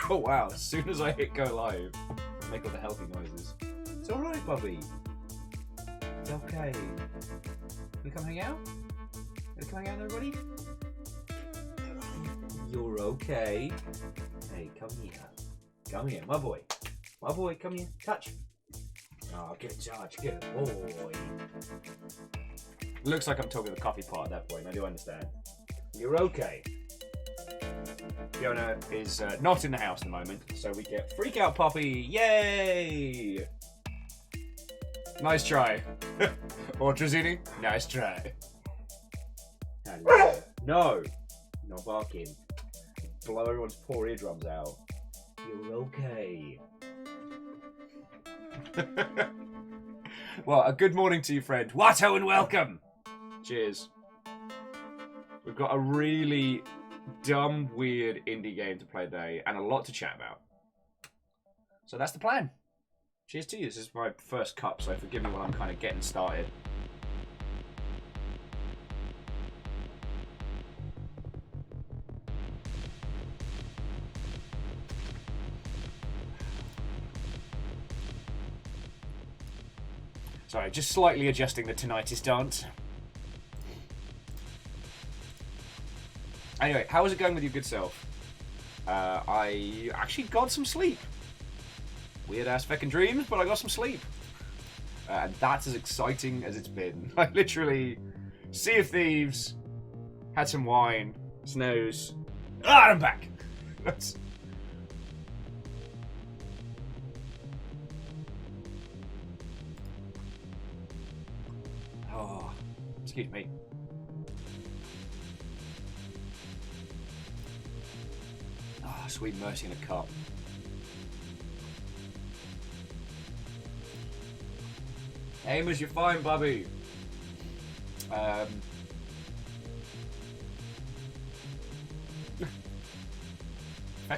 Oh wow, as soon as I hit go live, I make all the healthy noises. It's alright, Bobby. It's okay. You come hang out? You come hang out, everybody? You're okay. Hey, come here. Come here, my boy. My boy, come here. Touch. Oh, good touch. Good boy. Looks like I'm talking the coffee pot at that point. I do understand. You're okay. Fiona is not in the house at the moment, so we get Freak Out Poppy. Yay! Nice try. Or Trazzini, nice try. Hello. No! Not barking. Blow everyone's poor eardrums out. You're okay. Well, a good morning to you, friend. Watto and welcome! Cheers. We've got a really dumb, weird indie game to play today and a lot to chat about. So that's the plan. Cheers to you. This is my first cup, so forgive me when I'm kind of getting started. Sorry, just slightly adjusting the tinnitus dance. Anyway, how is it going with your good self? I actually got some sleep. Weird ass feckin' dreams, but I got some sleep. And that's as exciting as it's been. I literally, Sea of Thieves, had some wine, snooze, I'm back. That's... Oh, excuse me. Oh, sweet mercy in a cup. Amos, you're fine, Bubby. Back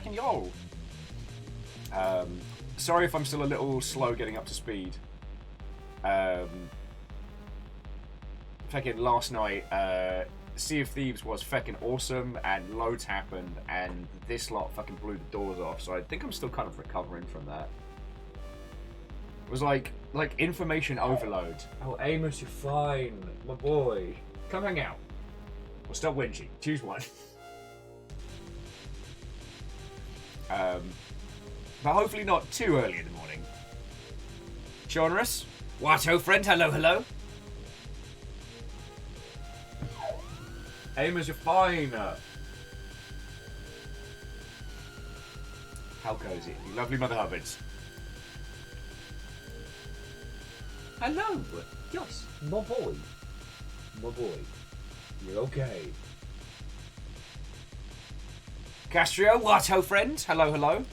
in y'all. Sorry if I'm still a little slow getting up to speed. Fucking last night, Sea of Thieves was fucking awesome, and loads happened, and this lot fucking blew the doors off, so I think I'm still kind of recovering from that. It was like information overload. Oh, Amos, you're fine. My boy. Come hang out. Or stop whinging. Choose one. But hopefully not too early in the morning. Chaunerus? Watto friend, hello, hello. Amos, you're fine. How goes it, you lovely Mother Hubbards? Hello. Yes, my boy. My boy. You're okay. Castro, Watto friend. Hello, hello.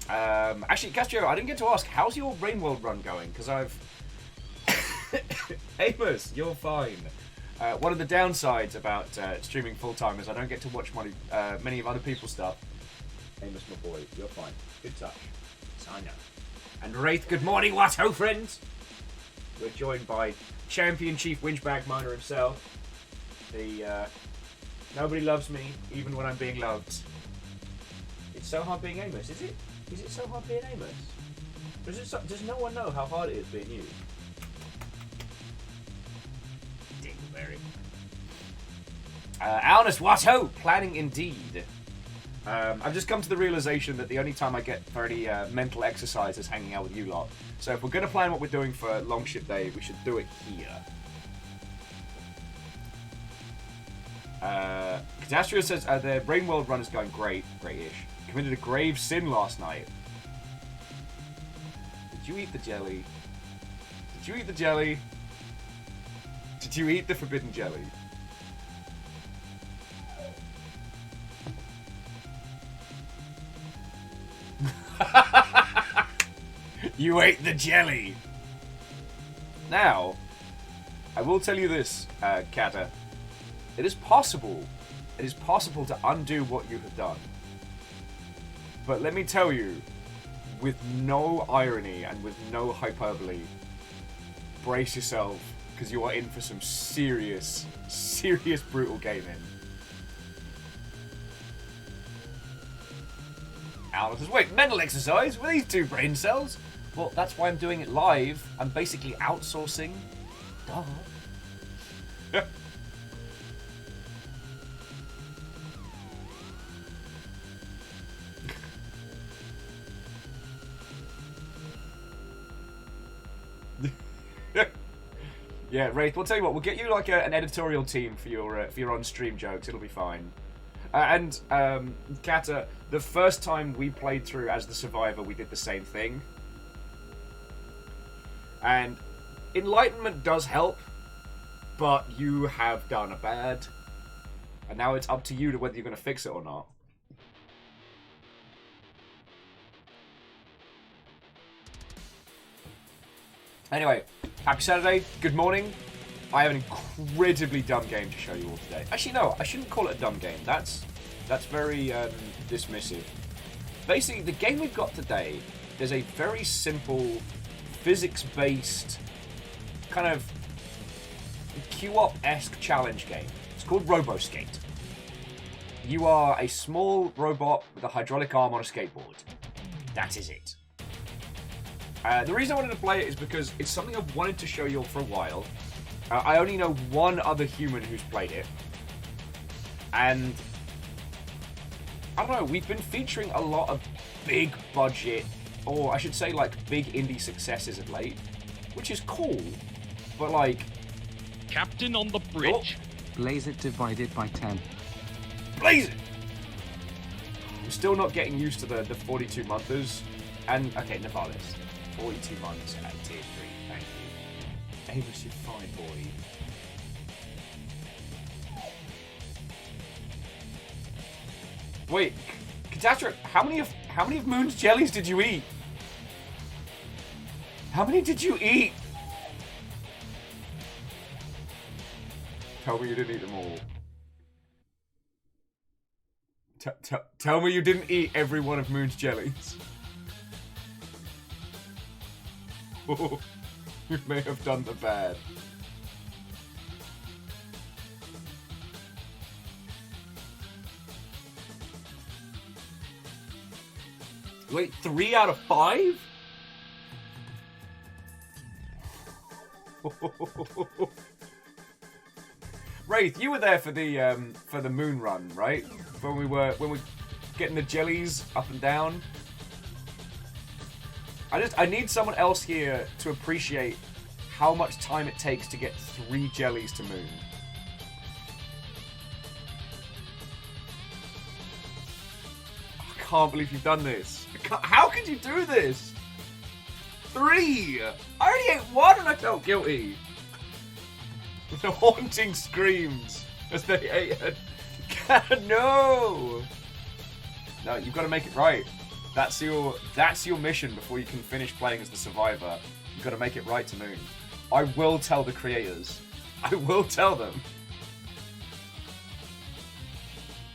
Actually, Castro, I didn't get to ask, how's your Rainworld run going? Because I've... Amos, you're fine. One of the downsides about streaming full-time is I don't get to watch many of other people's stuff. Amos, my boy, you're fine. Good touch. So I know. And Wraith, good morning, Watto friends! We're joined by Champion Chief Winchbag Miner himself. The, nobody loves me, even when I'm being loved. It's so hard being Amos, is it? Is it so hard being Amos? Does no one know how hard it is being you? Dingleberry. Alnus Watto, planning indeed. I've just come to the realization that the only time I get for any mental exercise is hanging out with you lot. So if we're going to plan what we're doing for Longship Day, we should do it here. Catastrophe says the Rainworld run is going great, great-ish. Committed a grave sin last night. Did you eat the jelly? Did you eat the jelly? Did you eat the forbidden jelly? You ate the jelly! Now, I will tell you this, Kata. It is possible to undo what you have done. But let me tell you, with no irony and with no hyperbole, brace yourself, because you are in for some serious, serious brutal gaming. Alan says, wait, mental exercise? With these 2 brain cells? Well, that's why I'm doing it live. I'm basically outsourcing. Duh. Yeah, Wraith, we'll tell you what, we'll get you like an editorial team for your on-stream jokes. It'll be fine. And Kata, the first time we played through as the Survivor, we did the same thing. And enlightenment does help, but you have done a bad. And now it's up to you to whether you're going to fix it or not. Anyway, happy Saturday, good morning. I have an incredibly dumb game to show you all today. Actually, no, I shouldn't call it a dumb game. That's very dismissive. Basically, the game we've got today, there's a very simple, physics-based, kind of Q-op-esque challenge game. It's called RoboSkate. You are a small robot with a hydraulic arm on a skateboard. That is it. The reason I wanted to play it is because it's something I've wanted to show you all for a while. I only know one other human who's played it. And I don't know, we've been featuring a lot of big budget, or I should say like big indie successes of late, which is cool. But like... Captain on the bridge. Oh. Blaze it divided by 10. Blaze it! I'm still not getting used to the 42 monthers. And, okay, Navalis. 42 months at tier 3, thank you. Amos, you're fine, boy. Wait, Catastrophe, how many of Moon's jellies did you eat? How many did you eat? Tell me you didn't eat them all. Tell me you didn't eat every one of Moon's jellies. You may have done the bad. Wait, 3 out of 5? Wraith, you were there for the moon run, right? When we were getting the jellies up and down. I need someone else here to appreciate how much time it takes to get 3 jellies to moon. I can't believe you've done this. How could you do this? 3! I already ate 1 and I felt guilty. The haunting screams as they ate it. No! No, you've got to make it right. That's your mission before you can finish playing as the Survivor. You've got to make it right to Moon. I will tell the creators. I will tell them.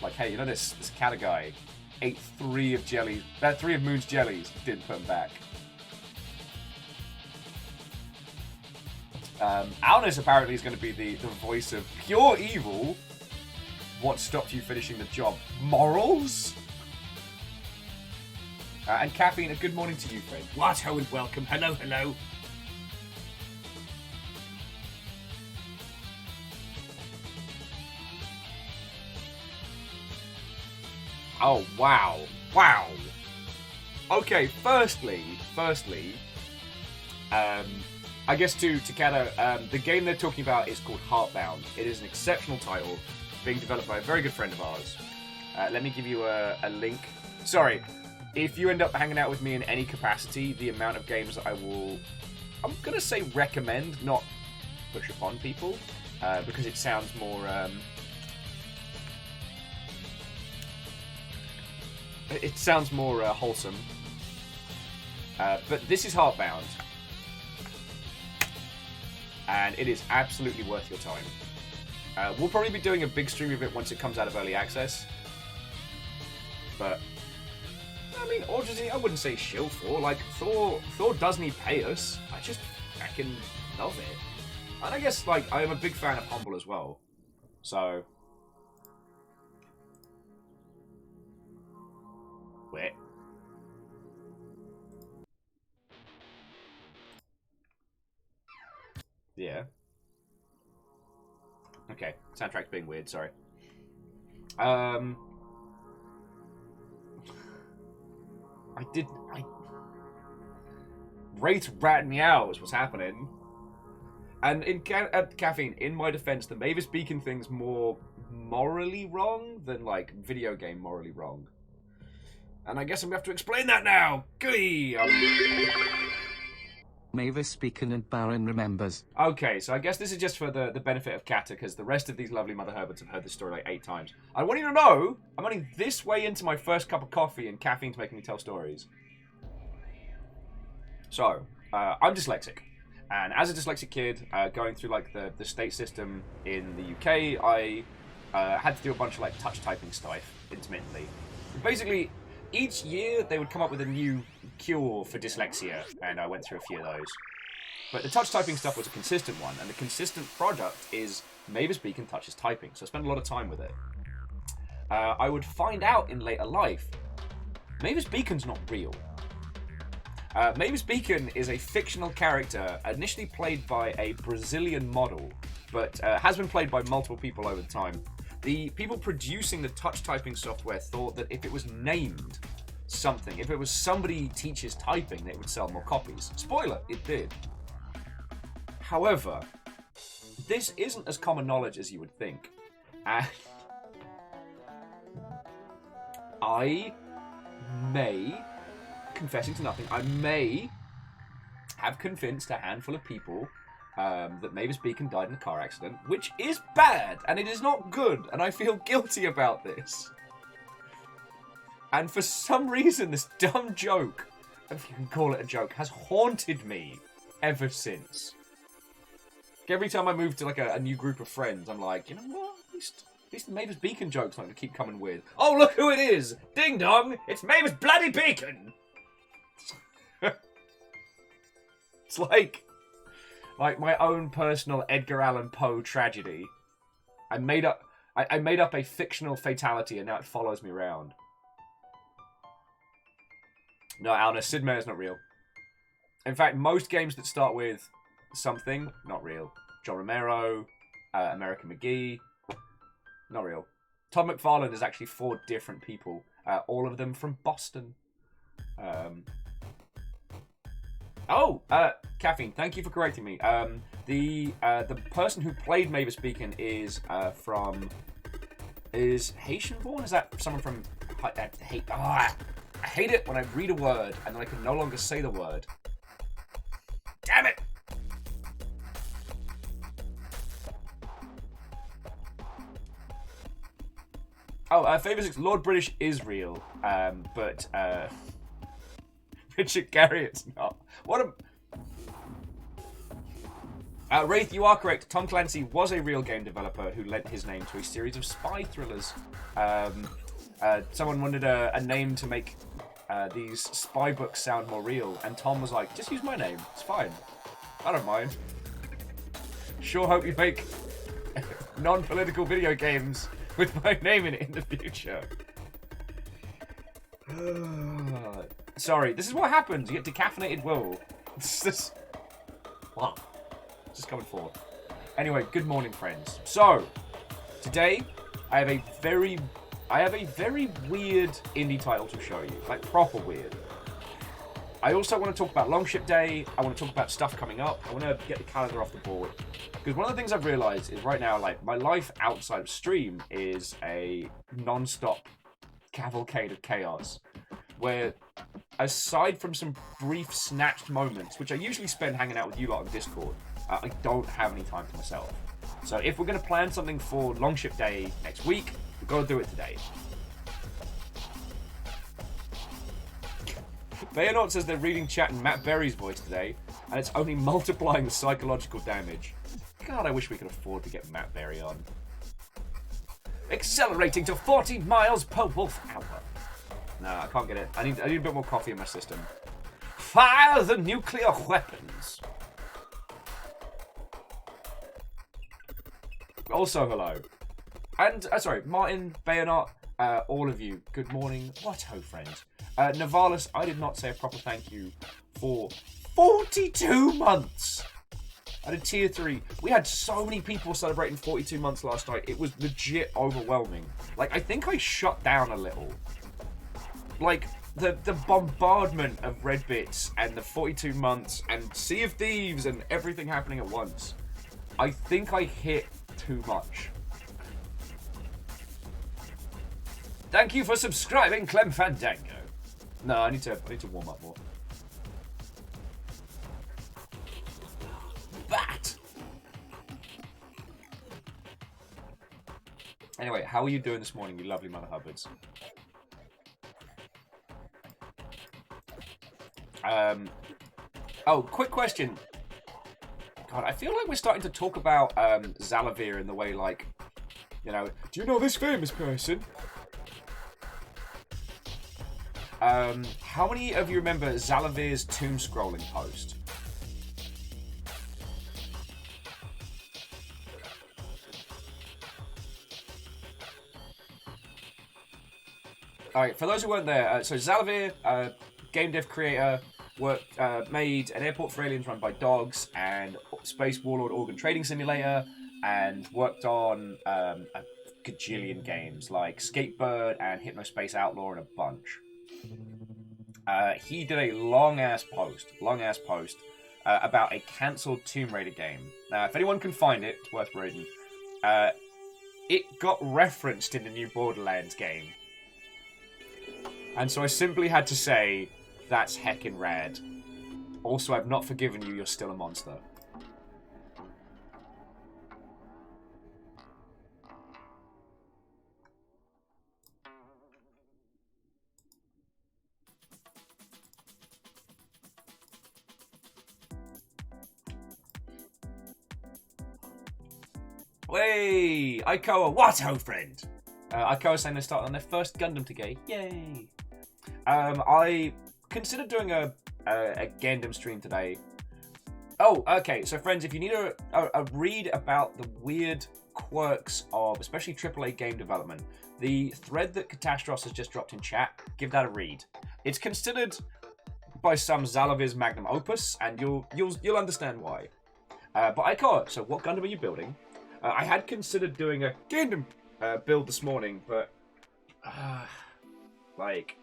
Like, hey, you know this cat guy ate 3 of Moon's jellies, didn't put them back. Alnus apparently is going to be the voice of pure evil. What stopped you finishing the job? Morals? And Caffeine, a good morning to you, friend. What? Ho and welcome. Hello, hello. Oh, wow. Wow. Okay, firstly, I guess to Kato, the game they're talking about is called Heartbound. It is an exceptional title, being developed by a very good friend of ours. Let me give you a link. Sorry, if you end up hanging out with me in any capacity, the amount of games that I'm gonna say recommend, not push upon people, because it sounds more, wholesome. But this is Heartbound. And it is absolutely worth your time. We'll probably be doing a big stream of it once it comes out of early access. But, I mean, Audrey, I wouldn't say shill for. Like, Thor does need pay us. I just fucking love it. And I guess, like, I am a big fan of Humble as well. So. Wait. Yeah. Okay, soundtrack's being weird, sorry. Wraith ratted me out is what's happening. And in Caffeine, in my defense, the Mavis Beacon thing's more morally wrong than, like, video game morally wrong. And I guess I'm going to have to explain that now. Goody! Mavis Beacon and Baron remembers. Okay, so I guess this is just for the benefit of Kata, because the rest of these lovely Mother Herberts have heard this story like 8 times. I want you to know, I'm only this way into my first cup of coffee and caffeine's making me tell stories. So, I'm dyslexic. And as a dyslexic kid, going through like the state system in the UK, I had to do a bunch of like touch typing stuff intermittently. Basically, each year they would come up with a new cure for dyslexia, and I went through a few of those. But the touch typing stuff was a consistent one, and the consistent product is Mavis Beacon touches typing, so I spent a lot of time with it. I would find out in later life, Mavis Beacon's not real. Mavis Beacon is a fictional character initially played by a Brazilian model, but has been played by multiple people over time. The people producing the touch typing software thought that if it was named something, if it was somebody teaches typing, that it would sell more copies. Spoiler, it did. However, this isn't as common knowledge as you would think. And I may, confessing to nothing, I may have convinced a handful of people that Mavis Beacon died in a car accident, which is bad, and it is not good, and I feel guilty about this. And for some reason, this dumb joke, if you can call it a joke, has haunted me ever since. Every time I move to like a new group of friends, I'm like, you know what? At least the Mavis Beacon joke's not going to keep coming with. Oh, look who it is! Ding dong! It's Mavis bloody Beacon! It's like my own personal Edgar Allan Poe tragedy. I made up a fictional fatality, and now it follows me around. No, Alna, Sid Meier's not real. In fact, most games that start with something, not real. John Romero, American McGee, not real. Todd McFarlane is actually 4 different people, all of them from Boston. Caffeine, thank you for correcting me. The person who played Mavis Beacon is Haitian born? Is that someone from I hate it when I read a word and then I can no longer say the word. Damn it! Favour 6, Lord British is real, but Richard Garriott's not. What a... Wraith, you are correct. Tom Clancy was a real game developer who lent his name to a series of spy thrillers. Someone wanted a name to make these spy books sound more real, and Tom was like, just use my name. It's fine. I don't mind. Sure hope you make non-political video games with my name in it in the future. Sorry, this is what happens. You get decaffeinated wool. It's just... Wow. It's just coming forward. Anyway, good morning, friends. So, today, I have a very weird indie title to show you. Like, proper weird. I also want to talk about Longship Day. I want to talk about stuff coming up. I want to get the calendar off the board. Because one of the things I've realized is right now, like, my life outside of stream is a non-stop cavalcade of chaos. Where, aside from some brief snatched moments, which I usually spend hanging out with you lot on Discord, I don't have any time for myself. So if we're going to plan something for Longship Day next week, we've got to do it today. Bayonot says they're reading chat in Matt Berry's voice today, and it's only multiplying the psychological damage. God, I wish we could afford to get Matt Berry on. Accelerating to 40 miles per wolf hour. No, I can't get it. I need a bit more coffee in my system. Fire the nuclear weapons. Also, hello. And, sorry, Martin, Bayonot, all of you, good morning. What ho, friends. Navalis, I did not say a proper thank you for 42 months. I did tier 3. We had so many people celebrating 42 months last night. It was legit overwhelming. Like, I think I shut down a little. Like, the bombardment of Red Bits and the 42 months and Sea of Thieves and everything happening at once. I think I hit too much. Thank you for subscribing, Clem Fandango. No, I need to warm up more. Bat! Anyway, how are you doing this morning, you lovely Mother Hubbards? Oh, quick question. God, I feel like we're starting to talk about Zalavir in the way, like, you know, do you know this famous person? How many of you remember Zalavir's tomb scrolling post? Alright, for those who weren't there, so Zalavir, game dev creator, made an airport for aliens run by dogs and Space Warlord Organ Trading Simulator, and worked on a gajillion games like Skatebird and Hypnospace Outlaw and a bunch. He did a long-ass post about a cancelled Tomb Raider game. Now, if anyone can find it, it's worth reading. It got referenced in the new Borderlands game. And so I simply had to say, that's heckin' rad. Also, I've not forgiven you, you're still a monster. Hey, Ikoa, what ho, friend? Ikoa saying they start on their first Gundam today. Yay! I considered doing a Gundam stream today. Oh, okay. So, friends, if you need a read about the weird quirks of especially AAA game development, the thread that Catastros has just dropped in chat, give that a read. It's considered by some Zalavir's magnum opus, and you'll understand why. But Ikoa, so what Gundam are you building? I had considered doing a Gundam build this morning, but like,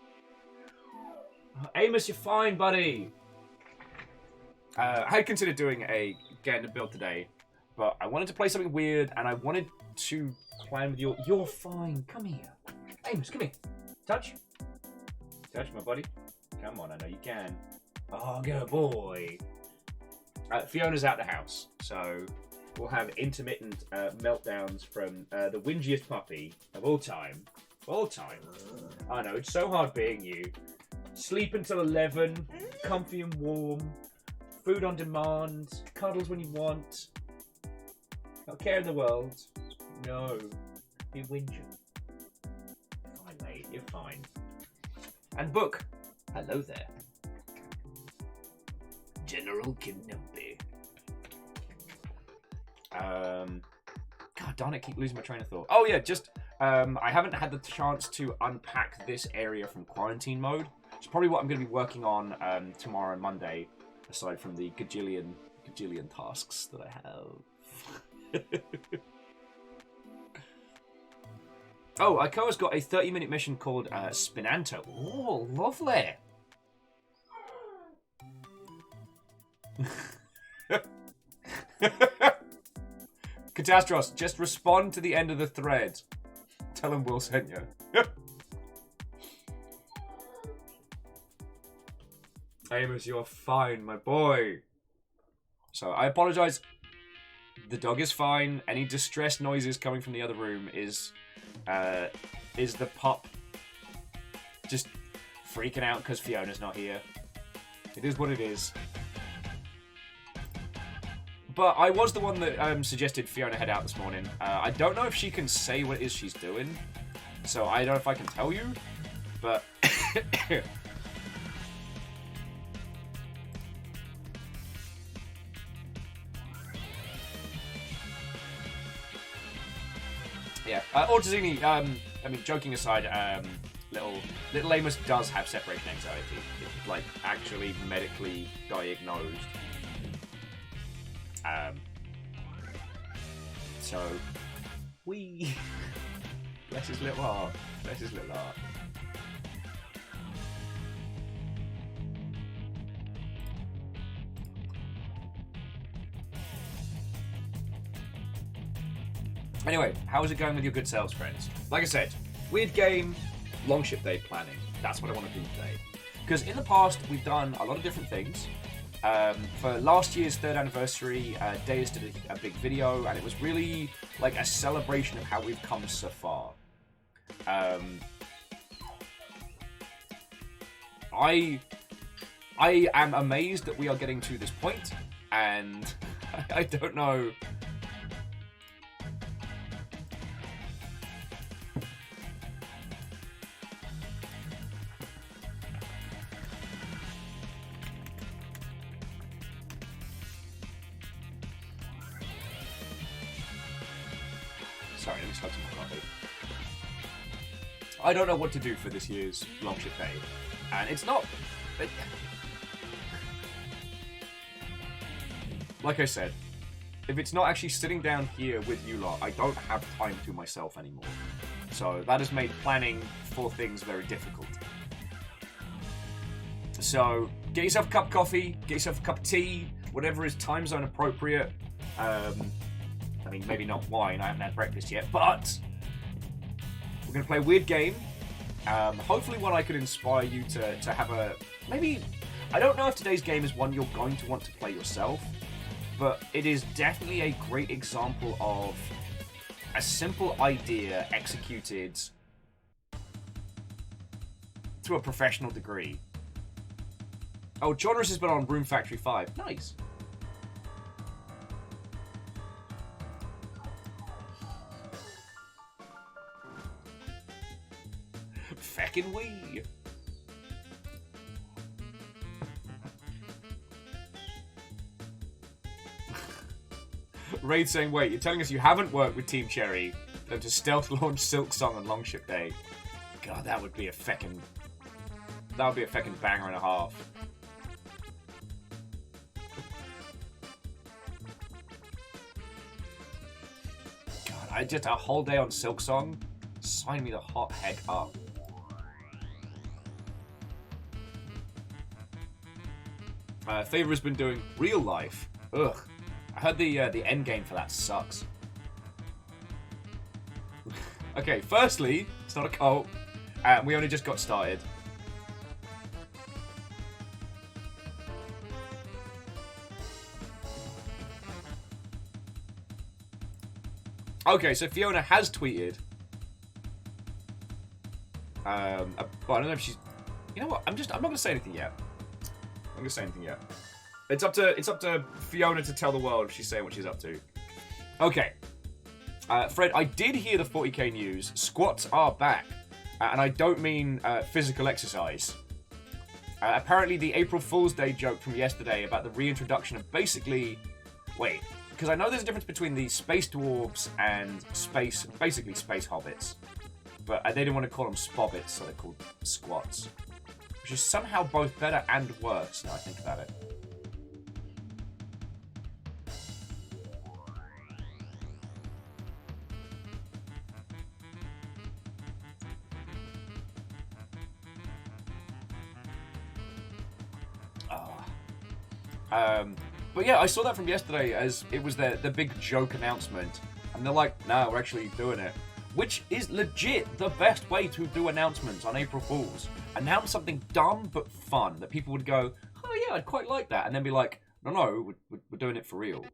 Amos, you're fine, buddy. I had considered doing a Gundam build today, but I wanted to play something weird, and I wanted to plan with you. You're fine. Come here, Amos. Come here. Touch, my buddy. Come on, I know you can. Oh, good boy. Fiona's out the house, so we'll have intermittent meltdowns from the whingiest puppy of all time. I know, it's so hard being you. Sleep until 11, comfy and warm, food on demand, cuddles when you want. Not care in the world. No, be whinger. Fine, mate, you're fine. And Book, hello there. General Kenobi. God darn it, keep losing my train of thought. Oh yeah, just, I haven't had the chance to unpack this area from quarantine mode. It's probably what I'm going to be working on tomorrow and Monday, aside from the gajillion tasks that I have. Oh, Ikoa's got a 30-minute mission called Spinanto. Oh, lovely. Catastros, just respond to the end of the thread. Tell him Will sent you. Amos, you're fine, my boy. So, I apologize. The dog is fine. Any distressed noises coming from the other room is the pup just freaking out because Fiona's not here. It is what it is. But I was the one that suggested Fiona head out this morning. I don't know if she can say what it is she's doing, so I don't know if I can tell you, but... yeah, Ortazini, I mean, joking aside, little Amos does have separation anxiety. It's, like, actually medically diagnosed. So, we bless his little heart. Bless his little heart. Anyway, how is it going with your good sales friends? Like I said, weird game, longship day planning. That's what I want to do today. Because in the past, we've done a lot of different things. For last year's 3rd anniversary, Deus did a big video, and it was really like a celebration of how we've come so far. I am amazed that we are getting to this point, and I don't know. Sorry, let me slug some coffee. I don't know what to do for this year's longship day, and it's not. Like I said, if it's not actually sitting down here with you lot, I don't have time to myself anymore. So that has made planning for things very difficult. So get yourself a cup of coffee, get yourself a cup of tea, whatever is time zone appropriate. I mean, maybe not wine, I haven't had breakfast yet, but we're going to play a weird game. Hopefully one I could inspire you to have a... Maybe... I don't know if today's game is one you're going to want to play yourself, but it is definitely a great example of a simple idea executed to a professional degree. Oh, Jonas has been on Room Factory 5. Nice. Feckin' we. Raid saying, wait, you're telling us you haven't worked with Team Cherry than to stealth launch Silk Song on Longship Day? God, that would be a feckin'... That would be a feckin' banger and a half. God, I just a whole day on Silk Song? Sign me the hot heck up. Favor has been doing real life. Ugh. I heard the end game for that sucks. Okay, firstly, it's not a cult. We only just got started. Okay, so Fiona has tweeted. Well, I don't know if she's... You know what? I'm not going to say anything yet. I'm going to say anything yet. It's up to Fiona to tell the world if she's saying what she's up to. Okay. Fred, I did hear the 40k news. Squats are back. And I don't mean physical exercise. Apparently the April Fool's Day joke from yesterday about the reintroduction of basically... Wait, because I know there's a difference between the space dwarves and basically space hobbits. But they didn't want to call them spobbits, so they're called squats. Which is somehow both better and worse, now I think about it. But yeah, I saw that from yesterday as it was the big joke announcement. And they're like, no, we're actually doing it. Which is legit the best way to do announcements on April Fools. Announce something dumb but fun that people would go, oh yeah, I'd quite like that. And then be like, no, we're doing it for real.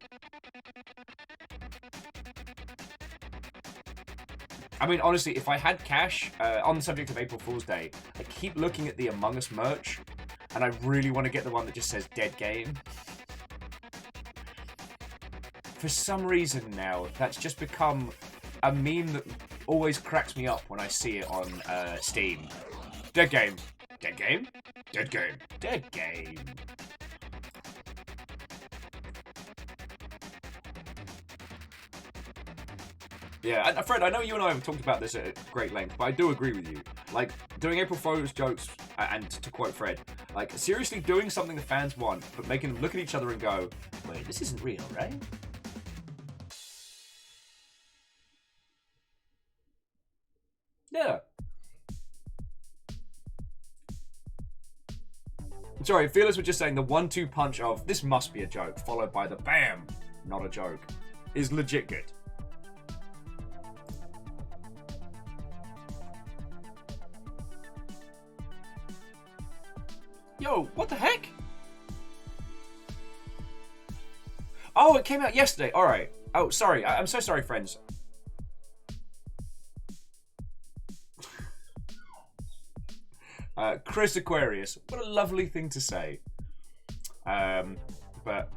I mean, honestly, if I had cash, on the subject of April Fool's Day, I keep looking at the Among Us merch, and I really want to get the one that just says Dead Game. For some reason now, that's just become a meme that always cracks me up when I see it on Steam. Dead Game. Dead Game? Dead Game. Dead Game. Yeah, and Fred, I know you and I have talked about this at great length, but I do agree with you. Like, doing April Fool's jokes, and to quote Fred, like, seriously doing something the fans want, but making them look at each other and go, Wait, this isn't real, right? Yeah. Sorry, Fearless were just saying the 1-2 punch of this must be a joke, followed by the BAM, not a joke, is legit good. Yo, what the heck? Oh, it came out yesterday. All right. Oh, sorry. I'm so sorry, friends. Chris Aquarius. What a lovely thing to say. But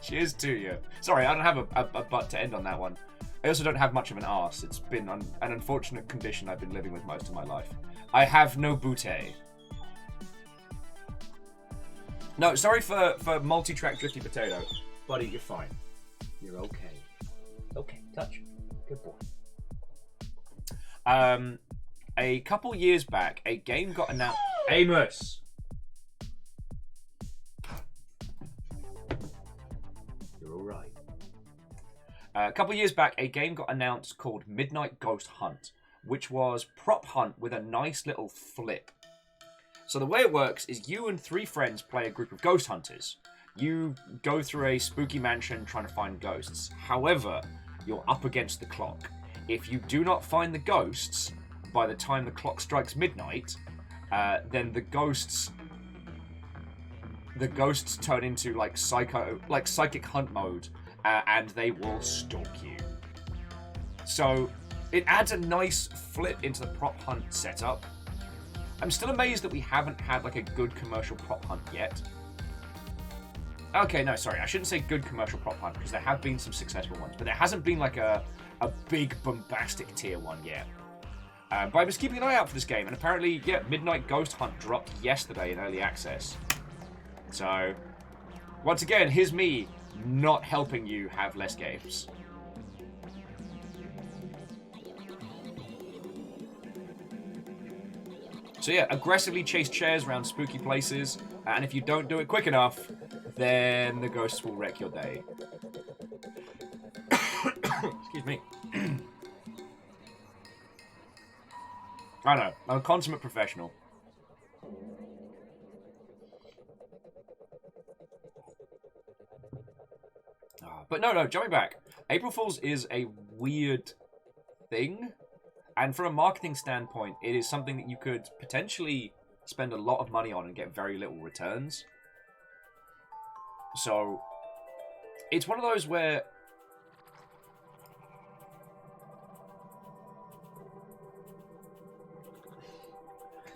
cheers to you. Sorry, I don't have a butt to end on that one. I also don't have much of an arse. It's been an unfortunate condition I've been living with most of my life. I have no booty. No, sorry for multi-track Drifty Potato. Buddy, you're fine. You're okay. Okay, touch. Good boy. A couple years back, a game got announced... Amos! You're alright. A couple years back, a game got announced called Midnight Ghost Hunt, which was prop hunt with a nice little flip. So the way it works is you and 3 friends play a group of ghost hunters. You go through a spooky mansion trying to find ghosts. However, you're up against the clock. If you do not find the ghosts by the time the clock strikes midnight, then the ghosts turn into like psychic hunt mode, and they will stalk you. So it adds a nice flip into the prop hunt setup. I'm still amazed that we haven't had like a good commercial prop hunt yet. Okay, no, sorry, I shouldn't say good commercial prop hunt, because there have been some successful ones, but there hasn't been like a big bombastic tier one yet. But I was keeping an eye out for this game, and apparently, yeah, Midnight Ghost Hunt dropped yesterday in early access. So, once again, here's me not helping you have less games. So yeah, aggressively chase chairs around spooky places, and if you don't do it quick enough, then the ghosts will wreck your day. Excuse me. I know, I'm a consummate professional. But no, jumping back. April Fool's is a weird thing. And from a marketing standpoint, it is something that you could potentially spend a lot of money on and get very little returns. So, it's one of those where...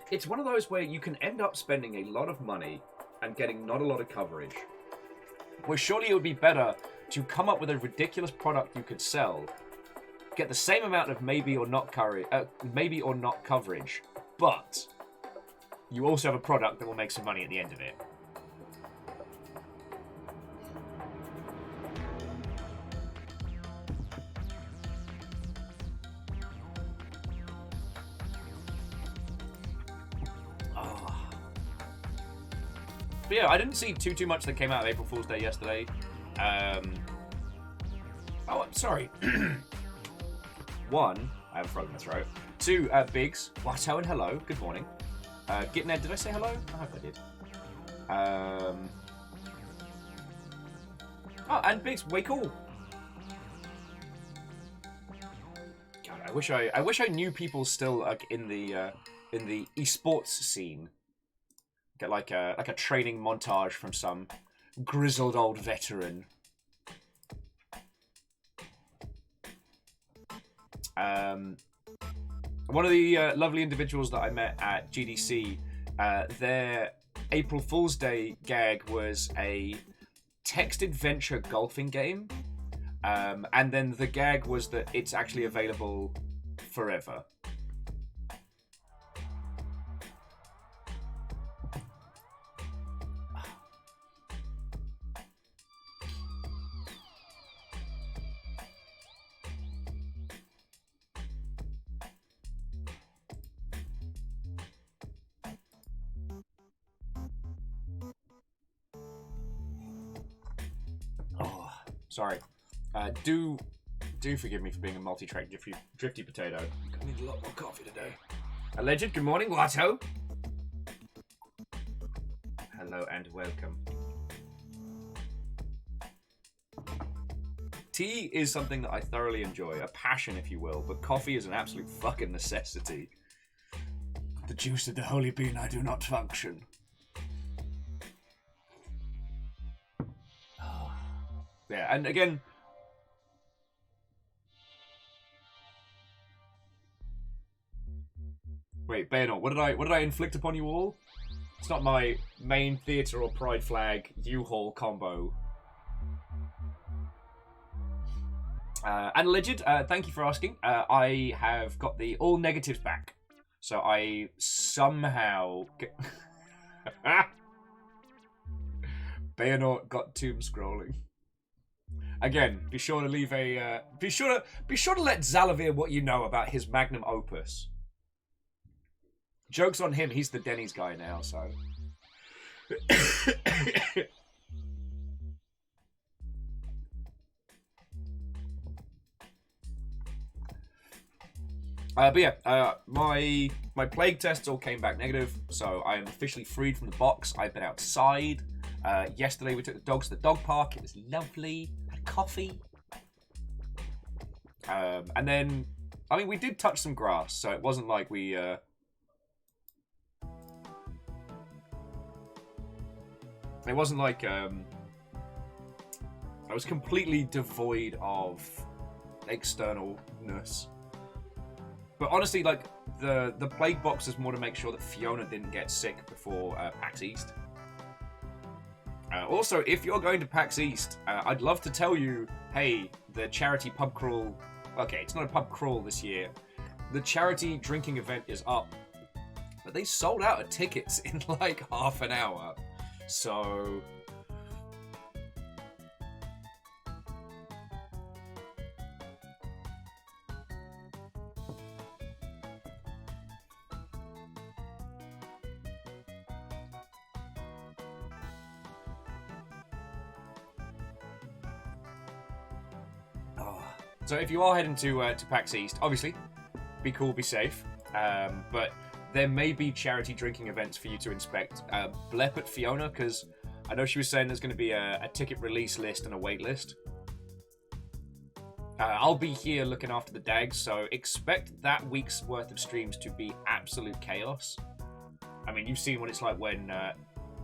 It's one of those where you can end up spending a lot of money and getting not a lot of coverage. Where surely it would be better to come up with a ridiculous product you could sell, get the same amount of maybe or not coverage, but you also have a product that will make some money at the end of it. But yeah, I didn't see too much that came out of April Fool's Day yesterday. Oh, I'm sorry. 1, I have a frog in my throat. 2, Biggs, Watto and hello, good morning. Gitned, did I say hello? I hope I did. Oh, and Biggs, way cool. God, I wish I knew people still like in the esports scene. Get like a training montage from some grizzled old veteran. One of the lovely individuals that I met at GDC, their April Fool's Day gag was a text adventure golfing game, and then the gag was that it's actually available forever. Sorry. Do forgive me for being a multi-track drifty potato. I need a lot more coffee today. Alleged, good morning, Watto. Hello and welcome. Tea is something that I thoroughly enjoy, a passion if you will, but coffee is an absolute fucking necessity. The juice of the holy bean, I do not function. Yeah, and again... Wait, Bayonet, what did I inflict upon you all? It's not my main theatre or pride flag U-Haul combo. And Alleged, thank you for asking. I have got the all negatives back. So I somehow... Bayonet got tomb scrolling. Again, be sure to leave a... Be sure to let Zalavir what you know about his magnum opus. Joke's on him, he's the Denny's guy now, so... But yeah, my plague tests all came back negative, so I am officially freed from the box. I've been outside. Yesterday we took the dogs to the dog park. It was lovely. Had coffee. And then, I mean, we did touch some grass, so it wasn't like we... It wasn't like I was completely devoid of externalness. But honestly, like, the plague box is more to make sure that Fiona didn't get sick before PAX East. Also, if you're going to PAX East, I'd love to tell you, hey, the charity pub crawl... Okay, it's not a pub crawl this year. The charity drinking event is up. But they sold out of tickets in, like, half an hour. So... So if you are heading to PAX East, obviously, be cool, be safe. But there may be charity drinking events for you to inspect. Blep at Fiona, because I know she was saying there's going to be a ticket release list and a wait list. I'll be here looking after the Dags, so expect that week's worth of streams to be absolute chaos. I mean, you've seen what it's like when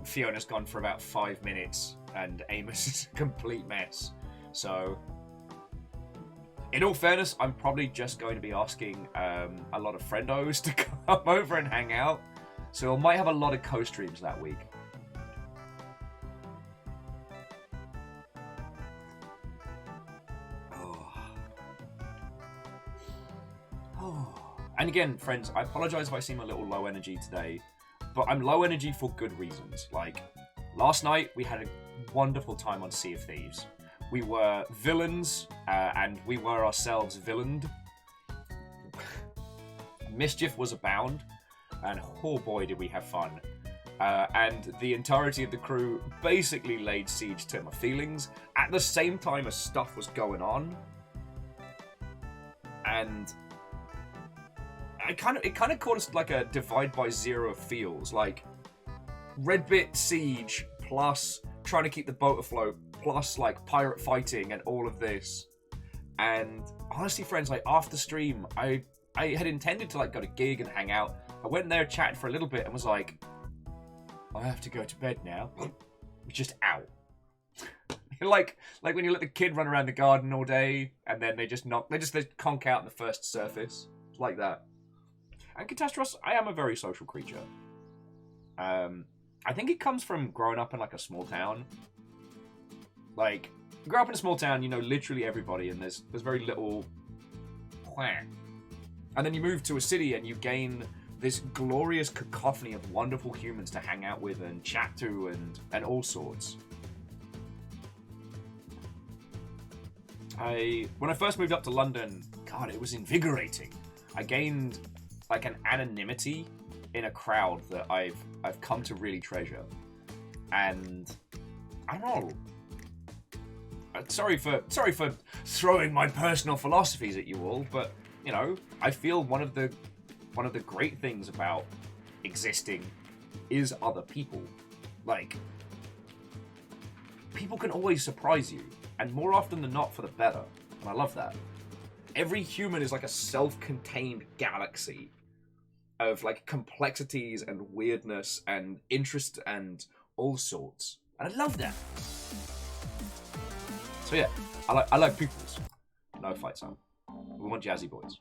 Fiona's gone for about 5 minutes and Amos is a complete mess. So... In all fairness, I'm probably just going to be asking a lot of friendos to come over and hang out. So I might have a lot of co-streams that week. And again, friends, I apologize if I seem a little low energy today, but I'm low energy for good reasons. Like, last night we had a wonderful time on Sea of Thieves. We were villains, and we were ourselves villained. Mischief was abound, and oh boy did we have fun. And the entirety of the crew basically laid siege to my feelings at the same time as stuff was going on. And it kind of caught us like a divide by zero of feels. Like, Red Bit siege plus trying to keep the boat afloat plus like pirate fighting and all of this. And honestly, friends, like after stream, I had intended to like go to gig and hang out. I went in there, chatted for a little bit, and was like, I have to go to bed now. Just out. like when you let the kid run around the garden all day, and then they conk out in the first surface. It's like that. And Catastros, I am a very social creature. I think it comes from growing up in like a small town. Like, you grow up in a small town, you know literally everybody, and there's very little plan. And then you move to a city and you gain this glorious cacophony of wonderful humans to hang out with and chat to and all sorts. When I first moved up to London, God, it was invigorating. I gained like an anonymity in a crowd that I've come to really treasure. And I don't know. sorry for throwing my personal philosophies at you all, but you know, I feel one of the great things about existing is other people. Like, people can always surprise you, and more often than not for the better, and I love that. Every human is like a self-contained galaxy of like complexities and weirdness and interest and all sorts, and I love that. So yeah, I like peoples. No fight song. We want jazzy boys.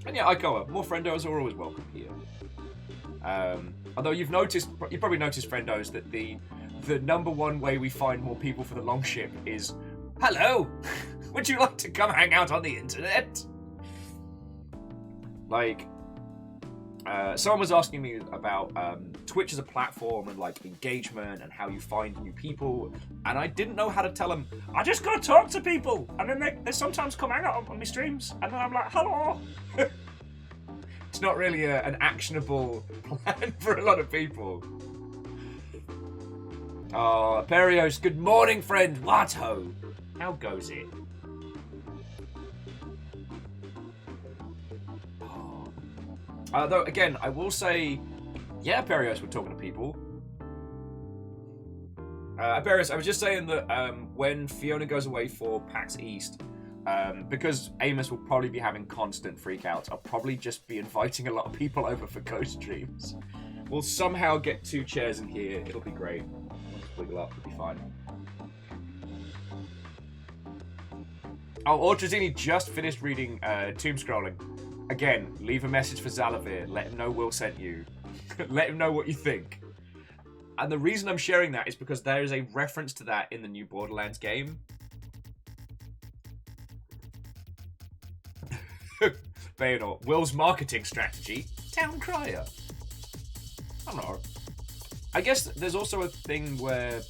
And yeah, Ikoa, more friendos are always welcome here. Although you've probably noticed, friendos, that the number one way we find more people for the longship is, hello, would you like to come hang out on the internet? Like, someone was asking me about Twitch as a platform and like engagement and how you find new people, and I didn't know how to tell them, I just gotta talk to people, and then they sometimes come hang out on my streams, and then I'm like, hello. It's not really an actionable plan for a lot of people. Oh, Perios, good morning, friend. What ho? How goes it? Though, again, I will say, yeah, Perios, we're talking to people. Perios, I was just saying that when Fiona goes away for PAX East, because Amos will probably be having constant freakouts, I'll probably just be inviting a lot of people over for ghost streams. We'll somehow get 2 chairs in here. It'll be great. We'll just wiggle up. It'll be fine. Oh, Ortrazini just finished reading Tomb Scrolling. Again, leave a message for Zalavir. Let him know Will sent you. Let him know what you think. And the reason I'm sharing that is because there is a reference to that in the new Borderlands game. Baynor, Will's marketing strategy, town crier. I don't know. I guess there's also a thing where,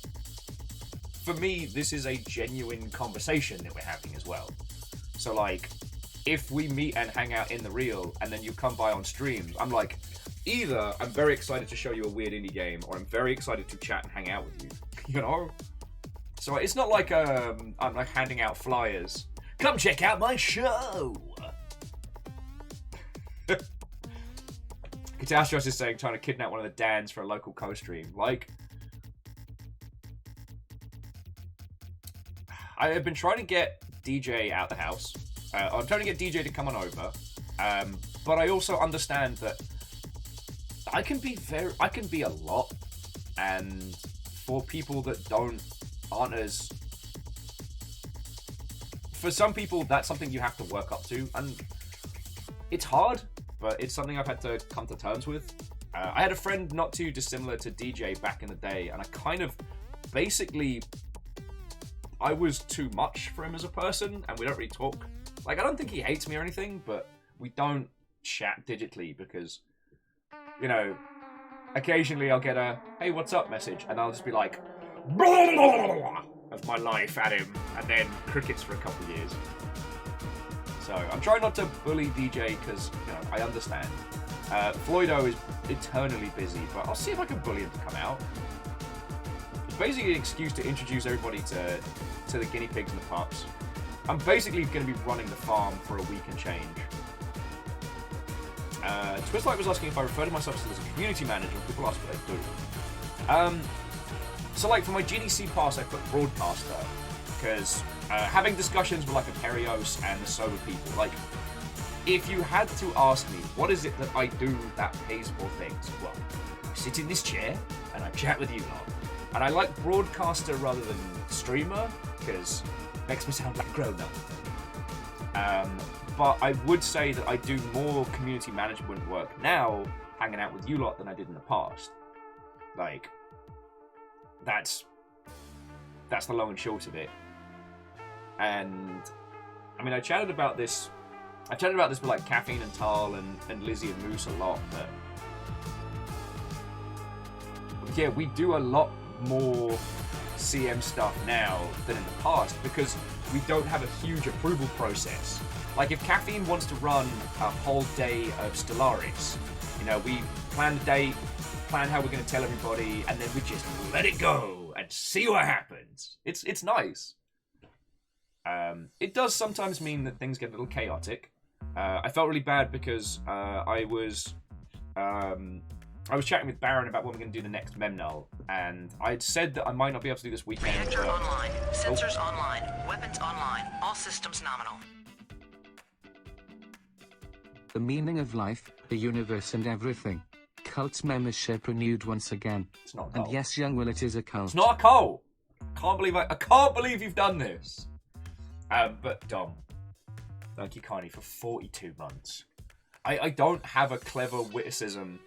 for me, this is a genuine conversation that we're having as well. So, like, if we meet and hang out in the real, and then you come by on streams, I'm like, either I'm very excited to show you a weird indie game, or I'm very excited to chat and hang out with you. You know? So it's not like I'm like handing out flyers. Come check out my show! Catastros is saying trying to kidnap one of the Dans for a local co-stream. Like, I have been trying to get DJ out the house. I'm trying to get DJ to come on over. But I also understand that I can be a lot, and for people that aren't as, for some people that's something you have to work up to, and it's hard, but it's something I've had to come to terms with. I had a friend not too dissimilar to DJ back in the day, and I kind of basically, I was too much for him as a person, and we don't really talk. Like, I don't think he hates me or anything, but we don't chat digitally because, you know, occasionally I'll get a, hey, what's up message, and I'll just be like, blah, blah, blah, blah, of my life at him, and then crickets for a couple of years. So I'm trying not to bully DJ because, you know, I understand. Floydo is eternally busy, but I'll see if I can bully him to come out. It's basically an excuse to introduce everybody to the guinea pigs and the pups. I'm basically going to be running the farm for a week and change. Twistlight was asking if I refer to myself as a community manager, and people ask what I do. So like for my GDC pass, I put broadcaster, because having discussions with like Aperios and the Sober people, like, if you had to ask me, what is it that I do that pays more things? Well, I sit in this chair and I chat with you lot. And I like broadcaster rather than streamer, because it makes me sound like grown up. But I would say that I do more community management work now, hanging out with you lot, than I did in the past. Like, that's the long and short of it. And I mean, I chatted about this with like Caffeine and Tal and Lizzie and Moose a lot, but yeah, we do a lot more CM stuff now than in the past because we don't have a huge approval process. Like, if Caffeine wants to run a whole day of Stellaris, you know, we plan the date, plan how we're going to tell everybody, and then we just let it go and and see what happens. It's nice. It does sometimes mean that things get a little chaotic. I felt really bad because I was chatting with Baron about when we're going to do the next Memnull, and I'd said that I might not be able to do this weekend. Reactor online, sensors online, weapons online, all systems nominal. The meaning of life, the universe and everything. Cult's membership renewed once again. It's not a And cult. yes, young Will, it is a cult. It's not a cult. I can't believe you've done this. But Dom, thank you kindly for 42 months. I don't have a clever witticism.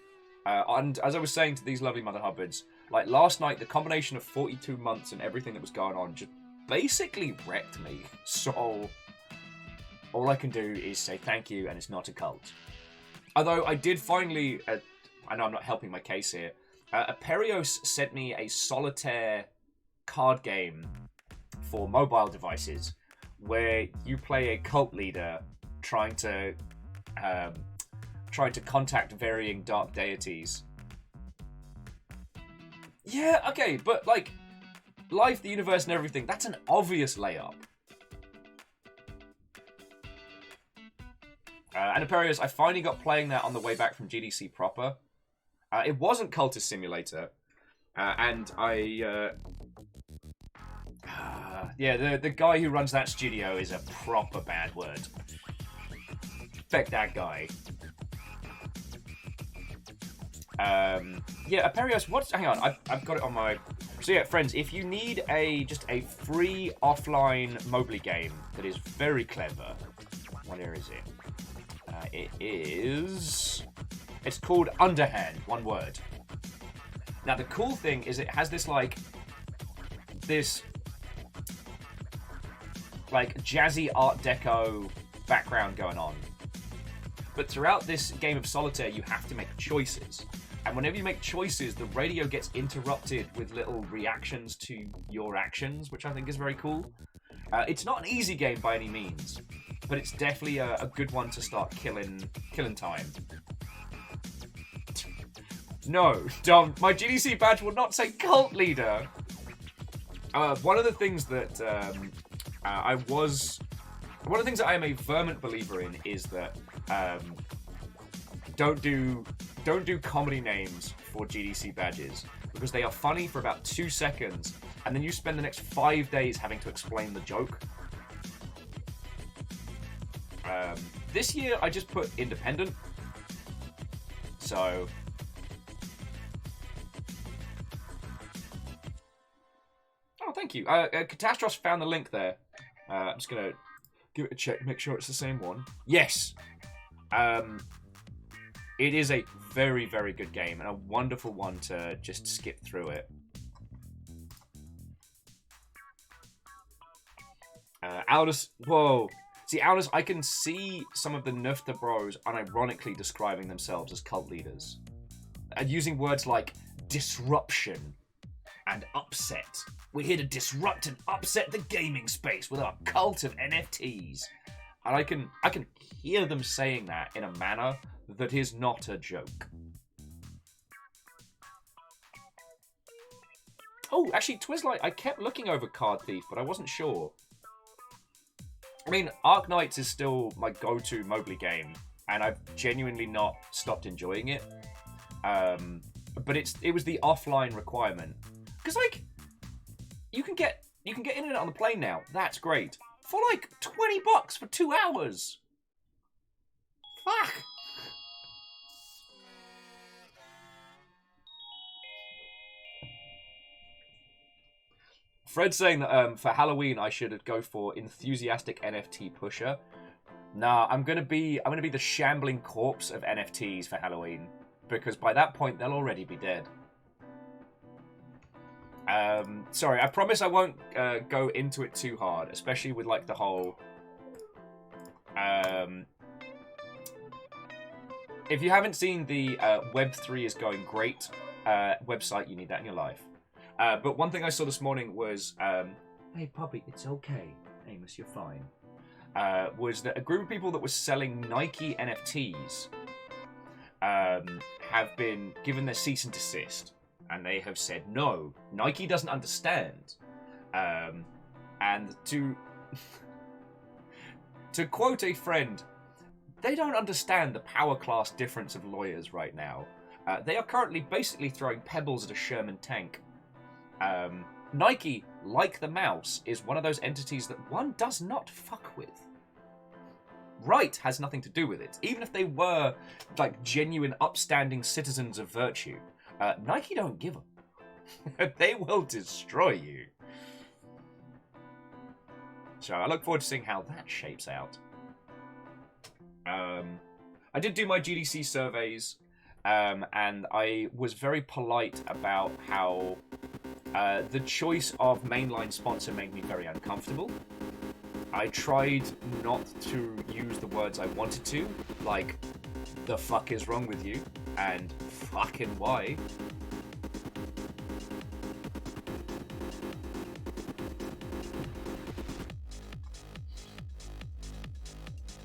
And as I was saying to these lovely Mother Hubbards, like last night, the combination of 42 months and everything that was going on just basically wrecked me. So all I can do is say thank you, and it's not a cult. Although I did finally, I know I'm not helping my case here, Aperios sent me a solitaire card game for mobile devices where you play a cult leader trying to contact varying dark deities. Yeah, okay, but like life, the universe, and everything, that's an obvious layup. And Aperios, I finally got playing that on the way back from GDC proper. It wasn't Cultist Simulator, and yeah, the guy who runs that studio is a proper bad word. Feck that guy. Yeah, Aperios, hang on, I've got it on my... So yeah, friends, if you need just a free offline Mobley game that is very clever, where is it? It's called Underhand, one word. Now the cool thing is it has this jazzy Art Deco background going on. But throughout this game of solitaire, you have to make choices. And whenever you make choices, the radio gets interrupted with little reactions to your actions, which I think is very cool. It's not an easy game by any means, but it's definitely a good one to start killing time. No, Dom, my GDC badge will not say cult leader. One of the things that one of the things that I am a fervent believer in is that don't do comedy names for GDC badges, because they are funny for about 2 seconds, and then you spend the next 5 days having to explain the joke. This year I just put independent, so oh, thank you. Catastrophe found the link there. I'm just gonna give it a check, make sure it's the same one. Yes. It is a very, very good game and a wonderful one to just skip through it. Aldous, whoa. See, Aldous, I can see some of the Nufta bros unironically describing themselves as cult leaders. And using words like disruption and upset. We're here to disrupt and upset the gaming space with our cult of NFTs. And I can hear them saying that in a manner that is not a joke. Oh, actually, Twizzlight, I kept looking over Card Thief, but I wasn't sure. I mean, Arc Knights is still my go-to Mobley game, and I've genuinely not stopped enjoying it. But it was the offline requirement. Because, like, you can get internet on the plane now. That's great. For, like, $20 for 2 hours. Fuck. Fred's saying that for Halloween I should go for enthusiastic NFT pusher. Nah, I'm gonna be the shambling corpse of NFTs for Halloween, because by that point they'll already be dead. Sorry, I promise I won't go into it too hard, especially with like the whole. If you haven't seen the Web3 is going great website, you need that in your life. But one thing I saw this morning was, hey Poppy, it's okay. Amos, you're fine. Was that a group of people that was selling Nike NFTs have been given their cease and desist. and they have said no. Nike doesn't understand. And to to quote a friend, they don't understand the power class difference of lawyers right now. They are currently basically throwing pebbles at a Sherman tank. Nike, like the mouse, is one of those entities that one does not fuck with. Right has nothing to do with it. Even if they were like genuine upstanding citizens of virtue, Nike don't give them. They will destroy you. So I look forward to seeing how that shapes out. I did do my GDC surveys, and I was very polite about how the choice of mainline sponsor made me very uncomfortable. I tried not to use the words I wanted to, like, the fuck is wrong with you, and fucking why.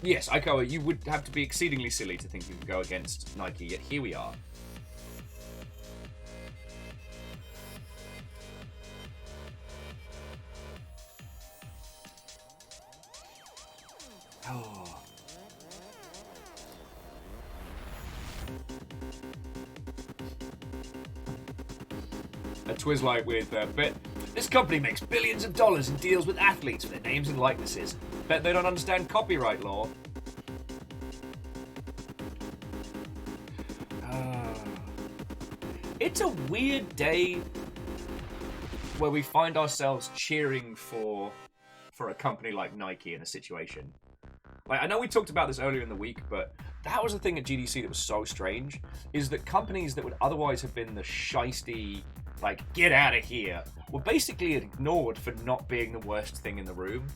Yes, Aikawa, you would have to be exceedingly silly to think you could go against Nike, yet here we are. Oh. A Twizzlite with bet. This company makes billions of dollars and deals with athletes for their names and likenesses. Bet they don't understand copyright law. It's a weird day where we find ourselves cheering for a company like Nike in a situation. Like, I know we talked about this earlier in the week, but that was the thing at GDC that was so strange, is that companies that would otherwise have been the shisty, like, get out of here, were basically ignored for not being the worst thing in the room.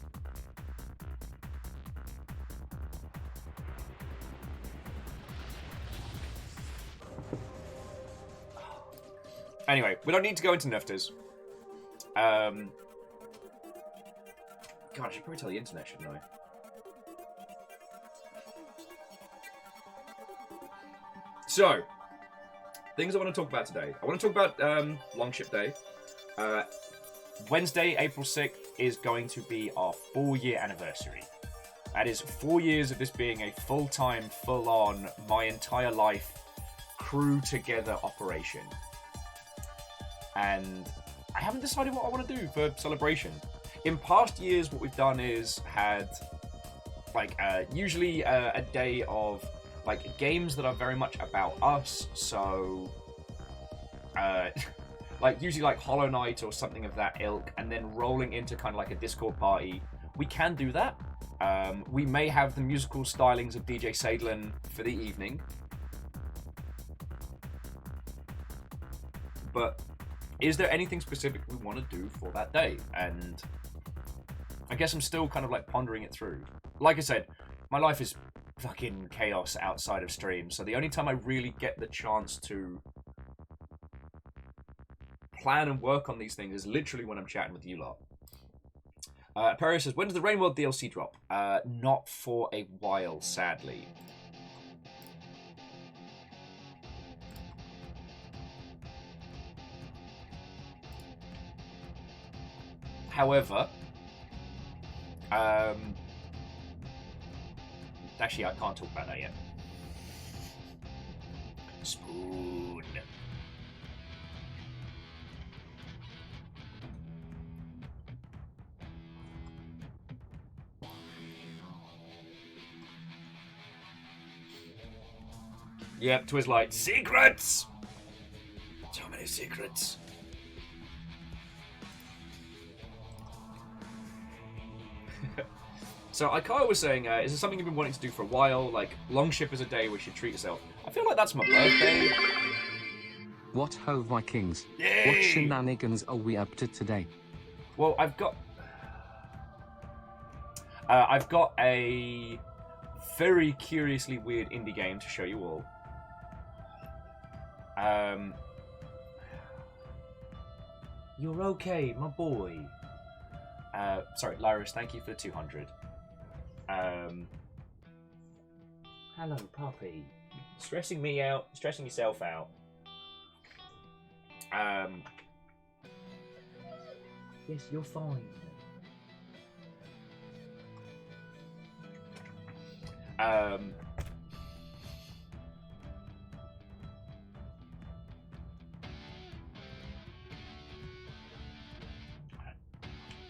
Anyway, we don't need to go into Nufters. God, I should probably tell the internet, shouldn't I? So, things I want to talk about today. I want to talk about Longship Day. Wednesday, April 6th, is going to be our 4-year anniversary. That is 4 years of this being a full-time, full-on, my entire life, crew-together operation. And I haven't decided what I want to do for celebration. In past years, what we've done is had, like, usually a day of, like, games that are very much about us. So, like, usually, like, Hollow Knight or something of that ilk, and then rolling into kind of like a Discord party. We can do that. We may have the musical stylings of DJ Sadlin for the evening. But is there anything specific we want to do for that day? And I guess I'm still kind of like pondering it through. Like I said, my life is fucking chaos outside of stream, so the only time I really get the chance to plan and work on these things is literally when I'm chatting with you lot. Perry says, when does the Rain World DLC drop? Not for a while, sadly. However, actually, I can't talk about that yet. Spoon. Yep, Twizzlite. Secrets! So many secrets. So Aikai was saying, is there something you've been wanting to do for a while? Like, Longship is a day where you should treat yourself. I feel like that's my birthday. What ho, Vikings? Yay! What shenanigans are we up to today? Well, I've got a very curiously weird indie game to show you all. You're okay, my boy. Sorry, Lyris, thank you for the 200. Hello, puppy. Stressing me out, stressing yourself out. Yes, you're fine.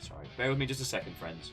Sorry, bear with me just a second, friends.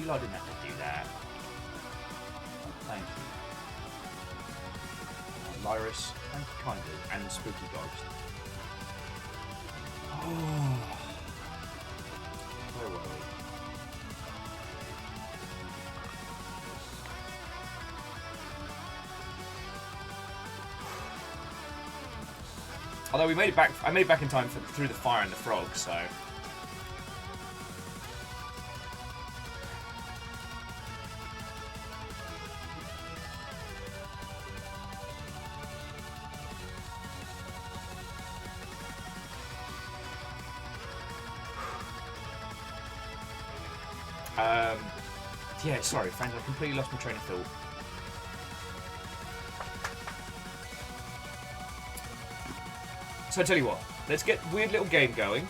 You lot didn't have to do that. Oh, thank you. Lyris, thank you kindly. And Spooky Dogs. Oh. Where were we? Although we made it back, I made it back in time through the fire and the frog, so. Yeah, sorry, friends, I completely lost my train of thought. So I tell you what, let's get a weird little game going,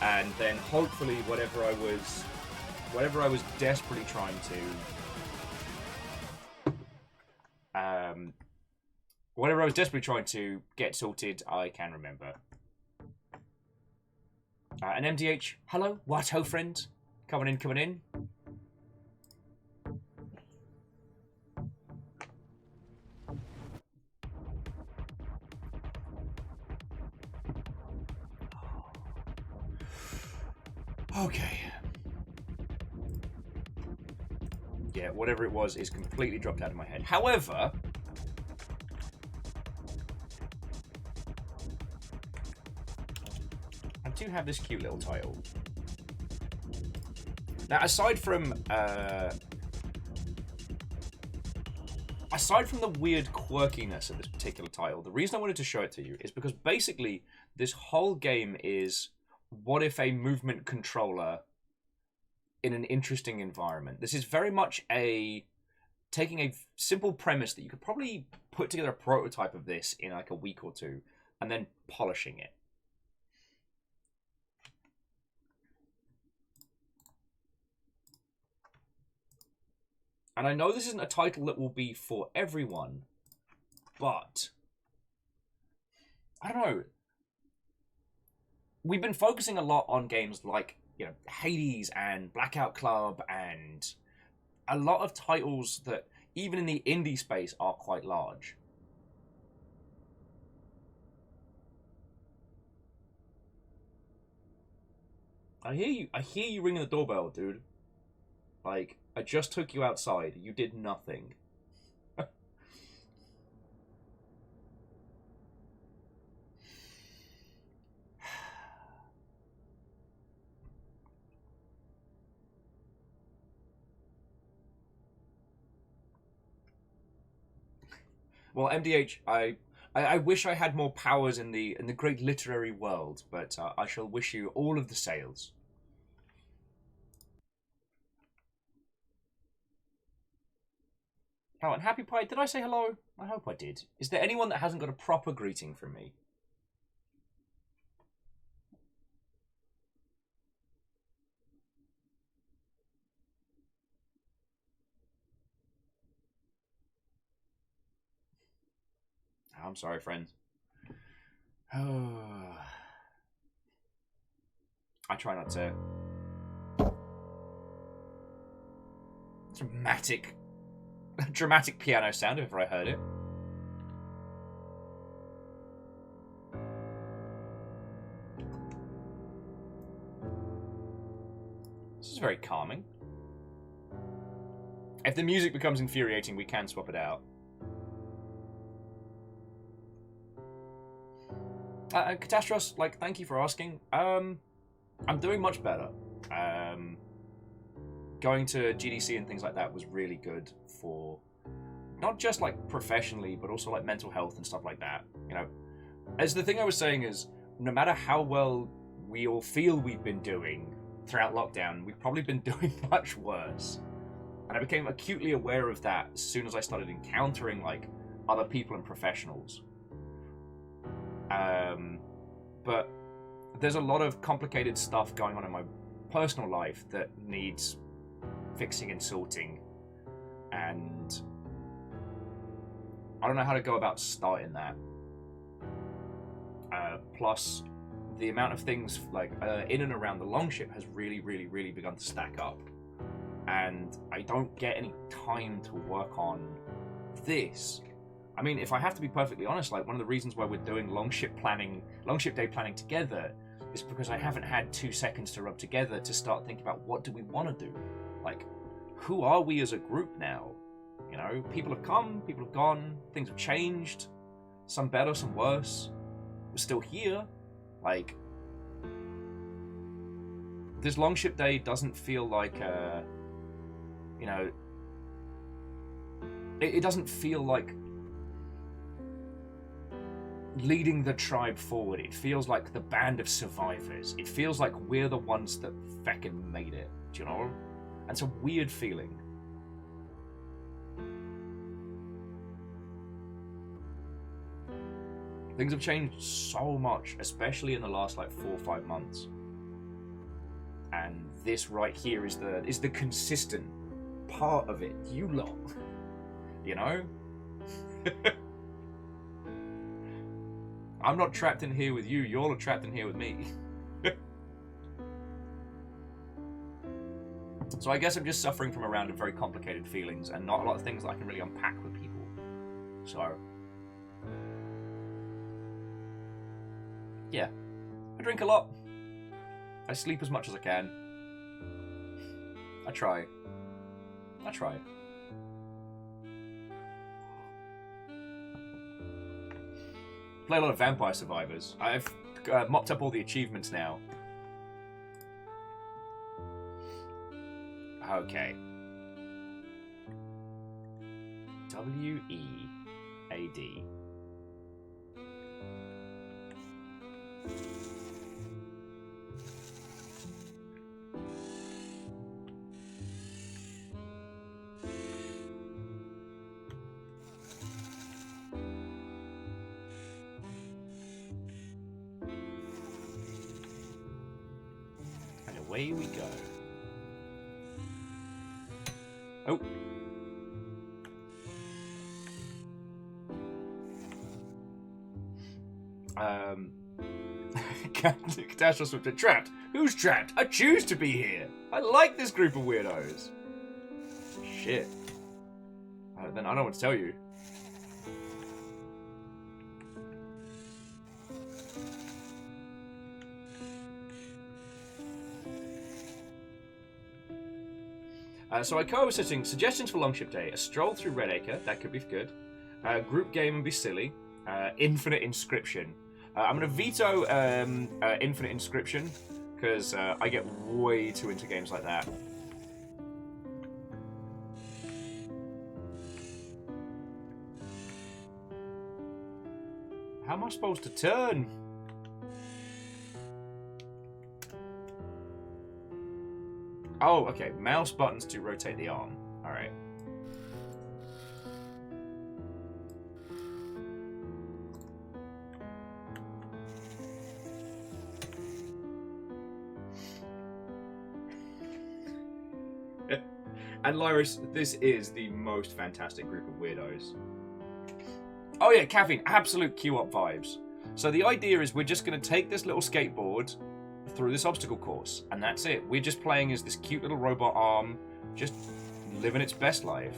and then hopefully whatever I was desperately trying to, get sorted, I can remember. An MDH, hello, what ho friend, coming in. Okay. Yeah, whatever it was is completely dropped out of my head. However, I do have this cute little title. Now, aside from the weird quirkiness of this particular title, the reason I wanted to show it to you is because basically this whole game is, what if a movement controller in an interesting environment? This is very much taking a simple premise that you could probably put together a prototype of this in like a week or two, and then polishing it. And I know this isn't a title that will be for everyone, but I don't know. We've been focusing a lot on games like, you know, Hades and Blackout Club and a lot of titles that, even in the indie space, are quite large. I hear you ringing the doorbell, dude. Like, I just took you outside. You did nothing. Well, MDH, I wish I had more powers in the great literary world, but I shall wish you all of the sales. Oh, and Happy Pie, did I say hello? I hope I did. Is there anyone that hasn't got a proper greeting from me? I'm sorry, friends. I try not to. Dramatic piano sound, if ever I heard it. This is very calming. If the music becomes infuriating, we can swap it out. Catastros, like, thank you for asking. I'm doing much better. Going to GDC and things like that was really good for not just like professionally, but also like mental health and stuff like that. You know, as the thing I was saying is, no matter how well we all feel we've been doing throughout lockdown, we've probably been doing much worse. And I became acutely aware of that as soon as I started encountering like other people and professionals. But there's a lot of complicated stuff going on in my personal life that needs fixing and sorting, and I don't know how to go about starting that. Plus, the amount of things like in and around the Longship has really begun to stack up. and I don't get any time to work on this. I mean, if I have to be perfectly honest, like one of the reasons why we're doing long ship day planning together is because I haven't had 2 seconds to rub together to start thinking about what do we want to do. Like, who are we as a group now? You know, people have come, people have gone, things have changed, some better, some worse. We're still here. Like, this long ship day doesn't feel like you know, it doesn't feel like leading the tribe forward. It feels like the band of survivors. It feels like we're the ones that feckin' made it, do you know? And it's a weird feeling. Things have changed so much, especially in the last like 4 or 5 months. And this right here is the consistent part of it. You lot. You know? I'm not trapped in here with you, you're trapped in here with me. So I guess I'm just suffering from a round of very complicated feelings and not a lot of things that I can really unpack with people. So, yeah. I drink a lot. I sleep as much as I can. I try. Play a lot of Vampire Survivors. I've mopped up all the achievements now. Okay. W-E-A-D. And away we go. Oh. Catastrophe trapped. Who's trapped? I choose to be here. I like this group of weirdos. Shit. Then I don't know what to tell you. So I was setting suggestions for Longship Day. A stroll through Redacre, that could be good. Group game and be silly. Infinite Inscription. I'm going to veto Infinite Inscription, because I get way too into games like that. How am I supposed to turn? Oh, okay. Mouse buttons to rotate the arm. Alright. And Lyris, this is the most fantastic group of weirdos. Oh yeah, caffeine. Absolute queue-up vibes. So the idea is we're just going to take this little skateboard through this obstacle course, and that's it. We're just playing as this cute little robot arm, just living its best life.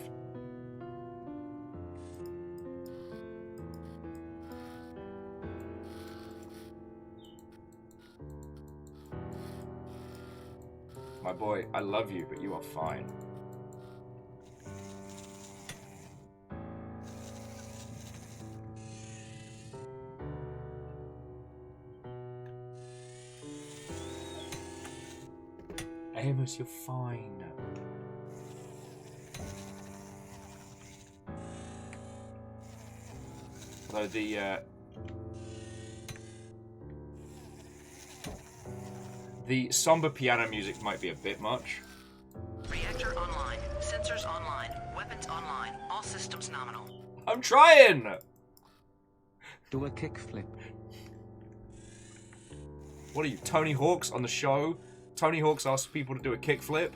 My boy, I love you, but you are fine. Amos, you're fine. Although the somber piano music might be a bit much. Reactor online. Sensors online. Weapons online. All systems nominal. I'm trying! Do a kickflip. What are you, Tony Hawk's on the show? Tony Hawk's asks people to do a kickflip.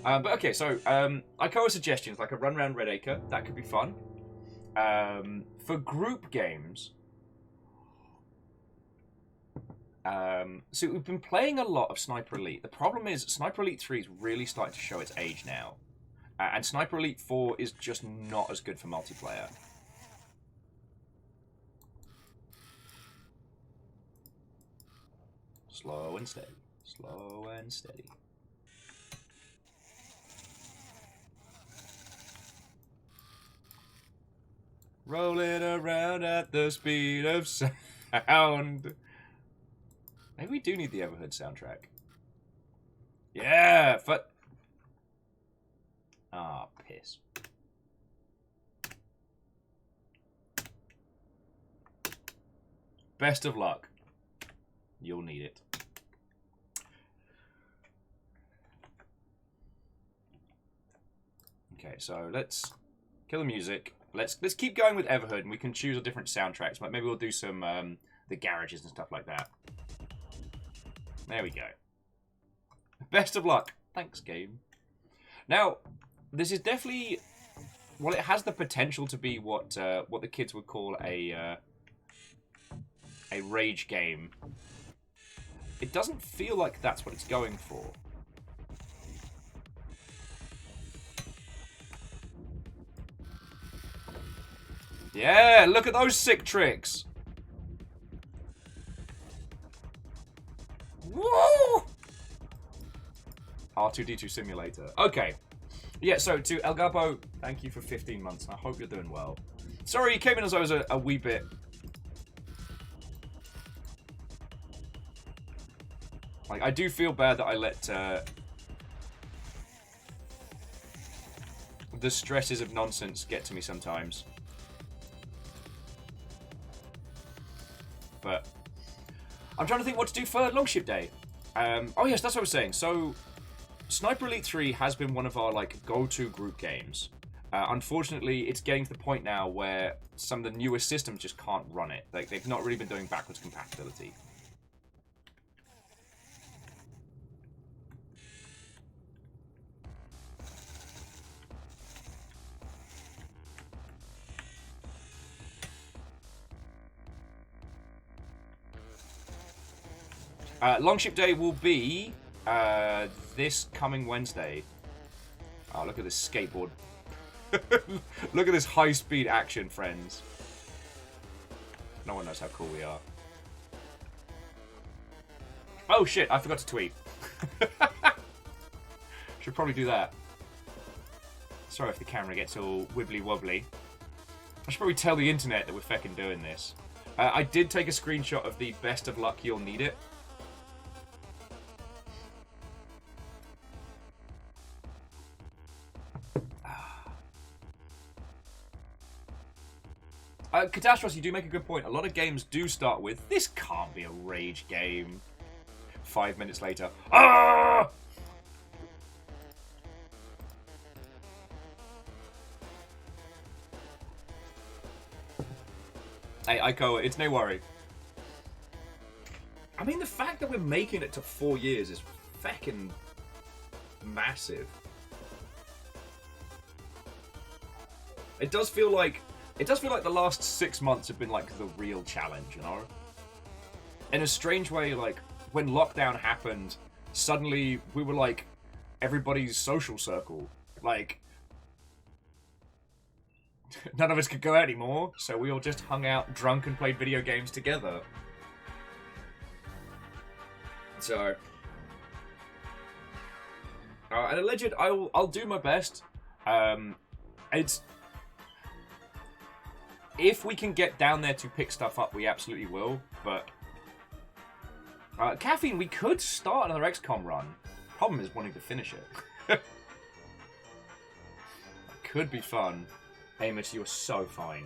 But okay, so I come with suggestions like a run around Redacre. That could be fun. For group games, So we've been playing a lot of Sniper Elite. The problem is Sniper Elite 3 is really starting to show its age now. And Sniper Elite 4 is just not as good for multiplayer. Slow and steady. Slow and steady. Roll it around at the speed of sound. Maybe we do need the Everhood soundtrack. Yeah, but... Ah, piss. Best of luck. You'll need it. Okay, so let's kill the music. Let's keep going with Everhood, and we can choose a different soundtracks. But maybe we'll do some the garages and stuff like that. There we go. Best of luck. Thanks, game. Now, this is definitely... Well, it has the potential to be what the kids would call a rage game. It doesn't feel like that's what it's going for. Yeah, look at those sick tricks. Woo! R2-D2 simulator. Okay. Yeah, so to El Gapo, thank you for 15 months. I hope you're doing well. Sorry, you came in as I was a wee bit... Like, I do feel bad that I let the stresses of nonsense get to me sometimes. But I'm trying to think what to do for Longship Day. Oh yes, that's what I was saying. So Sniper Elite 3 has been one of our like go-to group games. Unfortunately, it's getting to the point now where some of the newer systems just can't run it. Like, they've not really been doing backwards compatibility. Longship Day will be this coming Wednesday. Oh, look at this skateboard. Look at this high-speed action, friends. No one knows how cool we are. Oh, shit, I forgot to tweet. Should probably do that. Sorry if the camera gets all wibbly-wobbly. I should probably tell the internet that we're feckin' doing this. I did take a screenshot of the best of luck, you'll need it. Catastrophe, you do make a good point. A lot of games do start with, this can't be a rage game. 5 minutes later, ah! Hey, Aiko, it's no worry. I mean, the fact that we're making it to 4 years is feckin' massive. It does feel like the last 6 months have been like the real challenge, you know? In a strange way, like, when lockdown happened, suddenly we were like everybody's social circle. Like, none of us could go out anymore, so we all just hung out drunk and played video games together. So, and Alleged, I'll do my best. If we can get down there to pick stuff up, we absolutely will. But Caffeine, we could start another XCOM run. Problem is wanting to finish it. Could be fun. Amos, you're so fine.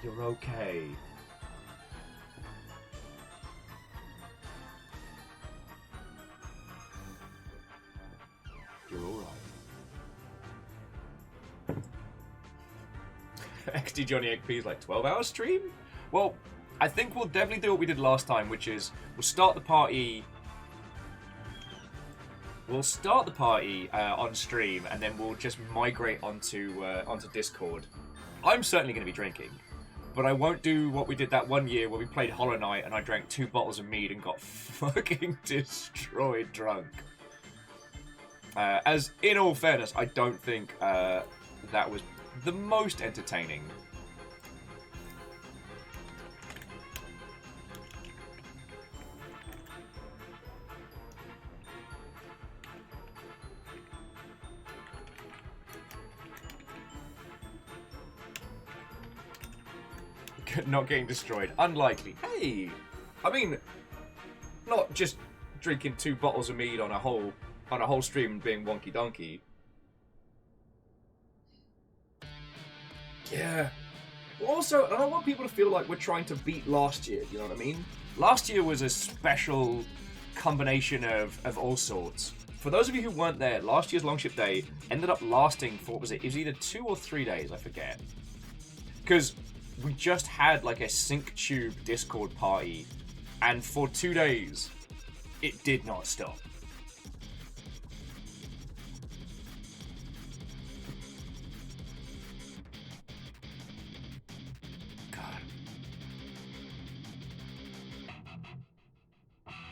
You're okay. You're alright. XD Johnny XP's like 12-hour stream? Well, I think we'll definitely do what we did last time, which is we'll start the party. We'll start the party on stream, and then we'll just migrate onto Discord. I'm certainly going to be drinking. But I won't do what we did that one year where we played Hollow Knight and I drank 2 bottles of mead and got fucking destroyed drunk. As, in all fairness, I don't think that was the most entertaining. Not getting destroyed. Unlikely. Hey! I mean, not just drinking 2 bottles of mead on a whole stream and being wonky donkey. Yeah. Also, I don't want people to feel like we're trying to beat last year, you know what I mean? Last year was a special combination of all sorts. For those of you who weren't there, last year's Longship Day ended up lasting for, what was it? It was either 2 or 3 days, I forget. Because we just had like a sync tube Discord party, and for 2 days, it did not stop. God.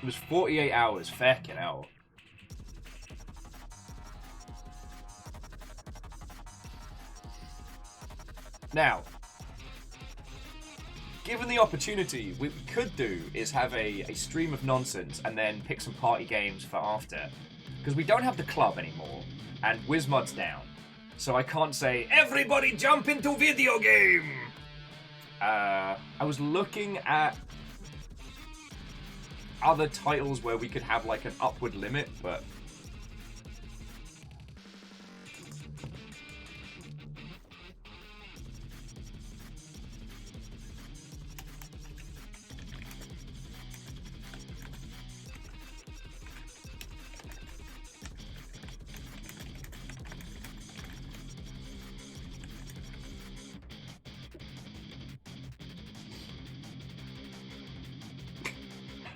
It was 48 hours, fucking hell. Now, given the opportunity, what we could do is have a stream of nonsense and then pick some party games for after. Because we don't have the club anymore, and Wizmud's down. So I can't say, everybody jump into video game! I was looking at other titles where we could have like an upward limit, but...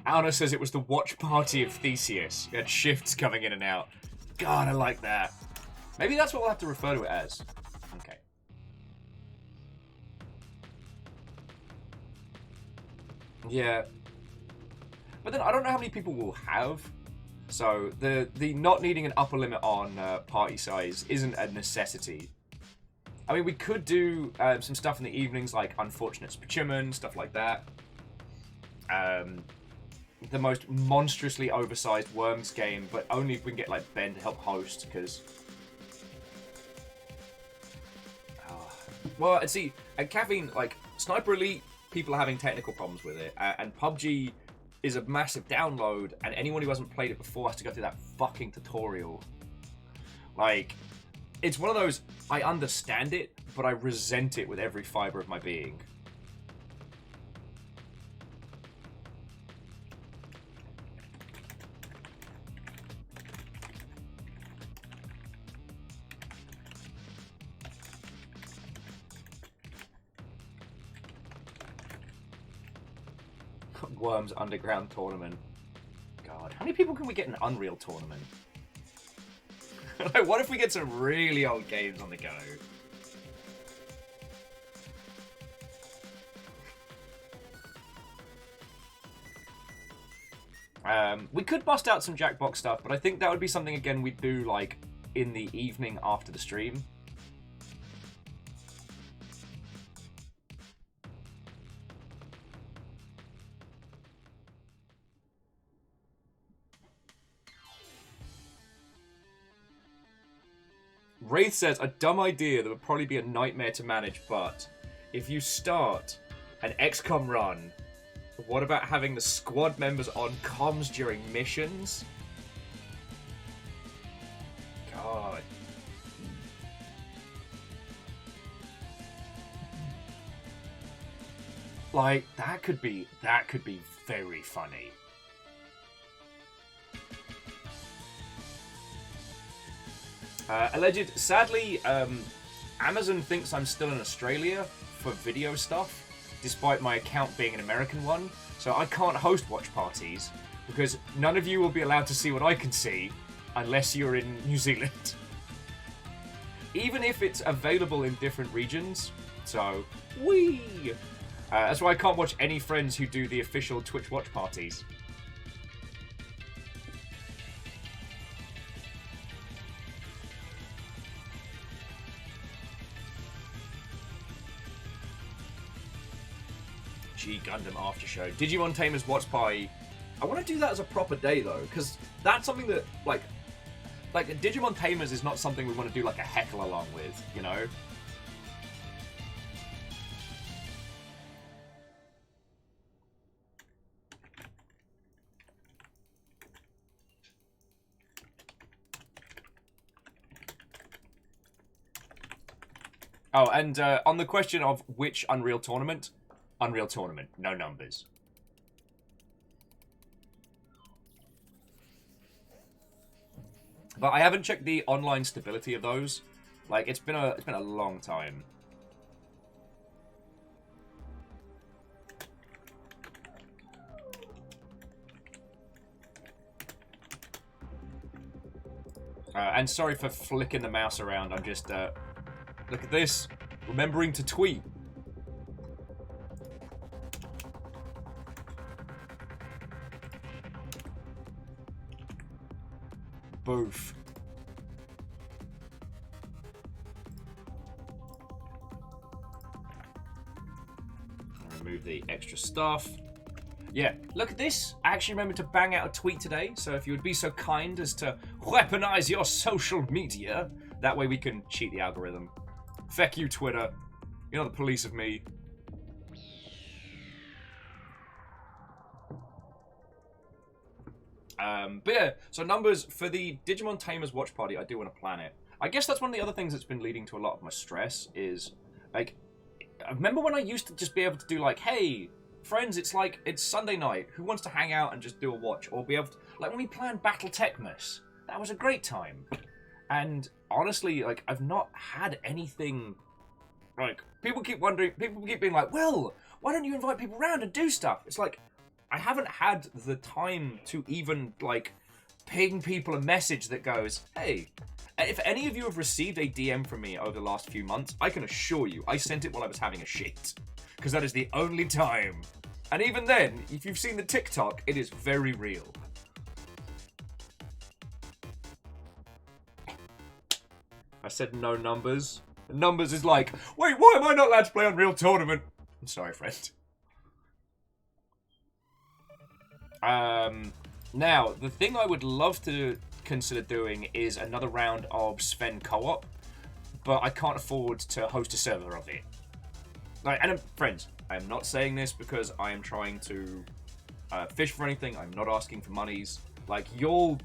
Anna says it was the watch party of Theseus. You had shifts coming in and out. God, I like that. Maybe that's what we'll have to refer to it as. Okay. Yeah. But then I don't know how many people we'll have. So the not needing an upper limit on party size isn't a necessity. I mean, we could do some stuff in the evenings, like Unfortunate Spachiman, stuff like that. The most monstrously oversized Worms game, but only if we can get like Ben to help host, because well, see, at Caffeine, like Sniper Elite, people are having technical problems with it, and PUBG is a massive download, and anyone who hasn't played it before has to go through that fucking tutorial. Like, it's one of those, I understand it, but I resent it with every fiber of my being. Worms Underground Tournament. God, how many people can we get in an Unreal Tournament? Like, what if we get some really old games on the go? We could bust out some Jackbox stuff, but I think that would be something, again, we'd do, like, in the evening after the stream. Wraith says, a dumb idea that would probably be a nightmare to manage, but if you start an XCOM run, what about having the squad members on comms during missions? God. Like, that could be very funny. Alleged, sadly, Amazon thinks I'm still in Australia for video stuff, despite my account being an American one, so I can't host watch parties, because none of you will be allowed to see what I can see, unless you're in New Zealand. Even if it's available in different regions, so, whee! That's why I can't watch any friends who do the official Twitch watch parties. G Gundam After Show. Digimon Tamers Watch Party. I want to do that as a proper day though, because that's something that like Digimon Tamers is not something we want to do like a heckle along with, you know? Oh, and on the question of which Unreal Tournament, no numbers. But I haven't checked the online stability of those. Like it's been a long time. And sorry for flicking the mouse around. I'm just look at this. Remembering to tweet. Boof. Remove the extra stuff. Yeah, look at this. I actually remembered to bang out a tweet today, so if you would be so kind as to weaponize your social media, that way we can cheat the algorithm. Feck you, Twitter. You're not the police of me. But yeah, so numbers for the Digimon Tamers watch party, I do want to plan it. I guess that's one of the other things that's been leading to a lot of my stress is, like, I remember when I used to just be able to do like, hey, friends, it's Sunday night, who wants to hang out and just do a watch? Or be able to, like when we planned Battle Techmas, that was a great time. And honestly, like, I've not had anything, like, people keep being like, well, why don't you invite people around and do stuff? It's like, I haven't had the time to even, like, ping people a message that goes, hey, if any of you have received a DM from me over the last few months, I can assure you, I sent it while I was having a shit. Because that is the only time. And even then, if you've seen the TikTok, it is very real. I said no numbers. Numbers is like, wait, why am I not allowed to play Unreal Tournament? I'm sorry, friend. Now, the thing I would love to consider doing is another round of Sven co-op, but I can't afford to host a server of it. Like, and friends, I am not saying this because I am trying to fish for anything. I'm not asking for monies. Like, y'all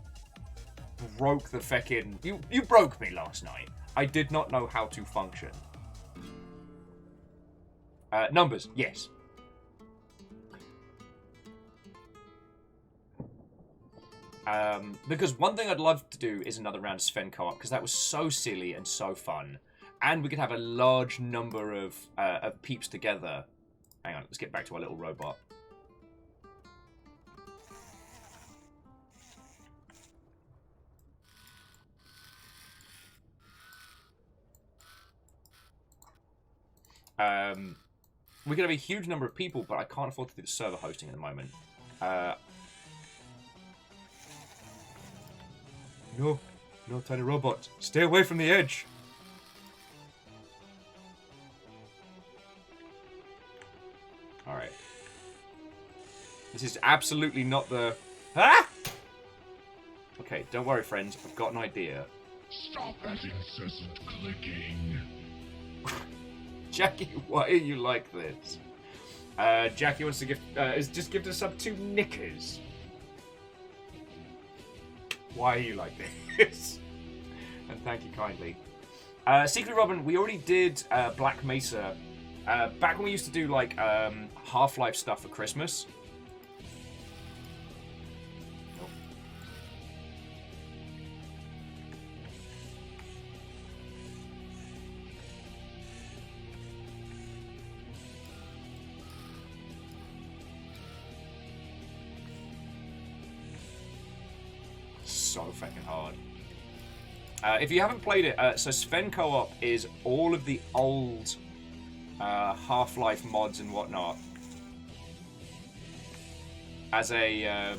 broke the feckin'... You broke me last night. I did not know how to function. Numbers, yes. Because one thing I'd love to do is another round of Sven co-op, because that was so silly and so fun. And we could have a large number of peeps together. Hang on, let's get back to our little robot. We could have a huge number of people, but I can't afford to do the server hosting at the moment. No, tiny robot. Stay away from the edge. Alright. This is absolutely not the... Ah! Okay, don't worry, friends. I've got an idea. Stop that incessant clicking. Jackie, why are you like this? Jackie wants to just gift us up 2 knickers. Why are you like this? And thank you kindly. Secret Robin, we already did Black Mesa. Back when we used to do like Half-Life stuff for Christmas. Nope. So fucking hard. If you haven't played it, so Sven Co-op is all of the old Half-Life mods and whatnot as a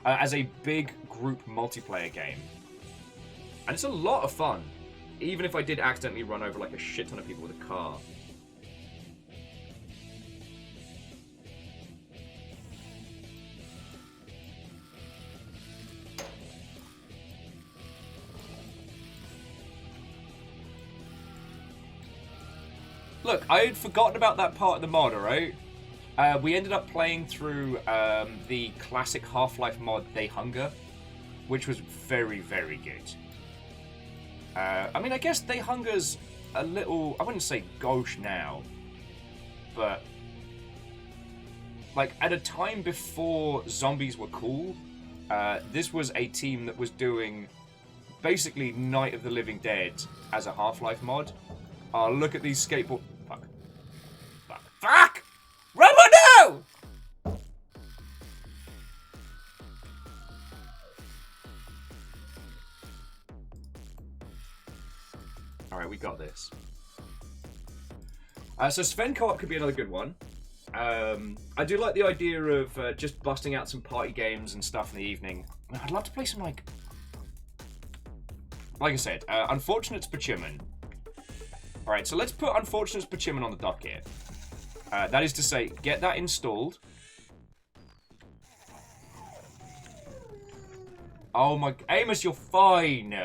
as a big group multiplayer game, and it's a lot of fun, even if I did accidentally run over like a shit ton of people with a car. Look, I had forgotten about that part of the mod, alright? We ended up playing through the classic Half-Life mod, They Hunger, which was very, very good. I mean, I guess They Hunger's a little, I wouldn't say gauche now, but like at a time before zombies were cool, this was a team that was doing basically Night of the Living Dead as a Half-Life mod. Look at these skateboard... Fuck. Fuck. Fuck! Robo, no! Alright, we got this. So Sven Co-op could be another good one. I do like the idea of just busting out some party games and stuff in the evening. I'd love to play some, like I said, Unfortunate Spachiman. Alright, so let's put Unfortunate Spachiman on the docket. That is to say, get that installed. Oh my... Amos, you're fine!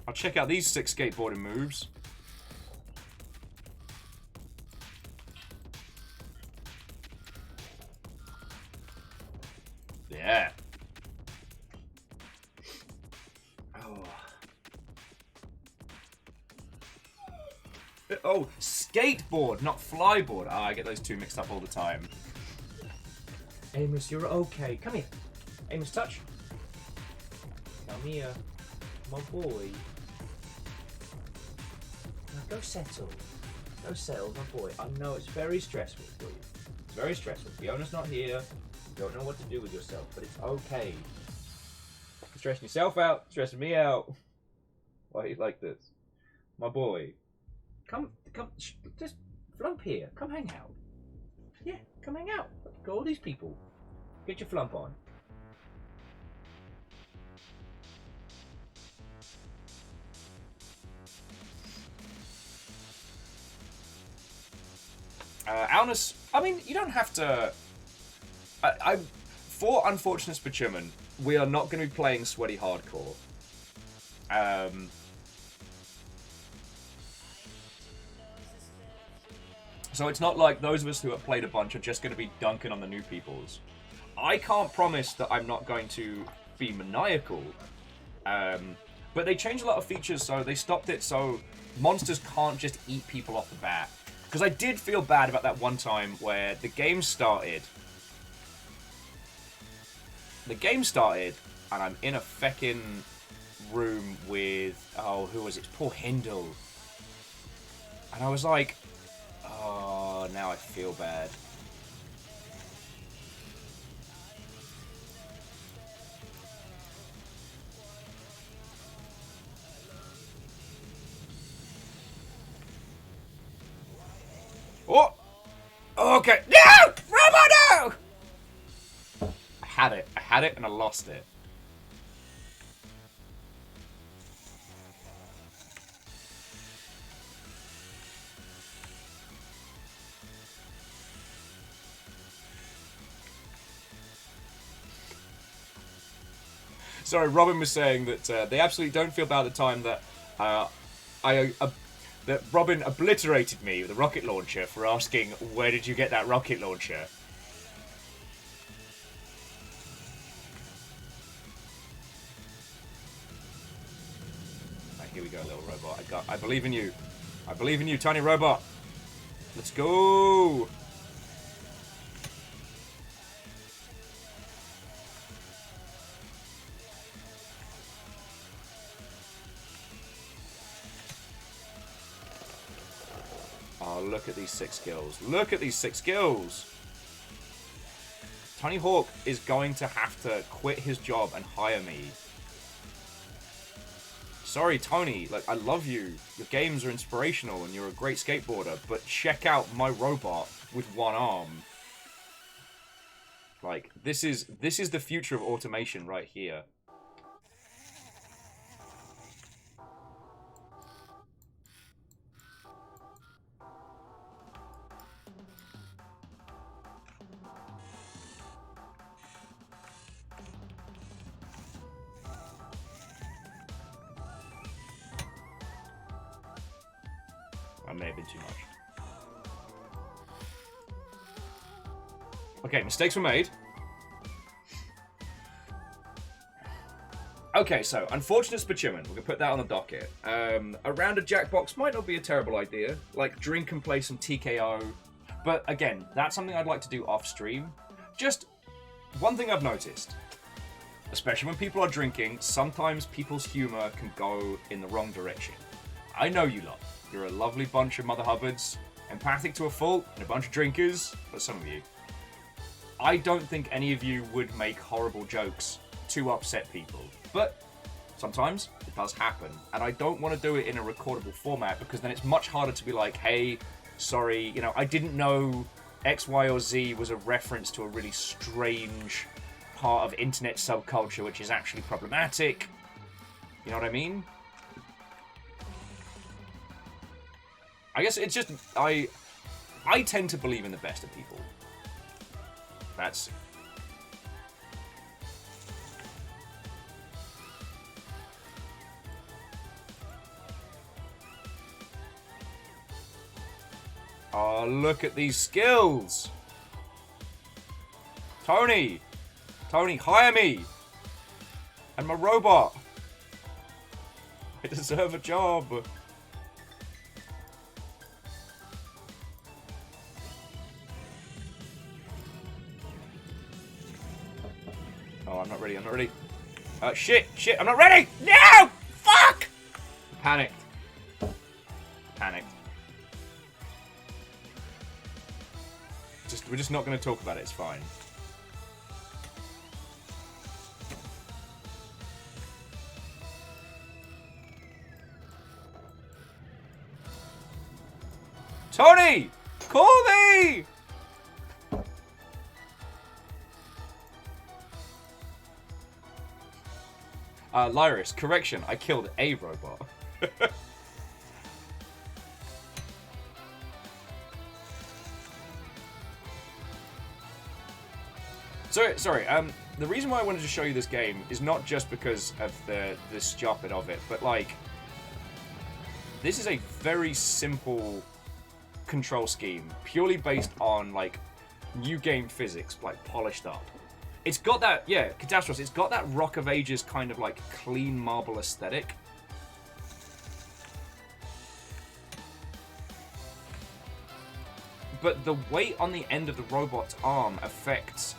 I'll check out these 6 skateboarding moves. Yeah. Oh, skateboard, not flyboard. I get those two mixed up all the time. Amos, you're okay. Come here. Amos, touch. Come here. My boy. Now go settle. Go settle, my boy. I know it's very stressful for you. It's very stressful. Fiona's not here. You don't know what to do with yourself, but it's okay. You're stressing yourself out, stressing me out. Why are you like this? My boy. Come, just flump here. Come hang out. Yeah, come hang out. Got all these people. Get your flump on. Alnus, I mean, you don't have to... For Unfortunate Spachiman, we are not going to be playing sweaty hardcore. So it's not like those of us who have played a bunch are just going to be dunking on the new peoples. I can't promise that I'm not going to be maniacal. But they changed a lot of features, so they stopped it so monsters can't just eat people off the bat. Because I did feel bad about that one time where the game started. And I'm in a feckin' room with... Oh, who was it? Poor Hindle. And I was like... Oh, now I feel bad. Oh! Okay. No! Robo, no! I had it and I lost it. Sorry, Robin was saying that they absolutely don't feel bad at the time that that Robin obliterated me with a rocket launcher for asking, where did you get that rocket launcher? Right, here we go, little robot. I believe in you. I believe in you, tiny robot. Let's go! look at these 6 skills. Look at these 6 skills. Tony Hawk is going to have to quit his job and hire me. Sorry, Tony. Like, I love you. Your games are inspirational and you're a great skateboarder, but check out my robot with 1 arm. Like, this is the future of automation right here. That may have been too much. Okay, mistakes were made. Okay, so, unfortunate specimen. We're going to put that on the docket. Around a Jackbox might not be a terrible idea. Like, drink and play some TKO. But, again, that's something I'd like to do off-stream. Just, one thing I've noticed. Especially when people are drinking, sometimes people's humor can go in the wrong direction. I know you lot. You're a lovely bunch of Mother Hubbards, empathic to a fault, and a bunch of drinkers, but some of you. I don't think any of you would make horrible jokes to upset people, but sometimes it does happen, and I don't want to do it in a recordable format because then it's much harder to be like, hey, sorry, you know, I didn't know X, Y, or Z was a reference to a really strange part of internet subculture which is actually problematic. You know what I mean? I guess it's just, I tend to believe in the best of people. That's... Oh, look at these skills! Tony! Tony, hire me! And my robot! I deserve a job! Oh, I'm not ready, I'm not ready. Shit, I'm not ready! No! Fuck! Panicked. Panicked. We're just not going to talk about it, it's fine. Tony! Call me! Lyris, correction, I killed a robot. Sorry, the reason why I wanted to show you this game is not just because of the stupid of it, but like, this is a very simple control scheme, purely based on like new game physics, like polished up. It's got that, yeah, Catastrophe, it's got that Rock of Ages kind of like clean marble aesthetic. But the weight on the end of the robot's arm affects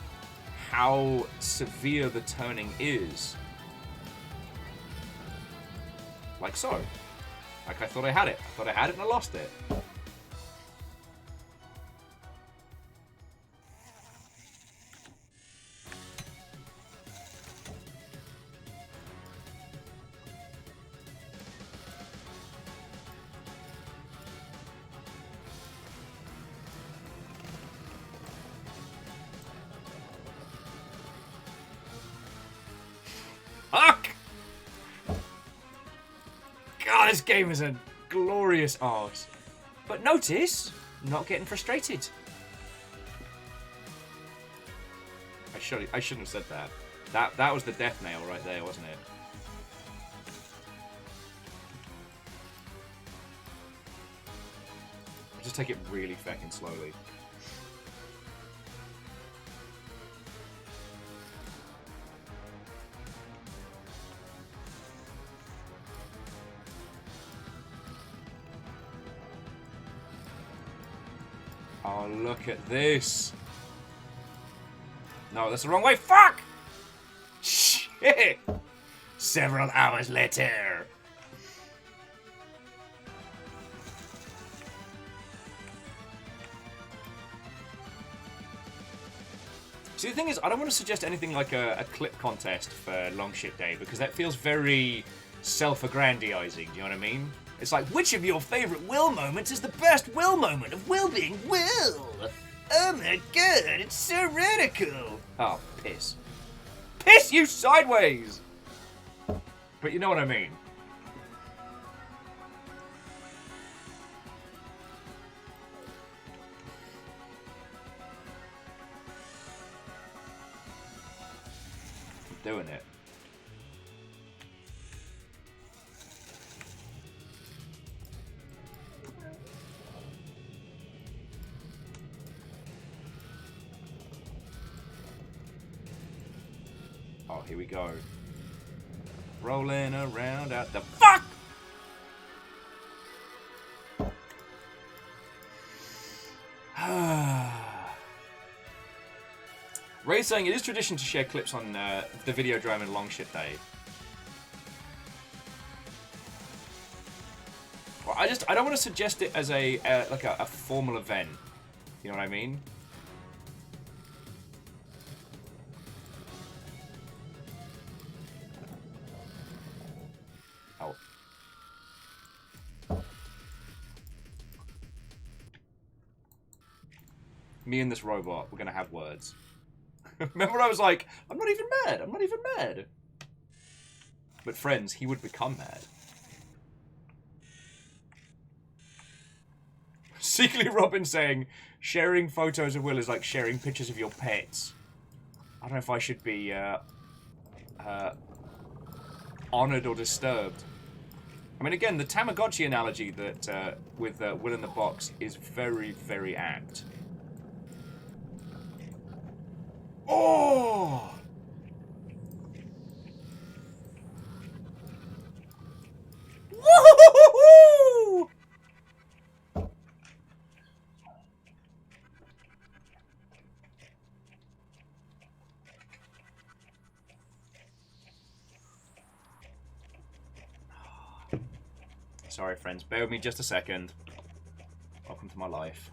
how severe the turning is. Like so. Like I thought I had it. I thought I had it and I lost it. This game is a glorious arse. But notice, not getting frustrated. I shouldn't have said that. That was the death nail right there, wasn't it? Just take it really fucking slowly. Oh, look at this. No, that's the wrong way. Fuck! Shit! Several hours later. See, the thing is, I don't want to suggest anything like a clip contest for Long Ship Day, because that feels very self-aggrandizing, do you know what I mean? It's like, which of your favourite Will moments is the best Will moment of Will being Will? Oh my god, it's so radical! Oh, piss. Piss you sideways! But you know what I mean. I'm doing it. Oh, here we go. Rolling around out the fuck! Ray's saying it is tradition to share clips on the video drama and Long Ship Day. Well, I don't want to suggest it as a like a formal event. You know what I mean? Oh. Me and this robot, we're gonna have words. Remember I was like, I'm not even mad, I'm not even mad. But friends, he would become mad. Secretly Robin saying, sharing photos of Will is like sharing pictures of your pets. I don't know if I should be honoured or disturbed. I mean, again, the Tamagotchi analogy that with Will in the box is very, very apt. Oh! Woo-hoo-hoo-hoo-hoo! Sorry, friends. Bear with me just a second. Welcome to my life.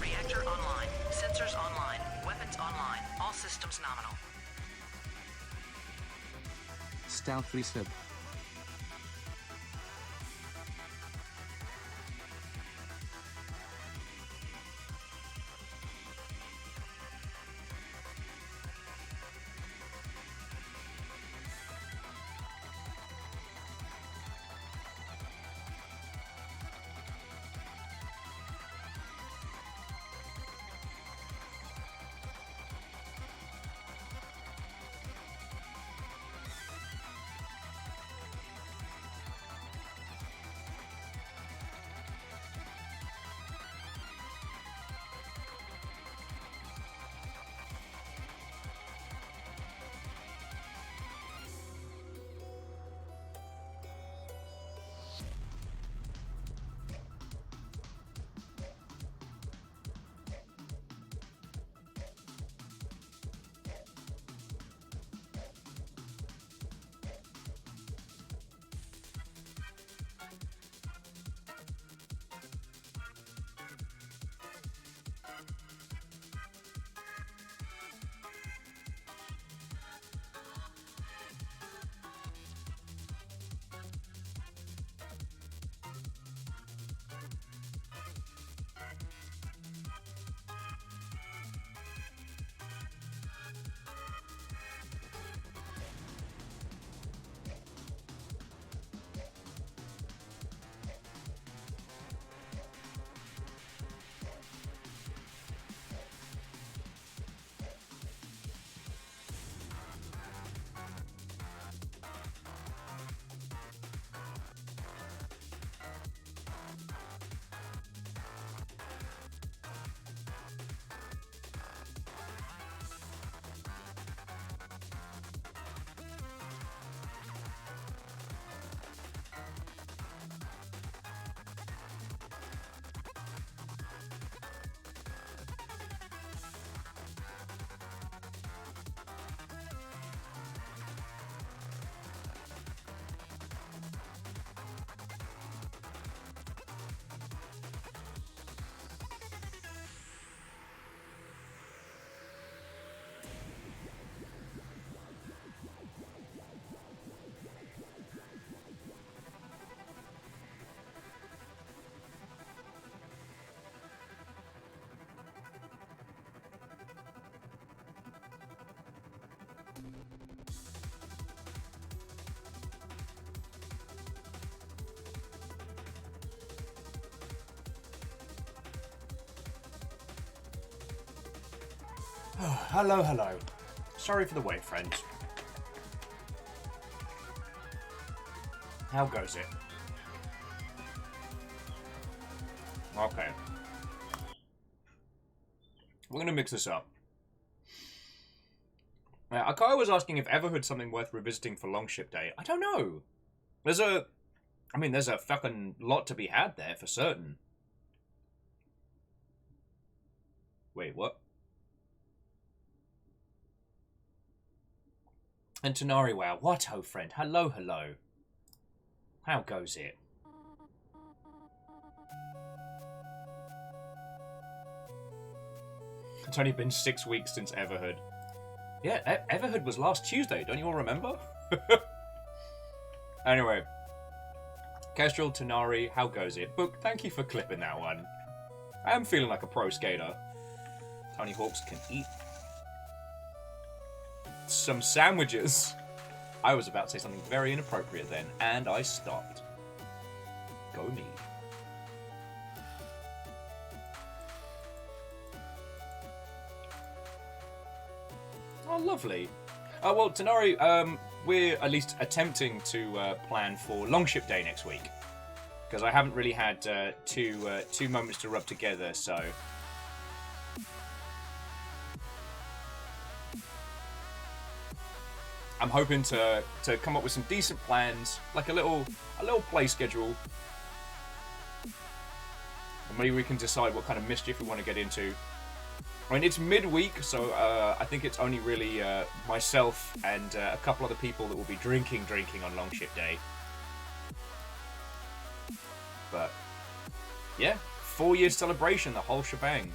Reactor online. Sensors online. Weapons online. All systems nominal. Stealth resub. Hello, hello. Sorry for the wait, friends. How goes it? Okay. We're going to mix this up. Akai was asking if Everhood's something worth revisiting for Longship Day. I don't know. There's a fucking lot to be had there, for certain. Wait, what? And Tanari, wow. What, oh friend? Hello, hello. How goes it? It's only been 6 weeks since Everhood. Yeah, Everhood was last Tuesday, don't you all remember? Anyway. Kestrel, Tanari, how goes it? Book, thank you for clipping that one. I am feeling like a pro skater. Tony Hawks can eat some sandwiches. I was about to say something very inappropriate then, and I stopped. Go me. Oh, lovely. Well, Tanari, we're at least attempting to plan for Longship Day next week. Because I haven't really had two moments to rub together, so... I'm hoping to come up with some decent plans, like a little play schedule. Or maybe we can decide what kind of mischief we want to get into. I mean, it's midweek, so I think it's only really myself and a couple other people that will be drinking on Longship Day. But, yeah, 4-year celebration, the whole shebang.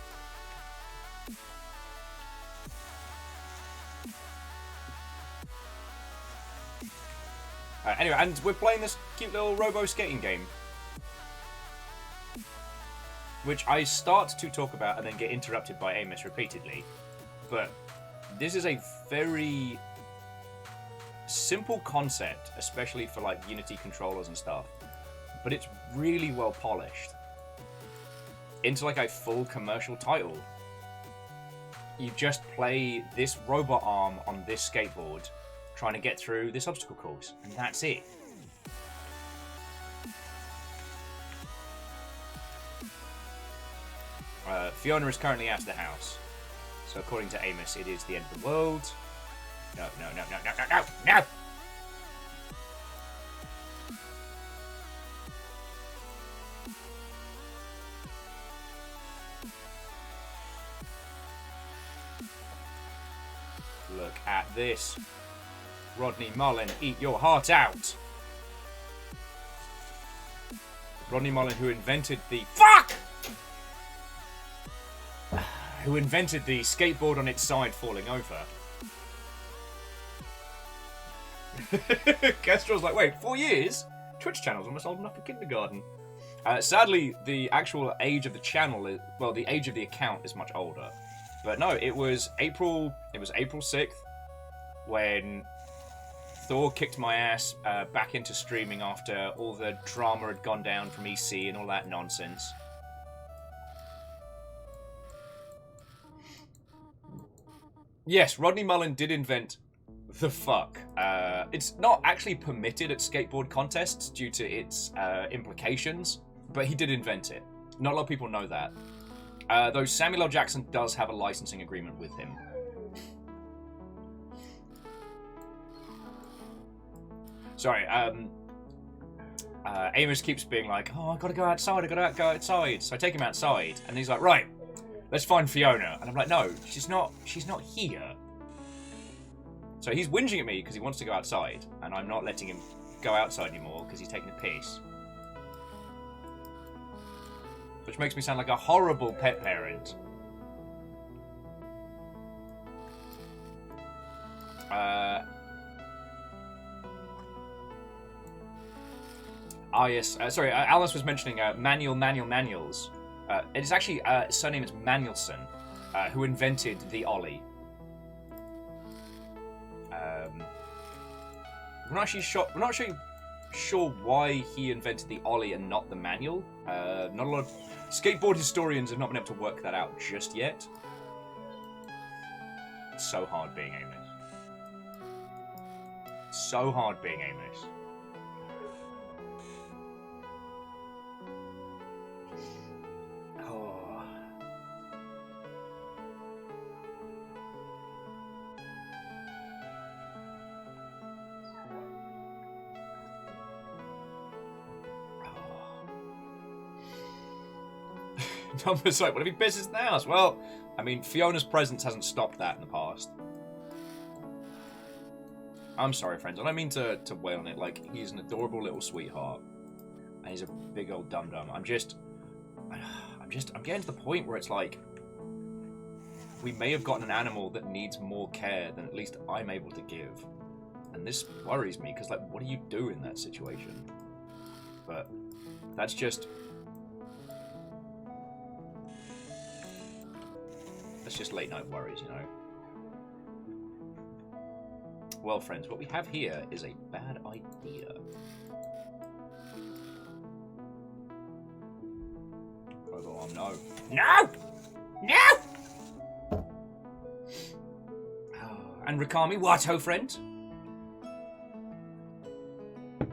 Anyway, and we're playing this cute little RoboSkating game. Which I start to talk about and then get interrupted by Amos repeatedly. But this is a very simple concept, especially for like Unity controllers and stuff. But it's really well polished. Into like a full commercial title. You just play this robot arm on this skateboard, trying to get through this obstacle course, and that's it. Fiona is currently out of the house, so according to Amos, it is the end of the world. No, no, no, no, no, no, no, no! Look at this. Rodney Mullen, eat your heart out. Rodney Mullen, who invented the... Fuck! Who invented the skateboard on its side falling over. Kestrel's like, wait, 4 years? Twitch channel's almost old enough for kindergarten. Sadly, the actual age of the channel is... Well, the age of the account is much older. But no, it was April 6th when Thor kicked my ass back into streaming after all the drama had gone down from EC and all that nonsense. Yes, Rodney Mullen did invent the fuck. It's not actually permitted at skateboard contests due to its implications, but he did invent it. Not a lot of people know that. Though Samuel L. Jackson does have a licensing agreement with him. Sorry, Amos keeps being like, oh, I gotta go outside, I gotta go outside. So I take him outside, and he's like, right, let's find Fiona. And I'm like, no, she's not here. So he's whinging at me because he wants to go outside, and I'm not letting him go outside anymore because he's taking a piss. Which makes me sound like a horrible pet parent. Yes. Sorry, Alice was mentioning Manuels. It is actually, his surname is Manuelson, who invented the Ollie. We're not actually sure why he invented the Ollie and not the manual. Not a lot of skateboard historians have not been able to work that out just yet. It's so hard being Amos. So hard being Amos. Oh. Numbers like, what if he pisses in the house? Well, I mean, Fiona's presence hasn't stopped that in the past. I'm sorry, friends. I don't mean to wail on it. Like, he's an adorable little sweetheart. And he's a big old dum-dum. I'm getting to the point where it's like, we may have gotten an animal that needs more care than at least I'm able to give. And this worries me, because, like, what do you do in that situation? But that's just... That's just late night worries, you know? Well, friends, what we have here is a bad idea. Oh, no. No! No! And Rikami, what, ho, friend?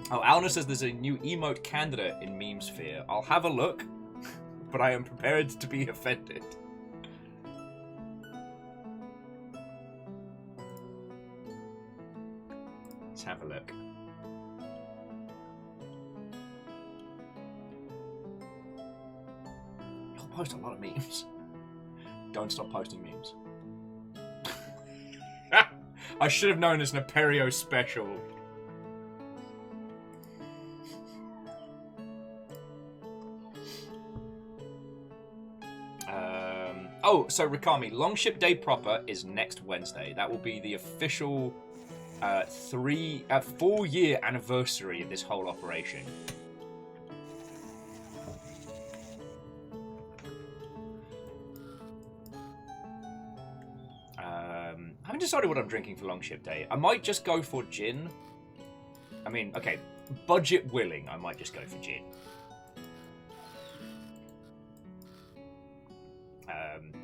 Oh, Alna says there's a new emote candidate in Meme Sphere. I'll have a look, but I am prepared to be offended. Let's have a look. You'll post a lot of memes. Don't stop posting memes. I should have known it's an Aperture special. Oh, so Rikami, Longship Day proper is next Wednesday. That will be the official 4-year anniversary of this whole operation. I haven't decided what I'm drinking for Longship Day. I might just go for gin. I mean, okay, budget willing, I might just go for gin.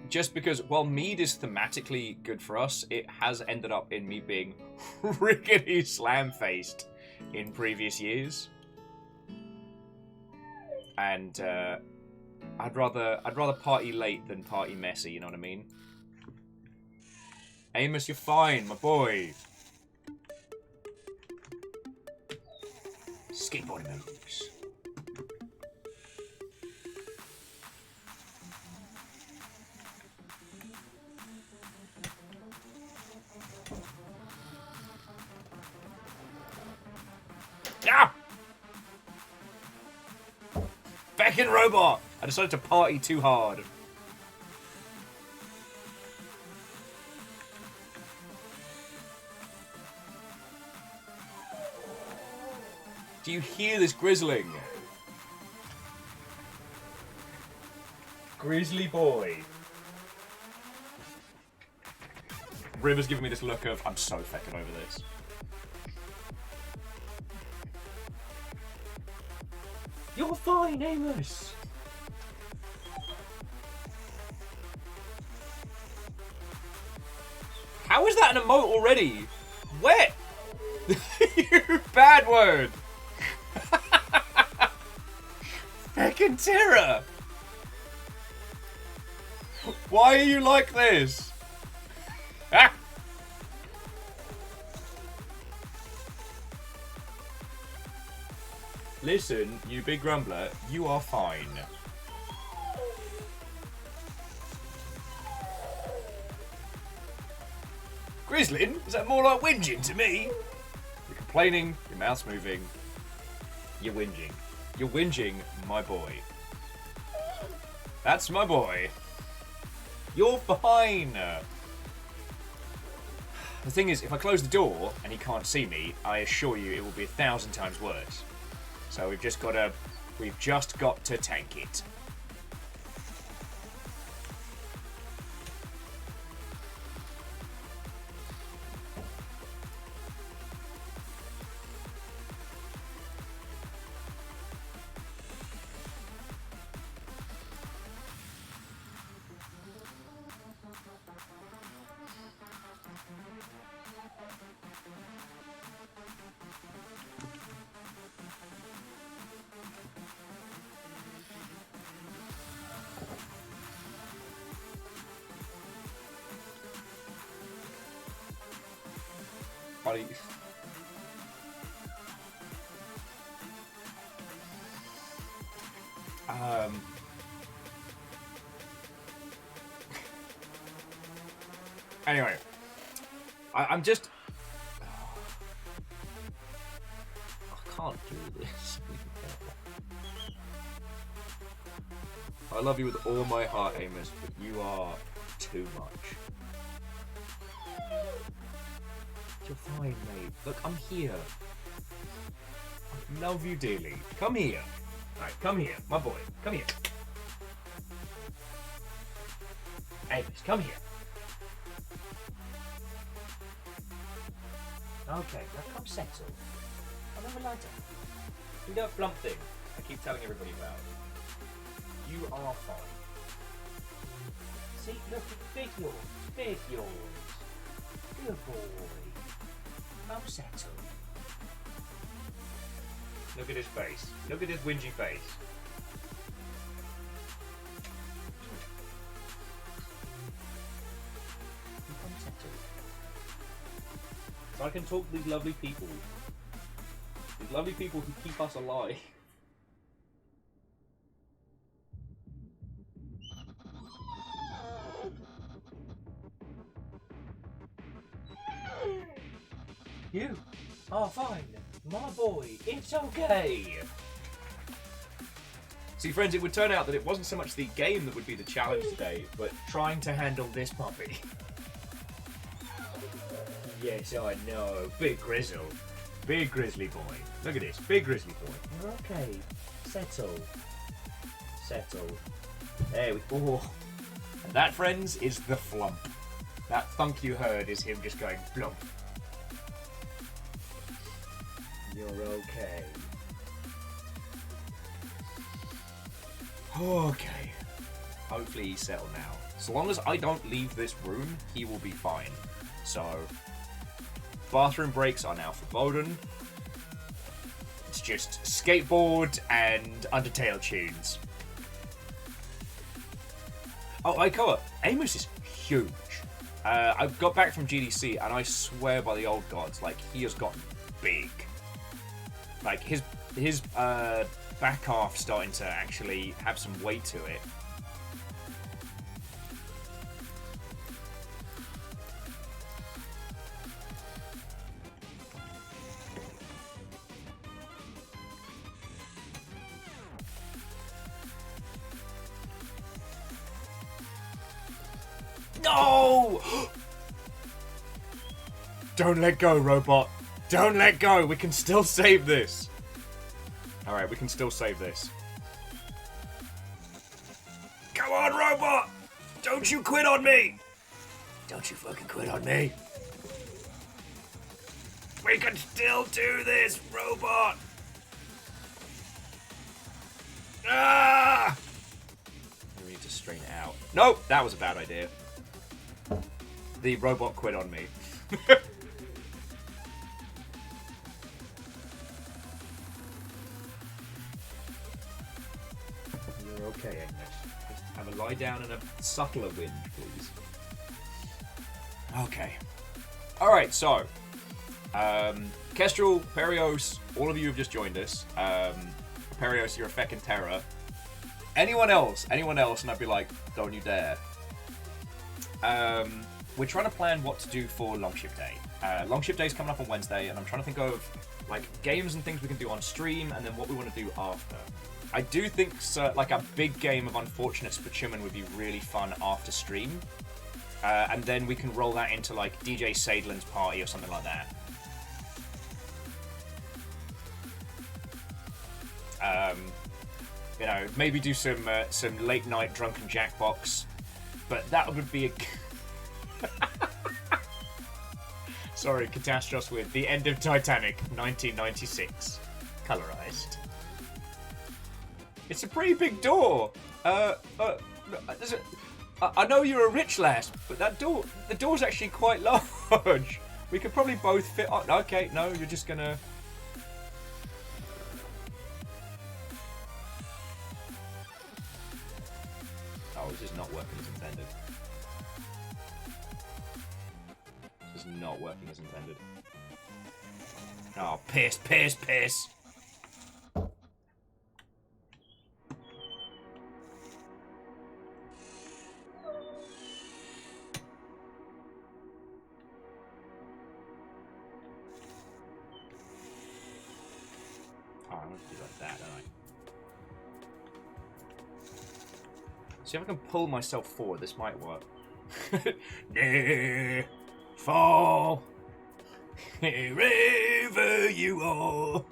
Just because, while mead is thematically good for us, it has ended up in me being rickety slam-faced in previous years. And I'd rather party late than party messy, you know what I mean? Amos, you're fine, my boy. Skateboard moves. Ah! Back in robot! I decided to party too hard. Do you hear this grizzling? Grizzly boy. River's giving me this look of, I'm so feckin' over this. You're fine, Amos! How is that an emote already? Wet! You bad word! Feckin' terror! Why are you like this? Ah! Listen, you big grumbler, you are fine. Grizzlin? Is that more like whinging to me? You're complaining, your mouth's moving, you're whinging. You're whinging, my boy. That's my boy. You're fine. The thing is, if I close the door and he can't see me, I assure you it will be 1,000 times worse. So we've just got to tank it. funny. Anyway, I'm just. I can't do this. I love you with all my heart, Amos, but you are too much. You're fine, mate. Look, I'm here. I love you dearly. Come here. Alright, come here. My boy. Come here. Amos, come here. Okay, now come settle. I'll never lie down. Do that flump thing I keep telling everybody about. You are fine. See, look, big yawns. Big yawns. Good boy. Now settle. Look at his face. Look at his whingy face. Come settle. So I can talk to these lovely people. These lovely people who keep us alive. You are fine, my boy. It's okay. See, friends, it would turn out that it wasn't so much the game that would be the challenge today, but trying to handle this puppy. Yes, I know. Big grizzle. Big grizzly boy. Look at this. Big grizzly boy. You're okay. Settle. Settle. There we go. And that, friends, is the flump. That thunk you heard is him just going flump. You're okay. Okay. Hopefully he's settled now. So long as I don't leave this room, he will be fine. So, bathroom breaks are now forbidden. It's just skateboard and Undertale tunes. Oh, I cover. Amos is huge. I got back from GDC and I swear by the old gods, like, he has gotten big. Like, his back half starting to actually have some weight to it. No! Don't let go, robot. Don't let go. We can still save this. Alright, we can still save this. Come on, robot! Don't you quit on me! Don't you fucking quit on me. We can still do this, robot! Ah! We need to straighten it out. Nope, that was a bad idea. The robot quit on me. You're okay, Amos. Just have a lie down and a subtler whinge, please. Okay. Alright, so. Kestrel, Perios, all of you have just joined us. Perios, you're a feckin' terror. Anyone else, and I'd be like, don't you dare. We're trying to plan what to do for Longship Day. Longship Day is coming up on Wednesday, and I'm trying to think of like games and things we can do on stream, and then what we want to do after. I do think like a big game of Unfortunate Spachuman would be really fun after stream, and then we can roll that into like DJ Sadlin's party or something like that. You know, maybe do some late night drunken jackbox, but that would be a. Sorry, Catastrophe with The End of Titanic, 1996. Colorized. It's a pretty big door. I know you're a rich lass, but the door's actually quite large. We could probably both fit on. Okay, no, you're just gonna. Oh, this is not working as intended. This is not working as intended. Oh, piss, piss, piss. Oh, I'm going to do like that, don't I? See if I can pull myself forward. This might work. Near, fall, wherever you are.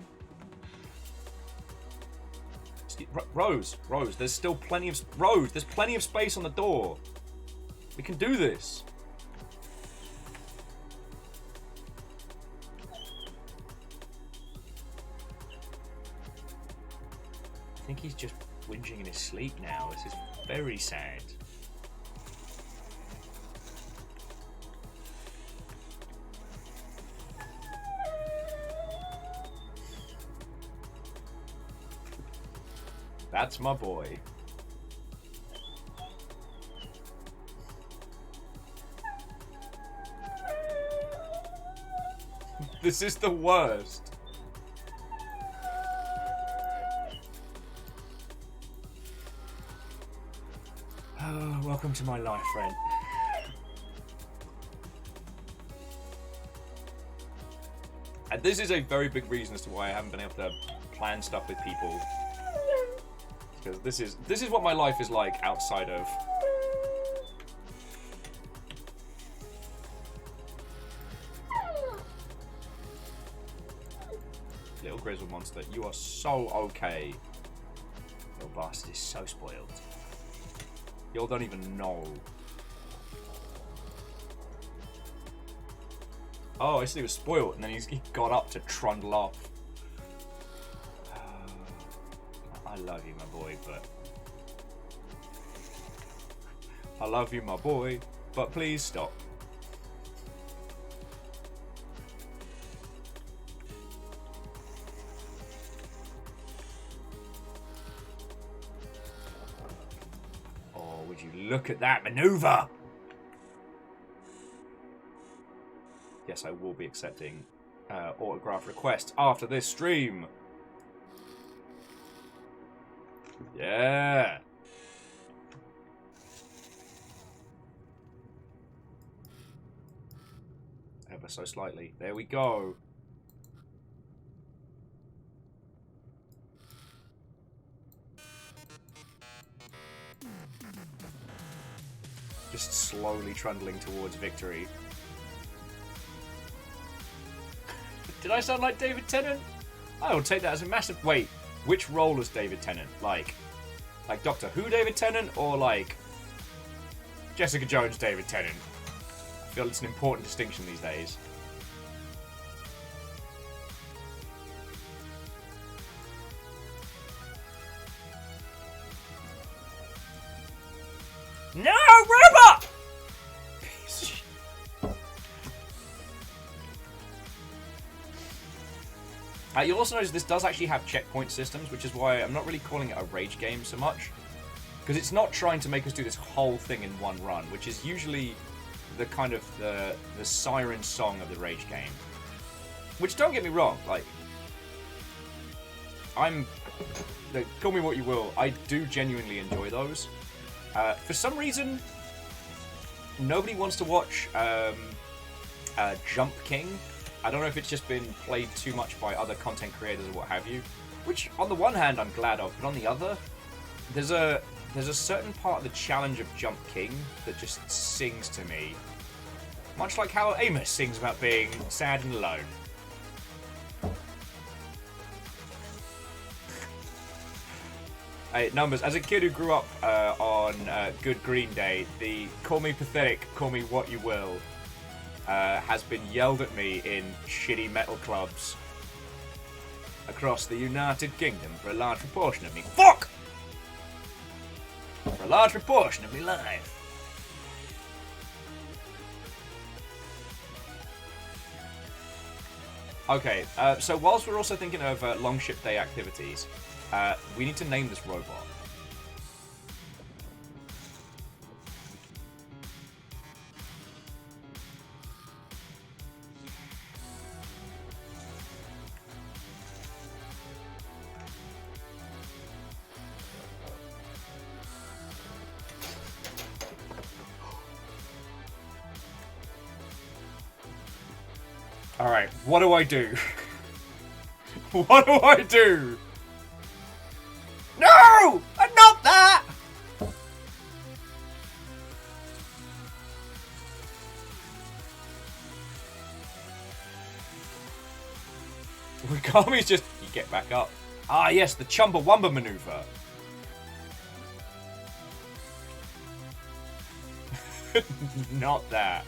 Rose, there's still plenty of... Rose, there's plenty of space on the door. We can do this. I think he's just whinging in his sleep now. This is very sad. That's my boy. This is the worst. Oh, welcome to my life, friend. And this is a very big reason as to why I haven't been able to plan stuff with people. Because this is what my life is like outside of... Little grizzle monster, you are so okay. Little bastard is so spoiled. Y'all don't even know. Oh, I see he was spoiled, and then he got up to trundle off. I love you, my boy, but... I love you, my boy, but please stop. Oh, would you look at that maneuver? Yes, I will be accepting autograph requests after this stream. Yeah. Ever so slightly. There we go. Just slowly trundling towards victory. Did I sound like David Tennant? I will take that as a massive... Wait, which role is David Tennant? Like Doctor Who David Tennant, or like Jessica Jones David Tennant? I feel it's an important distinction these days. No, robot! You'll also notice this does actually have checkpoint systems, which is why I'm not really calling it a rage game so much. Because it's not trying to make us do this whole thing in one run, which is usually the kind of the siren song of the rage game. Which, don't get me wrong, like... call me what you will, I do genuinely enjoy those. For some reason, nobody wants to watch Jump King. I don't know if it's just been played too much by other content creators or what have you. Which, on the one hand, I'm glad of, but on the other, there's a certain part of the challenge of Jump King that just sings to me. Much like how Amos sings about being sad and alone. Hey, numbers. As a kid who grew up on Good Green Day, the "Call me pathetic, call me what you will" has been yelled at me in shitty metal clubs across the United Kingdom for a large proportion of me. Fuck! For a large proportion of me life. Okay, so whilst we're also thinking of Longship Day activities, we need to name this robot. Alright, what do I do? What do I do? No! Not that! Wakami's just... You get back up. Ah, yes, the Chumbawamba maneuver. Not that.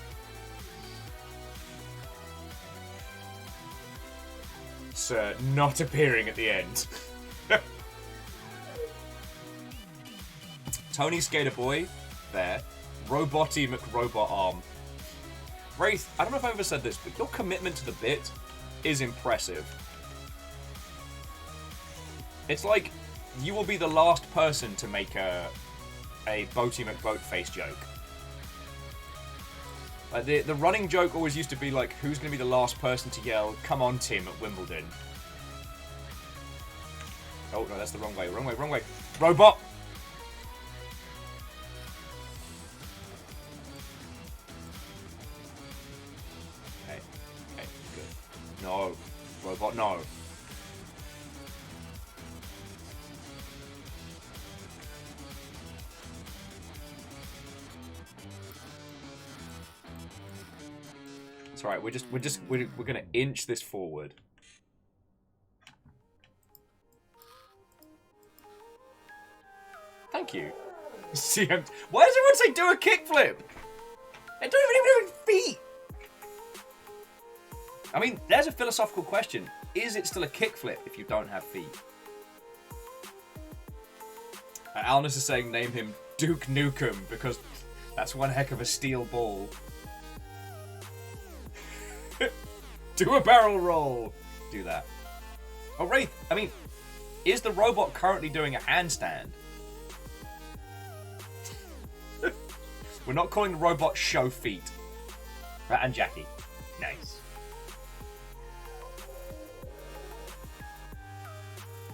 Sir, not appearing at the end. Tony Skater Boy, there. Roboty McRobot Arm. Wraith, I don't know if I've ever said this, but your commitment to the bit is impressive. It's like you will be the last person to make a Boaty McBoatface joke. Like the running joke always used to be like, who's going to be the last person to yell, "Come on, Tim," at Wimbledon? Oh, no, that's the wrong way. Wrong way, wrong way. Robot! Okay. Okay, good. No. Robot, no. It's alright, we're gonna inch this forward. Thank you. See, why does everyone say do a kickflip? I don't even have feet. I mean, there's a philosophical question. Is it still a kickflip if you don't have feet? Alnus is saying name him Duke Nukem because that's one heck of a steel ball. Do a barrel roll. Do that. Oh, Wraith, I mean, is the robot currently doing a handstand? We're not calling the robot show feet. Right, and Jackie. Nice.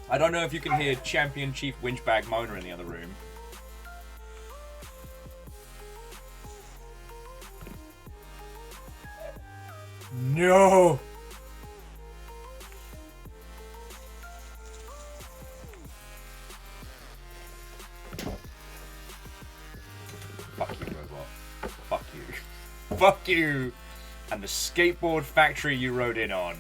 I don't know if you can hear Champion Chief Winchbag Mona in the other room. No! Fuck you, robot. Fuck you. Fuck you! And the skateboard factory you rode in on.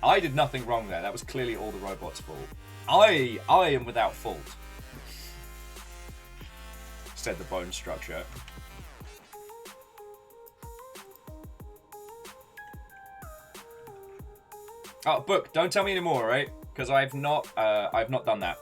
I did nothing wrong there. That was clearly all the robot's fault. I am without fault. Said the bone structure. Oh, Book, don't tell me anymore, right? Because I've not done that.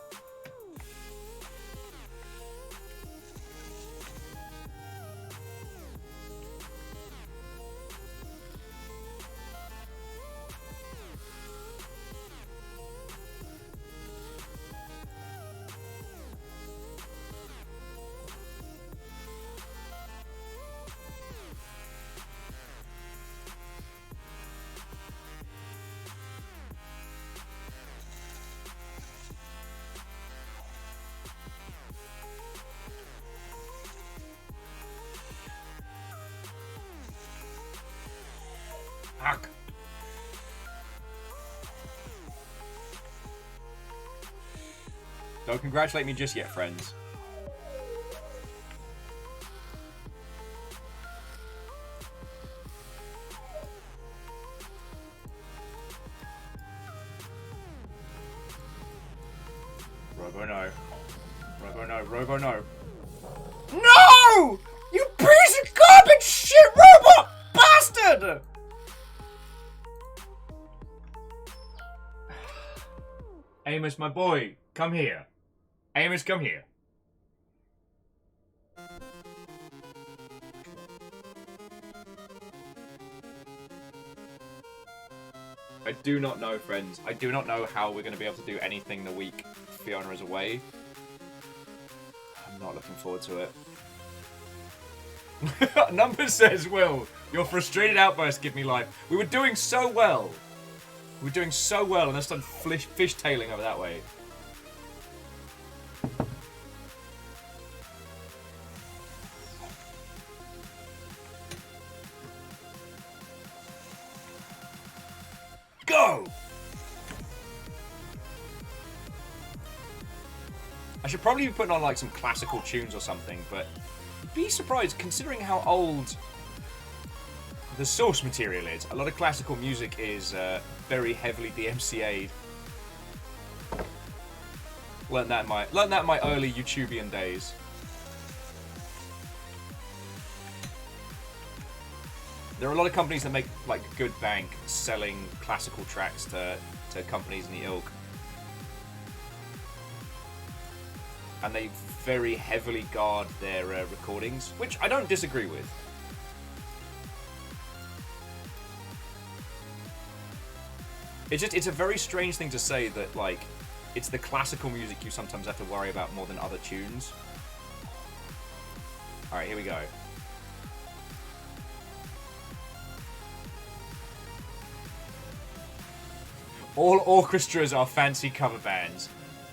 Fuck. Don't congratulate me just yet, friends. Robo no. Robo no. Robo no. No! You piece of garbage shit robot bastard! Amos, my boy, come here. Amos, come here. I do not know, friends. I do not know how we're going to be able to do anything the week Fiona is away. I'm not looking forward to it. Number says, Will, your frustrated outbursts give me life. We were doing so well. We were doing so well, and then started fishtailing over that way. I should probably be putting on like some classical tunes or something, but be surprised considering how old the source material is. A lot of classical music is very heavily DMCA'd. Learned that in my early YouTubian days. There are a lot of companies that make like good bank selling classical tracks to companies in the ilk. And they very heavily guard their recordings, which I don't disagree with. It's a very strange thing to say that, like, it's the classical music you sometimes have to worry about more than other tunes. Alright, here we go. All orchestras are fancy cover bands.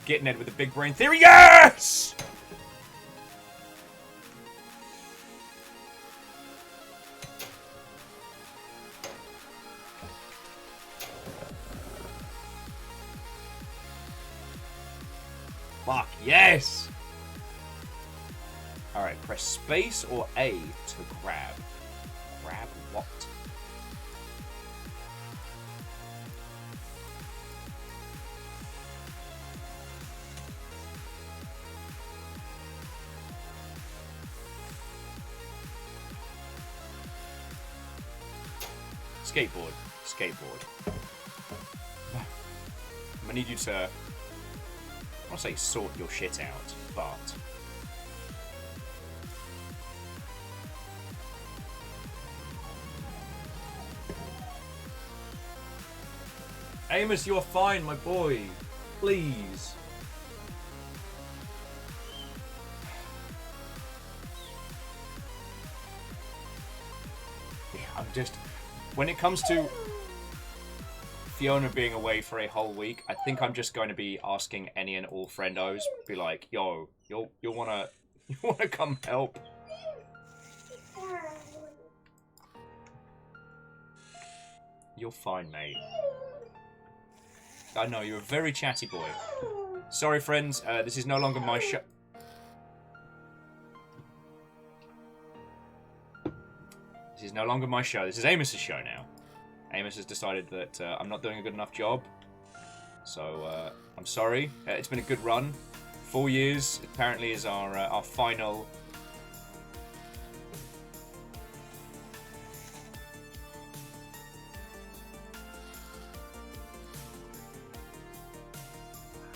Getting Ed with the big brain theory. Yes! Fuck, yes! Alright, press space or A to grab. Grab what? Skateboard. Skateboard. I'm gonna need you to, I want to say sort your shit out, but... Amos, you're fine, my boy. Please. Yeah, I'm just... When it comes to Fiona being away for a whole week, I think I'm just going to be asking any and all friendos, be like, yo, you wanna come help? You're fine, mate. I know, you're a very chatty boy. Sorry, friends, this is no longer my show. This is no longer my show. This is Amos's show now. Amos has decided that I'm not doing a good enough job. So, I'm sorry. It's been a good run. 4 years, apparently, is our final...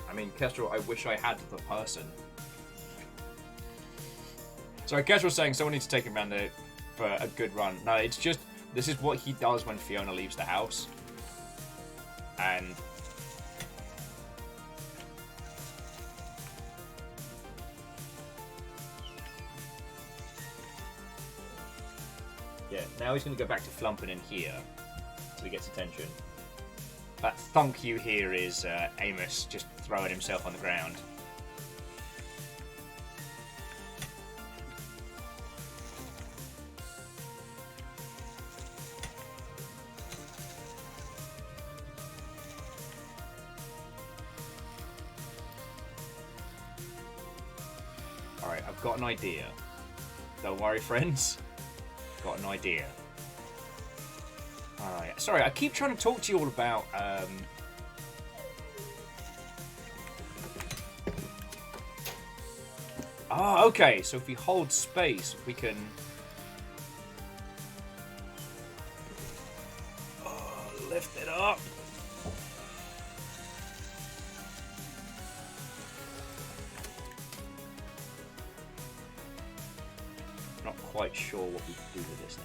I mean, Kestrel, I wish I had the person. Sorry, Kestrel's saying someone needs to take him around there for a good run. No, it's just, this is what he does when Fiona leaves the house. And... yeah, now he's going to go back to flumping in here until he gets attention. That thunk you hear is Amos just throwing himself on the ground. Alright, I've got an idea. Don't worry, friends. Got an idea. Alright, sorry, I keep trying to talk to you all about, Ah, okay, so if we hold space, we can... Oh, lift it up! Not quite sure what we can do with this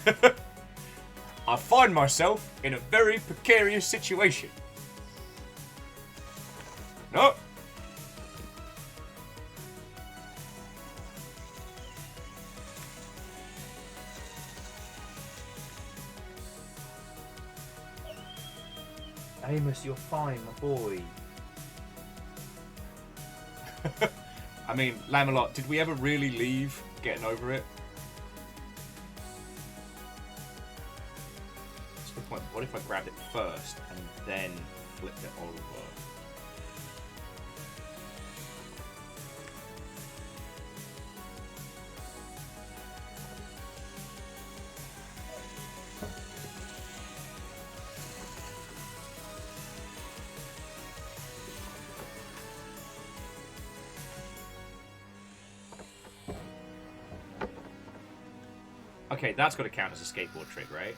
now. I find myself in a very precarious situation. No! Amos, you're fine, my boy. I mean, Lamelot, did we ever really leave getting over it? That's a good point. What if I grabbed it first and then flipped it over? Okay, that's got to count as a skateboard trick, right?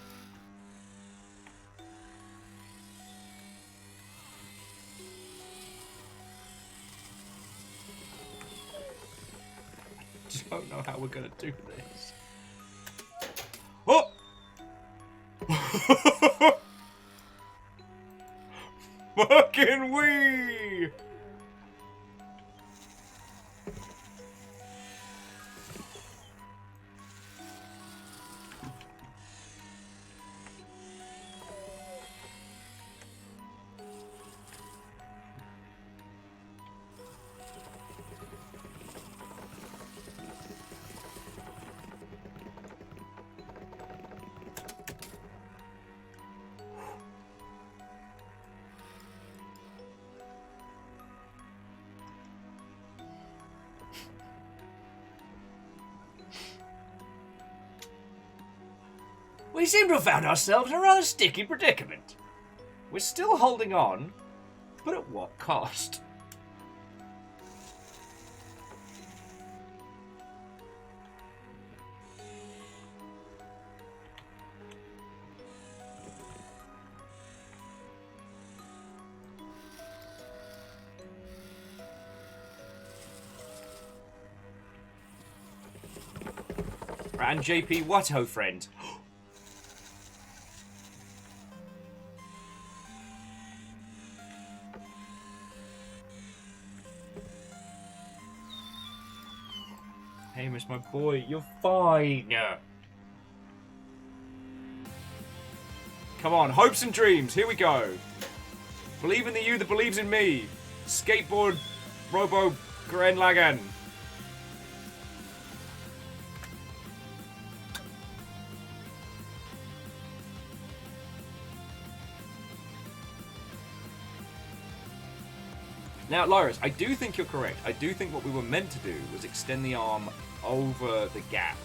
I don't know how we're going to do this. Oh! Fucking wee! We seem to have found ourselves in a rather sticky predicament. We're still holding on, but at what cost? And JP, what, ho friend? Amos, my boy, you're fine. Come on, hopes and dreams. Here we go. Believe in the you that believes in me. Skateboard, Robo, Grenlagan. Now, Lyris, I do think you're correct. I do think what we were meant to do was extend the arm over the gap.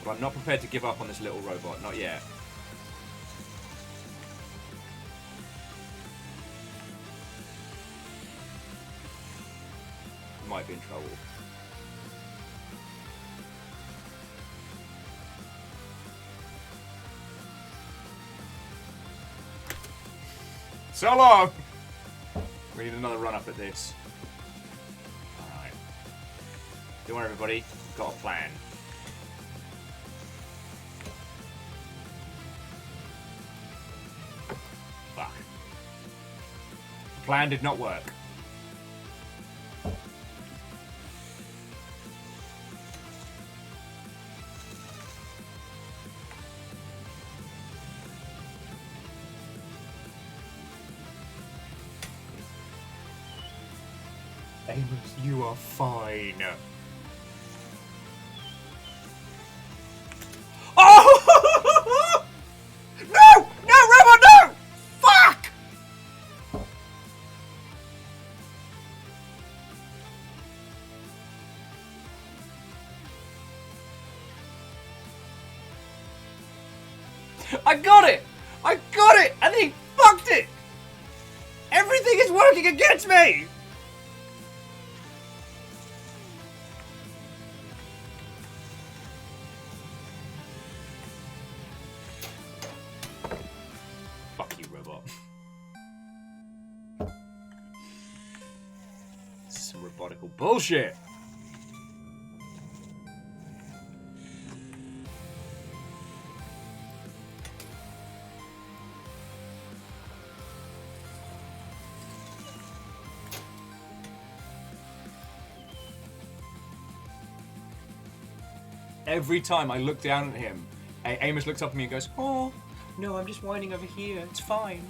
But I'm not prepared to give up on this little robot. Not yet. Might be in trouble. So long! We need another run up at this. Alright. Don't worry, everybody. We've got a plan. Fuck. The plan did not work. Amos, you are fine. Oh! No! No, Robot, no! Fuck! I got it! I got it! And he fucked it! Everything is working against me! Bullshit. Every time I look down at him, Amos looks up at me and goes, "Oh, no, I'm just whining over here. It's fine."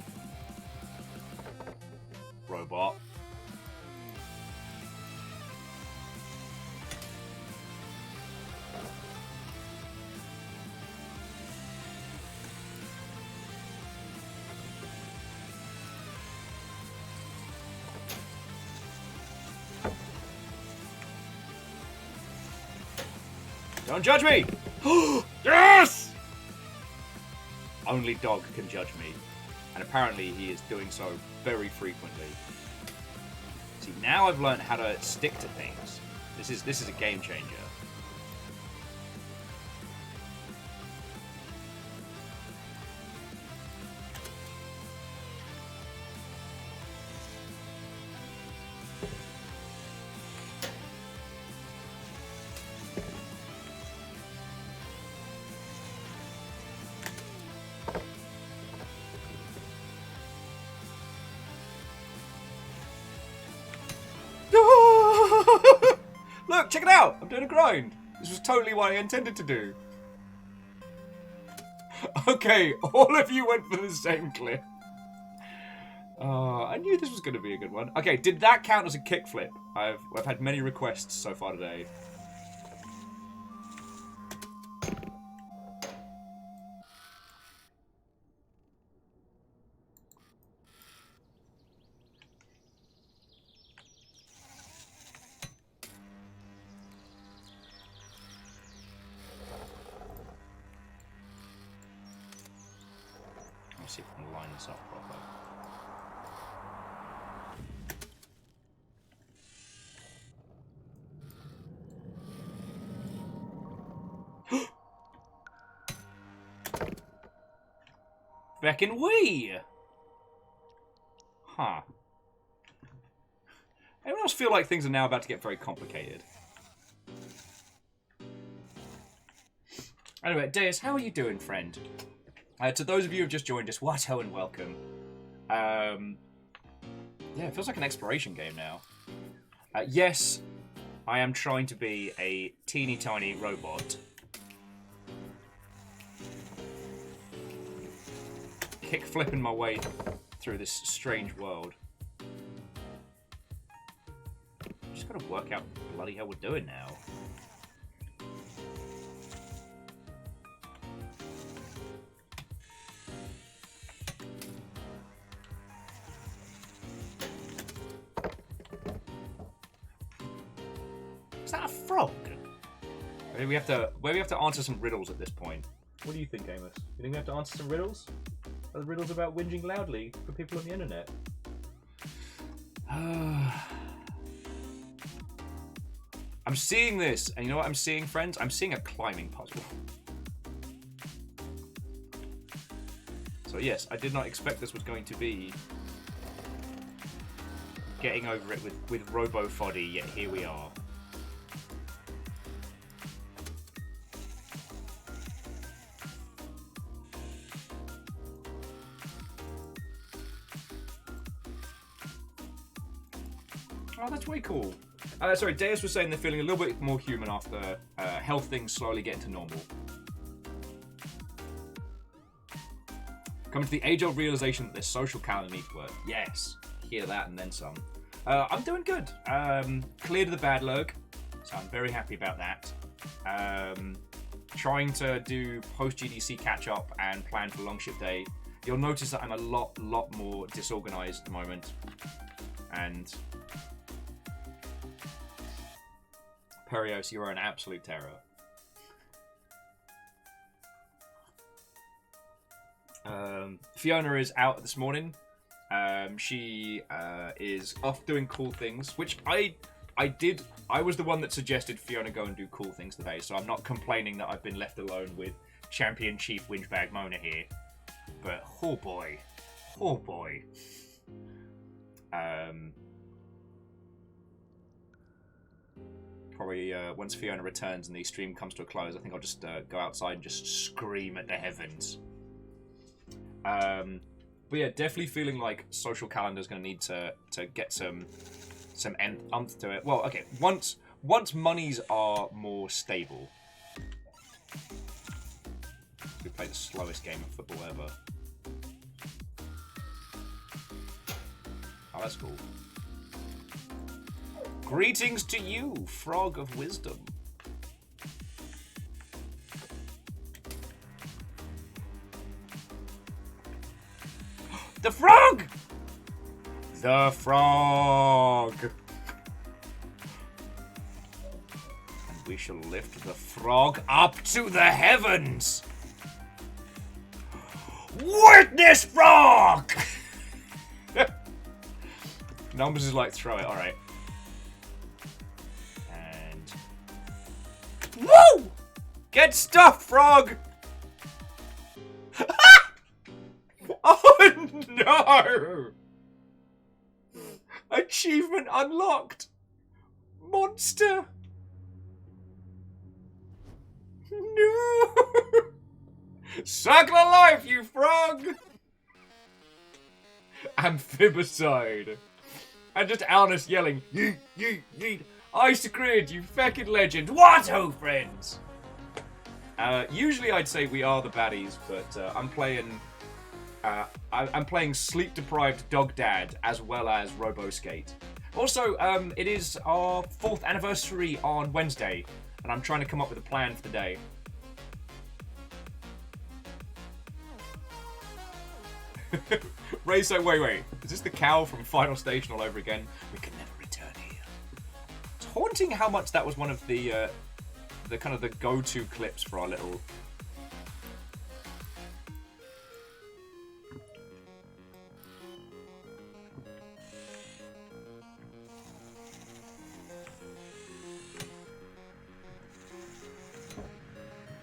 Robot. Don't judge me! Yes! Only dog can judge me. And apparently he is doing so very frequently. See, now I've learned how to stick to things. This is a game changer. Look, check it out! I'm doing a grind! This was totally what I intended to do. Okay, all of you went for the same clip. I knew this was going to be a good one. Okay, did that count as a kickflip? I've had many requests so far today. See if I can line this up properly. Feckin' we! Huh. Anyone else feel like things are now about to get very complicated? Anyway, Deus, how are you doing, friend? To those of you who have just joined us, what-ho and welcome. Yeah, it feels like an exploration game now. Yes, I am trying to be a teeny tiny robot. Kick flipping my way through this strange world. Just gotta work out what the bloody hell we're doing now. Is that a frog? Maybe we have to answer some riddles at this point. What do you think, Amos? You think we have to answer some riddles? Are the riddles about whinging loudly for people on the internet? I'm seeing this, and you know what I'm seeing, friends? I'm seeing a climbing puzzle. So yes, I did not expect this was going to be getting over it with Robo-Foddy, yet here we are. Oh, that's way cool. Sorry, Deus was saying they're feeling a little bit more human after health things slowly getting to normal. Coming to the age-old realization that their social calendar needs work. Yes, hear that and then some. I'm doing good. Cleared the bad lurk, so I'm very happy about that. Trying to do post-GDC catch-up and plan for long shift day. You'll notice that I'm a lot more disorganized at the moment. And Perios, you are an absolute terror. Fiona is out this morning. She is off doing cool things, which I was the one that suggested Fiona go and do cool things today, so I'm not complaining that I've been left alone with Champion Chief Winchbag Mona here. But oh boy. Probably once Fiona returns and the stream comes to a close, I think I'll just go outside and just scream at the heavens. But yeah, definitely feeling like social calendar is going to need to get some umph to it. Well, okay, once monies are more stable. We play the slowest game of football ever. Oh, that's cool. Greetings to you, Frog of Wisdom. The frog! The frog! And we shall lift the frog up to the heavens! Witness frog! Numbers is like throw it. All right. And woo! Get stuffed, frog. Oh no! Achievement unlocked. Monster. No! Circle of life, you frog! Amphibicide. And just Alnus yelling, yeet, yeet, yeet. Icegrid, you feckin' legend. What ho, friends? Usually I'd say we are the baddies, but I'm playing sleep-deprived Dog Dad as well as RoboSkate. Also, it is our 4th anniversary on Wednesday, and I'm trying to come up with a plan for the day. Ray's like, wait, is this the cow from Final Station all over again? We can never return here. It's haunting how much that was one of the kind of the go-to clips for our little...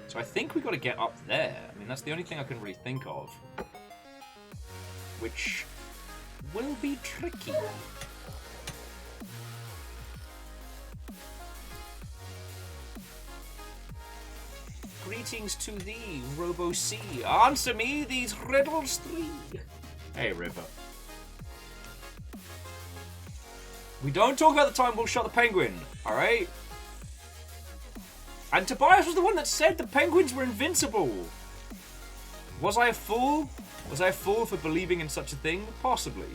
So I think we got to get up there. I mean, that's the only thing I can really think of. Which will be tricky. Greetings to thee, Robo-C. Answer me these riddles 3. Hey, River. We don't talk about the time Will shot the penguin, alright? And Tobias was the one that said the penguins were invincible. Was I a fool? Was I a fool for believing in such a thing? Possibly.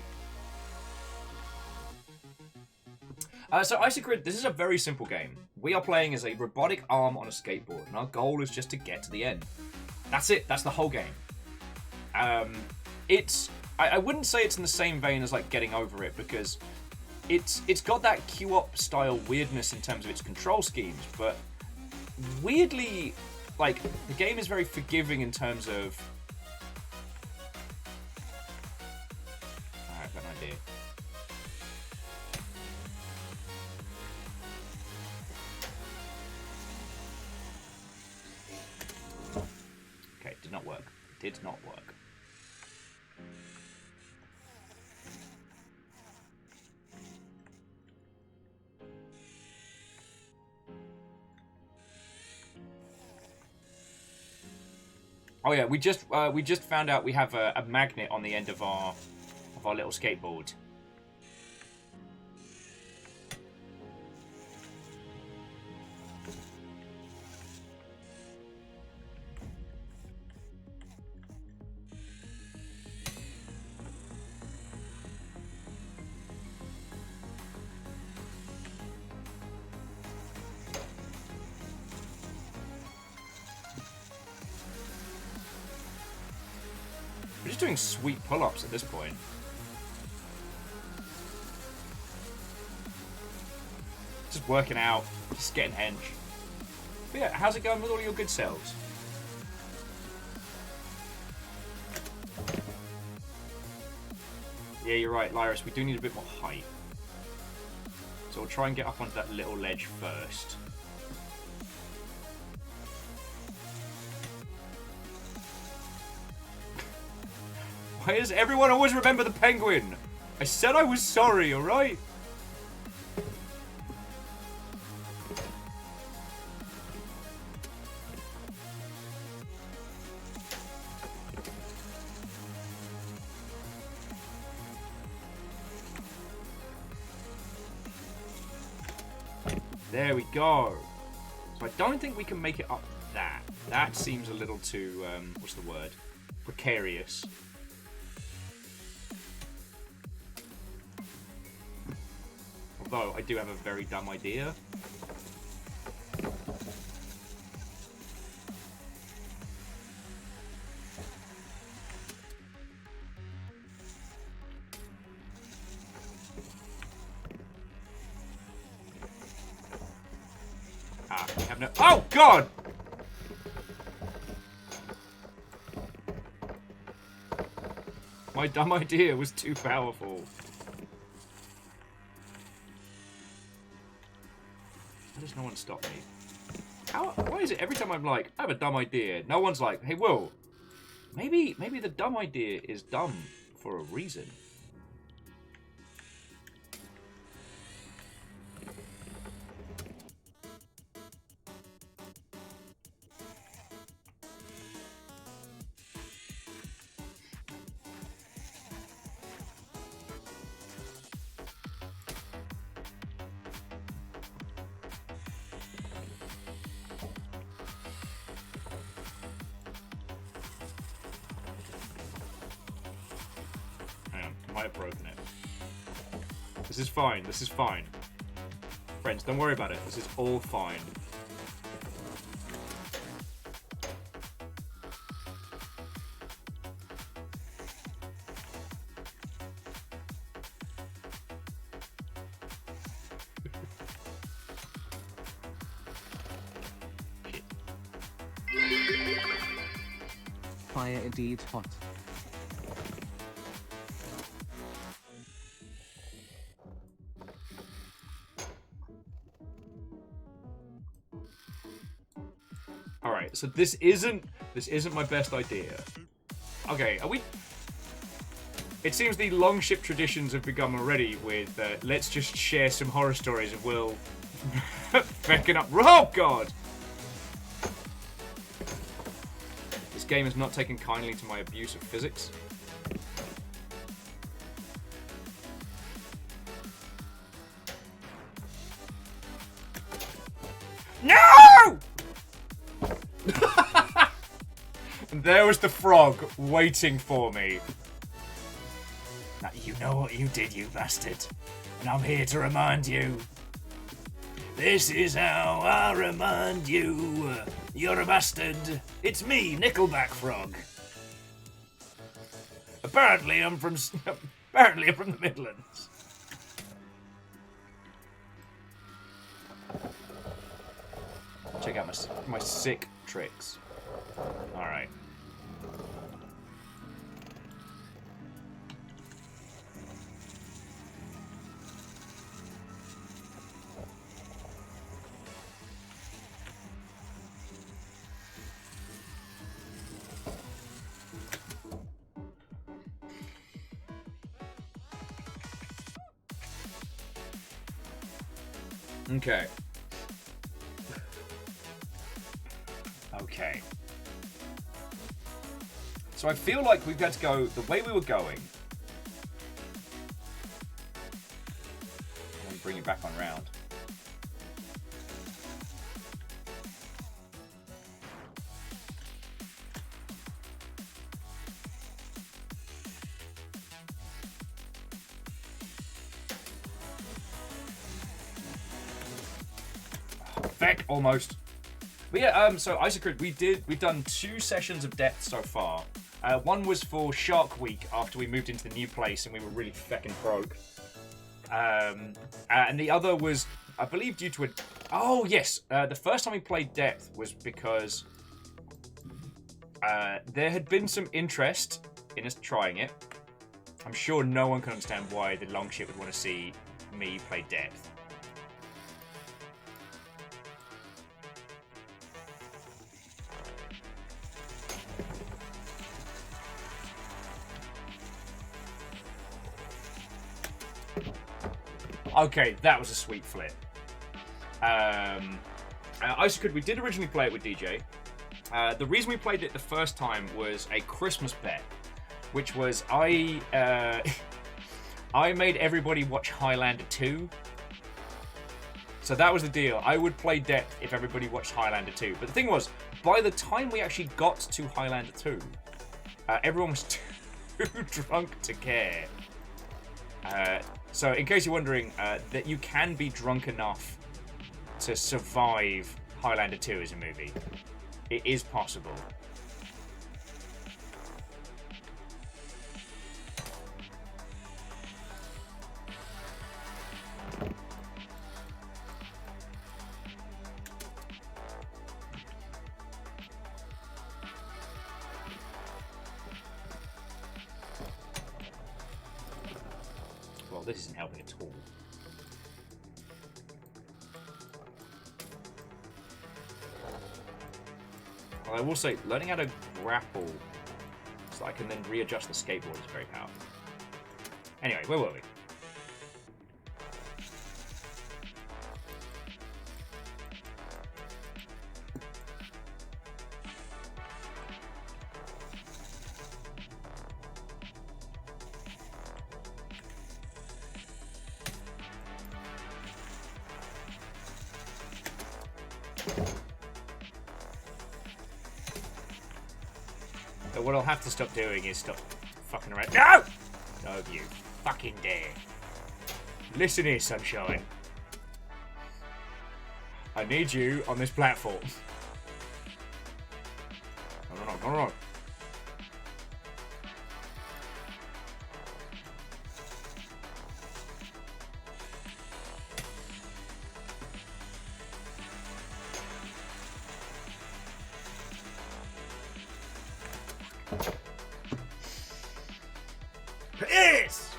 So Icegrid, this is a very simple game. We are playing as a robotic arm on a skateboard, and our goal is just to get to the end. That's it. That's the whole game. I wouldn't say it's in the same vein as like Getting Over It, because it's got that Q-op style weirdness in terms of its control schemes, but weirdly, like, the game is very forgiving in terms of... I've got an idea. Okay, it did not work. It did not work. Oh yeah, we just found out we have a magnet on the end of our little skateboard. We're just doing sweet pull-ups at this point. Just working out, just getting hench. But yeah, how's it going with all your good selves? Yeah, you're right, Lyris, we do need a bit more height. So we'll try and get up onto that little ledge first. Why does everyone always remember the penguin? I said I was sorry, alright? There we go. So I don't think we can make it up that. That seems a little too, what's the word? Precarious. Although, I do have a very dumb idea. Ah, we have no... Oh, God! My dumb idea was too powerful. does no one stop me? Why is it every time I'm like, I have a dumb idea, no one's like, hey, Will, maybe the dumb idea is dumb for a reason. I might have broken it. This is fine. This is fine. Friends, don't worry about it. This is all fine. Shit. Fire indeed hot. Alright, so this isn't my best idea. Okay, are we... It seems the long ship traditions have begun already with, let's just share some horror stories of Will fecking up... Oh, God! This game has not taken kindly to my abuse of physics. No! And there was the frog waiting for me. Now, you know what you did, you bastard. And I'm here to remind you. This is how I remind you. You're a bastard. It's me, Nickelback Frog. Apparently I'm from the Midlands. Check out my sick tricks. Alright. Okay. Okay. So I feel like we've got to go the way we were going. I'm going to bring it back on round. Feck, almost. But yeah, so Isaac, we've done 2 sessions of depth so far. One was for Shark Week after we moved into the new place and we were really feckin' broke. And the other was, I believe, due to a... Oh, yes. The first time we played depth was because there had been some interest in us trying it. I'm sure no one can understand why the long ship would want to see me play depth. Okay, that was a sweet flip. Isaac, we did originally play it with DJ. The reason we played it the first time was a Christmas bet, which was I made everybody watch Highlander 2. So that was the deal. I would play depth if everybody watched Highlander 2. But the thing was, by the time we actually got to Highlander 2, everyone was too drunk to care. So in case you're wondering, that you can be drunk enough to survive Highlander 2 as a movie. It is possible. Well, this isn't helping at all. Well, I will say, learning how to grapple so I can then readjust the skateboard is very powerful. Anyway, where were we? But what I'll have to stop doing is stop fucking around. No! Don't you fucking dare. Listen here, sunshine. I need you on this platform. No. Yes!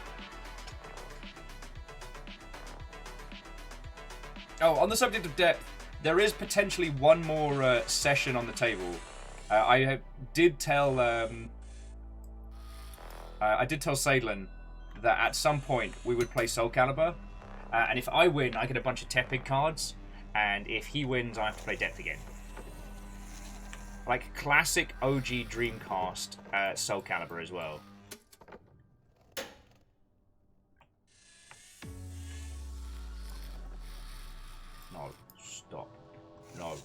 Oh, on the subject of depth, there is potentially one more session on the table. I did tell Sadlin that at some point we would play Soul Calibur, and if I win, I get a bunch of Tepig cards, and if he wins, I have to play depth again. Like classic OG Dreamcast Soul Calibur as well. No, stop. No!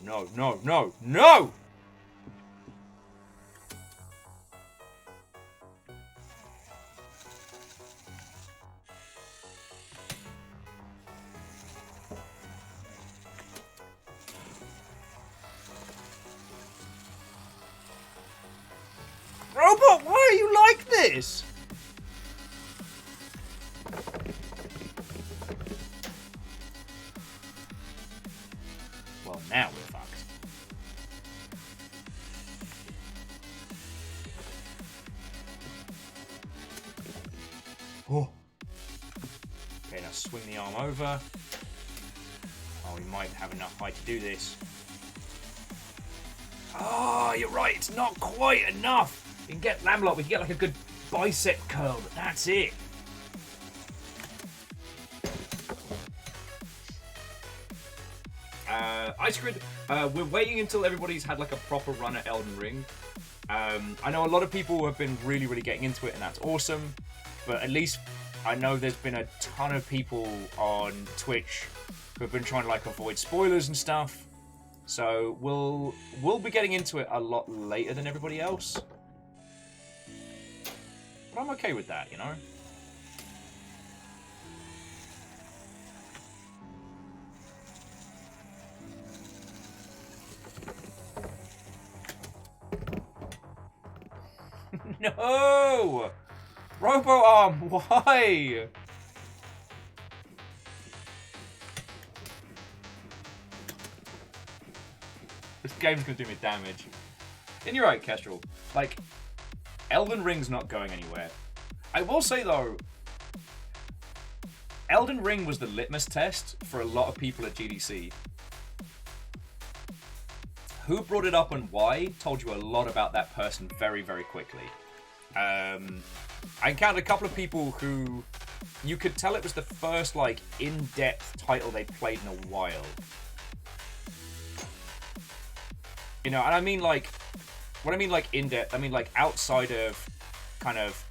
Robot, why are you like this? Well, now we're fucked. Oh. Okay, now swing the arm over. Oh, we might have enough height to do this. Oh, you're right, it's not quite enough. We can get Lamlock, we can get like a good bicep curl, but that's it. Ice Grid, we're waiting until everybody's had like a proper run at Elden Ring. I know a lot of people have been really getting into it, and that's awesome. But at least I know there's been a ton of people on Twitch who have been trying to like avoid spoilers and stuff. So we'll be getting into it a lot later than everybody else. But I'm okay with that, you know? No! Robo-Arm, why? This game's gonna do me damage. And you're right, Kestrel. Like, Elden Ring's not going anywhere. I will say, though, Elden Ring was the litmus test for a lot of people at GDC. Who brought it up and why told you a lot about that person very quickly. I encountered a couple of people who you could tell it was the first, like, in-depth title they played in a while. You know, and I mean, like, when I mean, like, in-depth, I mean, like, outside of kind of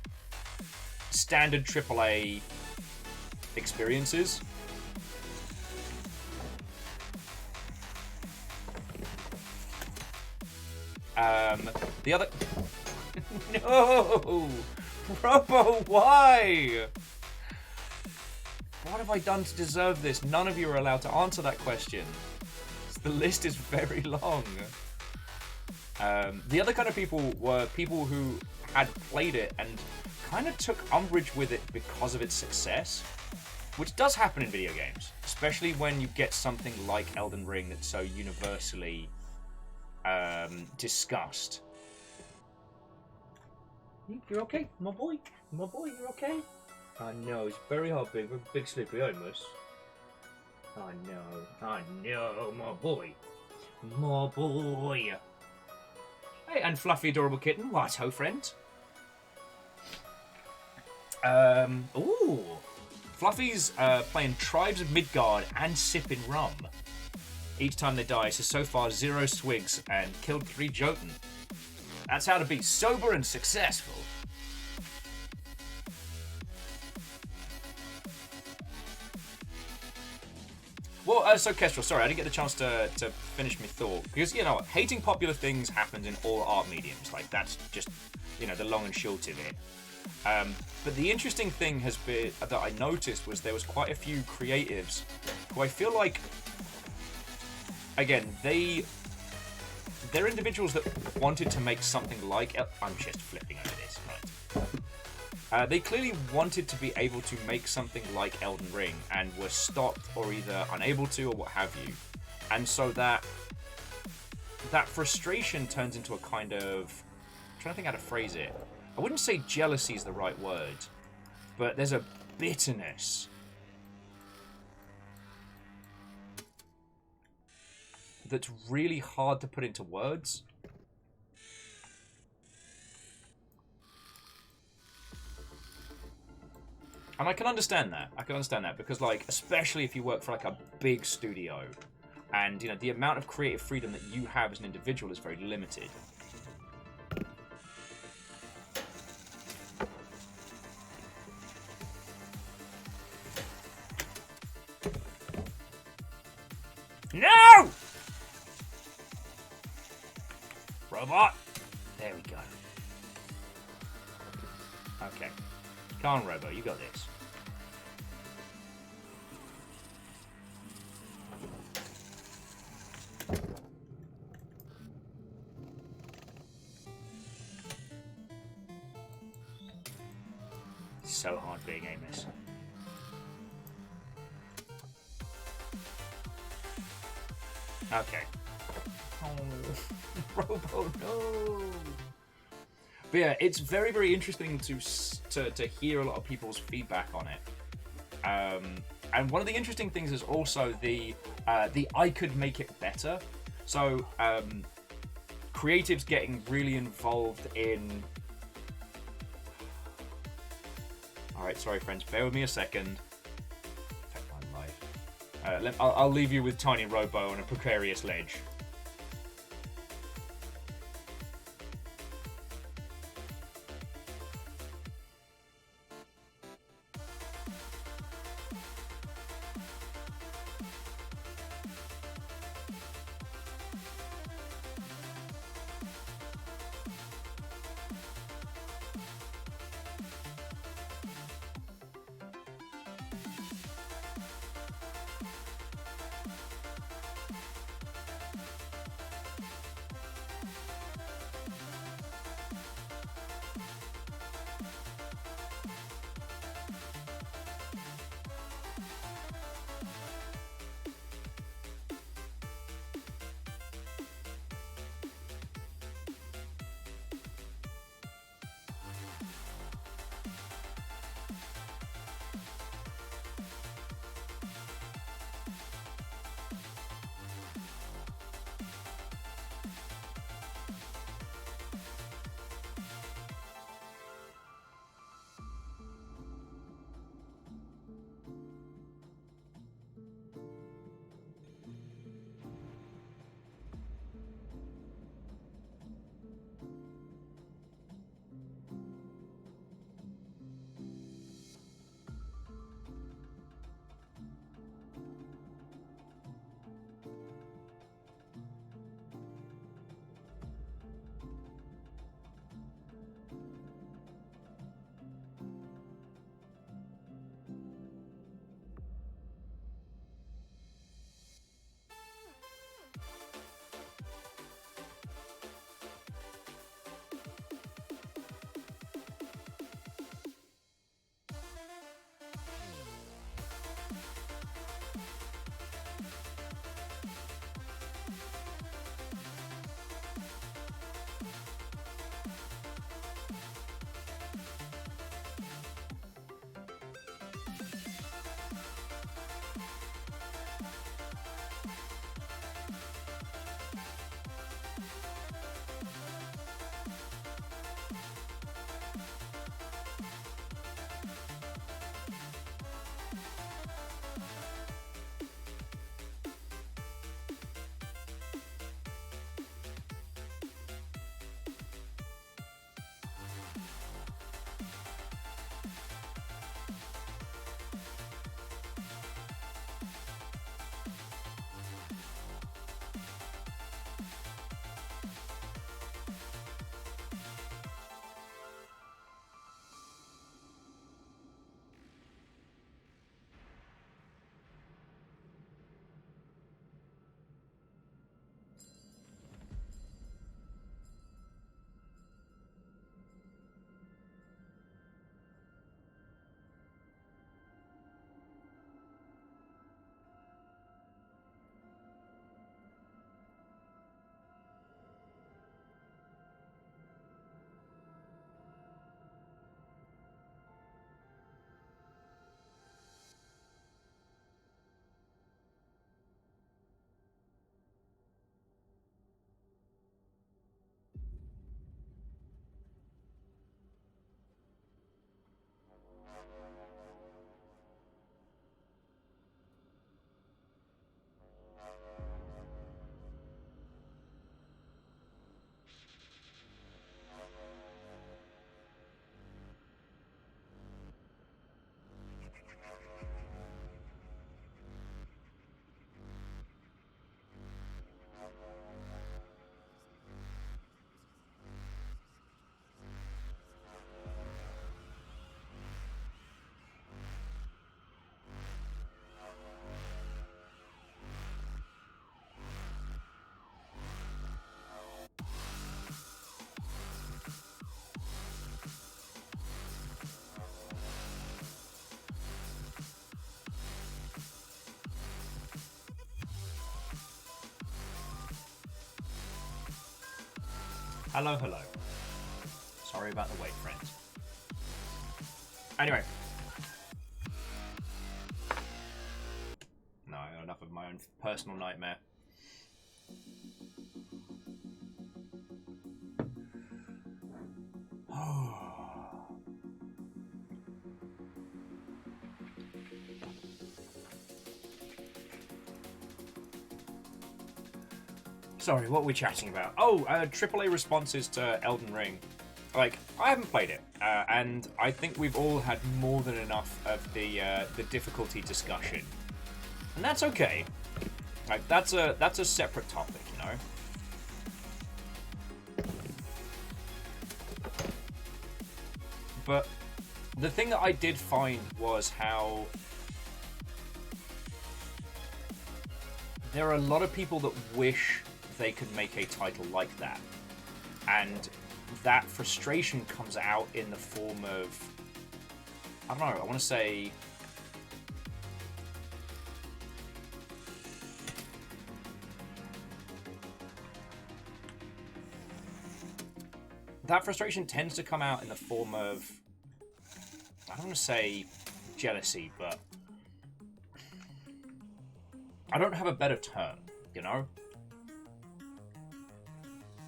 standard AAA experiences. The other... No! Robo, why? What have I done to deserve this? None of you are allowed to answer that question. The list is very long. The other kind of people were people who had played it and kind of took umbrage with it because of its success, which does happen in video games, especially when you get something like Elden Ring that's so universally discussed. You're okay, my boy? My boy, you're okay? I know, it's very hard, big sleepy Amos. I know, my boy. My boy. Hey, and Fluffy Adorable Kitten. What ho, friend? Ooh. Fluffy's playing Tribes of Midgard and sipping rum. Each time they die, so far 0 swigs and killed 3 Jotun. That's how to be sober and successful. Well, so Kestrel, sorry, I didn't get the chance to finish my thought. Because, you know, hating popular things happens in all art mediums. Like, that's just, you know, the long and short of it. But the interesting thing has been that I noticed was there was quite a few creatives who I feel like, again, they're individuals that wanted to make something like... I'm just flipping over this, right? They clearly wanted to be able to make something like Elden Ring and were stopped or either unable to or what have you. And so that frustration turns into a kind of... I'm trying to think how to phrase it. I wouldn't say jealousy is the right word, but there's a bitterness that's really hard to put into words. And I can understand that. I can understand that because, like, especially if you work for, like, a big studio and, you know, the amount of creative freedom that you have as an individual is very limited. No! Robot! There we go. Okay. Come on, Robo, you got this. So hard being Amos. Okay. Oh, Robo, no. But yeah, it's very, very interesting to hear a lot of people's feedback on it. And one of the interesting things is also the I could make it better. So creatives getting really involved in. All right, sorry, friends. Bear with me a second. I'll leave you with Tiny Robo on a precarious ledge. Hello, hello. Sorry about the wait, friends. Anyway. No, enough of my own personal nightmare. Sorry, what were we chatting about? Oh, AAA responses to Elden Ring. Like, I haven't played it, and I think we've all had more than enough of the difficulty discussion, and that's okay. Like, that's a separate topic, you know. But the thing that I did find was how there are a lot of people that wish they could make a title like that, and that frustration comes out in the form of, I don't know, I want to say that frustration tends to come out in the form of, I don't want to say jealousy, but I don't have a better term, you know?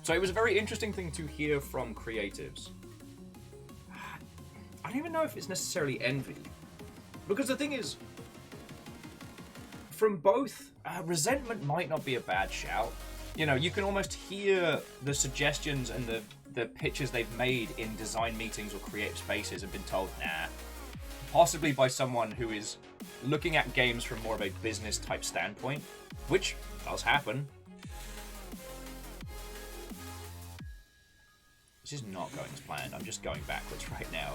So it was a very interesting thing to hear from creatives. I don't even know if it's necessarily envy. Because the thing is, from both, resentment might not be a bad shout. You know, you can almost hear the suggestions and the pitches they've made in design meetings or creative spaces and been told, nah. Possibly by someone who is looking at games from more of a business type standpoint, which does happen. This is not going as planned. I'm just going backwards right now.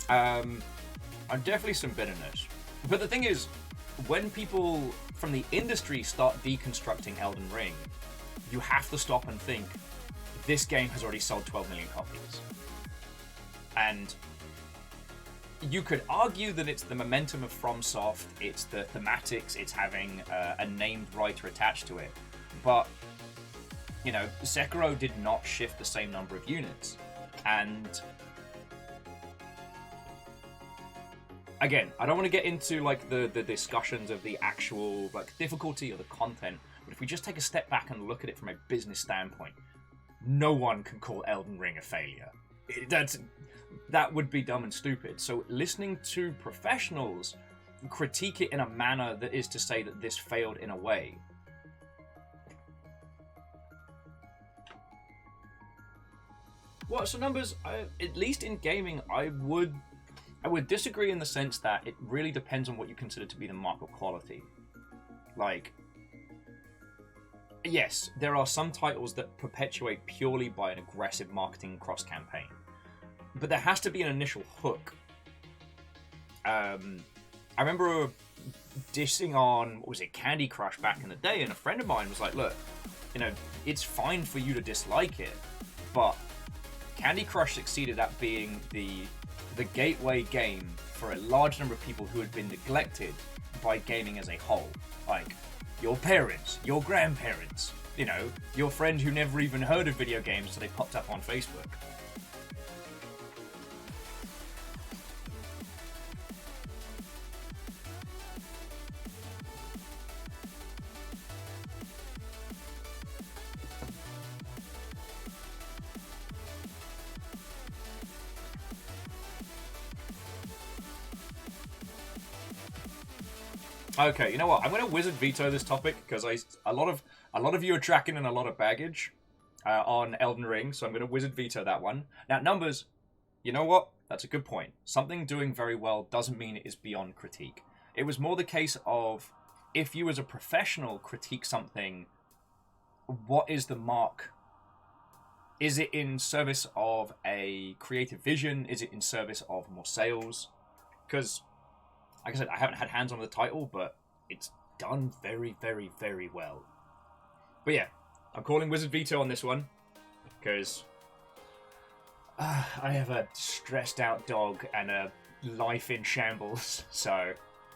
I'm definitely some bitterness. But the thing is, when people from the industry start deconstructing Elden Ring, you have to stop and think, this game has already sold 12 million copies. And you could argue that it's the momentum of FromSoft, it's the thematics, it's having a named writer attached to it. But, you know, Sekiro did not shift the same number of units. And again, I don't want to get into like the discussions of the actual like difficulty or the content, but if we just take a step back and look at it from a business standpoint, no one can call Elden Ring a failure. That would be dumb and stupid. So listening to professionals critique it in a manner that is to say that this failed in a way. Well, so numbers, at least in gaming, I would disagree in the sense that it really depends on what you consider to be the market quality. Like, yes, there are some titles that perpetuate purely by an aggressive marketing cross-campaign. But there has to be an initial hook. I remember dissing on, what was it, Candy Crush back in the day, and a friend of mine was like, look, you know, it's fine for you to dislike it, but Candy Crush succeeded at being the gateway game for a large number of people who had been neglected by gaming as a whole. Like, your parents, your grandparents, you know, your friend who never even heard of video games so they popped up on Facebook. Okay, you know what? I'm going to wizard veto this topic because a lot of you are tracking in a lot of baggage on Elden Ring, so I'm going to wizard veto that one. Now, numbers, you know what? That's a good point. Something doing very well doesn't mean it is beyond critique. It was more the case of, if you as a professional critique something, what is the mark? Is it in service of a creative vision? Is it in service of more sales? Because, like I said, I haven't had hands on the title, but it's done very, very, very well. But yeah, I'm calling wizard veto on this one, because I have a stressed out dog and a life in shambles, so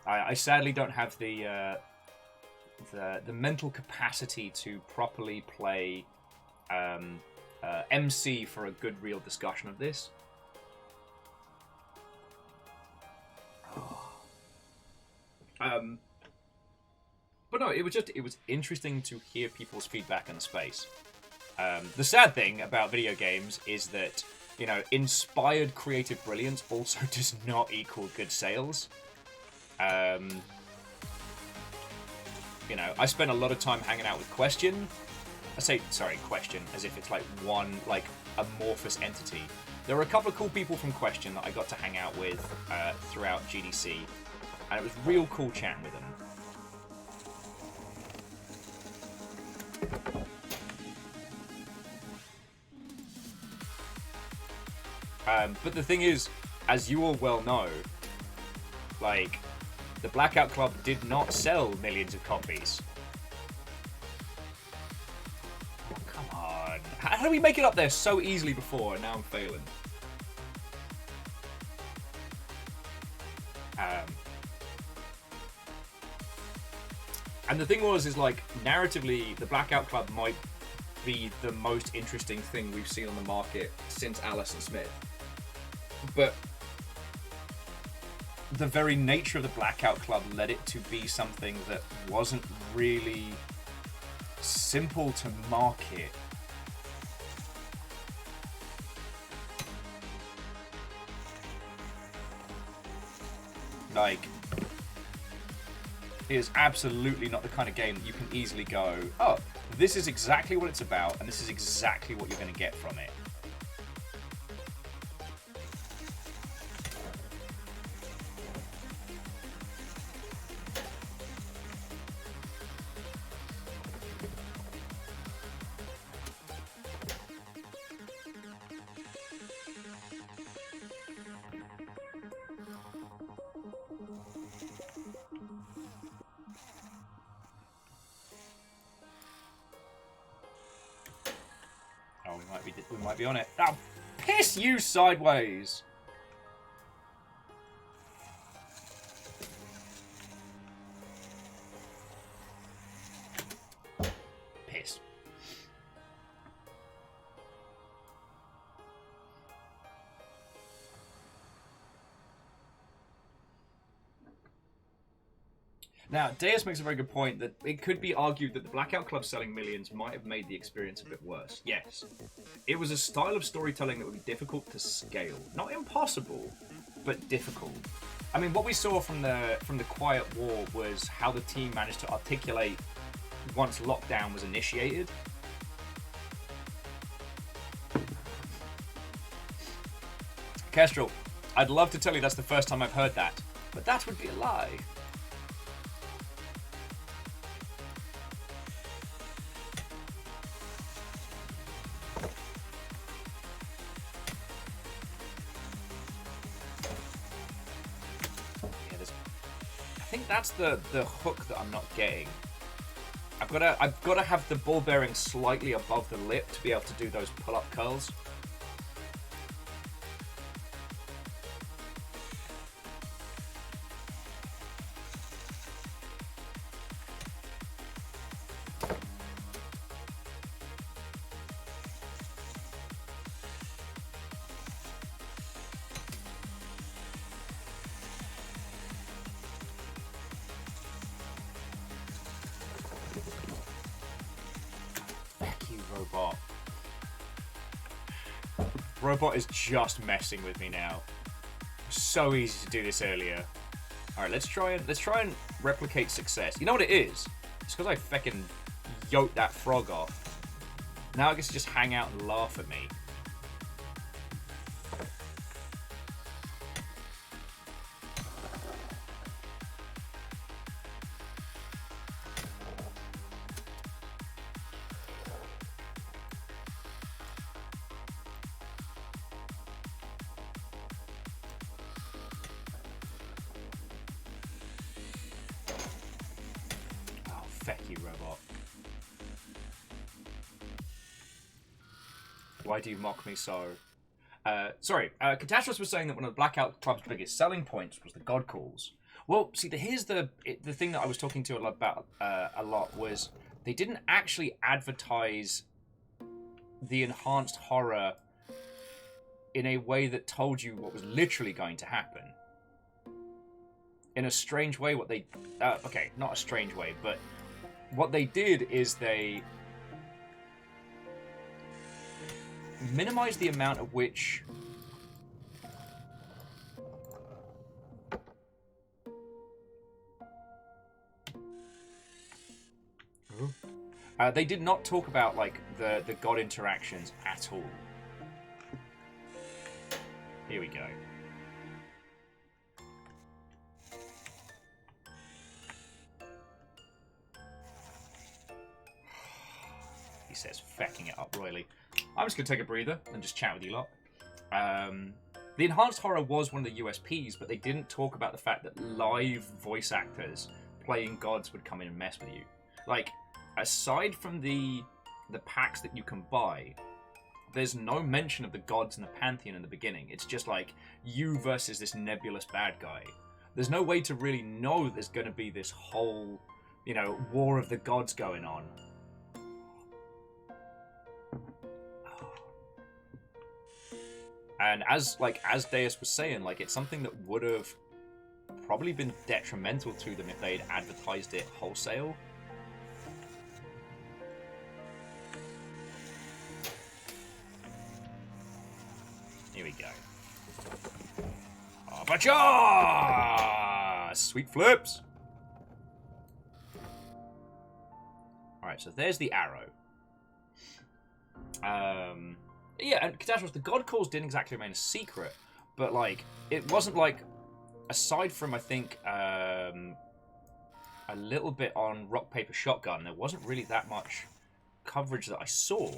I sadly don't have the mental capacity to properly play MC for a good, real discussion of this. But no, it was interesting to hear people's feedback on the space. The sad thing about video games is that, you know, inspired creative brilliance also does not equal good sales. You know, I spent a lot of time hanging out with Question. I say, sorry, Question, as if it's like one, like, amorphous entity. There were a couple of cool people from Question that I got to hang out with throughout GDC, and it was real cool chatting with them. But the thing is, as you all well know, like, the Blackout Club did not sell millions of copies. Oh, come on. How do we make it up there so easily before, and now I'm failing? And the thing is like, narratively, the Blackout Club might be the most interesting thing we've seen on the market since Alice and Smith. But the very nature of the Blackout Club led it to be something that wasn't really simple to market. Like, it is absolutely not the kind of game that you can easily go, oh, this is exactly what it's about, and this is exactly what you're going to get from it. We might be on it. Oh, piss you sideways! Piss. Now, Deus makes a very good point that it could be argued that the Blackout Club selling millions might have made the experience a bit worse. Yes. It was a style of storytelling that would be difficult to scale. Not impossible, but difficult. I mean, what we saw from the Quiet War was how the team managed to articulate once lockdown was initiated. Kestrel, I'd love to tell you that's the first time I've heard that, but that would be a lie. That's the hook that I'm not getting. I've got to have the ball bearing slightly above the lip to be able to do those pull-up curls. Robot is just messing with me now. So easy to do this earlier. All right, let's try and replicate success. You know what it is? It's because I feckin' yoked that frog off. Now I get to just hang out and laugh at me. Why do you mock me so? Sorry, Catastrophe was saying that one of the Blackout Club's biggest selling points was the God Calls. Well, see, here's the thing that I was talking to about a lot was they didn't actually advertise the enhanced horror in a way that told you what was literally going to happen. In a strange way, what they... okay, not a strange way, but what they did is they minimized the amount of which... they did not talk about, like, the god interactions at all. Here we go. He says, fecking it up royally. I'm just going to take a breather and just chat with you lot. The enhanced horror was one of the USPs, but they didn't talk about the fact that live voice actors playing gods would come in and mess with you. Like, aside from the packs that you can buy, there's no mention of the gods and the pantheon in the beginning. It's just like you versus this nebulous bad guy. There's no way to really know that there's going to be this whole, you know, war of the gods going on. And as Deus was saying, like, it's something that would have probably been detrimental to them if they'd advertised it wholesale. Here we go. Aperture! Sweet flips! Alright, so there's the arrow. Yeah, and Catastrophe, the God Calls didn't exactly remain a secret, but, like, it wasn't like, aside from, I think, a little bit on Rock, Paper, Shotgun, there wasn't really that much coverage that I saw.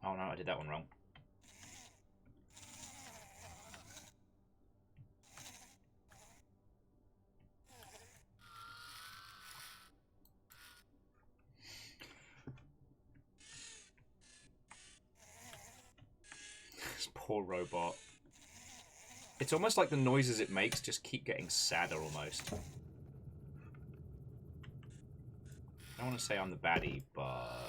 Oh no, I did that one wrong. This poor robot. It's almost like the noises it makes just keep getting sadder almost. I don't want to say I'm the baddie, but...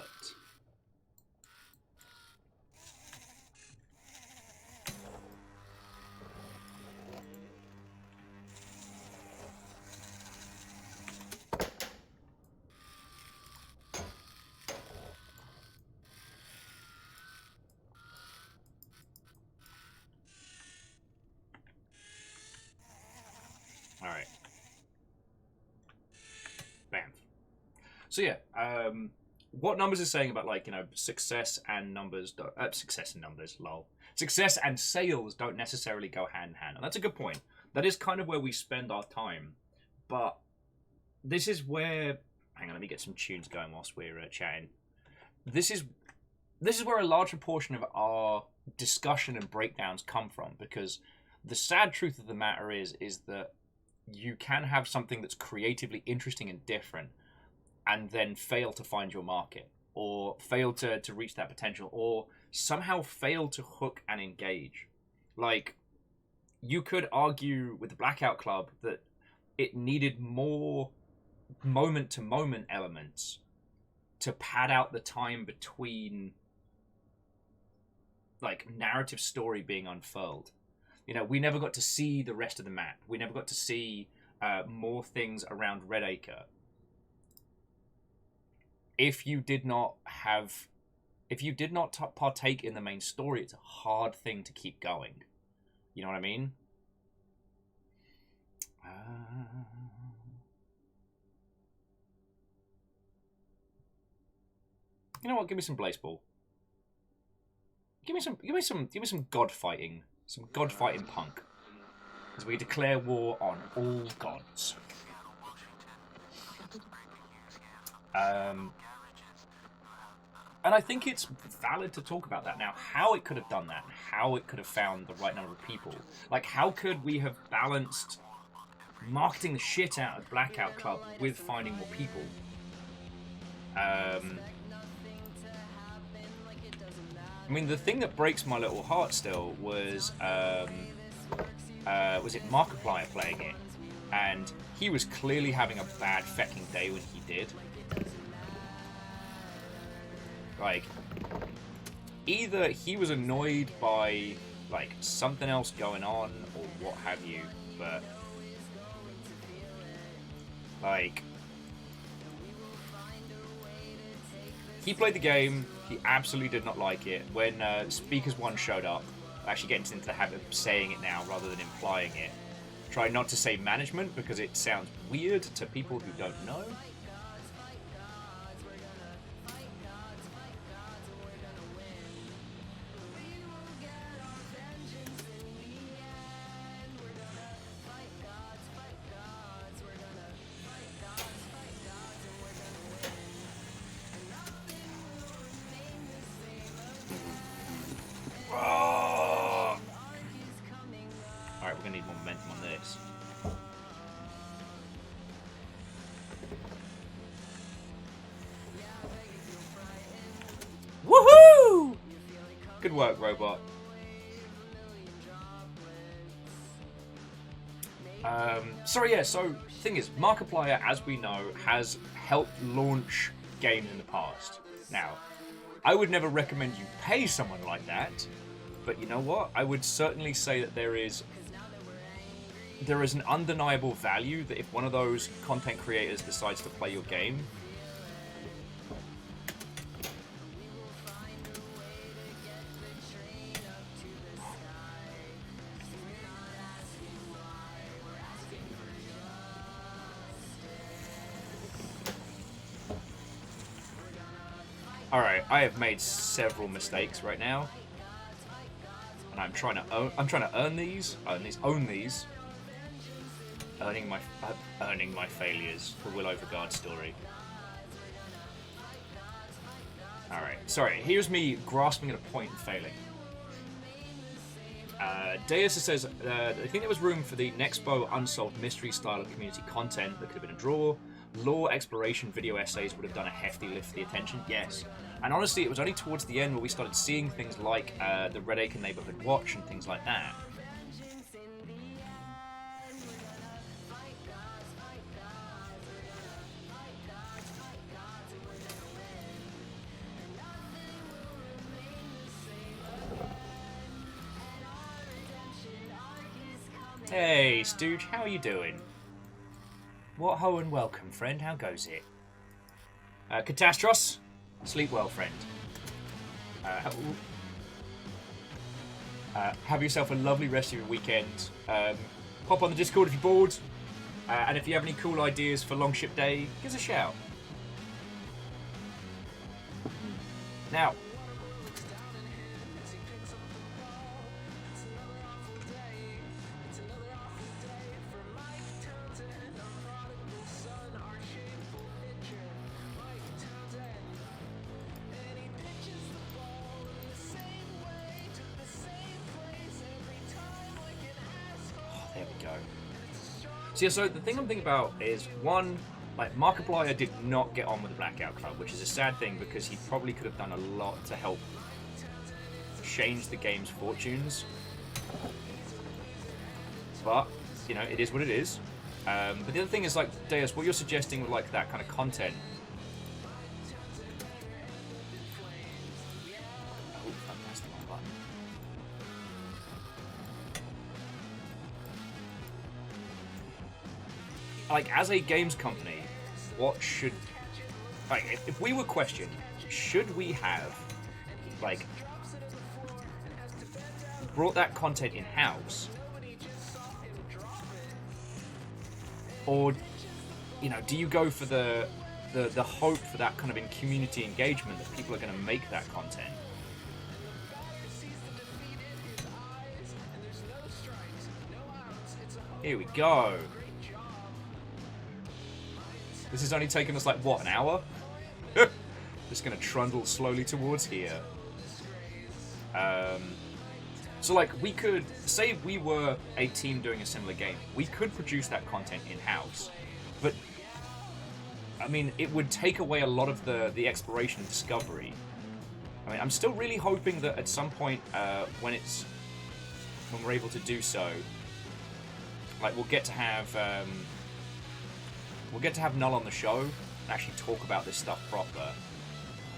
Alright. Bam. So yeah, what numbers is saying about, like, you know, success and numbers, success and numbers, lol. Success and sales don't necessarily go hand in hand. And that's a good point. That is kind of where we spend our time. But this is where, hang on, let me get some tunes going whilst we're chatting. This is where a large proportion of our discussion and breakdowns come from, because the sad truth of the matter is that you can have something that's creatively interesting and different and then fail to find your market, or fail to reach that potential, or somehow fail to hook and engage. Like, you could argue with the Blackout Club that it needed more moment-to-moment elements to pad out the time between, like, narrative story being unfurled. You know, we never got to see the rest of the map. We never got to see more things around Red Acre. If you did not partake in the main story, it's a hard thing to keep going. You know what I mean? You know what? Give me some Blaze Ball. Give me some god fighting. Some god fighting punk. As we declare war on all gods. And I think it's valid to talk about that now. How it could have done that, how it could have found the right number of people. Like, how could we have balanced marketing the shit out of Blackout Club with finding more people? mean, the thing that breaks my little heart still was it Markiplier playing it, and he was clearly having a bad fecking day when he did. Like, either he was annoyed by like something else going on or what have you, but like he played the game, he absolutely did not like it. When Speakers 1 showed up, actually getting into the habit of saying it now rather than implying it. Try not to say management because it sounds weird to people who don't know. Alright, we're gonna need more momentum on this. Woohoo! Good work, robot. So thing is, Markiplier, as we know, has helped launch games in the past. Now, I would never recommend you pay someone like that, but you know what? I would certainly say that there is an undeniable value that if one of those content creators decides to play your game, Alright, I have made several mistakes right now. And I'm trying to own these. Earning my failures. The Will Overguard story. Alright, sorry, here's me grasping at a point and failing. Deus says, I think there was room for the Nexpo Unsolved Mystery style of community content that could have been a draw. Lore exploration video essays would have done a hefty lift for the attention, yes. And honestly, it was only towards the end where we started seeing things like the Red Acre Neighborhood Watch and things like that. Hey, Stooge, how are you doing? What ho and welcome, friend. How goes it? Catastros, sleep well, friend. Have yourself a lovely rest of your weekend. Pop on the Discord if you're bored. And if you have any cool ideas for Longship Day, give us a shout. Now, so the thing I'm thinking about is, one, like, Markiplier did not get on with the Blackout Club, which is a sad thing because he probably could have done a lot to help change the game's fortunes. But, you know, it is what it is. But the other thing is, like, Deus, what you're suggesting with, like, that kind of content. Oh, I pressed the wrong button. Like, as a games company, what should... Like, if we were questioned, should we have, like, brought that content in-house? Or, you know, do you go for the hope for that kind of in community engagement that people are going to make that content? Here we go. This has only taken us, like, what, an hour? Just gonna trundle slowly towards here. So, like, we could, say we were a team doing a similar game, we could produce that content in-house. But, I mean, it would take away a lot of the exploration and discovery. I mean, I'm still really hoping that at some point, when we're able to do so, like we'll get to have Null on the show and actually talk about this stuff proper,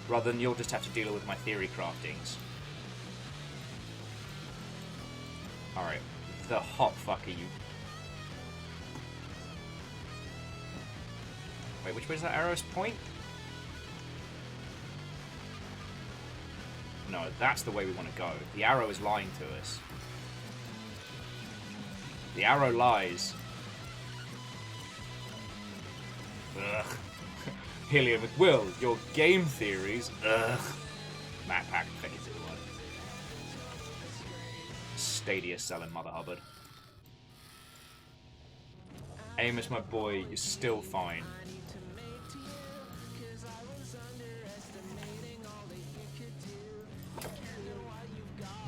rather than you'll just have to deal with my theory craftings. All right, the hot fucker, you. Wait, which way does that arrow's point? No, that's the way we want to go. The arrow is lying to us. The arrow lies. Ugh. Helium with Will, your game theories. Ugh. Matt Pack 2021. Stadia selling Mother Hubbard. Amos, my boy, you're still fine.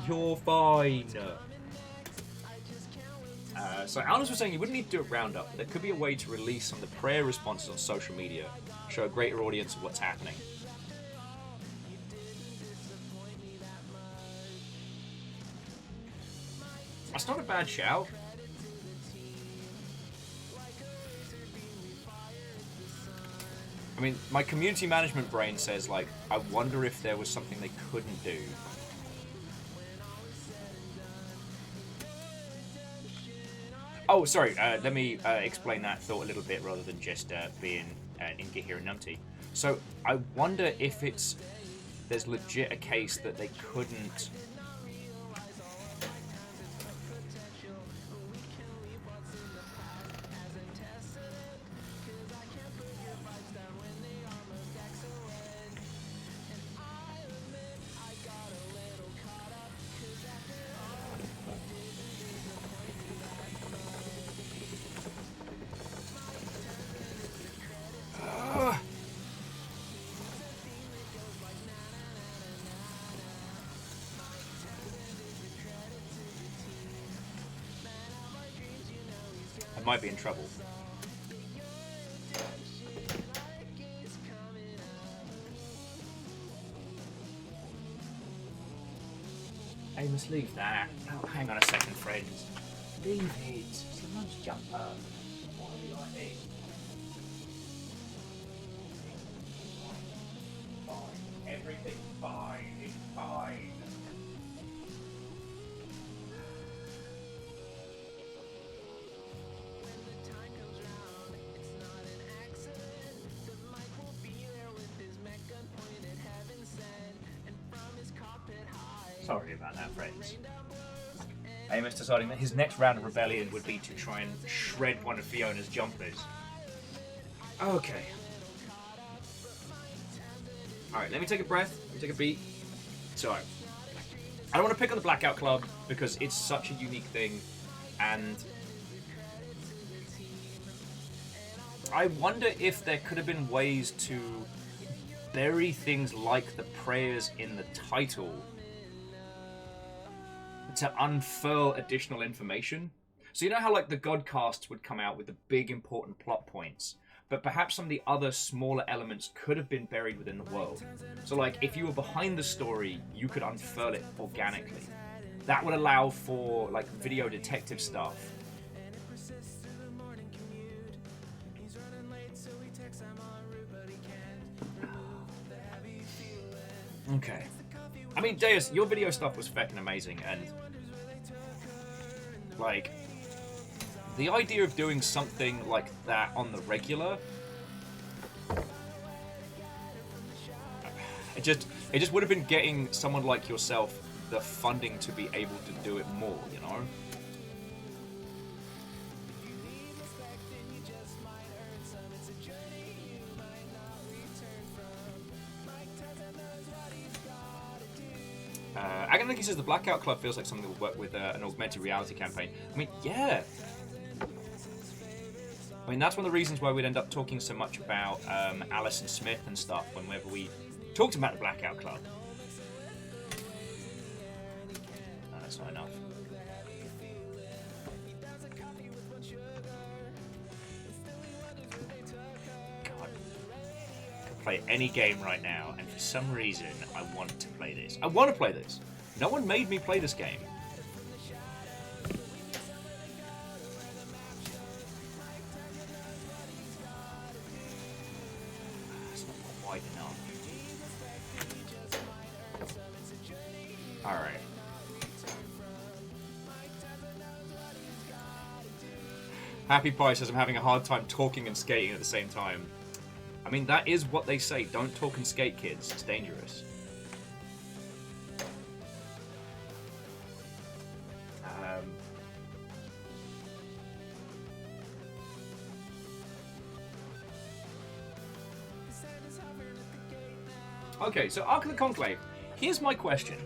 You're fine. So Alan was saying you wouldn't need to do a roundup, but there could be a way to release some of the prayer responses on social media, show a greater audience of what's happening. That's not a bad shout. I mean, my community management brain says, like, I wonder if there was something they couldn't do. Oh, sorry, let me explain that thought a little bit rather than just being incoherent. So, I wonder if there's legit a case that they couldn't... might be in trouble. Amos, leave that. Oh, hang on a second, friends. Leave it. Someone's jumper. Why are we like this? Fine. Everything's fine. It's fine. Sorry about that, friends. Amos deciding that his next round of rebellion would be to try and shred one of Fiona's jumpers. Okay. Alright, let me take a breath. Let me take a beat. So, I don't want to pick on the Blackout Club because it's such a unique thing, and I wonder if there could have been ways to bury things like the prayers in the title to unfurl additional information. So you know how like the Godcasts would come out with the big important plot points, but perhaps some of the other smaller elements could have been buried within the world. So like if you were behind the story, you could unfurl it organically. That would allow for like video detective stuff. Okay. I mean, Deus, your video stuff was fucking amazing, and like the idea of doing something like that on the regular, it just would have been getting someone like yourself the funding to be able to do it more, you know? Agoniki says the Blackout Club feels like something that would work with an augmented reality campaign. I mean, yeah. I mean, that's one of the reasons why we'd end up talking so much about Alison Smith and stuff whenever we talked about the Blackout Club. No, that's not enough. God. play any game right now, and for some reason, I want to play this. I want to play this. No one made me play this game. It's not quite enough. Alright. Happy Pie says I'm having a hard time talking and skating at the same time. I mean, that is what they say. Don't talk and skate, kids. It's dangerous. Okay, so Ark of the Conclave. Here's my question.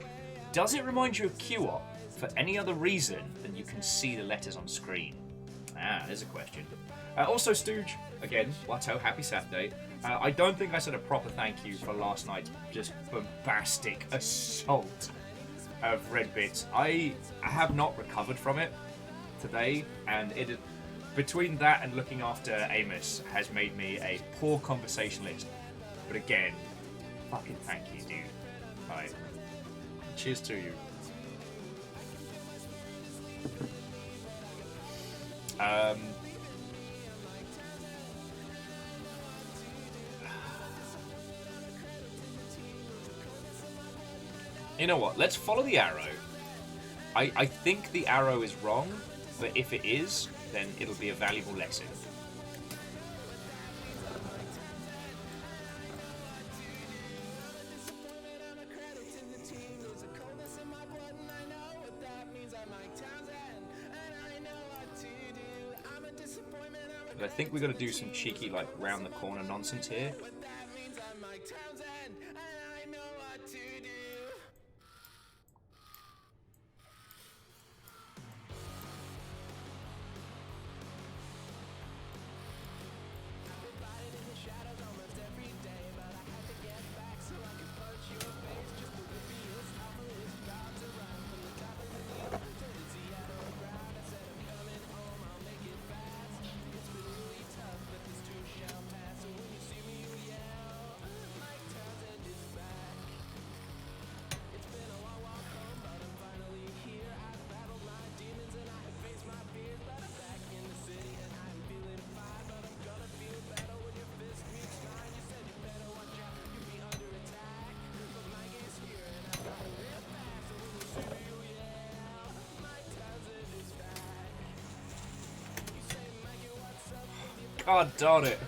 Does it remind you of QOP for any other reason than you can see the letters on screen? Ah, there's a question. Also, Stooge, again, Watto, happy Saturday. I don't think I said a proper thank you for last night's just bombastic assault of Red Bits. I have not recovered from it today, and it, between that and looking after Amos, has made me a poor conversationalist. But again, fucking thank you, dude. Alright. Cheers to you. You know what? Let's follow the arrow. I think the arrow is wrong, but if it is, then it'll be a valuable lesson. But I think we're going to do some cheeky, like, round the corner nonsense here. God darn it.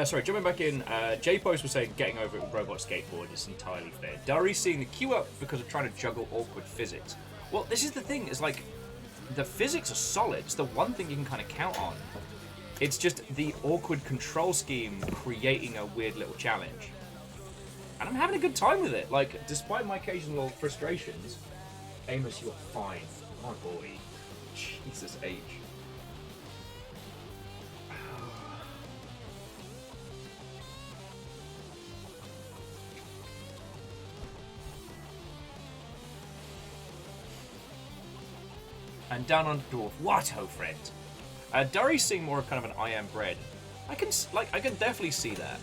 Sorry, jumping back in, J-Post was saying getting over it with Robot Skateboard is entirely fair. Durry's seeing the queue up because of trying to juggle awkward physics. Well, this is the thing, is like, the physics are solid. It's the one thing you can kind of count on. It's just the awkward control scheme creating a weird little challenge. And I'm having a good time with it. Like, despite my occasional frustrations, Amos, you're fine. My boy. Jesus H. And down on the dwarf. Watto, friend. Durry's seeing more of kind of an I am bread. I can definitely see that.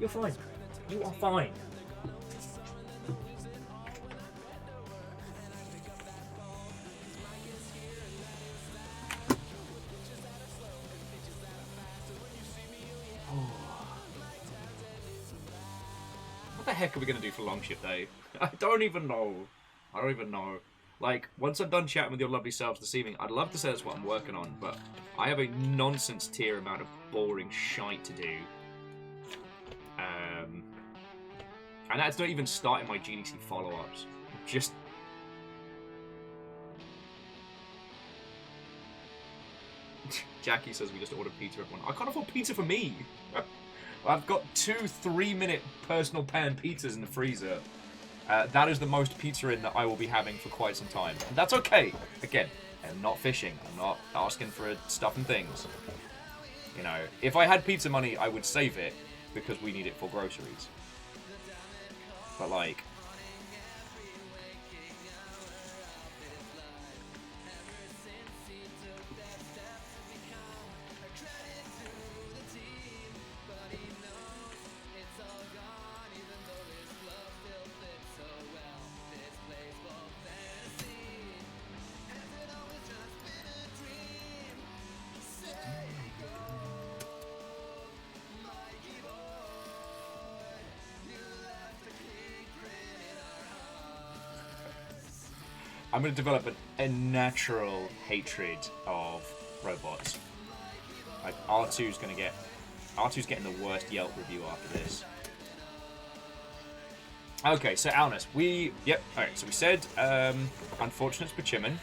You're fine. You are fine. What the heck are we going to do for Longship Day? I don't even know. I don't even know. Like, once I'm done chatting with your lovely selves this evening, I'd love to say that's what I'm working on, but I have a nonsense tier amount of boring shite to do. And that's not even starting my GDC follow-ups. Just... Jackie says we just ordered pizza, everyone. I can't afford pizza for me! I've got 2 3-minute personal pan pizzas in the freezer. That is the most pizza in that I will be having for quite some time. And that's okay. Again, I'm not fishing. I'm not asking for stuff and things. You know, if I had pizza money, I would save it because we need it for groceries. But like... I'm going to develop a natural hatred of robots. Like, R2's getting the worst Yelp review after this. Okay, so Alnus, alright, so we said, unfortunate specimen.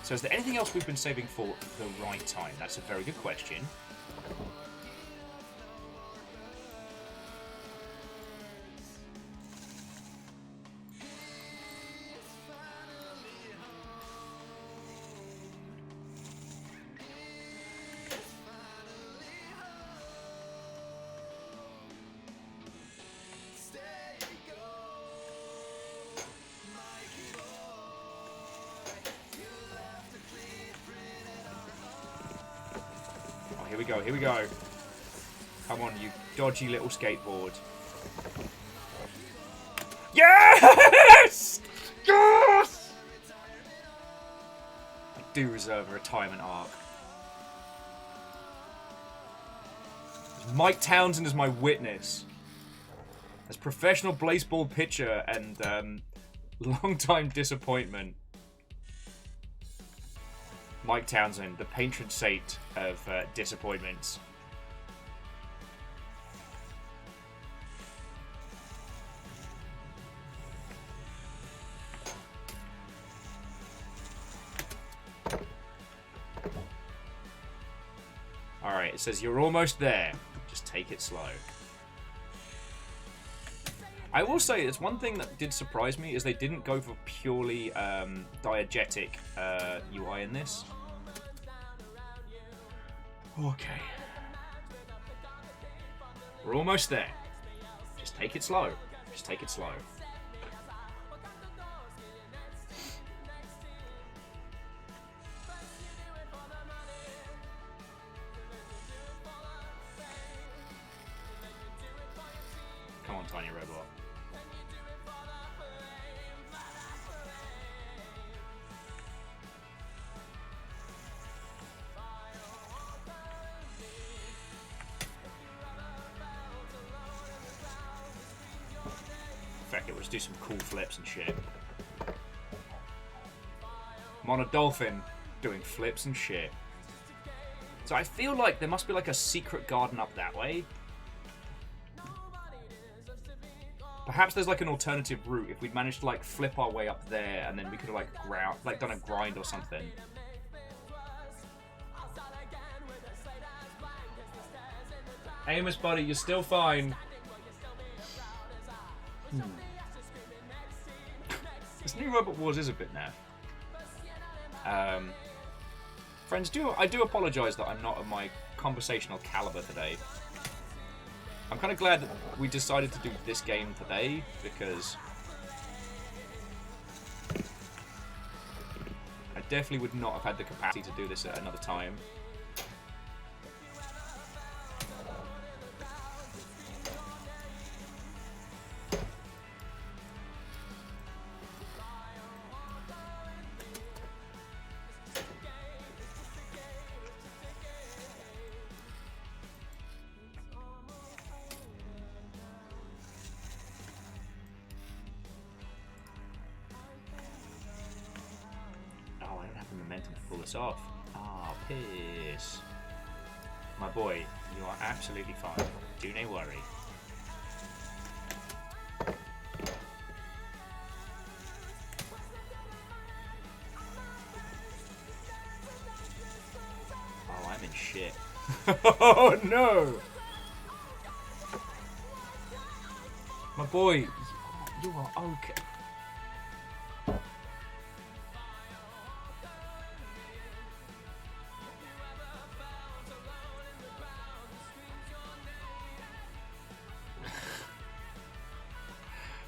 So is there anything else we've been saving for the right time? That's a very good question. Here we go. Come on, you dodgy little skateboard. Yes! Yes! I do reserve a retirement arc. Mike Townsend is my witness. As professional baseball pitcher and long-time disappointment. Mike Townsend, the patron saint of disappointments. Alright, it says you're almost there. Just take it slow. I will say, it's one thing that did surprise me is they didn't go for purely diegetic UI in this. Okay. We're almost there. Just take it slow. Just take it slow. Come on, tiny robot. Feck it, let's do some cool flips and shit. I'm on a dolphin doing flips and shit. So I feel like there must be like a secret garden up that way. Perhaps there's like an alternative route if we'd managed to like flip our way up there and then we could have like done a grind or something. Amos, buddy, you're still fine. This new Robot Wars is a bit naff. Friends, I do apologise that I'm not at my conversational caliber today. I'm kind of glad that we decided to do this game today, because I definitely would not have had the capacity to do this at another time. Off. Ah, piss. My boy, you are absolutely fine. Do no worry. Oh, I'm in shit. Oh no! My boy, you are okay.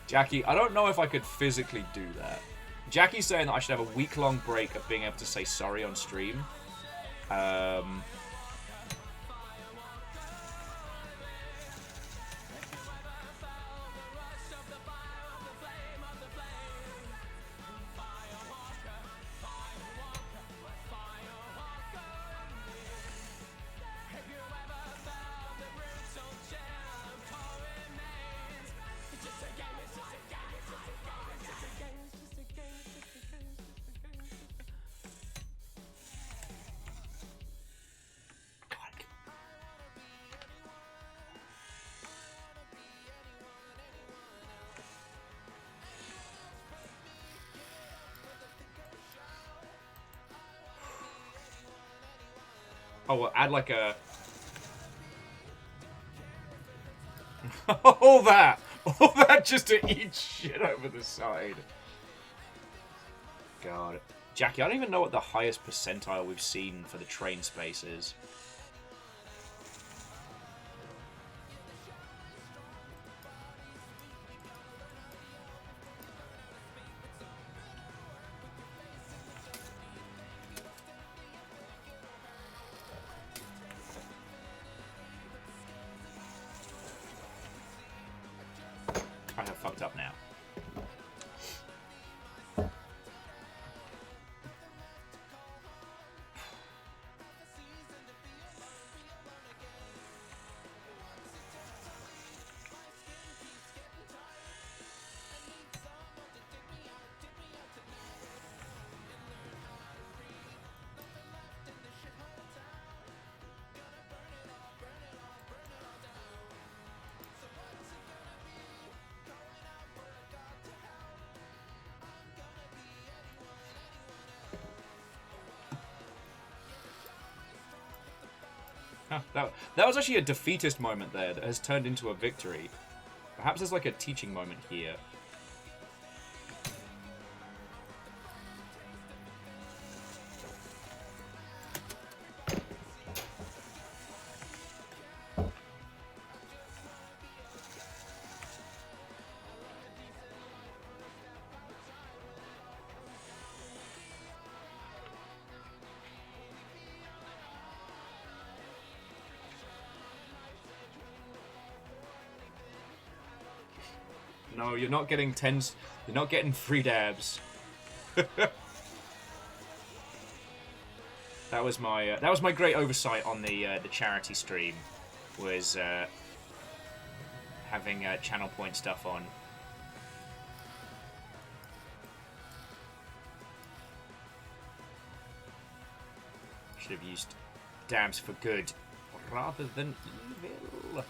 Jackie, I don't know if I could physically do that. Jackie's saying that I should have a week-long break of being able to say sorry on stream. Oh, well, add like a... All that! All that just to eat shit over the side. God. Jackie, I don't even know what the highest percentile we've seen for the train space is. I have fucked up now. Huh, that was actually a defeatist moment there that has turned into a victory. Perhaps there's like a teaching moment here. No, you're not getting tens. You're not getting 3 dabs. That was my great oversight on the charity stream, was having channel point stuff on. Should have used dabs for good rather than evil.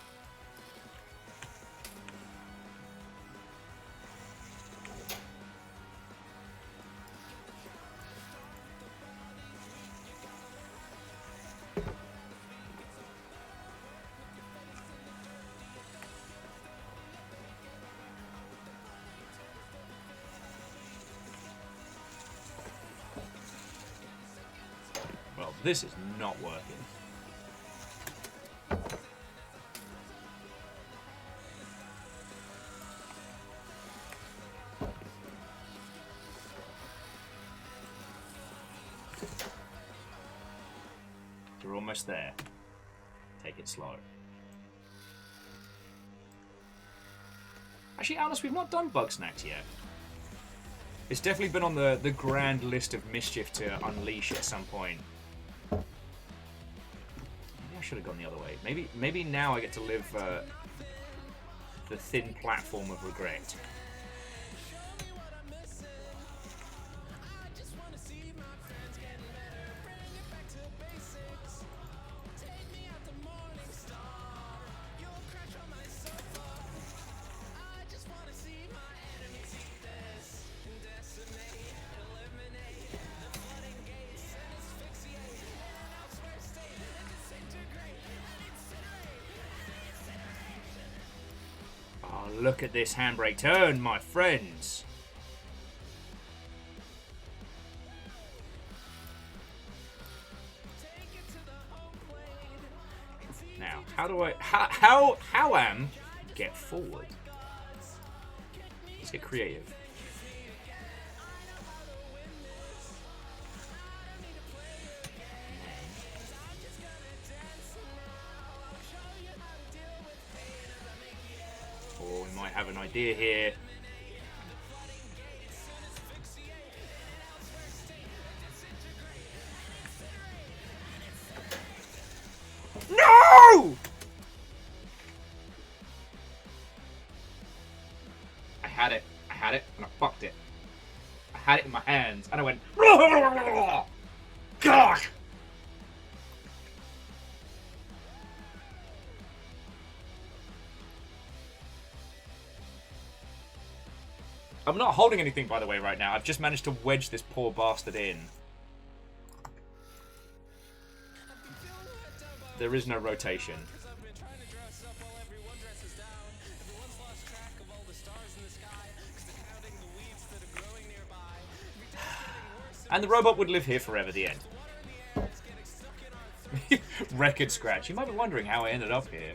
This is not working. We're almost there. Take it slow. Actually, Alice, we've not done Bug Snacks yet. It's definitely been on the grand list of mischief to unleash at some point. I should have gone the other way. Maybe now I get to live the thin platform of regret. Look at this handbrake turn, my friends. Now, how do I... How am... Get forward. Let's get creative. Or we might have an idea here. No! I had it, and I fucked it. I had it in my hands, and I went... Gosh! I'm not holding anything, by the way, right now. I've just managed to wedge this poor bastard in. There is no rotation. And the robot would live here forever, the end. Record scratch. You might be wondering how I ended up here.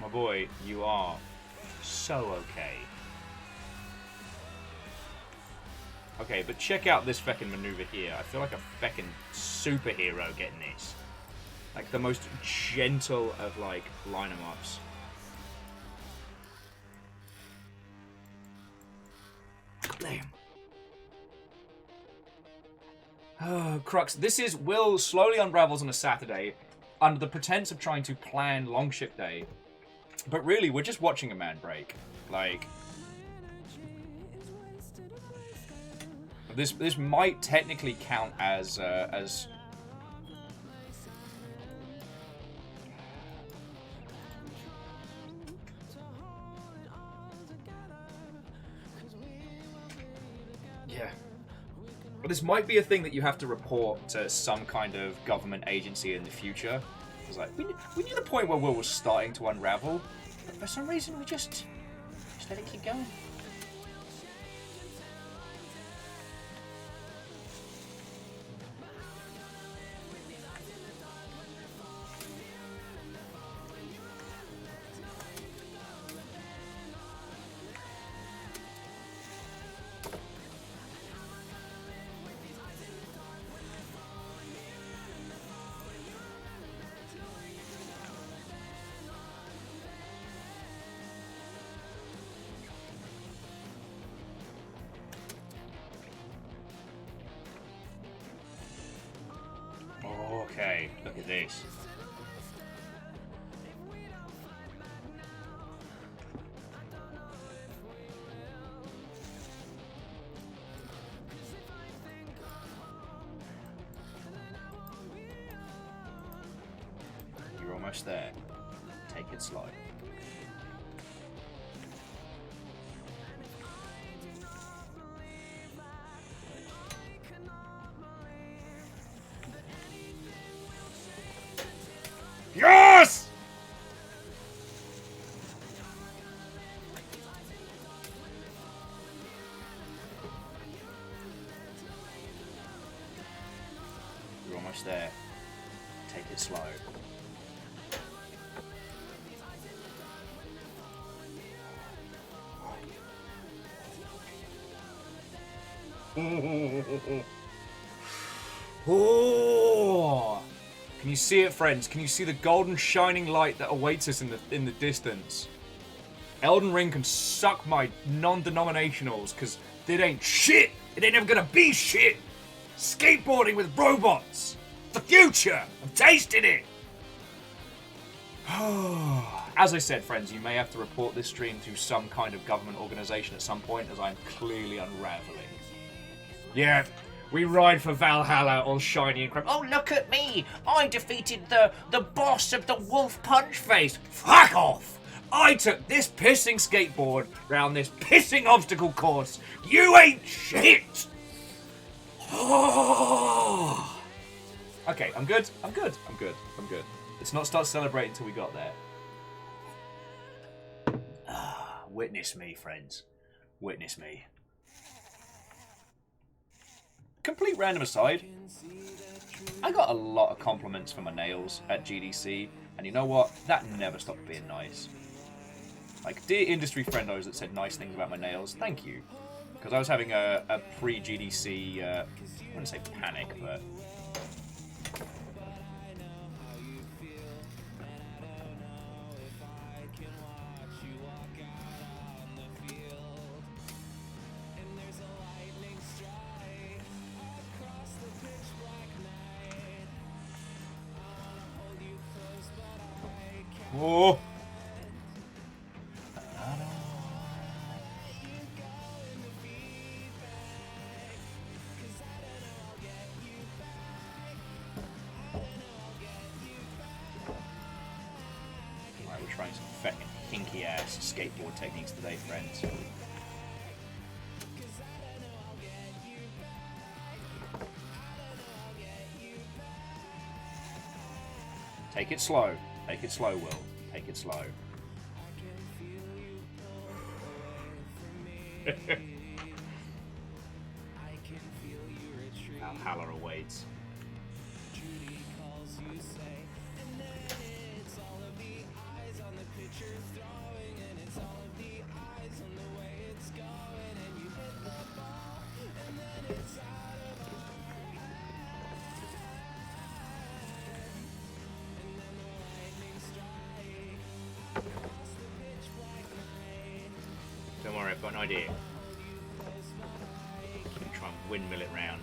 My boy, you are so okay. Okay, but check out this feckin' maneuver here. I feel like a feckin' superhero getting this. Like the most gentle of like line 'em ups. Damn. Oh, Crux. This is Will slowly unravels on a Saturday under the pretense of trying to plan Longship Day. But really, we're just watching a man break. Like, this might technically count as yeah. But this might be a thing that you have to report to some kind of government agency in the future. It's like, we knew the point where Will was starting to unravel, but for some reason we just let it keep going. Okay, look at this. You're almost there. Take it slow. Yes! You're almost there. Take it slow. Oh! Can you see it, friends? Can you see the golden shining light that awaits us in the distance? Elden Ring can suck my non-denominationals, because it ain't shit! It ain't ever gonna be shit! Skateboarding with robots! The future! I'm tasting it! As I said, friends, you may have to report this stream to some kind of government organization at some point, as I'm clearly unraveling. Yeah. We ride for Valhalla all shiny and crap. Oh, look at me! I defeated the boss of the Wolf Punch Face. Fuck off! I took this pissing skateboard round this pissing obstacle course. You ain't shit! Oh. Okay, I'm good. I'm good. I'm good. I'm good. Let's not start celebrating until we got there. Witness me, friends. Witness me. Complete random aside, I got a lot of compliments for my nails at GDC, and you know what? That never stopped being nice. Like, dear industry friendos that said nice things about my nails, thank you. Because I was having a pre-GDC, I wouldn't say panic, but... Oh! trying some fucking kinky ass skateboard techniques today, friends. Take it slow. Take it slow, Will. Take it slow. Valhalla awaits. Don't worry, I've got an idea. I'm gonna try and windmill it round.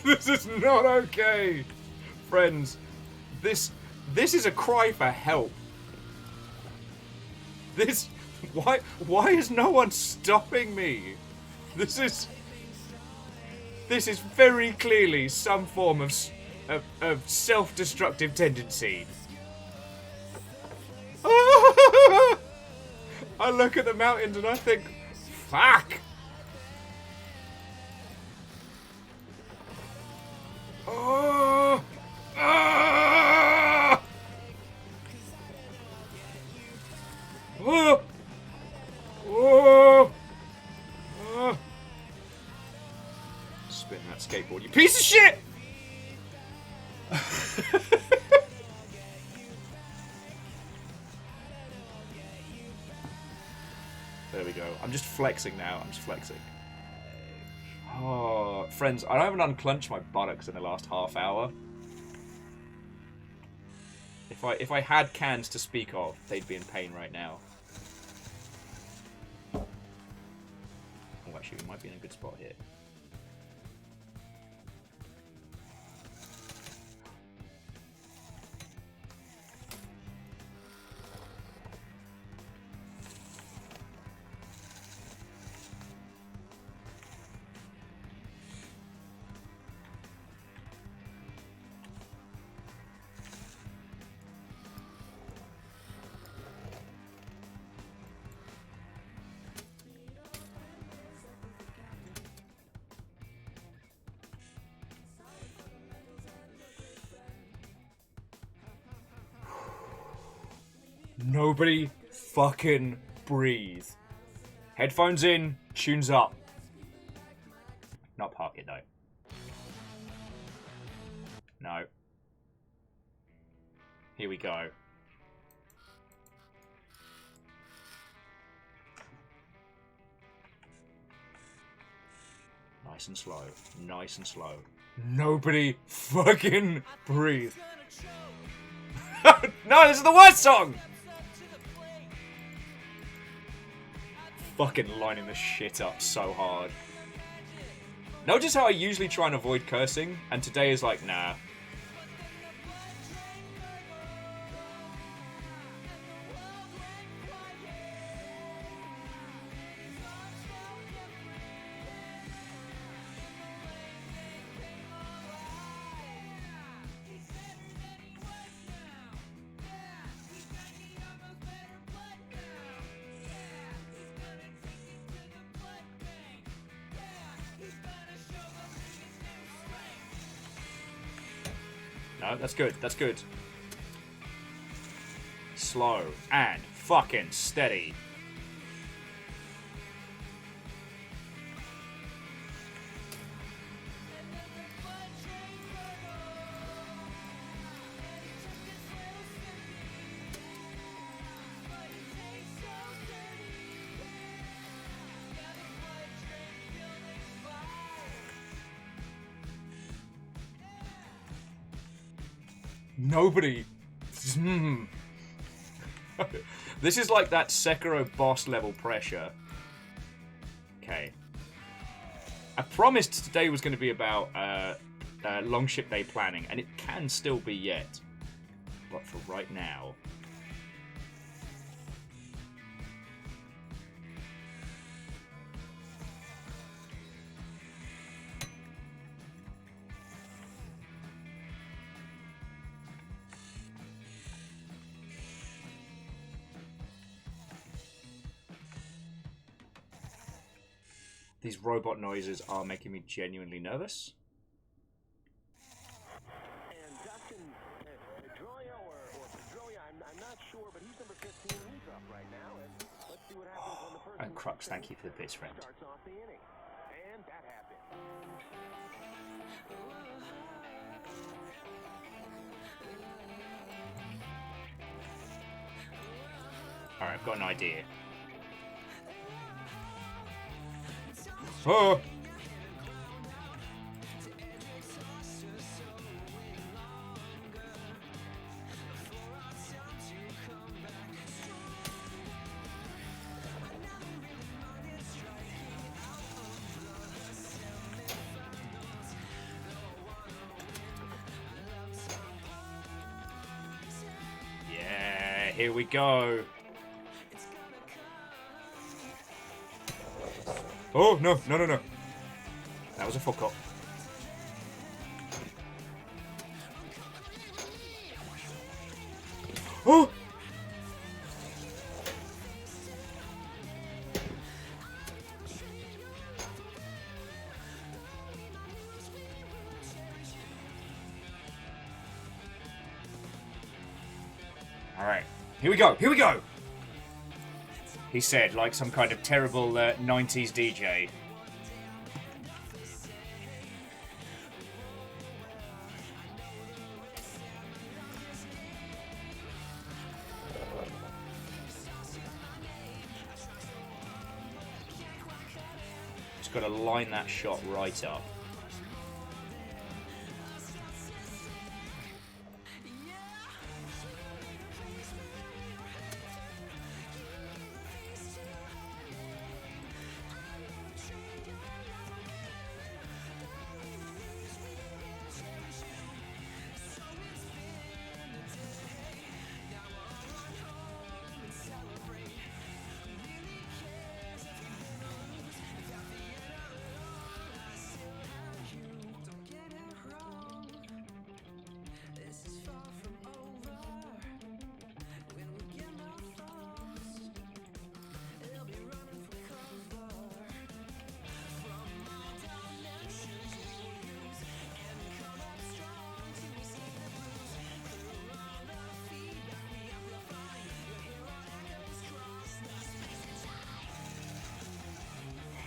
This is not okay, friends. This is a cry for help. Why is no one stopping me? This is very clearly some form of self-destructive tendency. I look at the mountains and I think, fuck. Spin that skateboard, you piece of shit! There we go. I'm just flexing now. I'm just flexing. Oh, friends, I haven't unclenched my buttocks in the last half hour. If I had cans to speak of, they'd be in pain right now. Oh, actually, we might be in a good spot here. Nobody fucking breathe. Headphones in, tunes up. Not park it though. No. Here we go. Nice and slow. Nice and slow. Nobody fucking breathe. No, this is the worst song! Fucking lining this shit up so hard. Notice how I usually try and avoid cursing, and today is like, nah. No, that's good. That's good. Slow and fucking steady. Nobody. This is like that Sekiro boss level pressure. Okay. I promised today was going to be about Longship Day planning, and it can still be yet. But for right now... These robot noises are making me genuinely nervous. And Dustin Pedroia or Pedroia, I'm not sure, but he's number 15. He's up right now, and let's see what happens when the person Crux, thank you for the bits, friend. starts off the inning. And that happened. Alright, I've got an idea. Oh! Yeah, here we go. Oh, no, no, no, no. That was a fuck up. Oh! Alright, here we go, here we go! He said, like some kind of terrible 90s DJ. Just got to line that shot right up.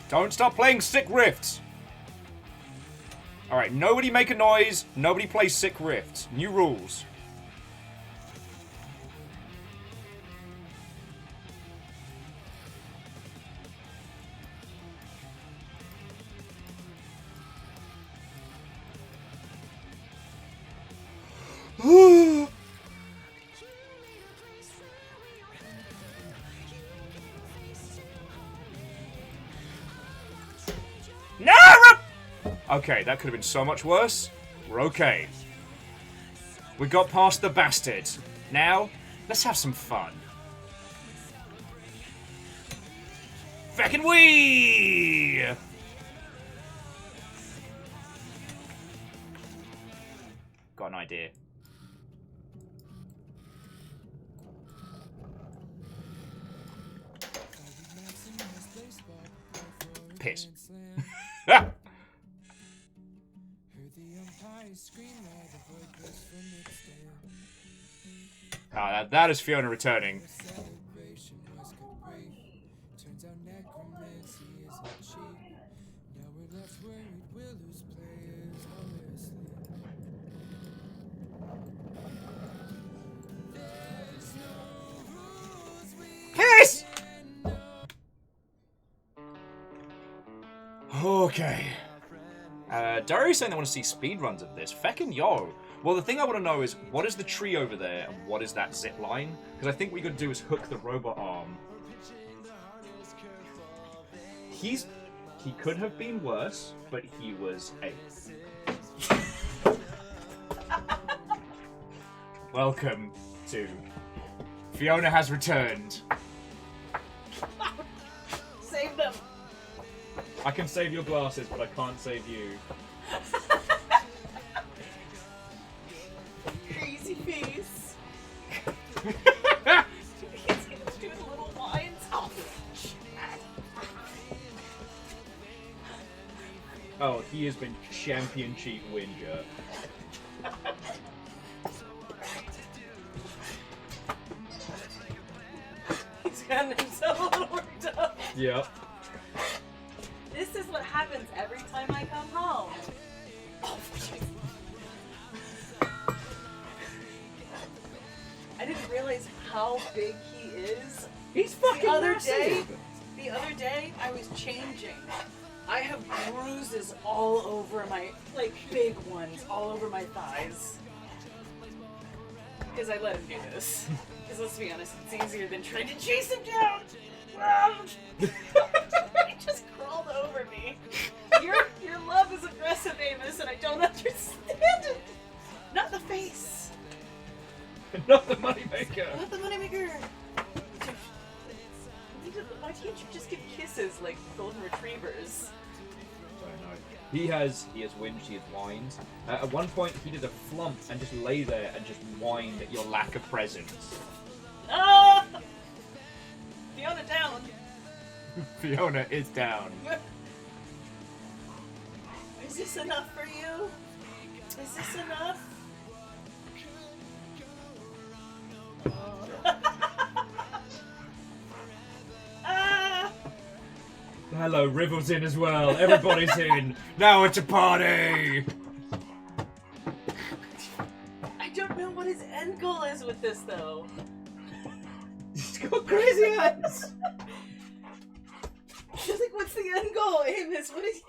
Don't stop playing sick riffs! Alright, nobody make a noise, nobody play sick riffs. New rules. No! Okay, that could have been so much worse. We're okay. We got past the bastard. Now, let's have some fun. Fucking wee! Got an idea. Piss. Ah, that is Fiona returning. Piss! Okay. Dary's saying they want to see speedruns of this. Feckin' yo. Well, the thing I want to know is, what is the tree over there, and what is that zip line? Because I think what you got to do is hook the robot arm. He could have been worse, but he was ace. Welcome to Fiona Has Returned. Save them. I can save your glasses, but I can't save you. Crazy face. He's gonna do the little lines. Oh, Oh, he has been champion cheat whinger. he's gotten himself a little worked up. Yep. This is what happens every time I come home. Oh, jeez. I didn't realize how big he is. He's fucking The other day, I was changing. I have bruises all over my, like, big ones, all over my thighs. Because I let him do this. Because let's be honest, it's easier than trying to chase him down. He just crawled over me. Your love is aggressive, Amos, and I don't understand it. Not the face. Not the moneymaker. Not the moneymaker. Why can't you just give kisses like golden retrievers? He has whinged, he has whined. At one point, he did a flump and just lay there and just whined at your lack of presence. Ah! Fiona down. Fiona is down. Is this enough for you? Is this enough? Ah! Hello, Rivel's in as well. Everybody's in. Now it's a party. I don't know what his end goal is with this, though. He's got crazy eyes. She's like, what's the end goal, Amos? What is...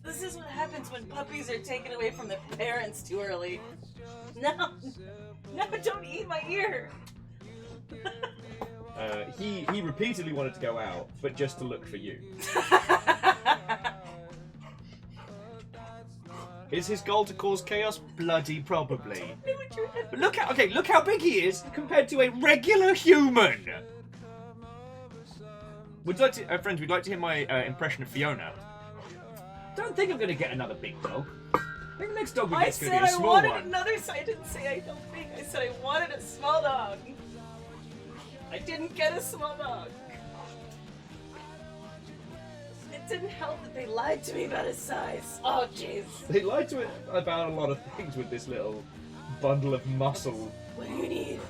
This is what happens when puppies are taken away from their parents too early. No, don't eat my ear. He repeatedly wanted to go out, but just to look for you. Is his goal to cause chaos? Bloody probably. But look how big he is compared to a regular human. Would you like to, friends? We'd like to hear my impression of Fiona. Don't think I'm going to get another big dog. I think the next dog we get is going to be a small I wanted one. another. I didn't say I don't think. I said I wanted a small dog. I didn't get a small dog. It didn't help that they lied to me about his size. Oh, jeez. They lied to it about a lot of things with this little bundle of muscle. What do you need?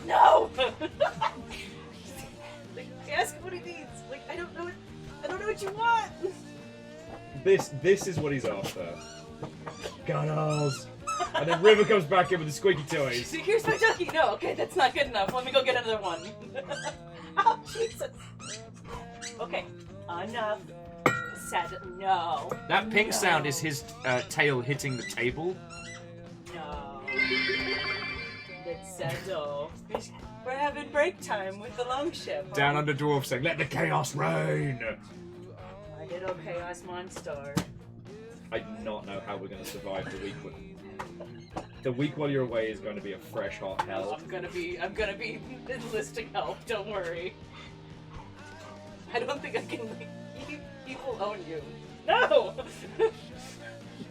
No. Like, ask him what he needs. Like, I don't know what you want. This is what he's after. Gunnels. And then River comes back in with the squeaky toys. So here's my ducky. No, okay, that's not good enough. Let me go get another one. Oh, Jesus. Okay, enough. Said no. That pink sound is his tail hitting the table. No. Let's settle. We're having break time with the longship. Down under dwarf saying, "Let the chaos reign." My little chaos monster. I do not know how we're going to survive the week. The week while you're away is going to be a fresh hot hell. I'm gonna be enlisting help. Don't worry. I don't think I can. He will own you. No.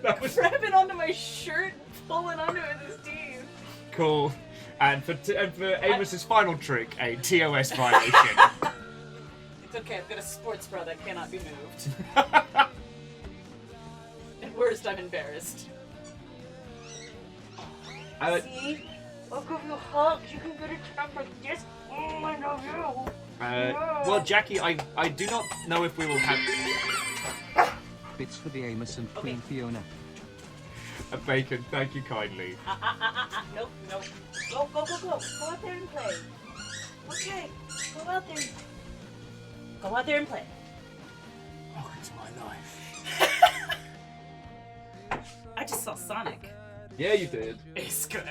That was Grabbing onto my shirt, pulling onto it with his teeth. cool. And for Amos's final trick, a TOS violation. It's okay. I've got a sports bra that cannot be moved. At worst, I'm embarrassed. See? I'll give you hugs. You can get a tap like this. Oh, I love you. Well, Jackie, I do not know if we will have Bits for the Amos and Queen Fiona. a bacon. Thank you kindly. Nope. Go. Go out there and play. Okay. Go out there. Go out there and play. Welcome to my life. I just saw Sonic. Yeah, you did. It's good.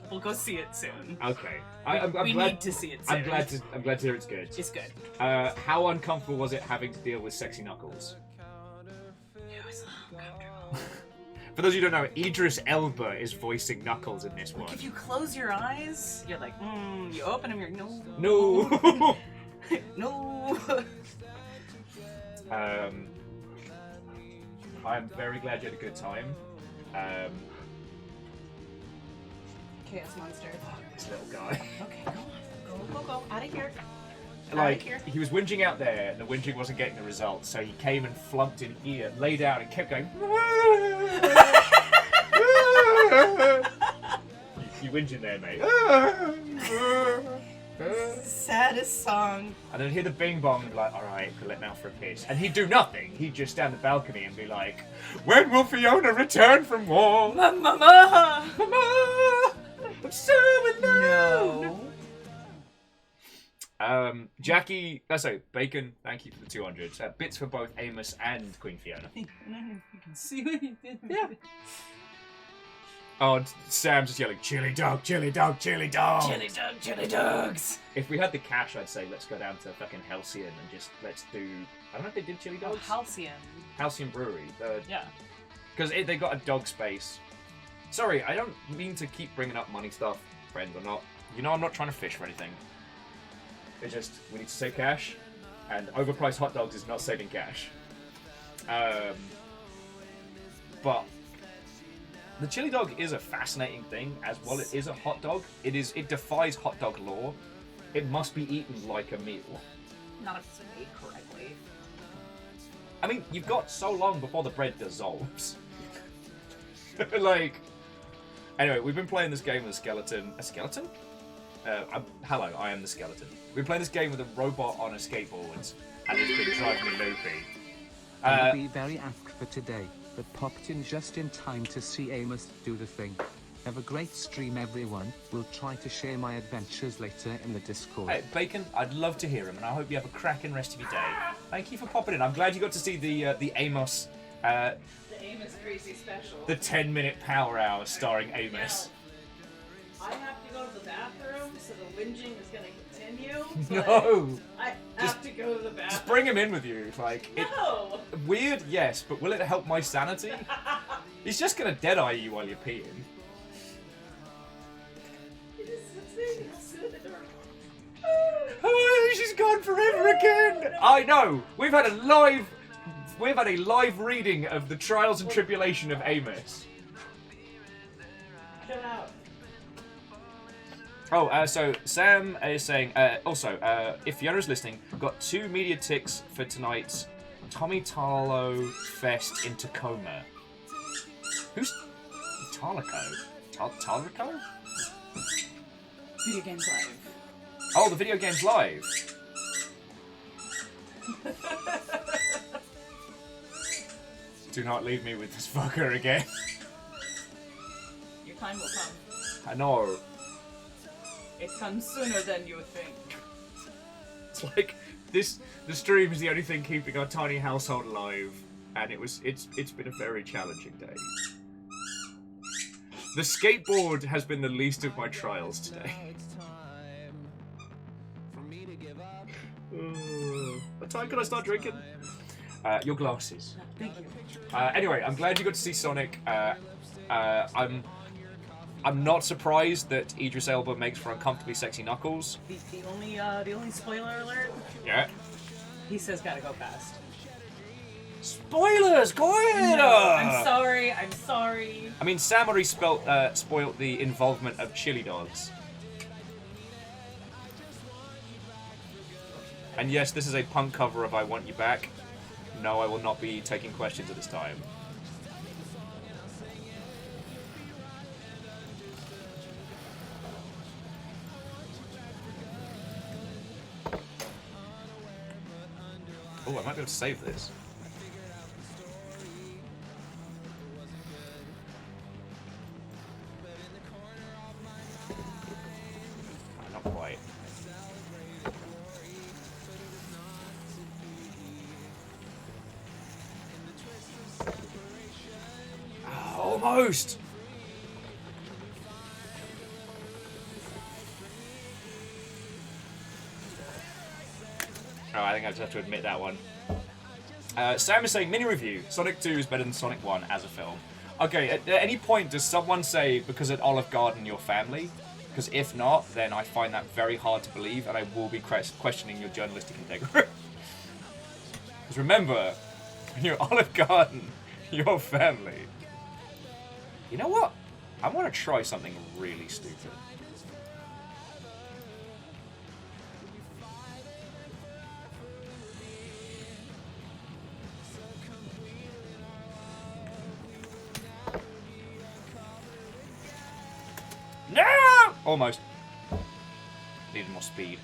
We'll go see it soon. Okay. I'm we glad, need to see it soon. I'm glad to hear it's good. It's good. How uncomfortable was it having to deal with sexy Knuckles? It was uncomfortable. For those of you who don't know, Idris Elba is voicing Knuckles in this one. If you close your eyes, you're like, you open them, you're no. No. No. I'm very glad you had a good time. Chaos monster. This little guy. Okay, go on. Go. Out of here. Like, he was whinging out there, and the whinging wasn't getting the results, so he came and flunked in here, lay down, and kept going. You whinging there, mate. Saddest song. And then hear the bing bong and be like, alright, let him out for a piss. And he'd do nothing. He'd just stand on the balcony and be like, when will Fiona return from war? Mama! Mama! I'm so alone! No. Jackie, sorry, Bacon, thank you for the 200. Bits for both Amos and Queen Fiona. You can see what you did. Yeah. Oh, and Sam's just yelling, chili dog, chili dog, chili dog. Chili dog, chili dogs. If we had the cash, I'd say let's go down to fucking Halcyon and just let's do. I don't know if they did chili Oh, dogs. Halcyon. Halcyon Brewery. Yeah. Because they got a dog space. Sorry, I don't mean to keep bringing up money stuff, friend or not. You know I'm not trying to fish for anything. It's just, we need to save cash, and overpriced hot dogs is not saving cash. But the chili dog is a fascinating thing, as well it is a hot dog. It defies hot dog law. It must be eaten like a meal. Not if it's made correctly. I mean, you've got so long before the bread dissolves. Like, anyway, we've been playing this game with a skeleton. A skeleton? Hello, I am the skeleton. We've been playing this game with a robot on a skateboard, and it's been driving me loopy. I'll be very asked for today, but popped in just in time to see Amos do the thing. Have a great stream, everyone. We'll try to share my adventures later in the Discord. Hey, Bacon, I'd love to hear him, and I hope you have a cracking rest of your day. Thank you for popping in. I'm glad you got to see the Amos, The Amos Crazy Special. the 10-minute power hour starring Amos. I have to go to the bathroom, so the whinging is going to continue. No! I have to go to the bathroom. Just bring him in with you. Like, No! weird, yes, but will it help my sanity? He's just gonna dead-eye you while you're peeing. Oh, she's gone forever again! I know! We've had a live reading of the trials and tribulation of Amos. Shut out. Oh, so Sam is saying, also, if Fiona's listening, got 2 media ticks for tonight's Tommy Tarlo Fest in Tacoma. Who's Tarlico? Tarlico? Video Games Live. Oh, the video game's live. Do not leave me with this fucker again. Your time will come. I know. It comes sooner than you think. It's like the stream is the only thing keeping our tiny household alive, and it's been a very challenging day. The skateboard has been the least of my trials today. What time can I start drinking? Your glasses. Thank you. Anyway, I'm glad you got to see Sonic. I'm not surprised that Idris Elba makes for uncomfortably sexy Knuckles. The only spoiler alert. Yeah. He says gotta go fast. Spoilers, go ahead! No, I'm sorry. I mean, Sam already spoiled the involvement of chili dogs. And yes, this is a punk cover of I Want You Back. No, I will not be taking questions at this time. Oh, I might be able to save this. Not quite. ghost! Oh, I think I just have to admit that one. Sam is saying, mini review. Sonic 2 is better than Sonic 1 as a film. Okay, at any point does someone say, because at Olive Garden you're family? Because if not, then I find that very hard to believe, and I will be questioning your journalistic integrity. Because remember, when you're Olive Garden, you're family. You know what? I want to try something really stupid. No! Almost. Needed more speed.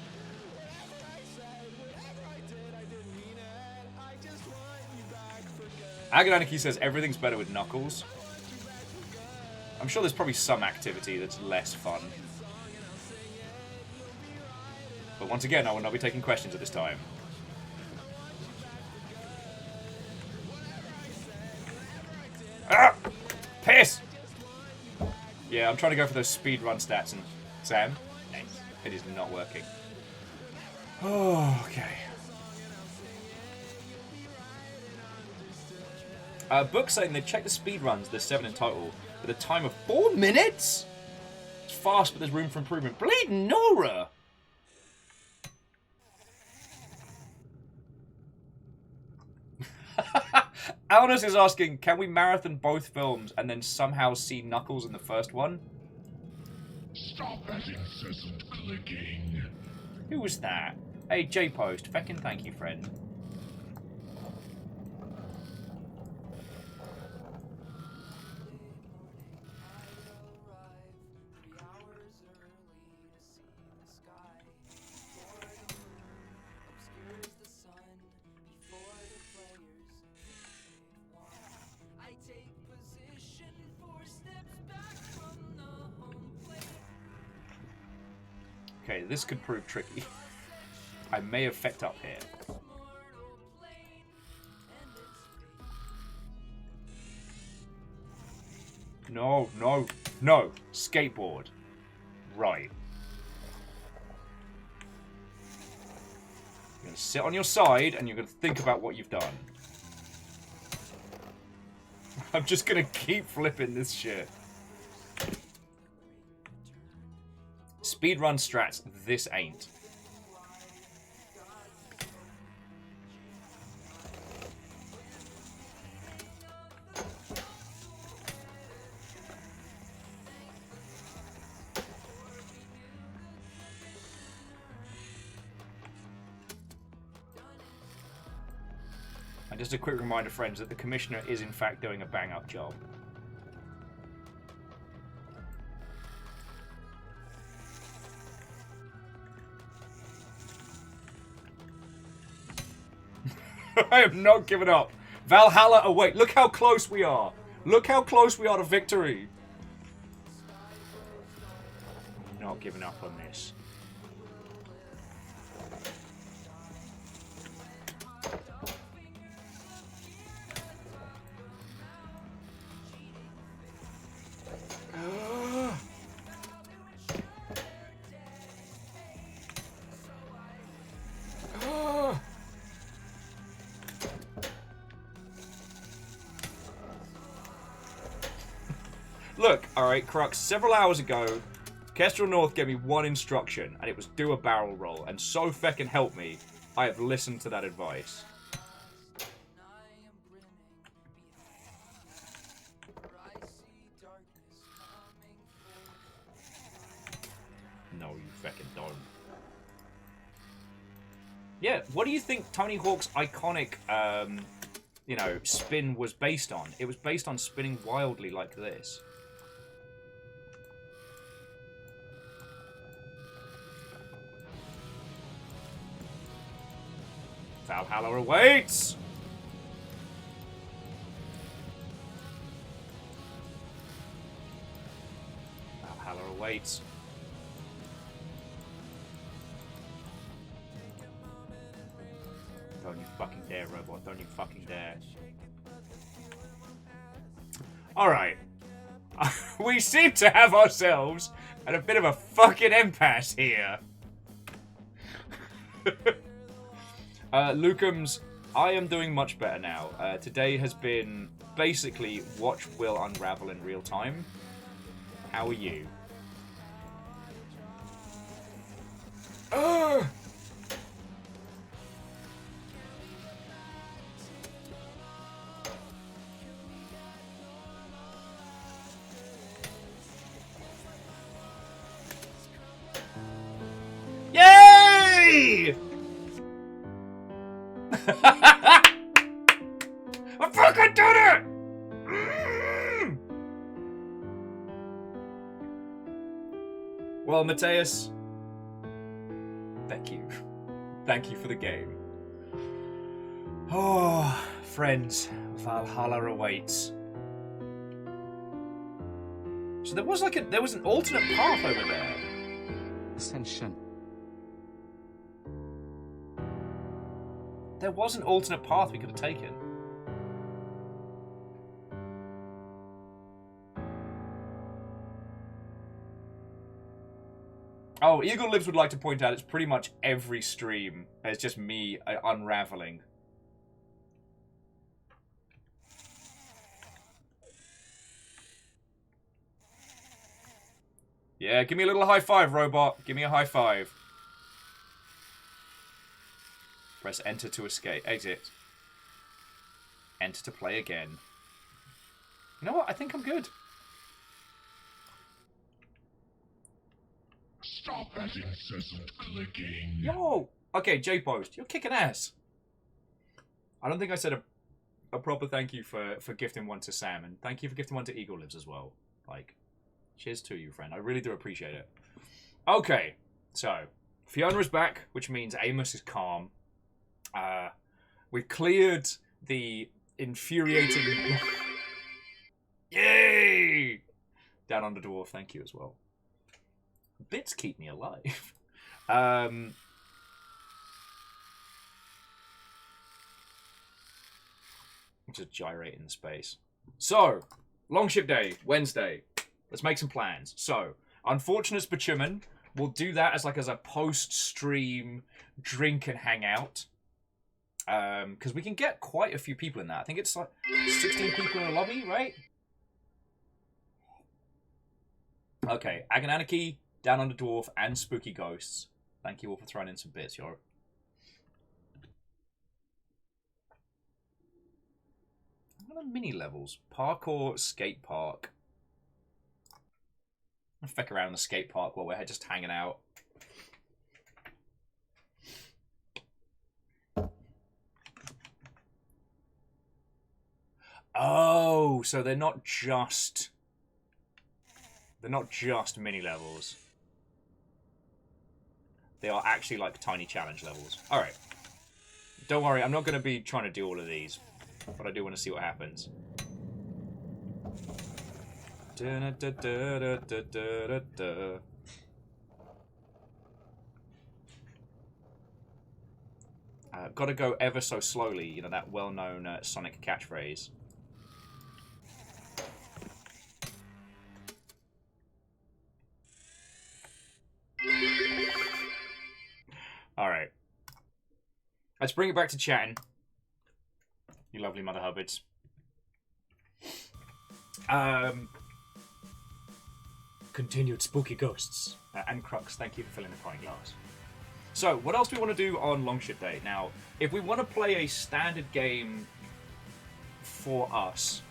Agonaniki says everything's better with Knuckles. I'm sure there's probably some activity that's less fun. But once again, I will not be taking questions at this time. Ah! Piss! Yeah, I'm trying to go for those speedrun stats, and Sam, it is not working. Oh, okay. Book saying they checked the speedruns, there's 7 in total, with a time of 4 minutes? It's fast, but there's room for improvement. Bleeding Nora! Alnus is asking, can we marathon both films and then somehow see Knuckles in the first one? Stop that incessant clicking. Who was that? Hey, J-Post, feckin' thank you, friend. Okay, this could prove tricky. I may have fecked up here. No, no, no. Skateboard. Right. You're going to sit on your side and you're going to think about what you've done. I'm just going to keep flipping this shit. Speedrun strats, this ain't. And just a quick reminder, friends, that the Commissioner is in fact doing a bang-up job. I have not given up. Valhalla await. Look how close we are. Look how close we are to victory. I'm not giving up on this. Look, alright, Crux, several hours ago, Kestrel North gave me one instruction, and it was do a barrel roll, and so feckin' help me, I have listened to that advice. No, you feckin' don't. Yeah, what do you think Tony Hawk's iconic, you know, spin was based on? It was based on spinning wildly like this. Valhalla awaits! Valhalla awaits. Don't you fucking dare, robot. Don't you fucking dare. Alright. We seem to have ourselves at a bit of a fucking impasse here. Lucums, I am doing much better now. Today has been basically watch Will unravel in real time. How are you? Yay! I fucking did it! Mm! Well, Mateus, thank you. Thank you for the game. Oh, friends, Valhalla awaits. So there was an alternate path over there. Ascension. There was an alternate path we could have taken. Oh, Eagle Lives would like to point out it's pretty much every stream. It's just me unraveling. Yeah, give me a little high five, robot. Give me a high five. Press enter to escape. Exit. Enter to play again. You know what? I think I'm good. Stop that incessant clicking. Yo! Okay, J-Post, you're kicking ass. I don't think I said a proper thank you for gifting one to Sam, and thank you for gifting one to Eagle Lives as well. Like, cheers to you, friend. I really do appreciate it. Okay, so Fiona is back, which means Amos is calm. We've cleared the infuriating... Yay! Down Under Dwarf, thank you as well. Bits keep me alive. Just gyrate in space. So, Longship Day, Wednesday. Let's make some plans. So, Unfortunate Bitumen, we'll do that as a post-stream drink and hang out. Because we can get quite a few people in that. I think it's like 16 people in a lobby, right? Okay, Agananarchy, Down Under Dwarf, and Spooky Ghosts. Thank you all for throwing in some bits, yo. What are the mini levels? Parkour, skate park. I'll feck around the skate park while we're just hanging out. Oh, so they're not just mini levels. They are actually like tiny challenge levels. All right. Don't worry, I'm not going to be trying to do all of these, but I do want to see what happens. Gotta go ever so slowly, you know, that well-known Sonic catchphrase. Alright. Let's bring it back to chatting. You lovely Mother Hubbards. Continued Spooky Ghosts. And Crux, thank you for filling the pint glass. So, what else do we want to do on Longship Day? Now, if we want to play a standard game for us,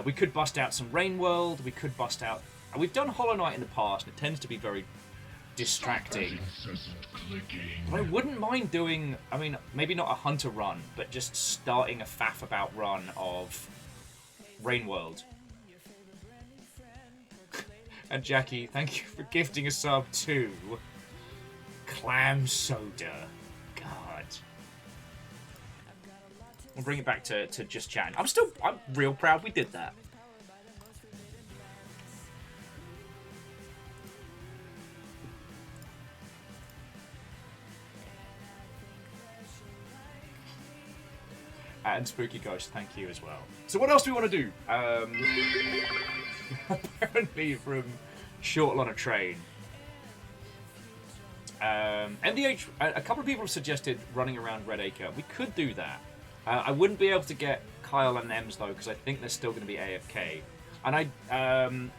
we could bust out some Rain World, we could bust out... We've done Hollow Knight in the past, and it tends to be very distracting. But I wouldn't mind doing, I mean, maybe not a Hunter run, but just starting a faff about run of Rain World. And Jackie, thank you for gifting a sub to Clam Soda. God. We'll bring it back to just chatting. I'm real proud we did that. And Spooky Ghost, thank you as well. So what else do we want to do? apparently from Shortl on a Train. MDH, a couple of people have suggested running around Red Acre. We could do that. I wouldn't be able to get Kyle and Ems though, because I think they're still going to be AFK. And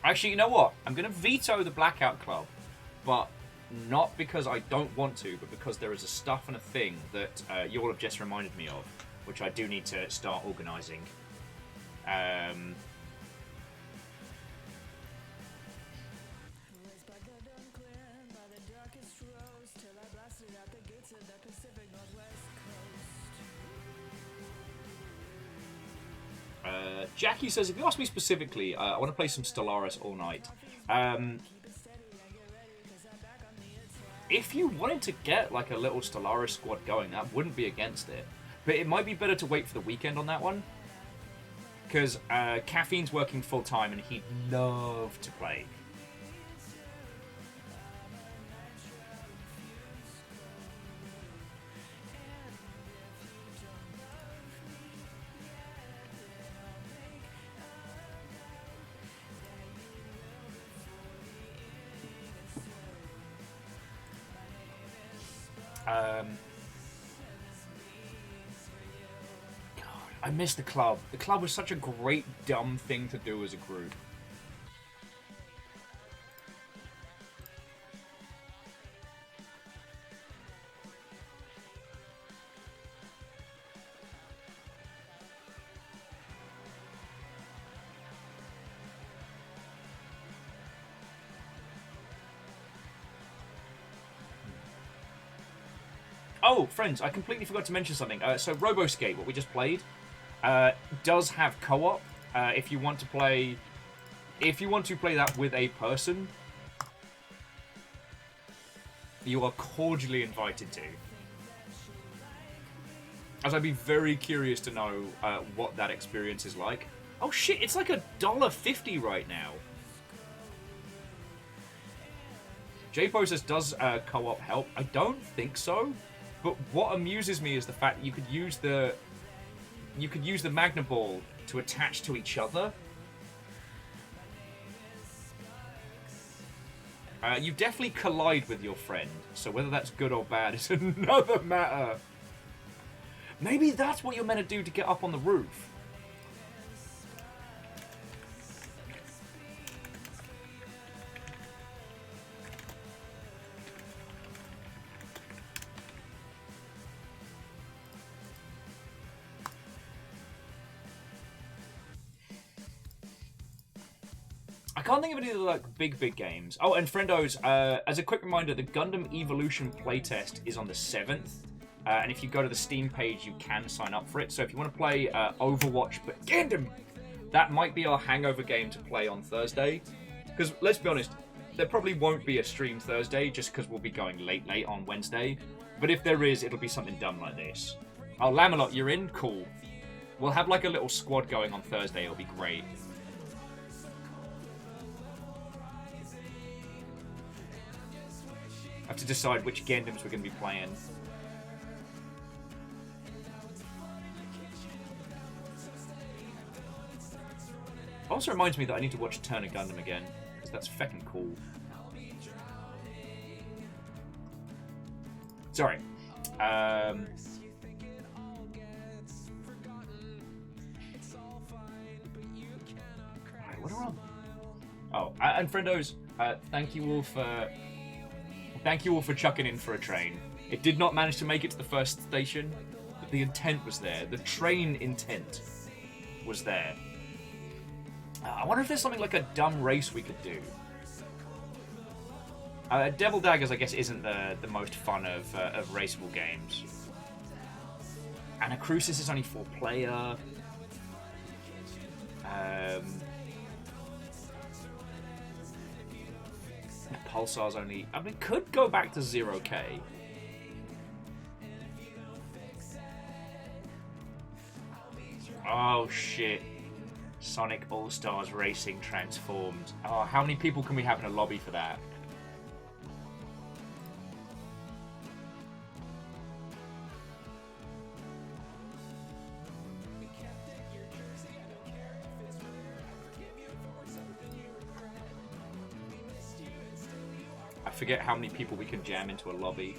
actually, you know what? I'm going to veto the Blackout Club, but not because I don't want to, but because there is a stuff and a thing that you all have just reminded me of, which I do need to start organising. Jackie says, if you ask me specifically, I want to play some Stellaris all night. If you wanted to get like a little Stellaris squad going, that wouldn't be against it. But it might be better to wait for the weekend on that one. Because Caffeine's working full time and he'd love to play. God, I miss the club. The club was such a great, dumb thing to do as a group. Oh, friends, I completely forgot to mention something. So RoboSkate, what we just played, does have co-op. If you want to play that with a person, you are cordially invited to. As I'd be very curious to know what that experience is like. Oh shit, it's like $1.50 right now. JPO says, does co-op help? I don't think so. But what amuses me is the fact that you could use the Magna Ball to attach to each other. You definitely collide with your friend, so whether that's good or bad is another matter. Maybe that's what you're meant to do to get up on the roof. I can't think of any of the like big games. Oh, and friendos, as a quick reminder, the Gundam Evolution playtest is on the 7th. And if you go to the Steam page, you can sign up for it. So if you want to play Overwatch, but Gundam, that might be our hangover game to play on Thursday. Because let's be honest, there probably won't be a stream Thursday, just because we'll be going late on Wednesday. But if there is, it'll be something dumb like this. Oh, Lamelot, you're in? Cool. We'll have like a little squad going on Thursday. It'll be great. I have to decide which Gundams we're going to be playing. Also reminds me that I need to watch Turner Gundam again, because that's feckin' cool. Sorry. Alright, what are on? Oh, and friendos, thank you all for chucking in for a train. It did not manage to make it to the first station, but the intent was there. The train intent was there. I wonder if there's something like a dumb race we could do. Devil Daggers, I guess, isn't the most fun of raceable games. Anacrusis is only 4-player. Pulsar's only... I mean, could go back to 0K. Oh, shit. Sonic All-Stars Racing transformed. Oh, how many people can we have in a lobby for that? forget how many people we can jam into a lobby.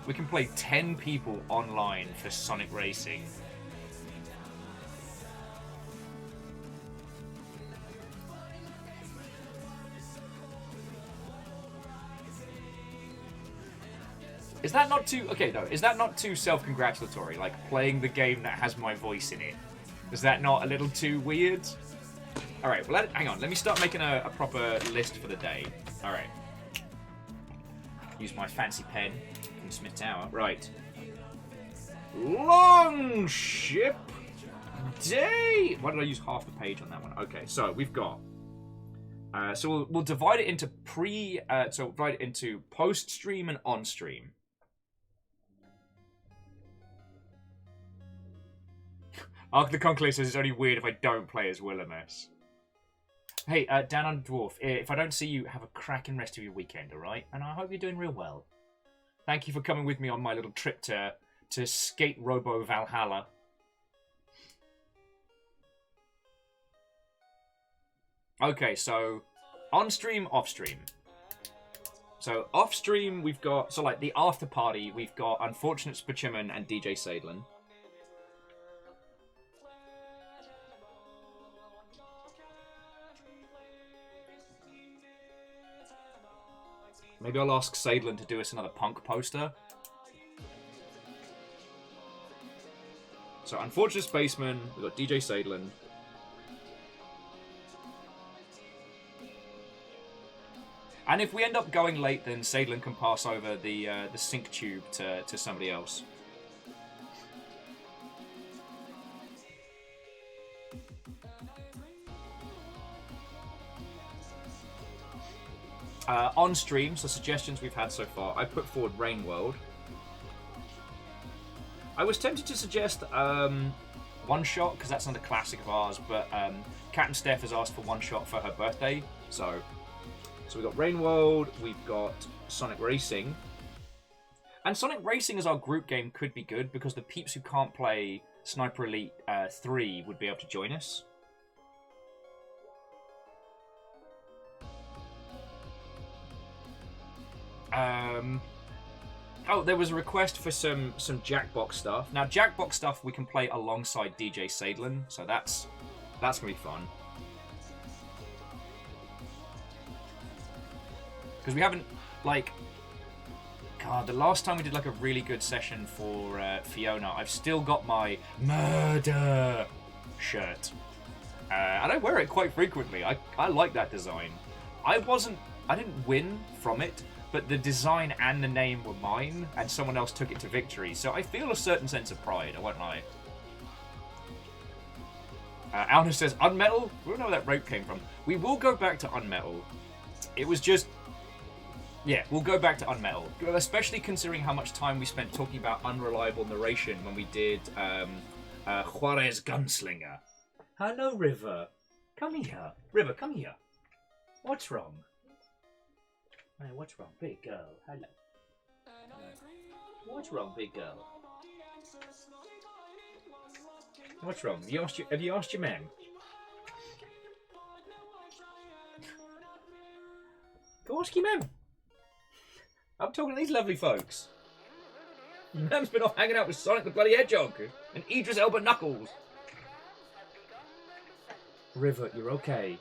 We can play 10 people online for Sonic Racing. Is that not too... Okay, no. Is that not too self-congratulatory? Like, playing the game that has my voice in it. Is that not a little too weird? Alright, well, hang on. Let me start making a proper list for the day. Alright. Use my fancy pen from Smith Tower. Right. Longship Day! Why did I use half the page on that one? Okay, so we've got... so we'll divide it into so we'll divide it into post-stream and on-stream. Ark the Conclave says it's only weird if I don't play as Willimus. Hey, Dan on Dwarf, if I don't see you, have a cracking rest of your weekend, alright? And I hope you're doing real well. Thank you for coming with me on my little trip to Skate Robo Valhalla. Okay, so on-stream, off-stream. So off-stream, we've got... So, like, the after party, we've got Unfortunate Spachiman and DJ Sadlin. Maybe I'll ask Sadlin to do us another punk poster. So, Unfortunate Spaceman, we've got DJ Sadlin. And if we end up going late, then Sadlin can pass over the sync tube to somebody else. On stream, so suggestions we've had so far, I put forward Rain World. I was tempted to suggest One Shot, because that's another classic of ours, but Kat and Steph has asked for One Shot for her birthday, so we've got Rain World, we've got Sonic Racing. And Sonic Racing as our group game could be good, because the peeps who can't play Sniper Elite 3 would be able to join us. Oh, there was a request for some Jackbox stuff. Now, Jackbox stuff we can play alongside DJ Sadlin, so that's gonna be fun. Because we haven't, like... God, the last time we did, like, a really good session for Fiona, I've still got my Murder shirt. And I wear it quite frequently. I like that design. I didn't win from it, but the design and the name were mine, and someone else took it to victory, so I feel a certain sense of pride, I won't lie. Alna says, Unmetal? We don't know where that rope came from. We will go back to Unmetal. It was just... Yeah, we'll go back to Unmetal, especially considering how much time we spent talking about unreliable narration when we did Juarez Gunslinger. Hello, River. Come here. River, come here. What's wrong? Hey, what's wrong? Big girl. Hello. What's wrong, big girl? What's wrong? Have you asked your mem? Go ask your mem. I'm talking to these lovely folks. Your mem's been off hanging out with Sonic the Bloody Hedgehog and Idris Elba Knuckles. River, you're okay.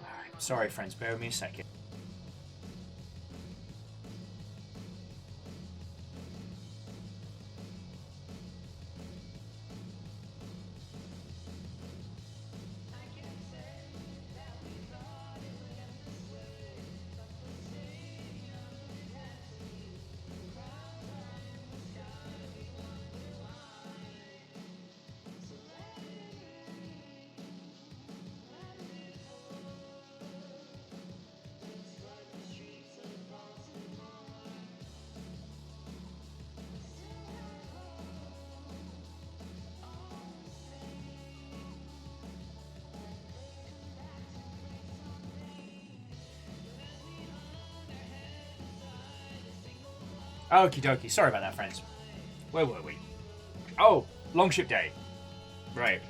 Alright, sorry friends, bear with me a second. Okie dokie. Sorry about that, friends. Where were we? Oh, Longship Day. Right.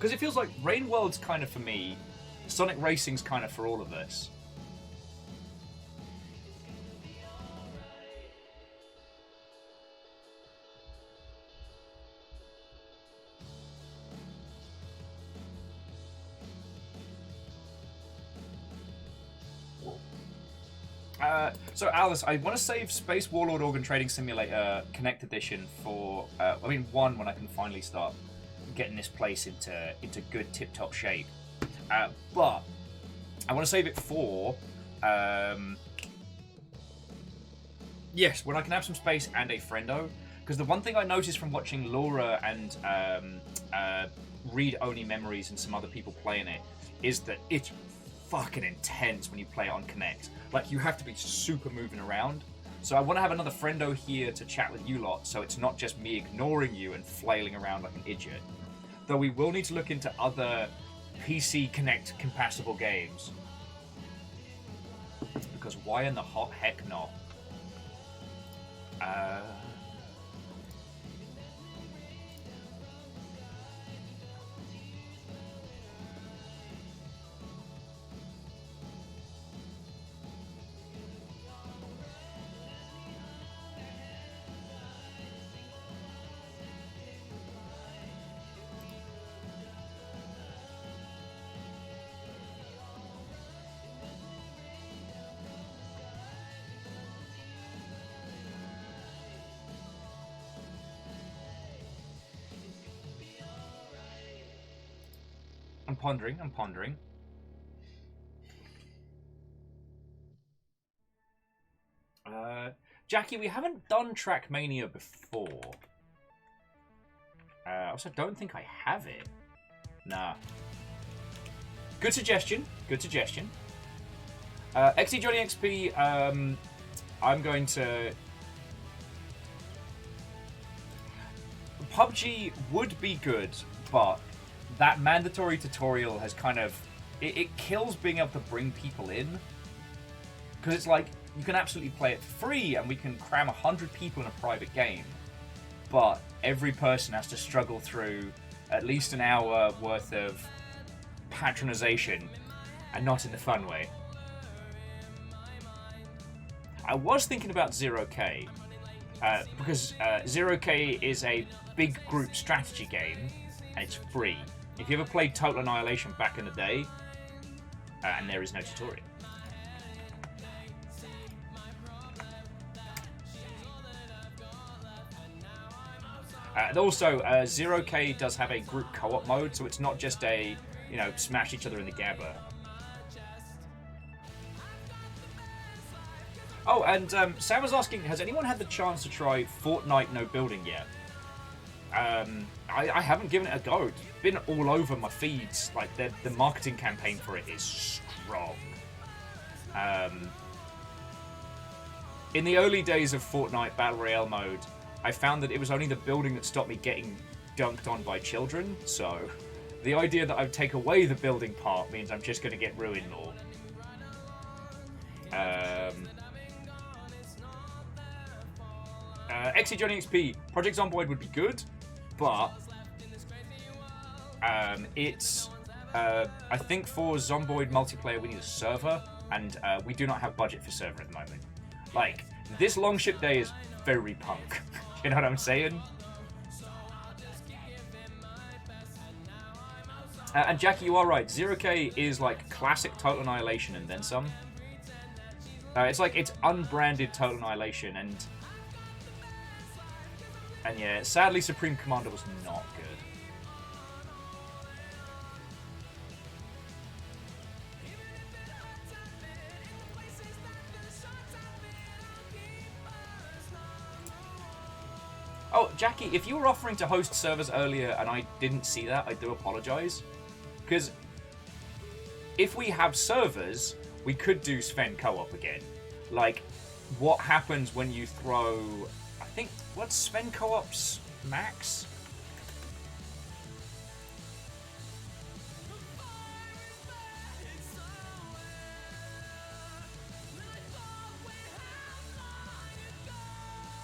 Because it feels like Rain World's kind of for me, Sonic Racing's kind of for all of us. So Alice, I want to save Space Warlord Organ Trading Simulator Connect Edition for, one, when I can finally start getting this place into good tip-top shape. But I want to save it for, yes, when I can have some space and a friendo. Because the one thing I noticed from watching Laura and read-only memories and some other people playing it is that it's fucking intense when you play it on Connect. Like, you have to be super moving around. So I want to have another friendo here to chat with you lot, so it's not just me ignoring you and flailing around like an idiot. Though we will need to look into other PC Connect compatible games. Because why in the hot heck not? I'm pondering. Jackie, we haven't done Trackmania before. Also, don't think I have it. Nah. Good suggestion. XE Johnny XP, I'm going to... PUBG would be good, but that mandatory tutorial has kind of... It kills being able to bring people in. Because it's like, you can absolutely play it free, and we can cram 100 people in a private game. But every person has to struggle through at least an hour worth of patronization, and not in the fun way. I was thinking about 0K, because 0K is a big group strategy game, and it's free. If you ever played Total Annihilation back in the day, and there is no tutorial. And also, 0K does have a group co-op mode, so it's not just a, smash each other in the gabba. Oh, and Sam was asking, has anyone had the chance to try Fortnite No Building yet? I haven't given it a go. It's been all over my feeds. Like, the marketing campaign for it is strong. In the early days of Fortnite Battle Royale mode, I found that it was only the building that stopped me getting dunked on by children, so the idea that I would take away the building part means I'm just going to get ruined more. XE Johnny XP, Project Zomboid would be good, but it's I think for Zomboid multiplayer we need a server, and we do not have budget for server at the moment. Like, this long ship day is very punk. You know what I'm saying? And Jackie, you are right. 0K is like classic Total Annihilation and then some. It's like, it's unbranded Total Annihilation, and yeah, sadly Supreme Commander was not good. Oh, Jackie, if you were offering to host servers earlier and I didn't see that, I do apologize. Because if we have servers, we could do Sven co-op again. Like, what happens when you throw... I think, what's Sven co-op's max?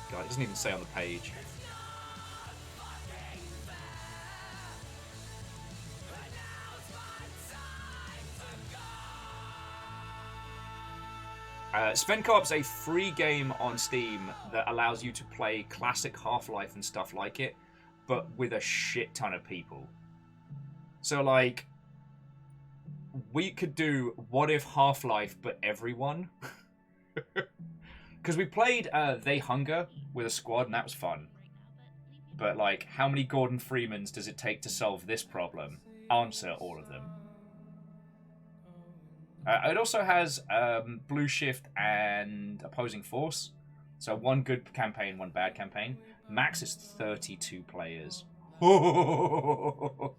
God, it doesn't even say on the page. Sven Co-op's a free game on Steam that allows you to play classic Half-Life and stuff like it, but with a shit ton of people. So, like, we could do What If Half-Life, but everyone. Because we played They Hunger with a squad, and that was fun. But, like, how many Gordon Freemans does it take to solve this problem? Answer all of them. It also has Blue Shift and Opposing Force. So one good campaign, one bad campaign. Max is 32 players. The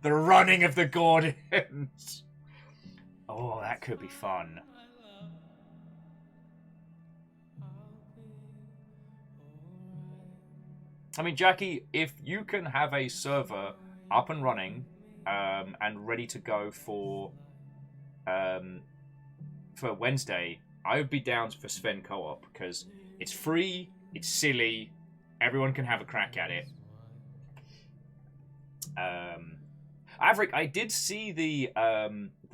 running of the Gordons. Oh, that could be fun. I mean, Jackie, if you can have a server up and running and ready to go for Wednesday, I would be down for Sven Co-op because it's free, it's silly, everyone can have a crack at it. Averick, I did see the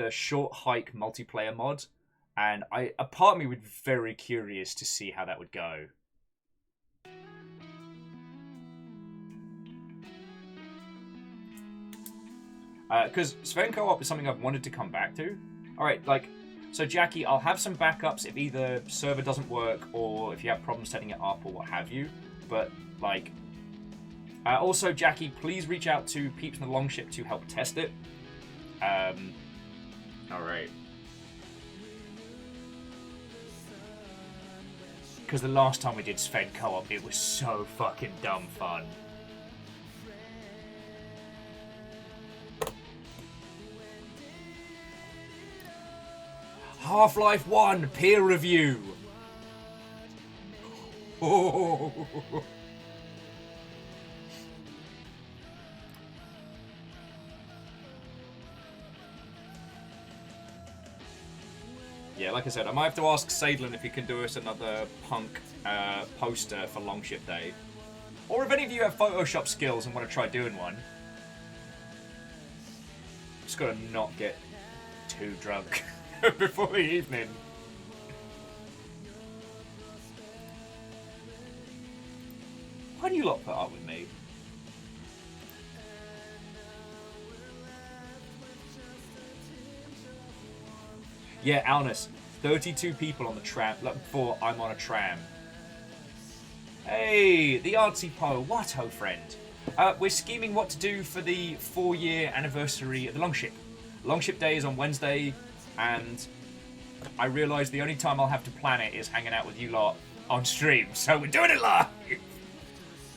short hike multiplayer mod, and a part of me would be very curious to see how that would go. Because Sven Co-op is something I've wanted to come back to. Alright, like, so Jackie, I'll have some backups if either server doesn't work or if you have problems setting it up or what have you. But, like, also, Jackie, please reach out to Peeps in the Longship to help test it. Alright. Because the last time we did Sven Co-op, it was so fucking dumb fun. Half-Life 1 peer review. Oh. Yeah, like I said, I might have to ask Sadlin if he can do us another punk poster for Longship Day. Or if any of you have Photoshop skills and want to try doing one. Just gotta not get too drunk before the evening. Why do you lot put up with me? Yeah, Alnus, 32 people on the tram. Look, before I'm on a tram. Hey, the artsy po, what ho friend? We're scheming what to do for the 4-year anniversary of the Longship. Longship Day is on Wednesday, and I realise the only time I'll have to plan it is hanging out with you lot on stream, so we're doing it live!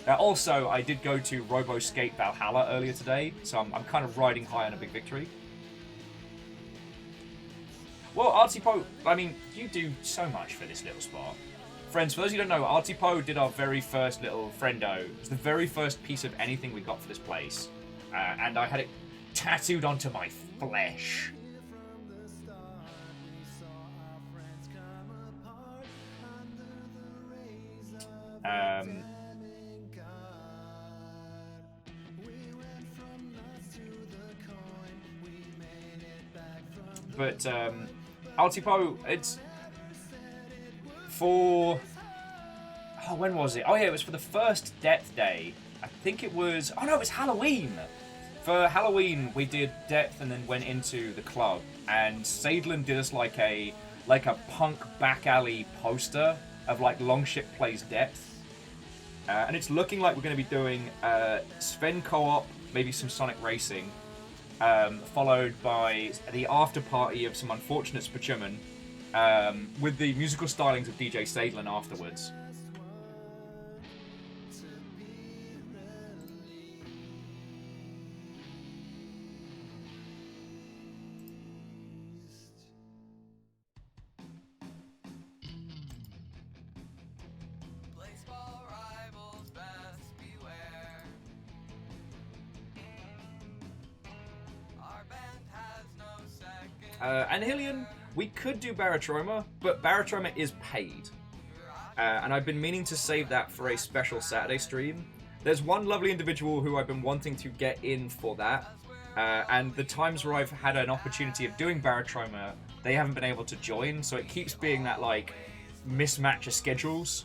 Also, I did go to RoboSkate Valhalla earlier today, so I'm kind of riding high on a big victory. Well, Artsy Po, I mean, you do so much for this little spot. Friends, for those of you who don't know, Artsy Po did our very first little friendo. It was the very first piece of anything we got for this place. And I had it tattooed onto my flesh. But Altipo, it's for... Oh, when was it? Oh yeah, it was for the first Depth Day. I think it was... Oh no, it was Halloween! For Halloween, we did Depth and then went into the club. And Sadlin did us like a punk back alley poster of like Longship Plays Depth. And it's looking like we're going to be doing Sven Co-op, maybe some Sonic Racing, followed by the after party of some Unfortunate Spachumen, with the musical stylings of DJ Sadlin afterwards. Annihilion, we could do Barotrauma, but Barotrauma is paid. And I've been meaning to save that for a special Saturday stream. There's one lovely individual who I've been wanting to get in for that, and the times where I've had an opportunity of doing Barotrauma, they haven't been able to join, so it keeps being that, like, mismatch of schedules.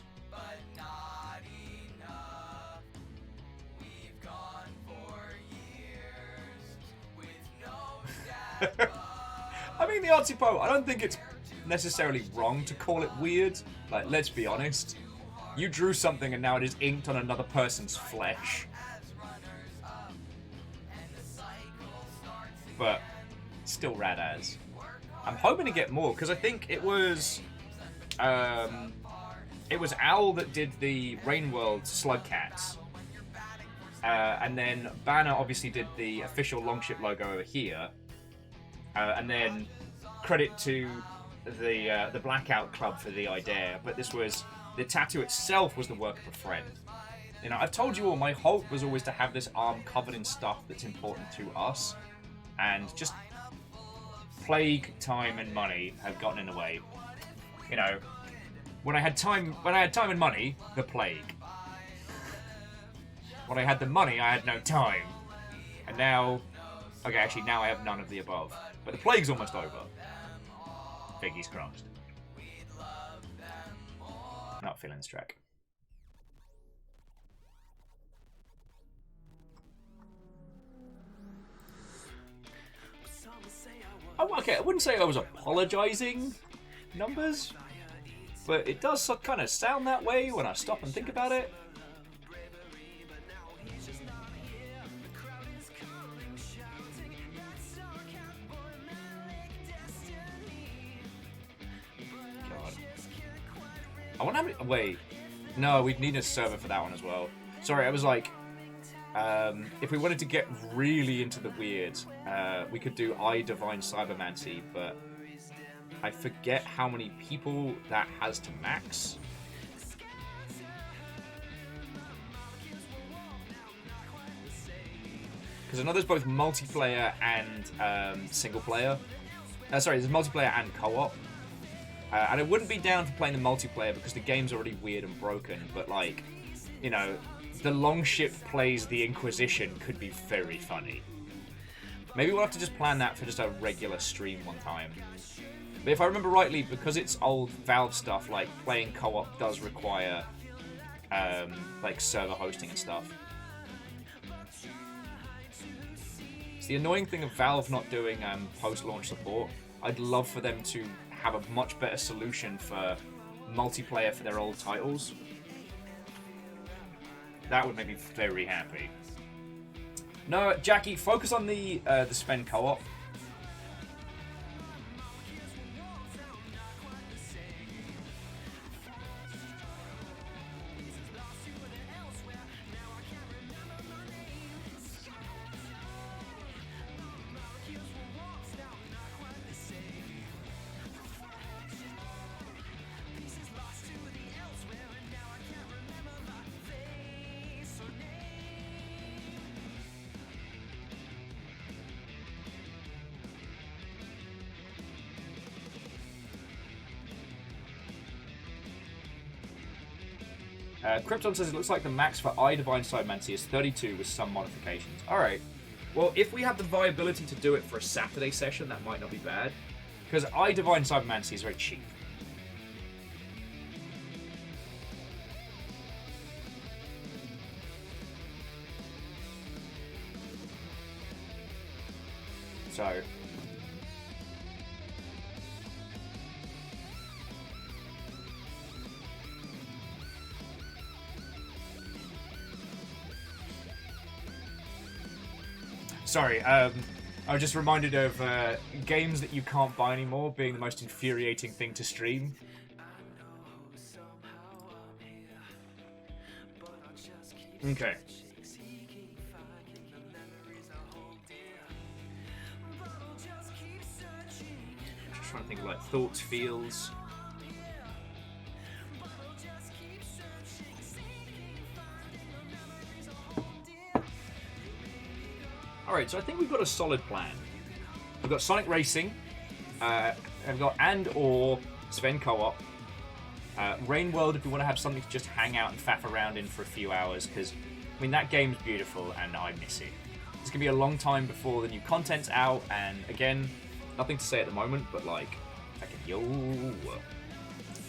I mean, the artsy po, I don't think it's necessarily wrong to call it weird. Like, let's be honest. You drew something and now it is inked on another person's flesh. But still rad as. I'm hoping to get more, because I think it was Owl that did the Rainworld Slug Cats. And then Banner obviously did the official Longship logo over here. And then credit to the Blackout Club for the idea, but this was, the tattoo itself was the work of a friend. You know, I've told you all, my hope was always to have this arm covered in stuff that's important to us, and just plague, time, and money have gotten in the way. You know, when I had time and money, the plague. When I had the money, I had no time. And now, okay, actually now I have none of the above. But the plague's almost over. Fingers crossed. Not feeling this track. Oh, okay, I wouldn't say I was apologizing, numbers, but it does kind of sound that way when I stop and think about it. God. I wonder how many... Wait. No, we'd need a server for that one as well. Sorry, I was like... if we wanted to get really into the weird, we could do I Divine Cybermancy, but I forget how many people that has to max. Because I know there's both multiplayer and single player. Sorry, there's multiplayer and co-op. And I wouldn't be down for playing the multiplayer because the game's already weird and broken, but like, you know, the Longship plays the Inquisition could be very funny. Maybe we'll have to just plan that for just a regular stream one time. But if I remember rightly, because it's old Valve stuff, like playing co-op does require like server hosting and stuff. It's the annoying thing of Valve not doing post-launch support. I'd love for them to have a much better solution for multiplayer for their old titles. That would make me very happy. No, Jackie, focus on the Sven co-op. Krypton says it looks like the max for I Divine Cybermancy is 32 with some modifications. Alright. Well, if we have the viability to do it for a Saturday session, that might not be bad. Because I Divine Cybermancy is very cheap. So... Sorry, I was just reminded of games that you can't buy anymore being the most infuriating thing to stream. Okay. Just trying to think of like thoughts, feels. Alright, so I think we've got a solid plan. We've got Sonic Racing, and we've got and/or Sven Co-op, Rain World if we want to have something to just hang out and faff around in for a few hours, because, I mean, that game's beautiful and I miss it. It's gonna be a long time before the new content's out, and again, nothing to say at the moment, but like, fucking yo.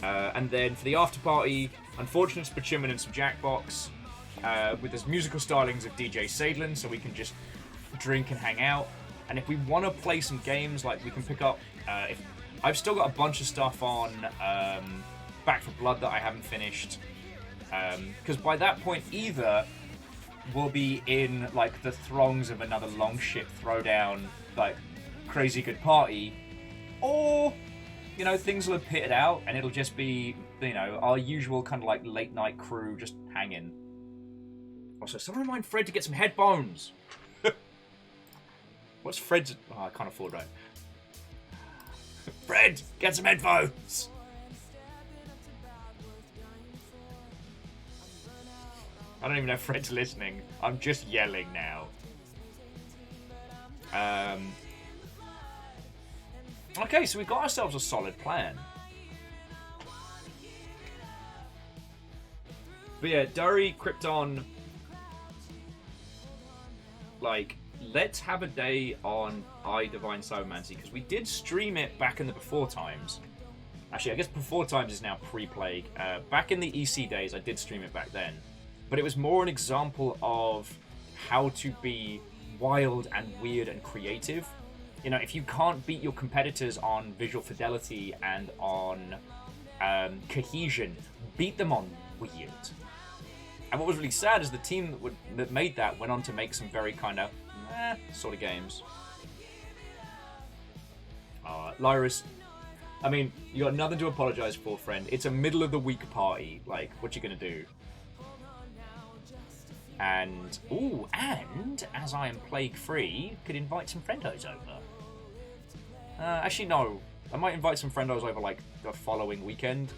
And then for the after party, unfortunately, it's Batumin and some Jackbox, with this musical stylings of DJ Sadlin, so we can just drink and hang out. And if we want to play some games, like we can pick up. If I've still got a bunch of stuff on Back for Blood that I haven't finished, because by that point either we'll be in like the throngs of another Longship throwdown, like crazy good party, or you know things will have pitted out and it'll just be our usual kind of like late night crew just hanging. Also, someone remind Fred to get some headphones. What's Fred's? Oh, I can't afford that. Fred, get some headphones. I don't even know if Fred's listening. I'm just yelling now. Okay, so we've got ourselves a solid plan. But yeah, Durry, Krypton, like, let's have a day on Divine Cybermancy, because we did stream it back in the before times. Actually, I guess before times is now pre-plague. Back in the EC days, I did stream it back then. But it was more an example of how to be wild and weird and creative. You know, if you can't beat your competitors on visual fidelity and on cohesion, beat them on weird. And what was really sad is the team that made that went on to make some very kind of sort of games. Lyris, I mean, you got nothing to apologize for, friend. It's a middle of the week party. Like, what you gonna do? And as I am plague free, could invite some friendos over. Actually, no. I might invite some friendos over like the following weekend.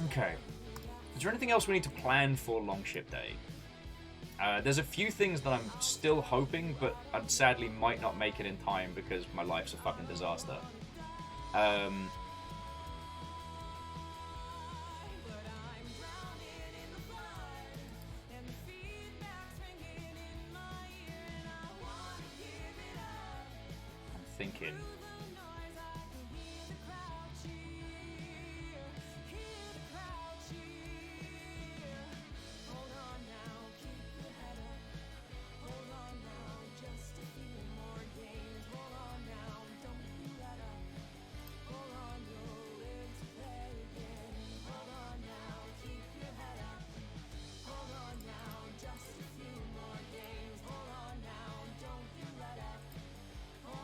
Okay. Is there anything else we need to plan for Longship Day? There's a few things that I'm still hoping, but I sadly might not make it in time because my life's a fucking disaster. I'm thinking.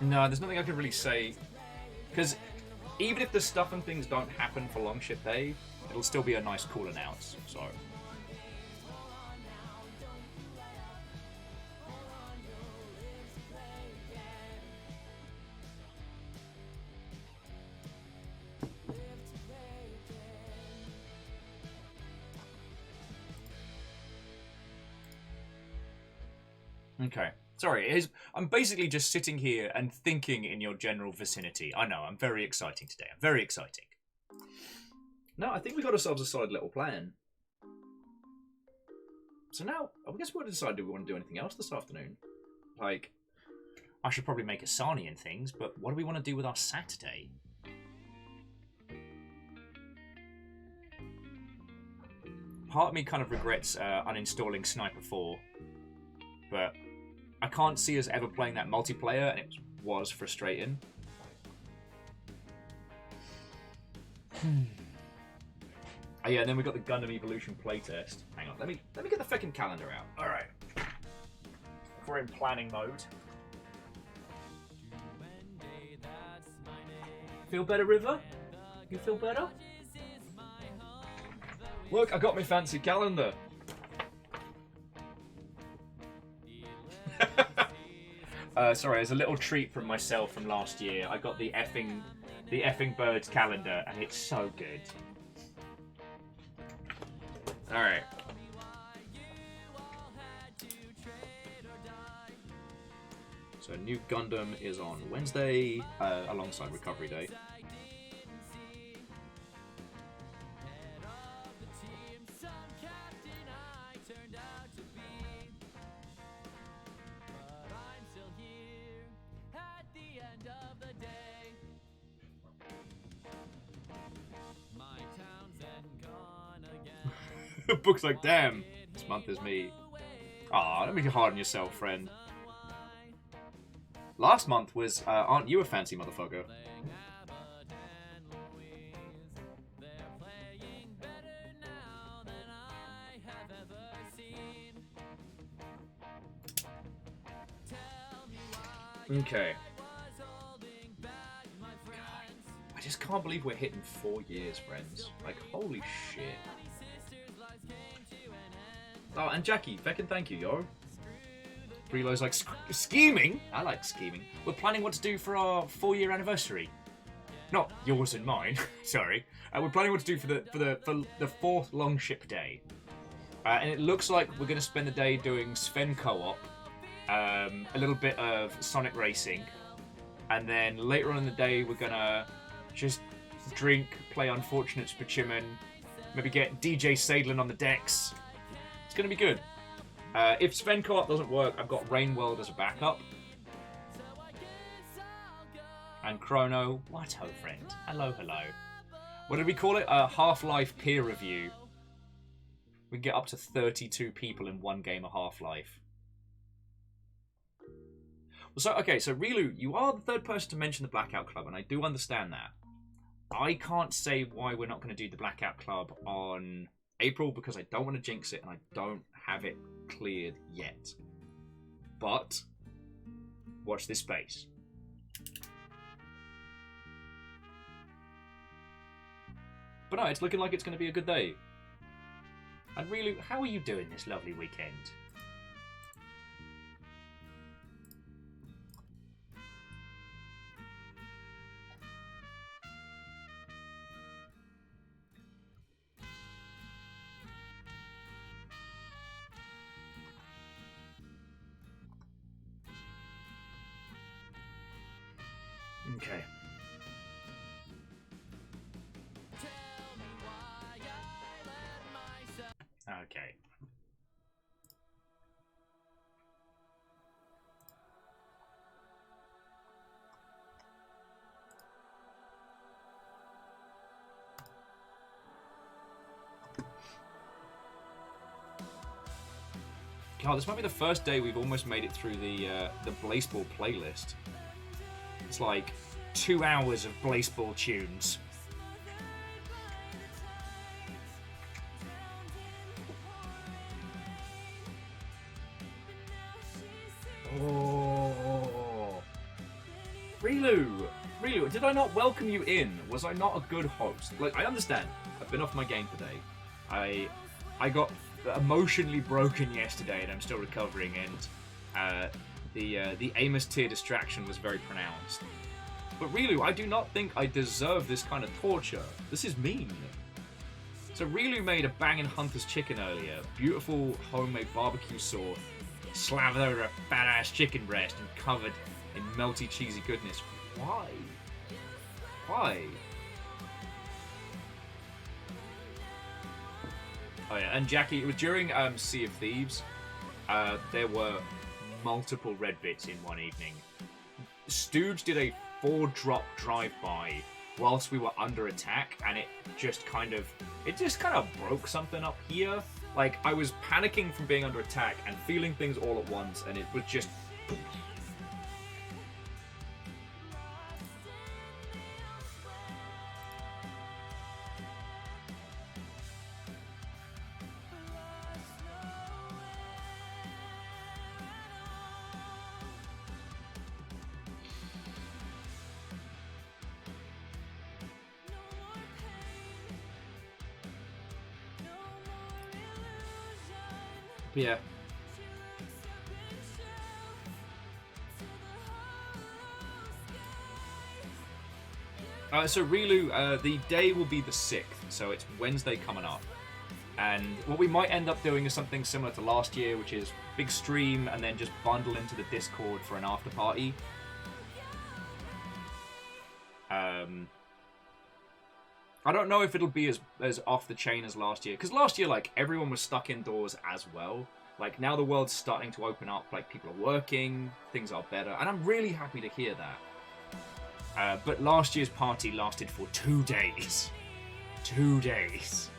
No, there's nothing I could really say. Because even if the stuff and things don't happen for Longship Day, it'll still be a nice, cool announce. So. Okay. Sorry, I'm basically just sitting here and thinking in your general vicinity. I know, I'm very exciting today. I'm very exciting. No, I think we got ourselves a solid little plan. So now, I guess we'll decide, do we want to do anything else this afternoon? Like, I should probably make a Sarnie and things, but what do we want to do with our Saturday? Part of me kind of regrets uninstalling Sniper 4, but I can't see us ever playing that multiplayer, and it was frustrating. Oh yeah, and then we got the Gundam Evolution playtest. Hang on, let me get the fucking calendar out. All right, if we're in planning mode. Feel better, River? You feel better? Look, I got my fancy calendar. Sorry, as a little treat from myself from last year, I got the effing Birds calendar, and it's so good. All right. So So New Gundam is on Wednesday, alongside Recovery Day. Book's like, damn, this month is me. Aw, don't make it hard on yourself, friend. Last month was, aren't you a fancy motherfucker? Okay. God, I just can't believe we're hitting 4 years, friends. Like, holy shit. Oh, and Jackie, feckin' thank you, yo. Brelo's like, scheming? I like scheming. We're planning what to do for our 4-year anniversary. Not yours and mine, sorry. We're planning what to do for the 4th longship day. And it looks like we're going to spend the day doing Sven co-op, a little bit of Sonic Racing, and then later on in the day we're going to just drink, play Unfortunate Spachiman, maybe get DJ Sadlin on the decks. It's going to be good. If Sven Co-op doesn't work, I've got Rain World as a backup. And Chrono, what ho friend? Hello, hello. What did we call it? A Half-Life peer review. We can get up to 32 people in one game of Half-Life. So, okay, so Rilu, you are the third person to mention the Blackout Club, and I do understand that. I can't say why we're not going to do the Blackout Club on April, because I don't want to jinx it, and I don't have it cleared yet. But, watch this space. But no, it's looking like it's going to be a good day. And Rilu, how are you doing this lovely weekend? Okay. Okay. God, this might be the first day we've almost made it through the Blazeball playlist. It's like 2 hours of Blazeball tunes. Oh, Rilu, did I not welcome you in? Was I not a good host? Like, I understand. I've been off my game today. I got emotionally broken yesterday, and I'm still recovering. And the Amos tier distraction was very pronounced. But Rilu, I do not think I deserve this kind of torture. This is mean. So Rilu made a banging Hunter's chicken earlier. Beautiful homemade barbecue sauce, slathered over a fat-ass chicken breast and covered in melty, cheesy goodness. Why? Why? Oh yeah, and Jackie, it was during Sea of Thieves. There were multiple red bits in one evening. Stooge did a 4-drop drive-by whilst we were under attack, and it just kind of broke something up here. Like, I was panicking from being under attack and feeling things all at once, and it was just... Yeah. So Rilu, the day will be the 6th, so it's Wednesday coming up. And what we might end up doing is something similar to last year, which is big stream and then just bundle into the Discord for an after party. I don't know if it'll be as off the chain as last year, because last year, like, everyone was stuck indoors as well. Like, now the world's starting to open up, like, people are working, things are better, and I'm really happy to hear that. But last year's party lasted for 2 days. 2 days.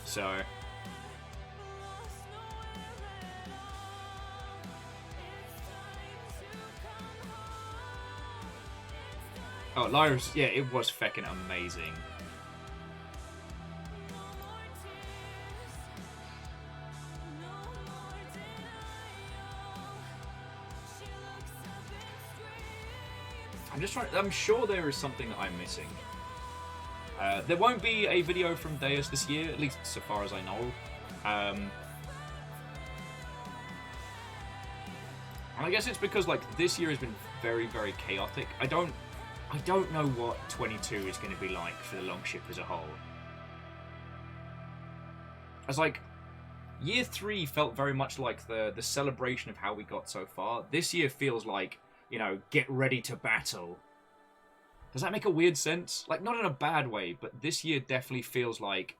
So... Oh, Lyra's, yeah, it was feckin' amazing. I'm sure there is something that I'm missing. There won't be a video from Deus this year, at least so far as I know. And I guess it's because, like, this year has been very, very chaotic. I don't know what 22 is going to be like for the Longship as a whole. As like, year 3 felt very much like the celebration of how we got so far. This year feels like, you know, get ready to battle. Does that make a weird sense? Like, not in a bad way, but this year definitely feels like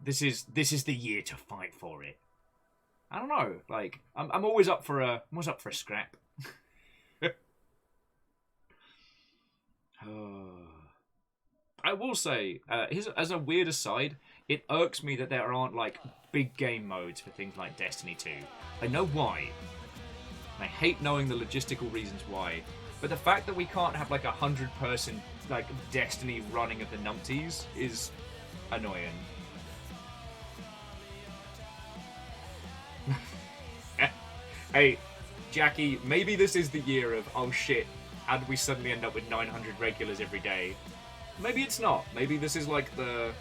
this is the year to fight for it. I don't know. Like, I'm always up for a scrap. I will say, as a weird aside, it irks me that there aren't, like, big game modes for things like Destiny 2. I know why. I hate knowing the logistical reasons why. But the fact that we can't have, like, 100-person, like, Destiny running of the numpties is annoying. Hey, Jackie, maybe this is the year of, oh shit, how did we suddenly end up with 900 regulars every day? Maybe it's not. Maybe this is like the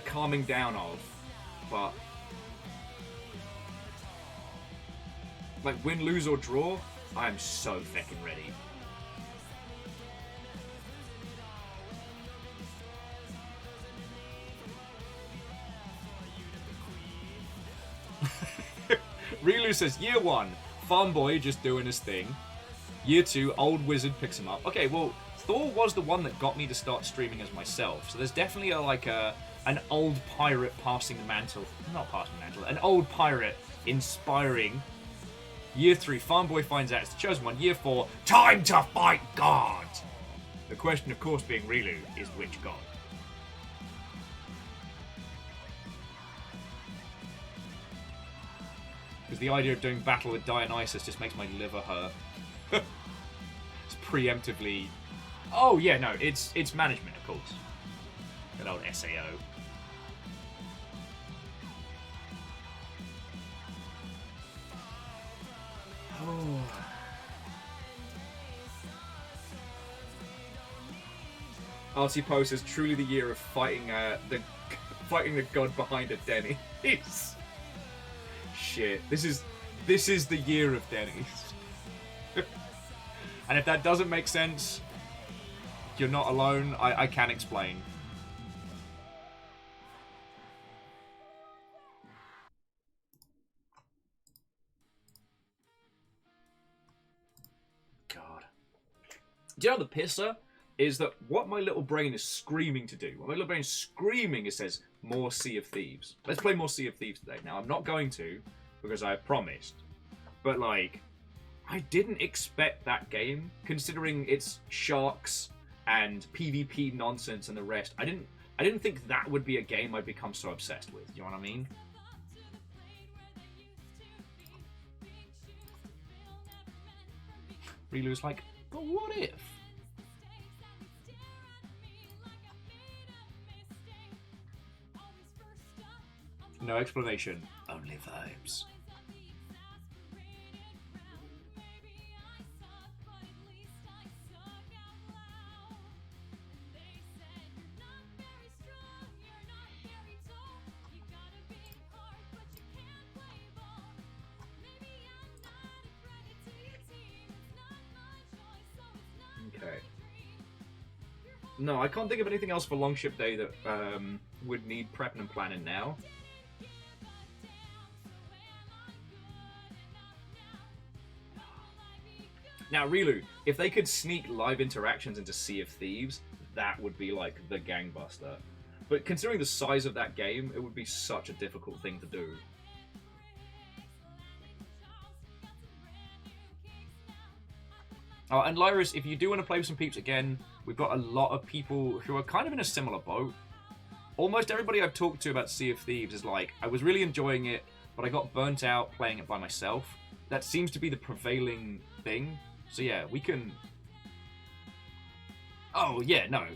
calming down of, but like win, lose or draw, I am so feckin' ready. Rilu says, year 1, farm boy just doing his thing. Year 2, old wizard picks him up. Okay, well, Thor was the one that got me to start streaming as myself. So there's definitely an old pirate passing the mantle. Not passing the mantle. An old pirate inspiring. Year 3, farm boy finds out it's the chosen one. Year 4, time to fight God. The question, of course, being Rilu, is which God? Because the idea of doing battle with Dionysus just makes my liver hurt. It's preemptively... Oh, yeah, no, it's management, of course. Good old SAO. Oh. RC Poe says, truly the year of fighting the god behind a Denny's. Shit, this is the year of Denny's. And if that doesn't make sense, you're not alone. I can explain. God. Do you know the pisser is that what my little brain is screaming to do? What my little brain is screaming, it says, more Sea of Thieves. Let's play more Sea of Thieves today. Now, I'm not going to, because I promised. But, like, I didn't expect that game, considering its sharks and PvP nonsense and the rest. I didn't think that would be a game I'd become so obsessed with. You know what I mean? Rilu's like, but what if? No explanation, only vibes. No, I can't think of anything else for Longship Day that would need prepping and planning now. Now, Rilu, if they could sneak live interactions into Sea of Thieves, that would be like the gangbuster. But considering the size of that game, it would be such a difficult thing to do. And Lyris, if you do want to play with some peeps again, we've got a lot of people who are kind of in a similar boat. Almost everybody I've talked to about Sea of Thieves is like, I was really enjoying it, but I got burnt out playing it by myself. That seems to be the prevailing thing. So yeah, we can... Oh, yeah, no.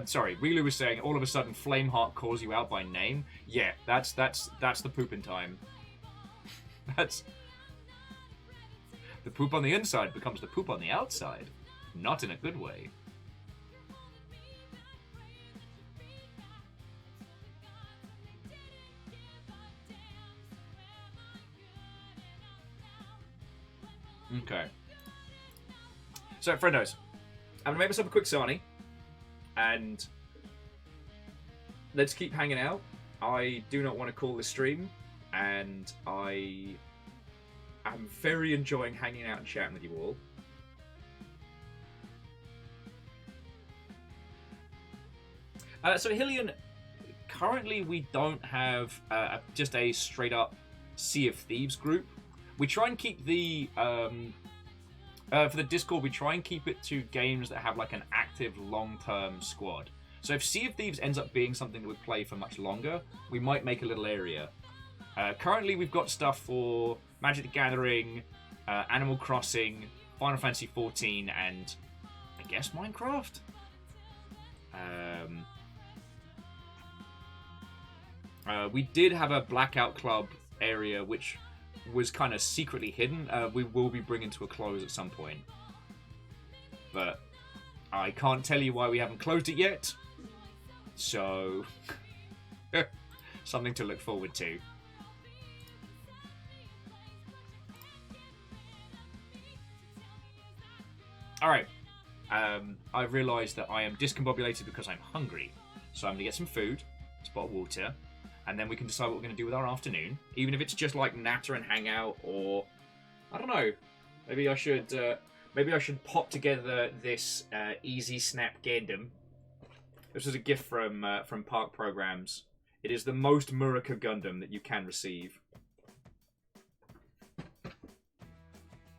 Sorry, Rilu was saying all of a sudden Flameheart calls you out by name. Yeah, that's the pooping time. That's... The poop on the inside becomes the poop on the outside. Not in a good way. Okay. So, friendos, I'm going to make myself a quick Sarnie, and let's keep hanging out. I do not want to call this stream, and I'm very enjoying hanging out and chatting with you all. So, Hillian, currently we don't have just a straight-up Sea of Thieves group. We try and keep the... for the Discord, we try and keep it to games that have like an active long-term squad. So if Sea of Thieves ends up being something that we play for much longer, we might make a little area. Currently, we've got stuff for Magic the Gathering, Animal Crossing, Final Fantasy XIV, and I guess Minecraft. We did have a Blackout Club area, which was kind of secretly hidden. We will be bringing to a close at some point. But I can't tell you why we haven't closed it yet. So, something to look forward to. Alright. I've realised that I am discombobulated because I'm hungry. So I'm going to get some food, a spot of water, and then we can decide what we're going to do with our afternoon. Even if it's just like natter and hang out, or I don't know. Maybe I should pop together this Easy Snap Gundam. This is a gift from Park Programs. It is the most Murica Gundam that you can receive.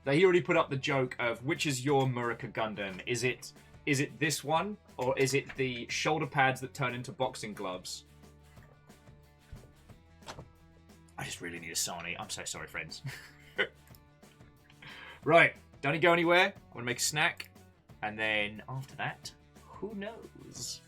Now, he already put up the joke of which is your Murica Gundam. Is it this one, or is it the shoulder pads that turn into boxing gloves? I just really need a Sarnie. I'm so sorry, friends. Right, don't go anywhere. I'm gonna make a snack, and then after that, who knows?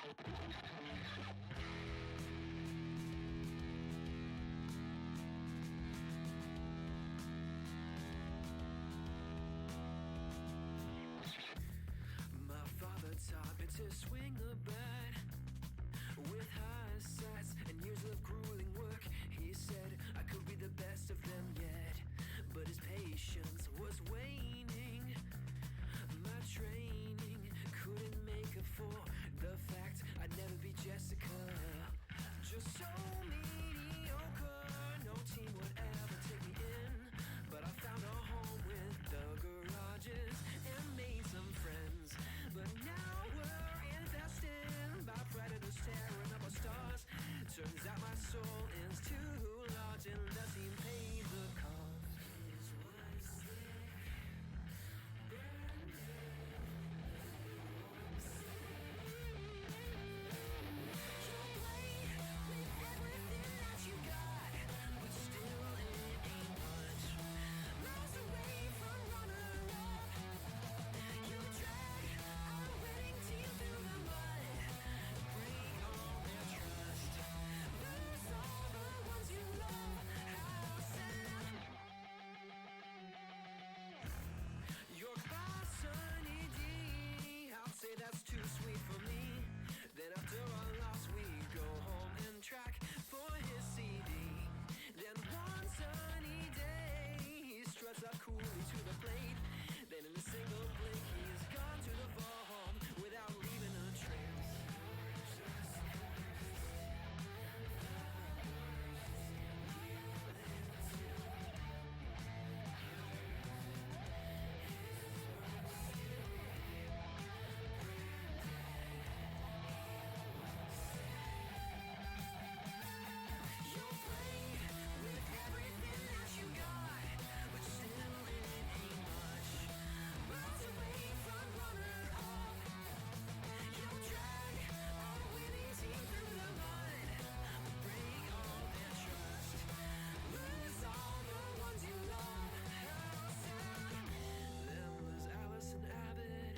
My father taught me to swing the bat with high sets and years of grueling work. He said I could be the best of them yet, but his patience was waning. My training couldn't make up for the fact I'd never be Jessica. Just so mediocre, no team would ever take me in. But I found a home with the garages and made some friends. But now we're infested by predators tearing up our stars. Turns out my soul is too large and doesn't even pay the cost. His was sick, burning. You'll play with everything that you got, but still it ain't much. Miles away from runner-up, you drag our winning team through the mud. Break all their trust, lose all the ones you love. How sad. Your boss, Sarnie D, I'll say that's too sweet for me. Then after our loss, we go home and track for his CD. Then one sunny day, he struts up coolly to the plate. Then in a single blink, he's gone to the vault without leaving a trace. You'll play with everything that you got, but still it ain't much. Miles away from runner-up, you'll drag our winning team through the mud. Break all their trust, lose all the ones you love. How sad. Then there's Allison Abbott.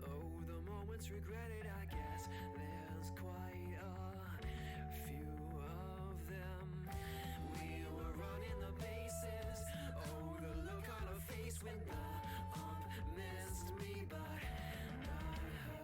Oh, the moments regretted, I guess. There's quite a few of them. We were running the bases. Oh, the look on her face when the ump missed me, but not her.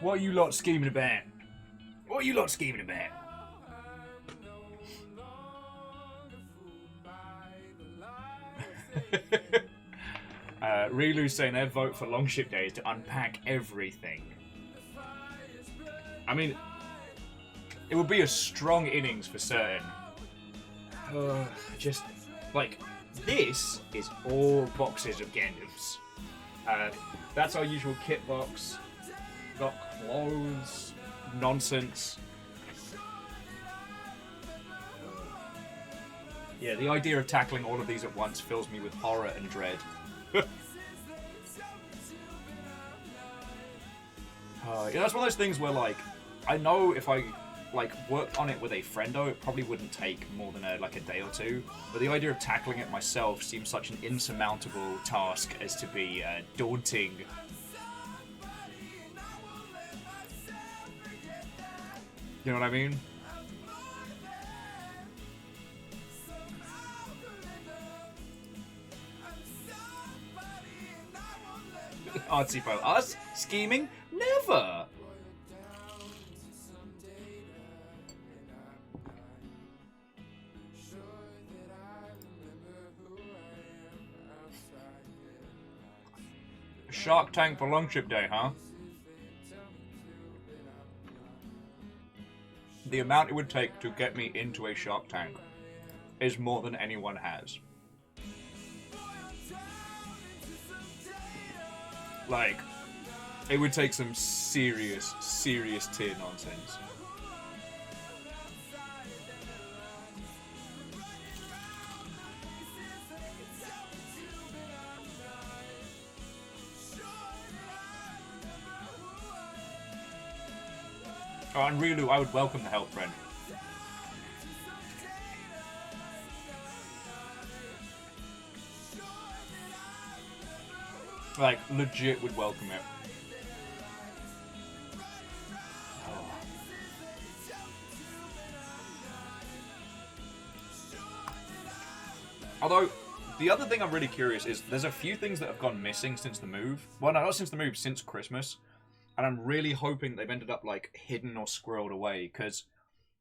What are you lot scheming about? What are you lot scheming about? Rilu's saying their vote for Longship Day is to unpack everything. I mean, it would be a strong innings for certain. Just, like, this is all boxes of Gandalfs. That's our usual kit box. Got clothes, nonsense. Yeah, the idea of tackling all of these at once fills me with horror and dread. Yeah, that's one of those things where, like, I know if I, like, worked on it with a friendo, it probably wouldn't take more than, a day or two. But the idea of tackling it myself seems such an insurmountable task as to be daunting. You know what I mean? Artsy Pro. Us? Scheming? Never! Shark Tank for Longship Day, huh? The amount it would take to get me into a Shark Tank is more than anyone has. Like, it would take some serious tier nonsense. Oh, and Rilu, I would welcome the help, friend. Like, legit would welcome it. Oh. Although, the other thing I'm really curious is, there's a few things that have gone missing since the move. Well, no, not since the move, since Christmas. And I'm really hoping they've ended up, like, hidden or squirreled away. Because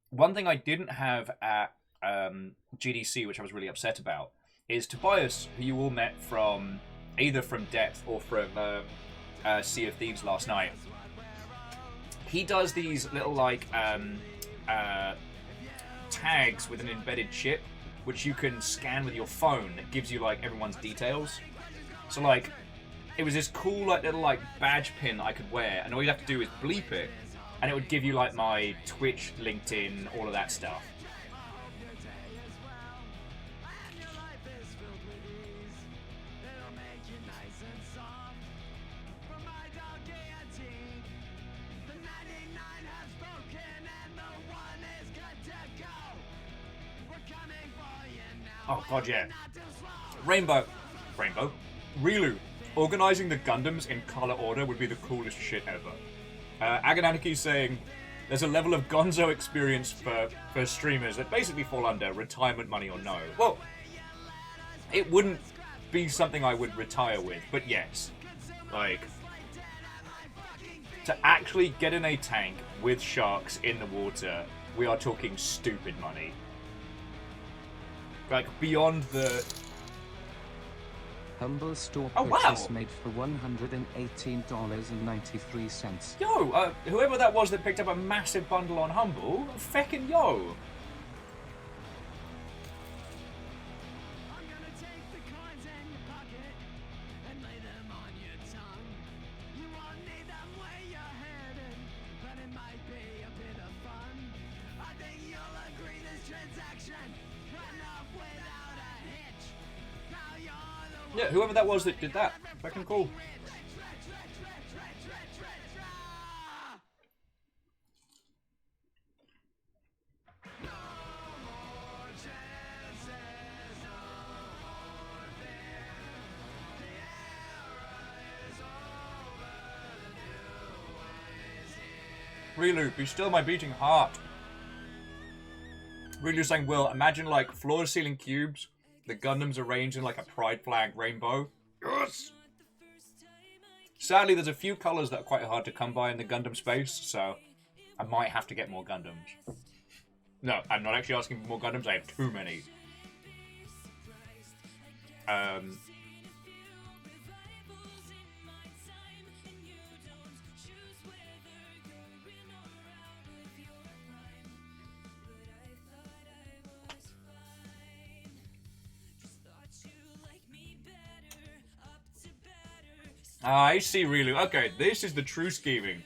one thing I didn't have at GDC, which I was really upset about, is Tobias, who you all met from either from Depth or from Sea of Thieves last night. He does these little, like, tags with an embedded chip, which you can scan with your phone that gives you, like, everyone's details. So, like, it was this cool, like, little, like, badge pin that I could wear, and all you'd have to do is bleep it, and it would give you, like, my Twitch, LinkedIn, all of that stuff. Oh god, yeah. Rainbow. Rilu. Organising the Gundams in colour order would be the coolest shit ever. Agananiki's saying, there's a level of gonzo experience for streamers that basically fall under retirement money or no. Well, it wouldn't be something I would retire with, but yes. Like, to actually get in a tank with sharks in the water, we are talking stupid money. Like, beyond the... Humble store Oh, purchase wow. made for $118.93. Yo, whoever that was that picked up a massive bundle on Humble, feckin' yo. Yeah, whoever that was that did that, fucking cool. Rilu, be still my beating heart. Rilu saying, Will, imagine like floor-to-ceiling cubes, the Gundams arranged in like a pride flag rainbow. Yes! Sadly, there's a few colours that are quite hard to come by in the Gundam space, so I might have to get more Gundams. No, I'm not actually asking for more Gundams, I have too many. Ah, I see, really. Okay, this is the true scheming.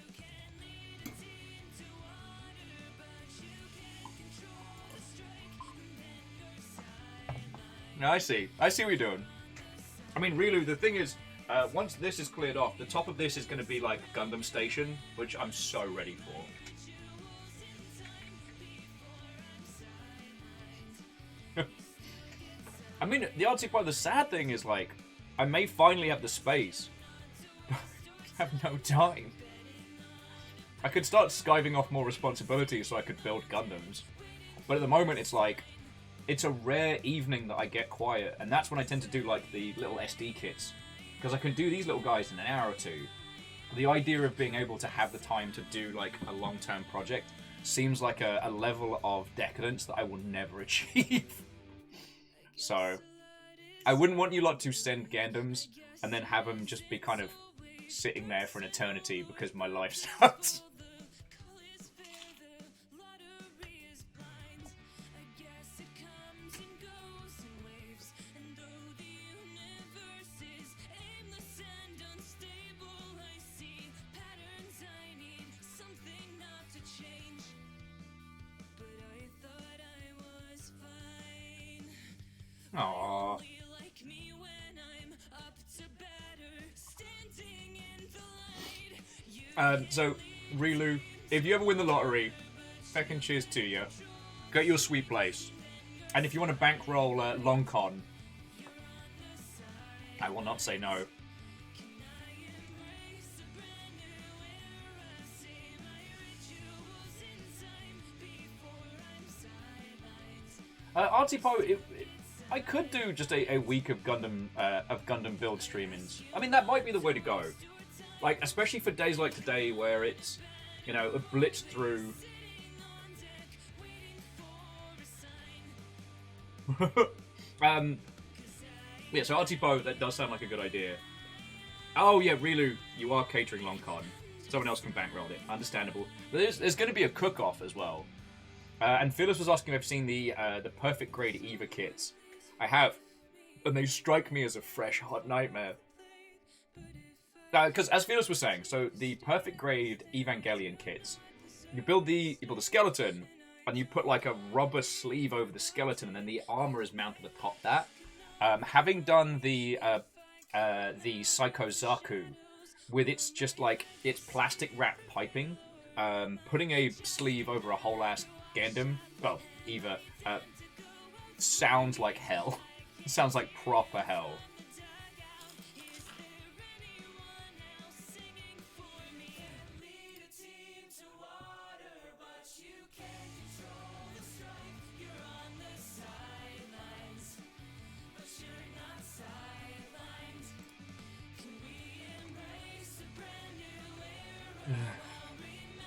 No, I see. I see what you're doing. I mean, really, the thing is, once this is cleared off, the top of this is going to be like Gundam Station, which I'm so ready for. I mean, the artsy part, the sad thing is, like, I may finally have the space. I have no time. I could start skiving off more responsibilities so I could build Gundams. But at the moment, it's like, it's a rare evening that I get quiet, and that's when I tend to do, like, the little SD kits. Because I can do these little guys in an hour or two. The idea of being able to have the time to do, like, a long-term project seems like a level of decadence that I will never achieve. So, I wouldn't want you lot to send Gundams and then have them just be kind of sitting there for an eternity because my life sucks. Aww. So, Rilu, if you ever win the lottery, feckin' cheers to you. Get your sweet place. And if you want to bankroll Long Con, I will not say no. Artipo, I could do just a week of Gundam build streamings. I mean, that might be the way to go. Like, especially for days like today where it's, you know, a blitz through. Yeah, so Artipo, that does sound like a good idea. Oh yeah, Rilu, you are catering Long Con. Someone else can bankroll it. Understandable. There's going to be a cook-off as well. And Phyllis was asking if I've seen the Perfect Grade Eva kits. I have, and they strike me as a fresh, hot nightmare. Because as Phyllis was saying, so the Perfect Grade Evangelion kits, you build the skeleton, and you put like a rubber sleeve over the skeleton, and then the armor is mounted atop that. Having done the Psycho Zaku, with its just like its plastic wrapped piping, putting a sleeve over a whole ass Gundam, well, Eva, sounds like hell. Sounds like proper hell.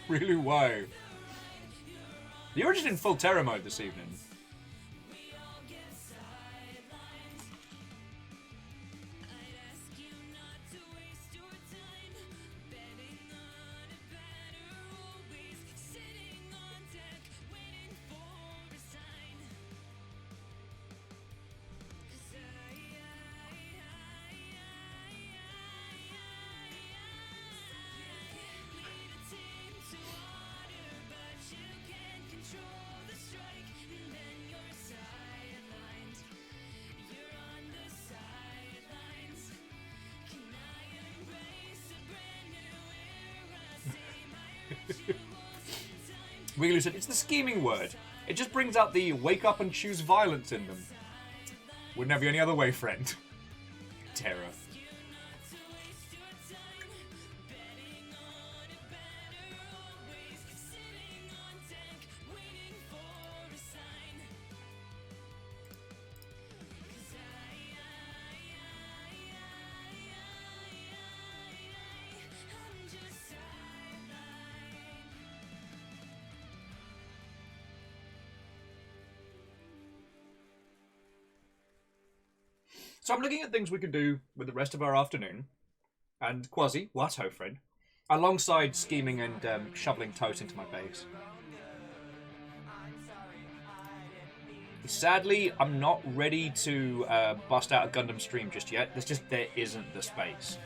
Really, why? You're just in full terror mode this evening. Wiggly said, it's the scheming word. It just brings out the wake up and choose violence in them. Wouldn't have you any other way, friend. Terror. So I'm looking at things we can do with the rest of our afternoon. And Quasi, what ho friend, alongside scheming and shoveling toast into my base. Sadly, I'm not ready to bust out a Gundam stream just yet. There isn't the space.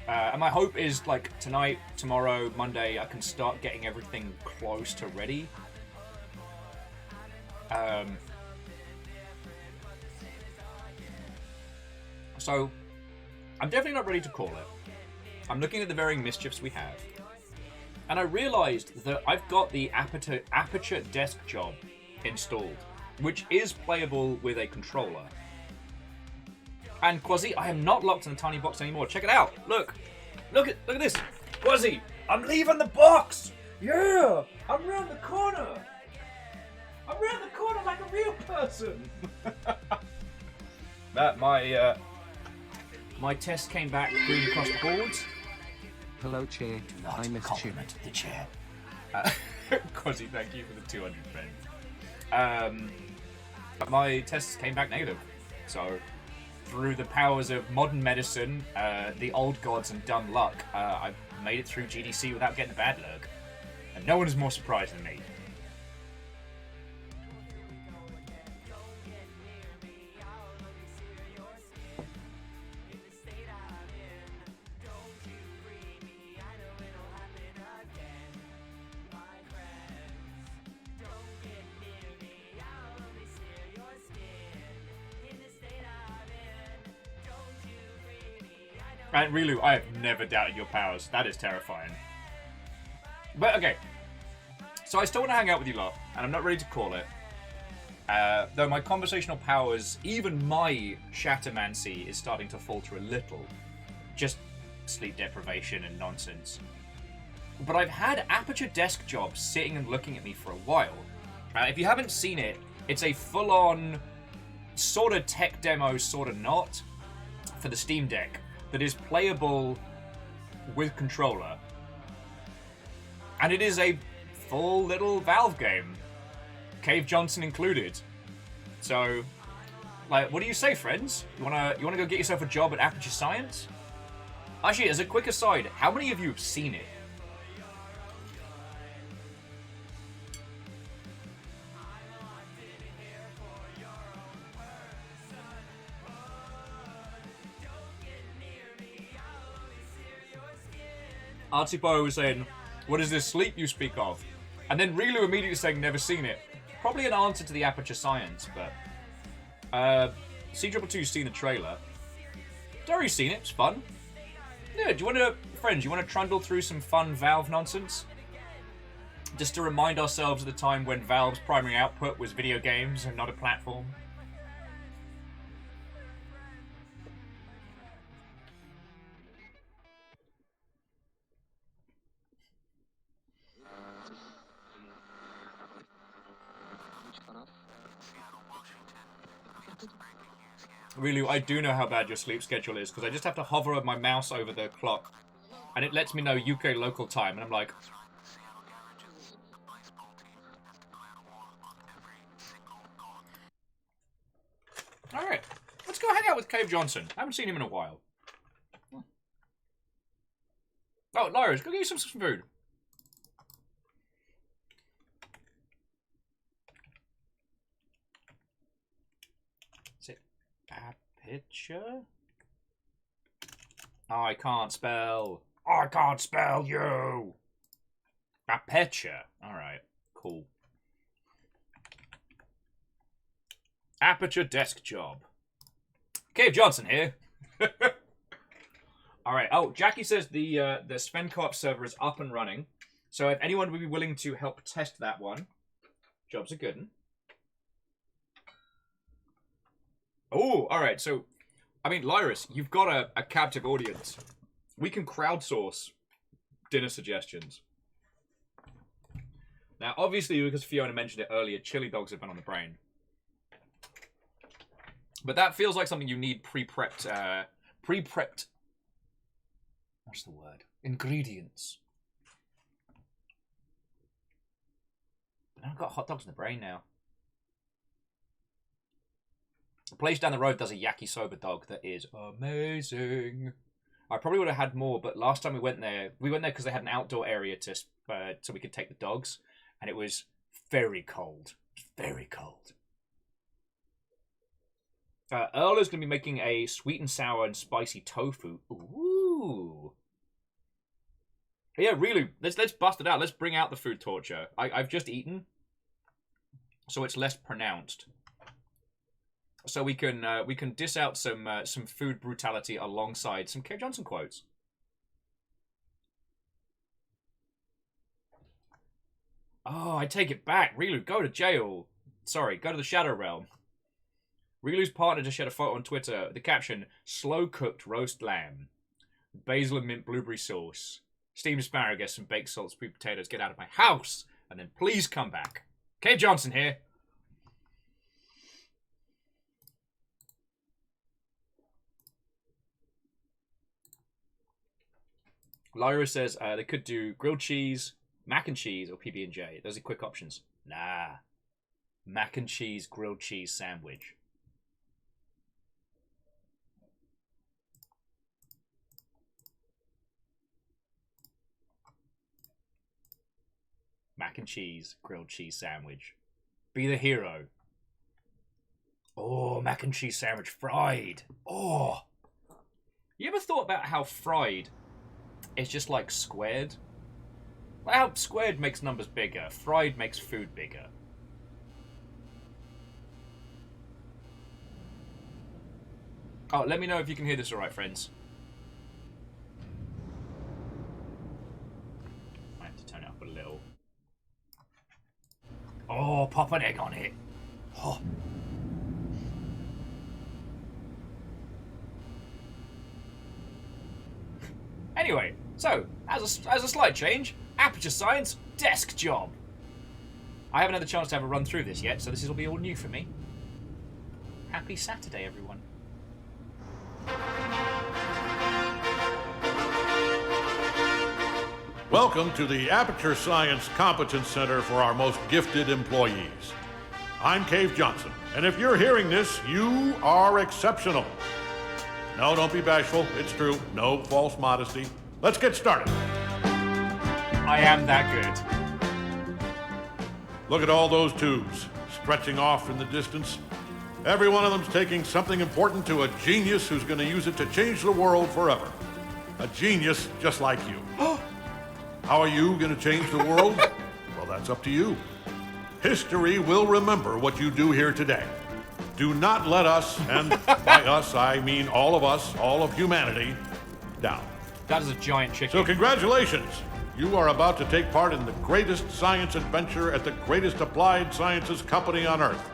And my hope is, like, tonight, tomorrow, Monday, I can start getting everything close to ready. So, I'm definitely not ready to call it. I'm looking at the varying mischiefs we have. And I realized that I've got the Aperture Desk Job installed, which is playable with a controller. And Quasi, I am not locked in a tiny box anymore. Check it out. Look at this. Quasi, I'm leaving the box. Yeah, I'm round the corner. I'm round the corner like a real person. That my test came back green across the boards. Hello, Chair. I missed you. The chair. Quasi, thank you for the 200 friends. My tests came back negative. So, through the powers of modern medicine, the old gods, and dumb luck, I've made it through GDC without getting a bad look. And no one is more surprised than me. And Rilu, I have never doubted your powers. That is terrifying. But okay. So I still want to hang out with you lot, and I'm not ready to call it. Though my conversational powers, even my shattermancy, is starting to falter a little. Just sleep deprivation and nonsense. But I've had Aperture Desk Job sitting and looking at me for a while. If you haven't seen it, it's a full-on sort of tech demo, sort of not, for the Steam Deck. That is playable with controller. And it is a full little Valve game. Cave Johnson included. So, like, what do you say, friends? You wanna go get yourself a job at Aperture Science? Actually, as a quick aside, how many of you have seen it? Artipo was saying, what is this sleep you speak of? And then Rilu immediately saying, never seen it. Probably an answer to the Aperture Science, but... C222's seen the trailer. Dory's seen it, it's fun. Yeah, friends, you want to trundle through some fun Valve nonsense? Just to remind ourselves of the time when Valve's primary output was video games and not a platform. Really, I do know how bad your sleep schedule is, because I just have to hover my mouse over the clock, and it lets me know UK local time, and I'm like... Alright, let's go hang out with Cave Johnson. I haven't seen him in a while. Oh, Lyra's, go get you some food. Aperture? Oh, I can't spell. Oh, I can't spell you. Aperture. Alright, cool. Aperture Desk Job. Cave Johnson here. Alright, oh, Jackie says the Sven Co-op server is up and running. So if anyone would be willing to help test that one, job's a good one. Oh, alright, so, I mean, Lyris, you've got a captive audience. We can crowdsource dinner suggestions. Now, obviously, because Fiona mentioned it earlier, chili dogs have been on the brain. But that feels like something you need pre-prepped, what's the word? Ingredients. But I've got hot dogs in the brain now. A place down the road does a yakisoba dog that is amazing. I probably would have had more, but last time we went there because they had an outdoor area to so we could take the dogs, and it was very cold. Very cold. Earl is going to be making a sweet and sour and spicy tofu. Ooh. Yeah, really. Let's bust it out. Let's bring out the food torture. I've just eaten, so it's less pronounced. So we can diss out some food brutality alongside some Cave Johnson quotes. Oh, I take it back. Rilu, go to jail. Sorry, go to the Shadow Realm. Rilu's partner just shared a photo on Twitter. The caption, slow-cooked roast lamb. Basil and mint blueberry sauce. Steamed asparagus and baked salt, sweet potatoes. Get out of my house. And then please come back. Cave Johnson here. Lyra says they could do grilled cheese, mac and cheese, or PB&J. Those are quick options. Nah. Mac and cheese, grilled cheese sandwich. Mac and cheese, grilled cheese sandwich. Be the hero. Oh, mac and cheese sandwich fried. Oh. You ever thought about how fried is just like squared? Like how squared makes numbers bigger, fried makes food bigger. Oh, let me know if you can hear this all right, friends. I have to turn it up a little. Oh, pop an egg on it. Oh. Anyway, so, as a slight change, Aperture Science Desk Job. I haven't had the chance to have a run through this yet, so this will be all new for me. Happy Saturday, everyone. Welcome to the Aperture Science Competence Center for our most gifted employees. I'm Cave Johnson, and if you're hearing this, you are exceptional. No, don't be bashful. It's true. No false modesty. Let's get started. I am that good. Look at all those tubes stretching off in the distance. Every one of them's taking something important to a genius who's going to use it to change the world forever. A genius just like you. How are you going to change the world? Well, that's up to you. History will remember what you do here today. Do not let us, and by us I mean all of us, all of humanity, down. That is a giant chicken. So congratulations. You are about to take part in the greatest science adventure at the greatest applied sciences company on Earth.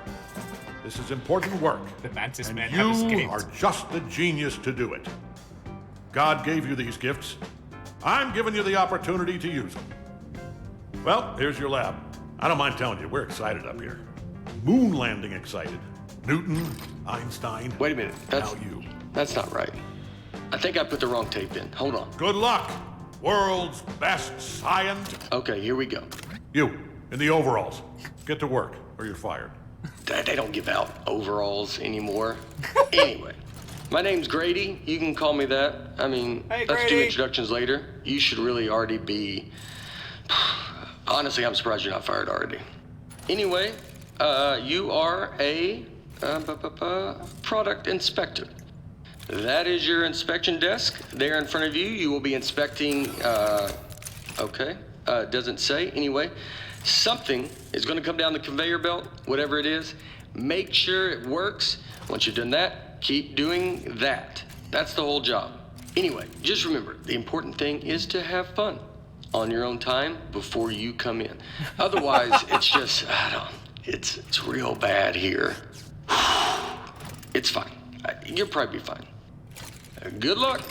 This is important work. The Mantis and Men have escaped. You are just the genius to do it. God gave you these gifts. I'm giving you the opportunity to use them. Well, here's your lab. I don't mind telling you, we're excited up here. Moon landing excited. Newton, Einstein. Wait a minute. Now you. That's not right. I think I put the wrong tape in. Hold on. Good luck, world's best scientist. Okay, here we go. You, in the overalls. Get to work, or you're fired. They don't give out overalls anymore. Anyway, my name's Grady. You can call me that. I mean, hey, let's Grady. do introductions later. You should really already be... Honestly, I'm surprised you're not fired already. Anyway, you are a product inspector. That is your inspection desk. There in front of you, you will be inspecting, doesn't say. Anyway, something is going to come down the conveyor belt, whatever it is. Make sure it works. Once you've done that, keep doing that. That's the whole job. Anyway, just remember, the important thing is to have fun on your own time before you come in. Otherwise, it's just, it's real bad here. It's fine. You'll probably be fine. Good luck.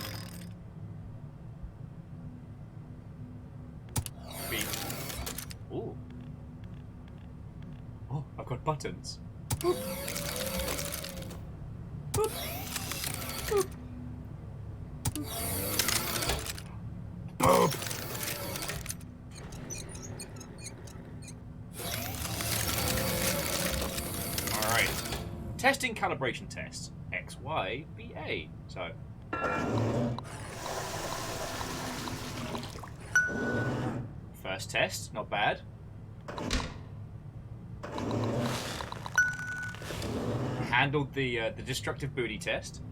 Ooh. Oh, I've got buttons. Boop. Boop. Boop. Boop. Alright. Testing lighting calibration tests. X, Y, B, A. So. First test, not bad. Handled the destructive booty test.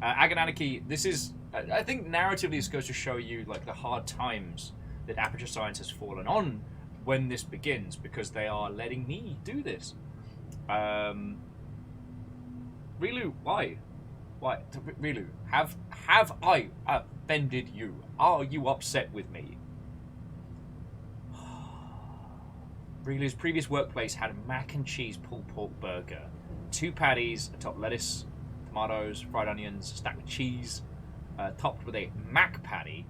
Agonanarchy, this is, I think narratively this goes to show you like the hard times that Aperture Science has fallen on when this begins, because they are letting me do this. Rilu, why? Why? Rilu, have I offended you? Are you upset with me? Rilu's previous workplace had a mac and cheese pulled pork burger. 2 patties, atop lettuce, tomatoes, fried onions, stacked with cheese, topped with a mac patty.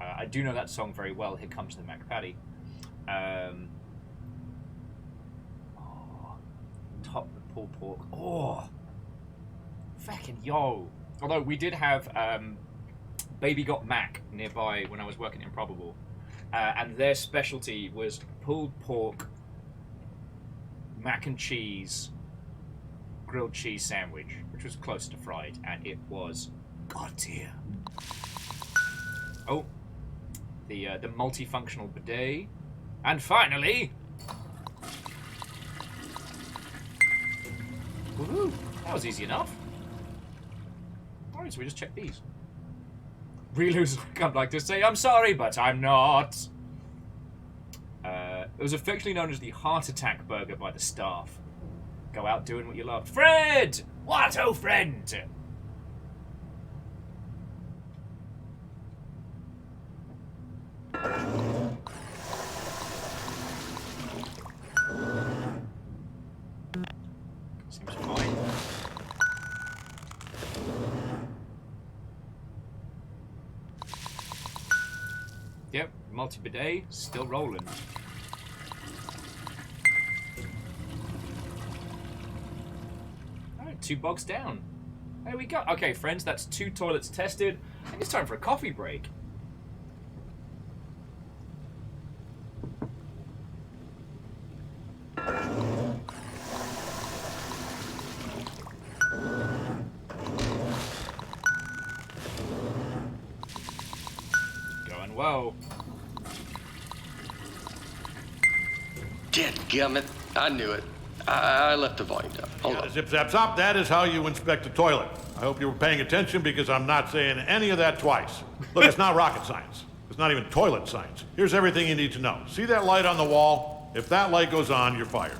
I do know that song very well, Here Comes the Mac Patty. Topped with pulled pork. Oh! Fucking yo! Although we did have Baby Got Mac nearby when I was working in Improbable. And their specialty was pulled pork, mac and cheese, grilled cheese sandwich, which was close to fried, and it was god tier. Oh, the multifunctional bidet, and finally, woohoo! That was easy enough. All right, so we just check these. Rilu's, I'd like to say I'm sorry, but I'm not. It was affectionately known as the Heart Attack Burger by the staff. Go out doing what you love. Fred! What, oh friend? Seems fine. Yep, multi-bidet, still rolling. Alright, 2 bogs down. There we go. Okay, friends, that's 2 toilets tested. I think it's time for a coffee break. Going well. Dadgummit. I knew it. I left the volume down. Hold on. Zip, zap, zop. That is how you inspect a toilet. I hope you were paying attention because I'm not saying any of that twice. Look, it's not rocket science. It's not even toilet science. Here's everything you need to know. See that light on the wall? If that light goes on, you're fired.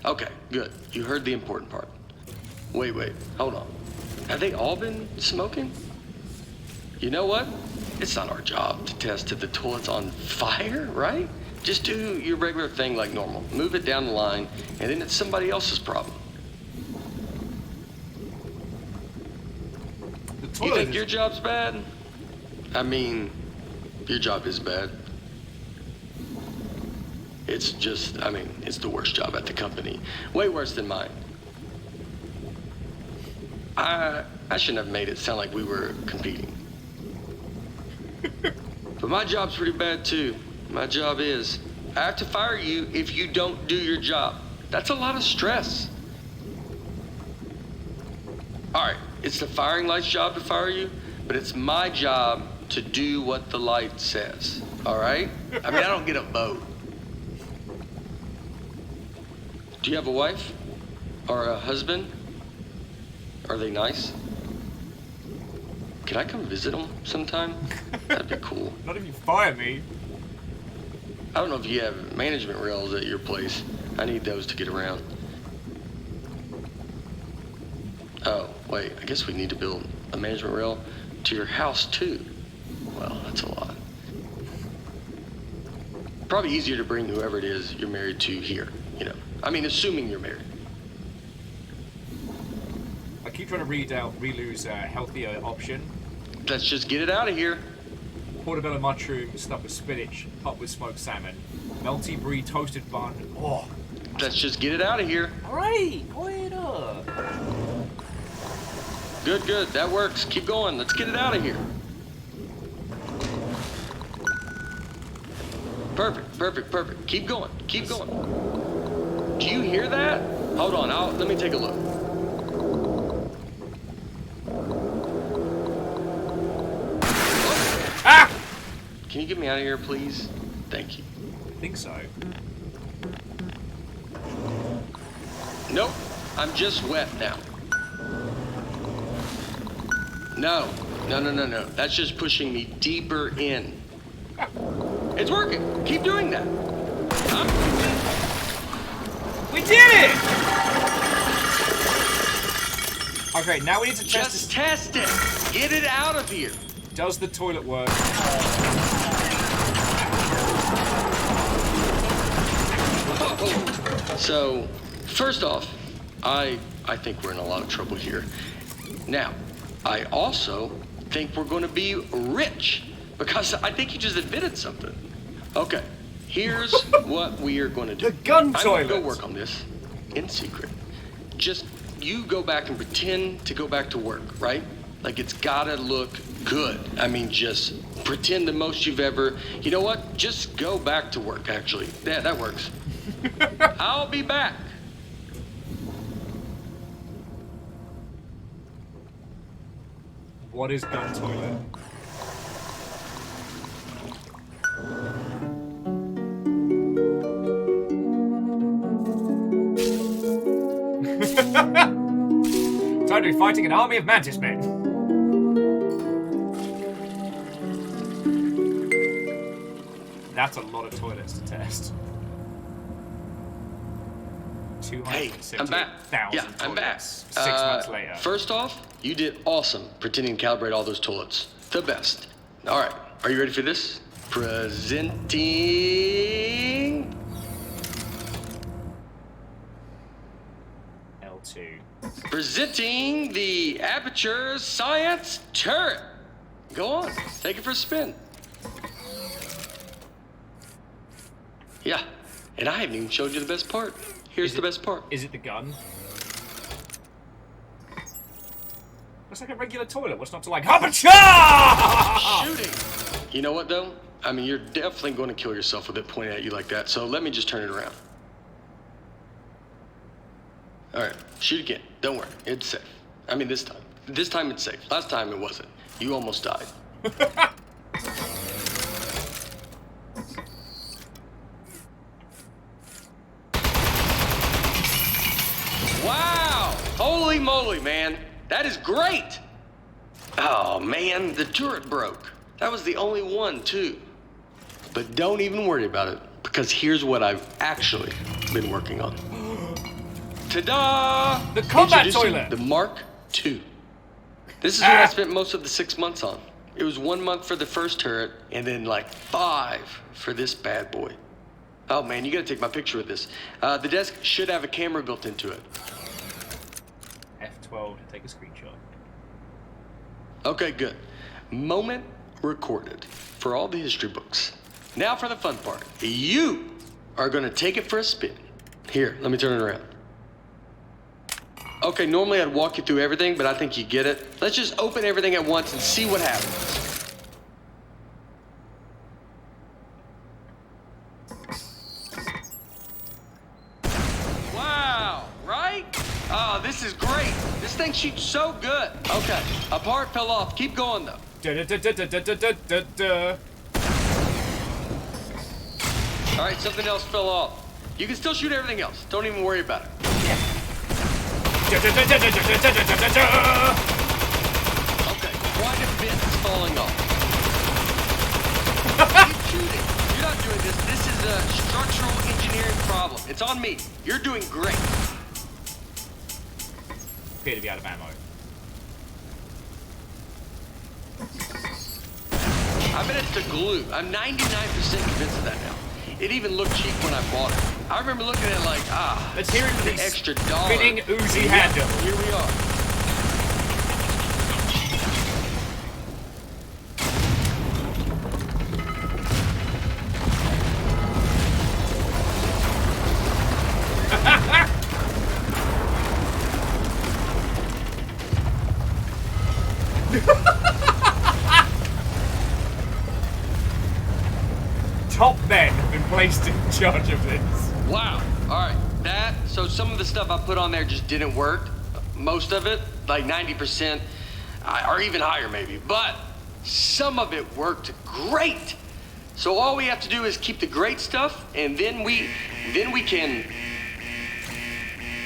Okay, good. You heard the important part. Wait. Hold on. Have they all been smoking? You know what? It's not our job to test if the toilet's on fire, right? Just do your regular thing like normal. Move it down the line, and then it's somebody else's problem. You think your job's bad? I mean, your job is bad. It's just, I mean, it's the worst job at the company. Way worse than mine. I shouldn't have made it sound like we were competing. But my job's pretty bad too. My job is, I have to fire you if you don't do your job. That's a lot of stress. All right, it's the firing light's job to fire you, but it's my job to do what the light says, all right? I mean, I don't get a vote. Do you have a wife? Or a husband? Are they nice? Can I come visit them sometime? That'd be cool. Not if you fire me. I don't know if you have management rails at your place. I need those to get around. Oh, wait, I guess we need to build a management rail to your house too. Well, that's a lot. Probably easier to bring whoever it is you're married to here, you know. I mean, assuming you're married. I keep trying to read out Rilu's healthier option. Let's just get it out of here. Portobello mushroom stuffed with spinach, topped with smoked salmon, melty brie toasted bun. Oh, let's just get it out of here. All right, wait up. Good. That works. Keep going. Let's get it out of here. Perfect. Keep going. Do you hear that? Hold on, let me take a look. Ah! Can you get me out of here, please? Thank you. I think so. Nope, I'm just wet now. No. That's just pushing me deeper in. It's working. Keep doing that. We did it! Okay, now we need to test Just test it. Get it out of here. Does the toilet work? So, first off, I think we're in a lot of trouble here. Now, I also think we're going to be rich because I think you just admitted something. Okay, here's what we are going to do. The gun I'm toilet. going to go work on this in secret. Just you go back and pretend to go back to work, right? Like it's gotta look good. I mean, just pretend the most you've ever. You know what? Just go back to work. Actually, yeah, that works. I'll be back. What is gun toilet? Time to be fighting an army of mantis men. That's a lot of toilets to test. Hey, I'm back. Yeah, I'm back. 6 months later. First off, you did awesome pretending to calibrate all those toilets. The best. All right, are you ready for this? Presenting L2. Presenting the Aperture Science Turret. Go on, take it for a spin. Yeah, and I haven't even showed you the best part. Here's the best part. Is it the gun? Looks like a regular toilet. What's not to like? Aperture! Shooting! You know what, though? I mean, you're definitely going to kill yourself with it pointed at you like that, so let me just turn it around. All right, shoot again. Don't worry, it's safe. I mean, this time. This time it's safe. Last time it wasn't. You almost died. Wow! Holy moly, man. That is great! Oh, man, the turret broke. That was the only one, too. But don't even worry about it, because here's what I've actually been working on. Ta-da! The combat Introducing toilet! The Mark II. This is what I spent most of the 6 months on. It was 1 month for the first turret, and then like 5 for this bad boy. Oh man, you gotta take my picture with this. The desk should have a camera built into it. F12 to take a screenshot. Okay, good. Moment recorded for all the history books. Now for the fun part. You are gonna take it for a spin. Here, let me turn it around. Okay, normally I'd walk you through everything, but I think you get it. Let's just open everything at once and see what happens. Wow, right? Oh, this is great. This thing shoots so good. Okay, a part fell off. Keep going, though. All right, something else fell off. You can still shoot everything else. Don't even worry about it. Okay, quite a bit is falling off. Keep shooting. You're not doing this. This is a structural engineering problem. It's on me. You're doing great. Appear to be out of ammo. I bet it's the glue. I'm 99% convinced of that now. It even looked cheap when I bought it. I remember looking at it like, let's hear it for the the extra dollar. spinning Uzi handle. Here we are. Top men have been placed in charge of this. Wow. All right. That So some of the stuff I put on there just didn't work. Most of it, like 90%, or even higher maybe. But some of it worked great. So all we have to do is keep the great stuff, and then we can.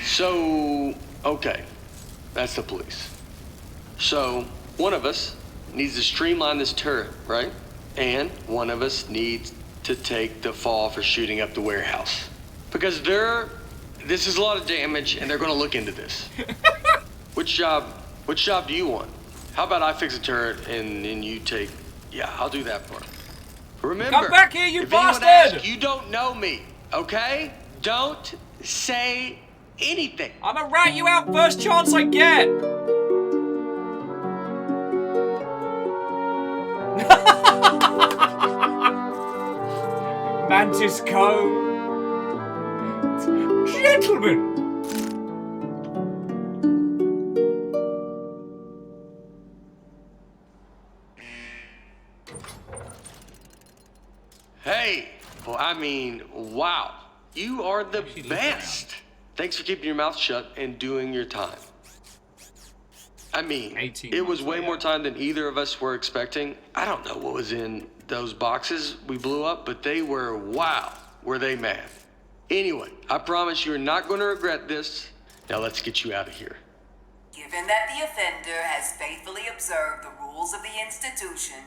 So, okay, that's the police. So one of us needs to streamline this turret, right? And one of us needs to take the fall for shooting up the warehouse. Because this is a lot of damage, and they're gonna look into this. Which job do you want? How about I fix a turret, and then you take, yeah, I'll do that part. Remember, Come back here, you if bastard! anyone asks, you don't know me, okay? Don't say anything. I'm gonna rat you out first chance I get! Mantis Co. Gentlemen! Hey, well, I mean, wow. You are the best. Thanks for keeping your mouth shut and doing your time. I mean, it was way more time than either of us were expecting. I don't know what was in those boxes we blew up, but they were, wow, were they mad. Anyway, I promise you're not going to regret this. Now let's get you out of here. Given that the offender has faithfully observed the rules of the institution,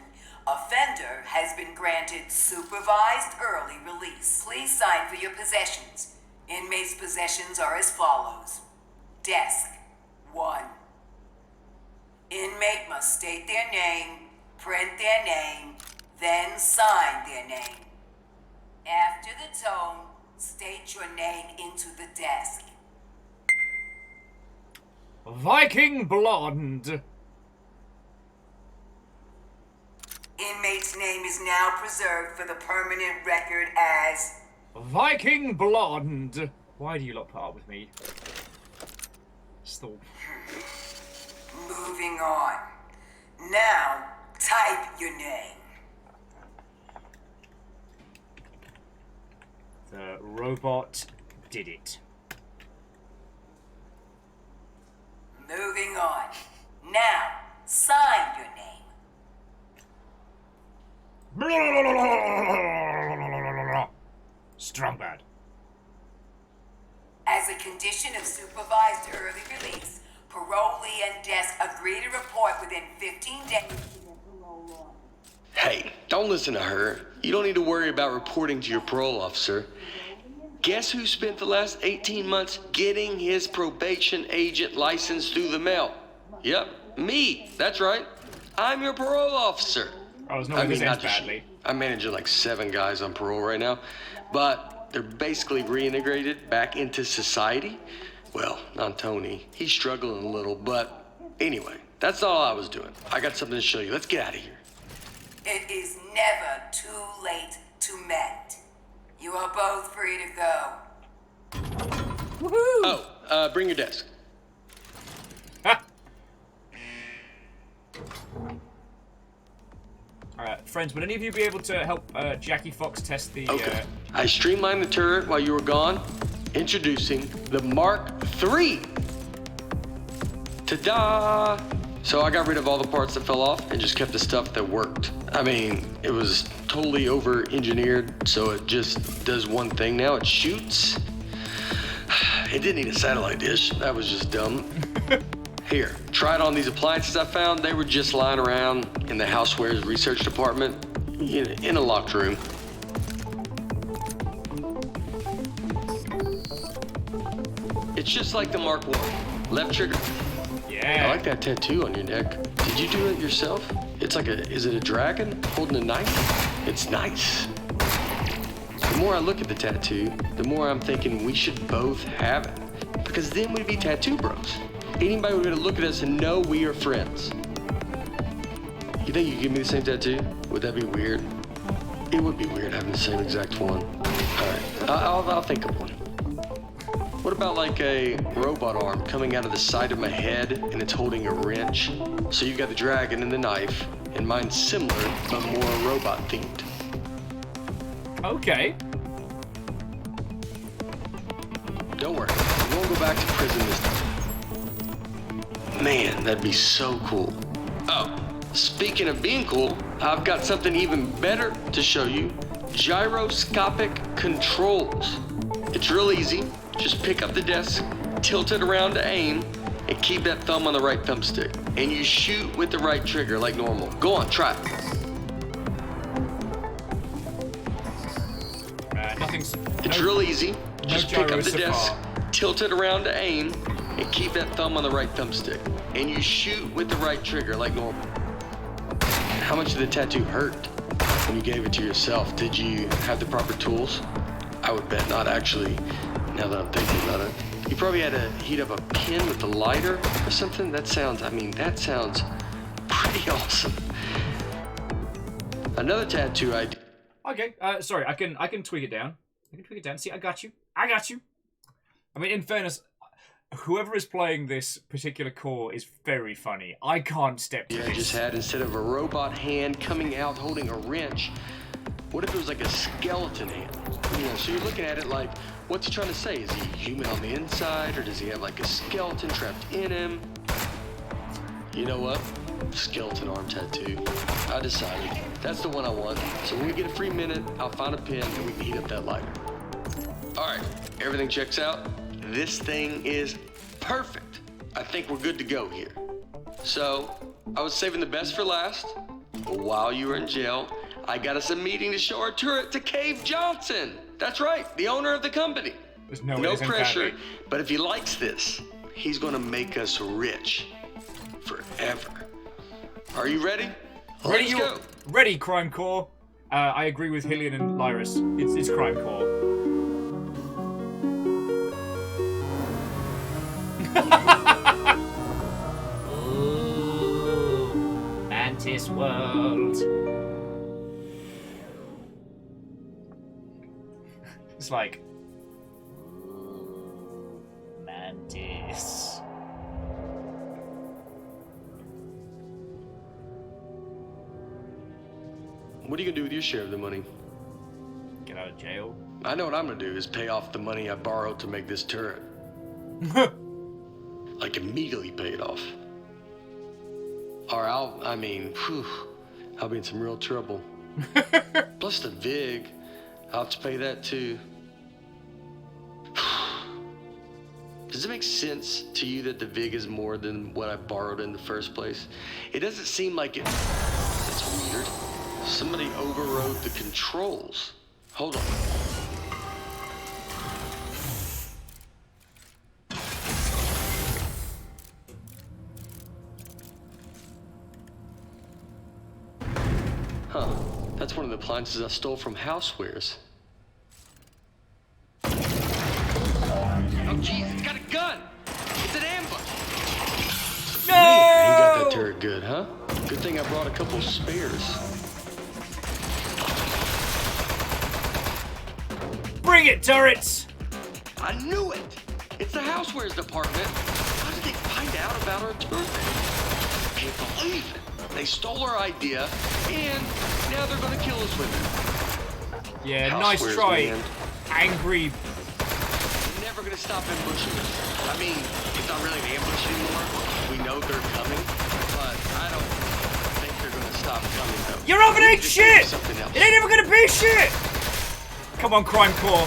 offender has been granted supervised early release. Please sign for your possessions. Inmates' possessions are as follows. Desk 1. Inmate must state their name, print their name, then sign their name. After the tone, state your name into the desk. Viking Blonde. Inmate's name is now preserved for the permanent record as Viking Blonde. Why do you lot put up with me? Still. Moving on. Now, type your name. The robot did it. Moving on. Now, sign your name. Strong bad. As a condition of supervised early release, parolee and desk agree to report within 15 days. Hey, don't listen to her. You don't need to worry about reporting to your parole officer. Guess who spent the last 18 months getting his probation agent license through the mail? Yep, me. That's right. I'm your parole officer. I was not not just badly. I'm managing like 7 guys on parole right now, but they're basically reintegrated back into society. Well, not Tony. He's struggling a little, but anyway, that's all I was doing. I got something to show you. Let's get out of here. It is never too late to mend. You are both free to go. Woohoo! Oh, bring your desk. Alright, friends, would any of you be able to help Jackie Fox test the... Okay. I streamlined the turret while you were gone. Introducing the Mark III. Ta-da! So I got rid of all the parts that fell off and just kept the stuff that worked. I mean, it was totally over-engineered, so it just does one thing now. It shoots. It didn't need a satellite dish. That was just dumb. Here, try it on these appliances I found. They were just lying around in the housewares research department in a locked room. It's just like the Mark I. Left trigger. Yeah. I like that tattoo on your neck. Did you do it yourself? It's like is it a dragon holding a knife? It's nice. The more I look at the tattoo, the more I'm thinking we should both have it. Because then we'd be tattoo bros. Anybody would be able to look at us and know we are friends. You think you could give me the same tattoo? Would that be weird? It would be weird having the same exact one. Alright, I'll think of one. What about like a robot arm coming out of the side of my head and it's holding a wrench? So you've got the dragon and the knife, and mine's similar, but more robot themed. Okay. Don't worry, we won't go back to prison this time. Man, that'd be so cool. Oh, speaking of being cool, I've got something even better to show you. Gyroscopic controls. It's real easy. Just pick up the desk, tilt it around to aim, and keep that thumb on the right thumbstick. And you shoot with the right trigger like normal. Go on, try it. Nothing's... It's real easy. Just pick up the desk, tilt it around to aim, and keep that thumb on the right thumbstick. And you shoot with the right trigger like normal. How much did the tattoo hurt when you gave it to yourself? Did you have the proper tools? I would bet not, actually, now that I'm thinking about it. You probably had to heat up a pin with the lighter or something. That sounds pretty awesome. Another tattoo I did. Okay, sorry, I can tweak it down. See, I got you. I mean, in fairness, whoever is playing this particular core is very funny. I can't step to this. I just had, instead of a robot hand coming out holding a wrench, what if it was like a skeleton hand? You know, so you're looking at it like, what's he trying to say? Is he human on the inside, or does he have like a skeleton trapped in him? You know what? Skeleton arm tattoo. I decided. That's the one I want. So when we get a free minute, I'll find a pin and we can heat up that lighter. Alright, everything checks out. This thing is perfect. I think we're good to go here. So, I was saving the best for last. While you were in jail, I got us a meeting to show our turret to Cave Johnson. That's right, the owner of the company. There's no pressure, but if he likes this, he's gonna make us rich. Forever. Are you ready? Let's go. Ready, Crime Core. I agree with Hillian and Lyris. It's Crime Core. Ooh, Mantis World. It's like... Ooh, Mantis. What are you gonna do with your share of the money? Get out of jail. I know what I'm gonna do is pay off the money I borrowed to make this turret. Like immediately pay it off. Or I'll be in some real trouble. Plus the VIG, I'll have to pay that too. Does it make sense to you that the VIG is more than what I borrowed in the first place? It doesn't seem like it. That's weird. Somebody overrode the controls. Hold on. Huh. That's one of the appliances I stole from Housewares. Oh, jeez, it's got a gun! It's an ambush! No! Man, he got that turret good, huh? Good thing I brought a couple spares. Bring it, turrets! I knew it! It's the Housewares department. How did they find out about our turret? I can't believe it. They stole our idea, and now they're gonna kill us with it. Yeah, nice try. Man. Angry. They're never gonna stop ambushing us. I mean, it's not really an ambush anymore. We know they're coming, but I don't think they're gonna stop coming, though. You're not gonna eat shit! Something else. It ain't ever gonna be shit! Come on, Crime Core.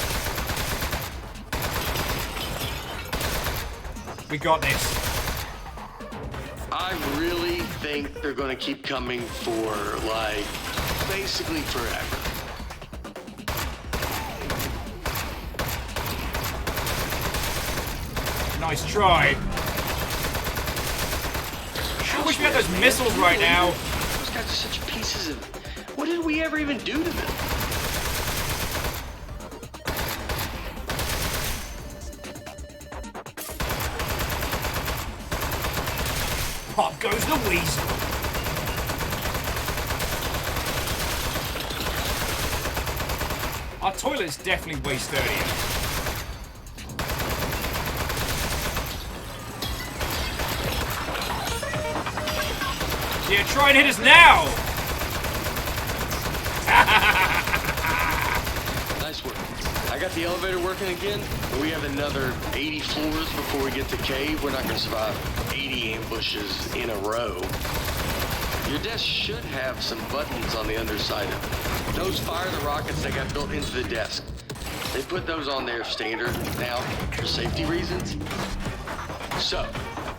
We got this. I really think they're gonna keep coming for, like, basically forever. Nice try. I wish we had those missiles right now. Those guys are such pieces of... What did we ever even do to them? Pop goes the weasel. Our toilet's definitely way sturdier. Yeah, try and hit us now! Nice work. I got the elevator working again, and we have another 80 floors before we get to cave. We're not gonna survive 80 ambushes in a row. Your desk should have some buttons on the underside of it. Those fire the rockets that got built into the desk. They put those on there standard now for safety reasons. So,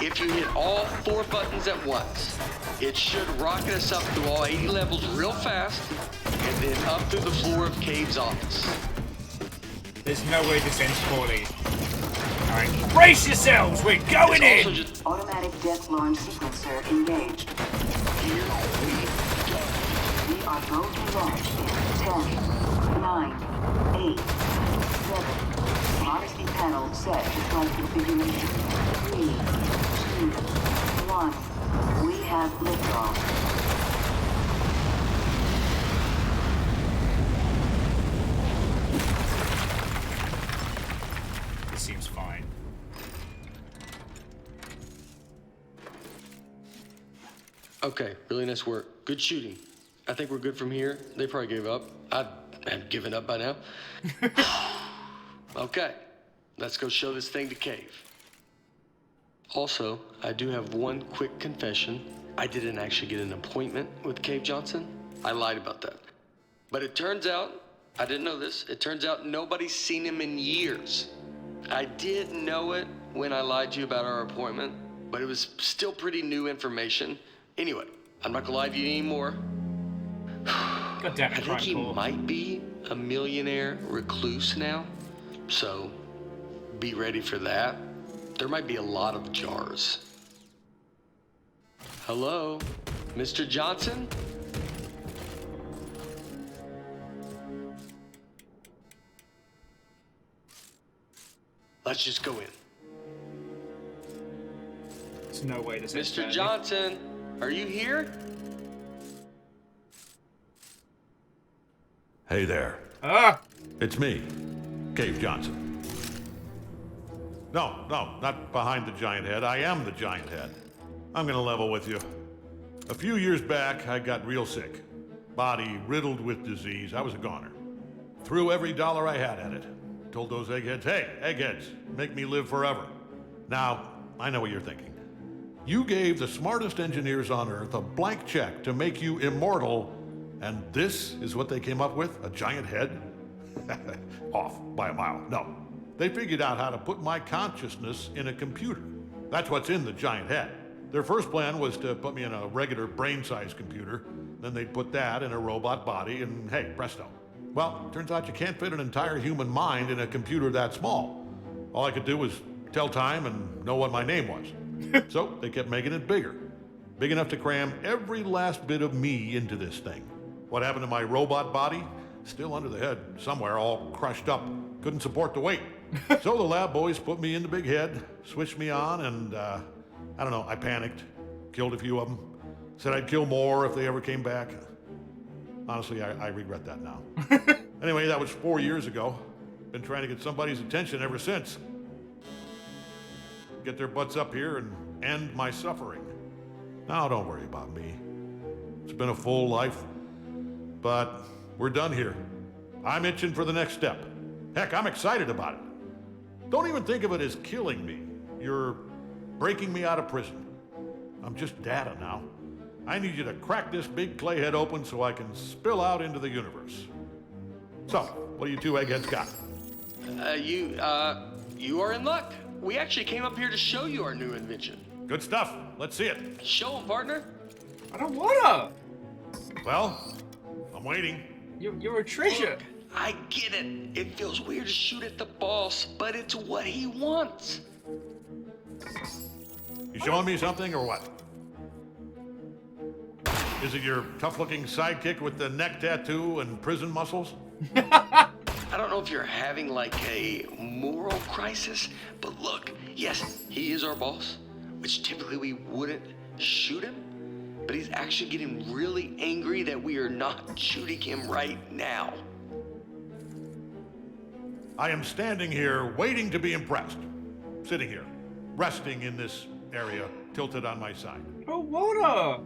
if you hit all 4 buttons at once, it should rocket us up through all 80 levels real fast, and then up through the floor of Cave's office. There's no way this ends poorly. Alright, brace yourselves! We're going in! Automatic death launch sequencer engaged. Here we go. We are going to launch in 10, 9, 8, 7. Modesty panel set to flight configuration. 3, 2, 1. We have liftoff. This seems fine. Okay, really nice work. Good shooting. I think we're good from here. They probably gave up. I have given up by now. Okay, let's go show this thing to Cave. Also, I do have one quick confession. I didn't actually get an appointment with Cave Johnson. I lied about that. But it turns out, I didn't know this, it turns out nobody's seen him in years. I did know it when I lied to you about our appointment, but it was still pretty new information. Anyway, I'm not gonna lie to you anymore. God damn it, I think he might be a millionaire recluse now, so be ready for that. There might be a lot of jars. Hello, Mr. Johnson? Let's just go in. There's no way this ends Mr. badly. Johnson, are you here? Hey there. It's me, Cave Johnson. No, not behind the giant head. I am the giant head. I'm gonna level with you. A few years back, I got real sick. Body riddled with disease. I was a goner. Threw every dollar I had at it. Told those eggheads, hey, eggheads, make me live forever. Now, I know what you're thinking. You gave the smartest engineers on Earth a blank check to make you immortal, and this is what they came up with? A giant head? Off by a mile. No. They figured out how to put my consciousness in a computer. That's what's in the giant head. Their first plan was to put me in a regular brain-sized computer, then they'd put that in a robot body, and hey, presto. Well, turns out you can't fit an entire human mind in a computer that small. All I could do was tell time and know what my name was. So they kept making it bigger. Big enough to cram every last bit of me into this thing. What happened to my robot body? Still under the head somewhere, all crushed up. Couldn't support the weight. So the lab boys put me in the big head, switched me on, and I don't know, I panicked. Killed a few of them. Said I'd kill more if they ever came back. Honestly, I regret that now. Anyway, that was 4 years ago. Been trying to get somebody's attention ever since. Get their butts up here and end my suffering. Now, don't worry about me. It's been a full life, but we're done here. I'm itching for the next step. Heck, I'm excited about it. Don't even think of it as killing me. You're breaking me out of prison. I'm just data now. I need you to crack this big clay head open so I can spill out into the universe. So, what do you two eggheads got? You are in luck. We actually came up here to show you our new invention. Good stuff. Let's see it. Show 'em, partner. I don't wanna. Well, I'm waiting. You're a treasure. I get it. It feels weird to shoot at the boss, but it's what he wants. You showing me something or what? Is it your tough-looking sidekick with the neck tattoo and prison muscles? I don't know if you're having like a moral crisis, but look, yes, he is our boss, which typically we wouldn't shoot him, but he's actually getting really angry that we are not shooting him right now. I am standing here waiting to be impressed. Sitting here, resting in this area, tilted on my side. Oh, water!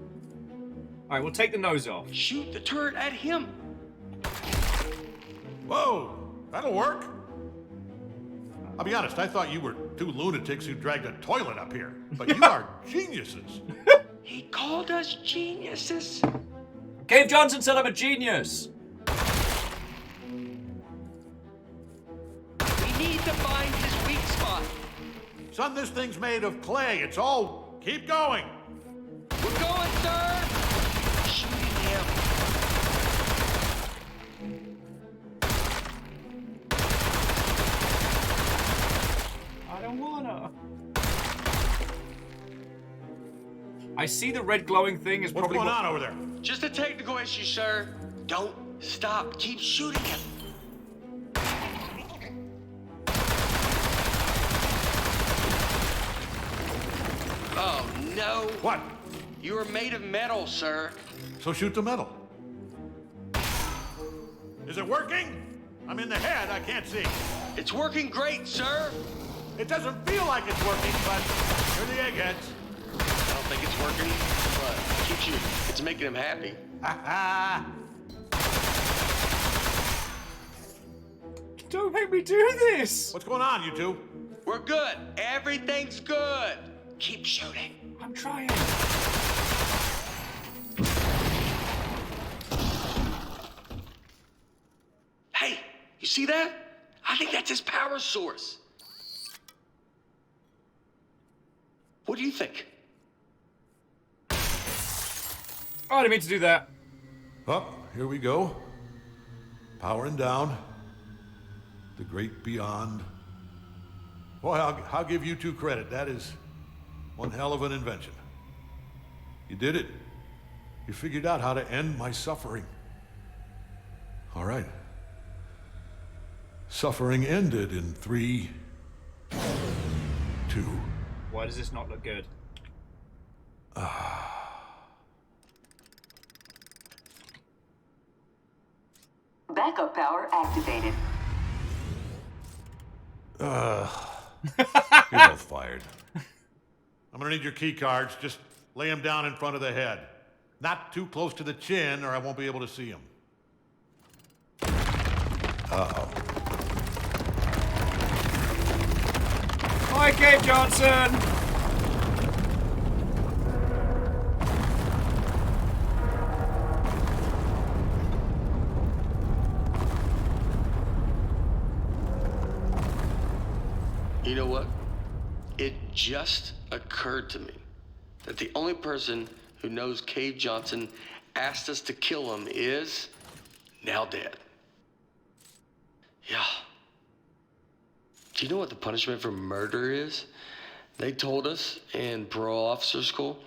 Alright, we'll take the nose off. Shoot the turret at him. Whoa, that'll work. I'll be honest, I thought you were two lunatics who dragged a toilet up here. But you are geniuses. He called us geniuses. Cave Johnson said I'm a genius. We need to find his weak spot. Son, this thing's made of clay. It's all... Keep going. We're going, sir. Shooting him. I don't wanna. I see the red glowing thing is What's probably going on over there? Just a technical issue, sir. Don't stop. Keep shooting him. Oh, no. What? You are made of metal, sir. So shoot the metal. Is it working? I'm in the head. I can't see. It's working great, sir. It doesn't feel like it's working, but you're the eggheads. I don't think it's working, but keep shooting. It's making him happy. Ha ha! Don't make me do this! What's going on, you two? We're good. Everything's good. Keep shooting. I'm trying. Hey, you see that? I think that's his power source. What do you think? Oh, I didn't mean to do that. Up, here we go. Powering down. The great beyond. Boy, I'll give you two credit. That is one hell of an invention. You did it. You figured out how to end my suffering. All right. Suffering ended in 3, 2. Why does this not look good? Backup power activated. You're both fired. I'm gonna need your key cards. Just lay them down in front of the head. Not too close to the chin, or I won't be able to see them. Uh-oh. Hi, Cave Johnson! You know what? It just occurred to me that the only person who knows Cave Johnson asked us to kill him is now dead. Yeah. Do you know what the punishment for murder is? They told us in parole officer school,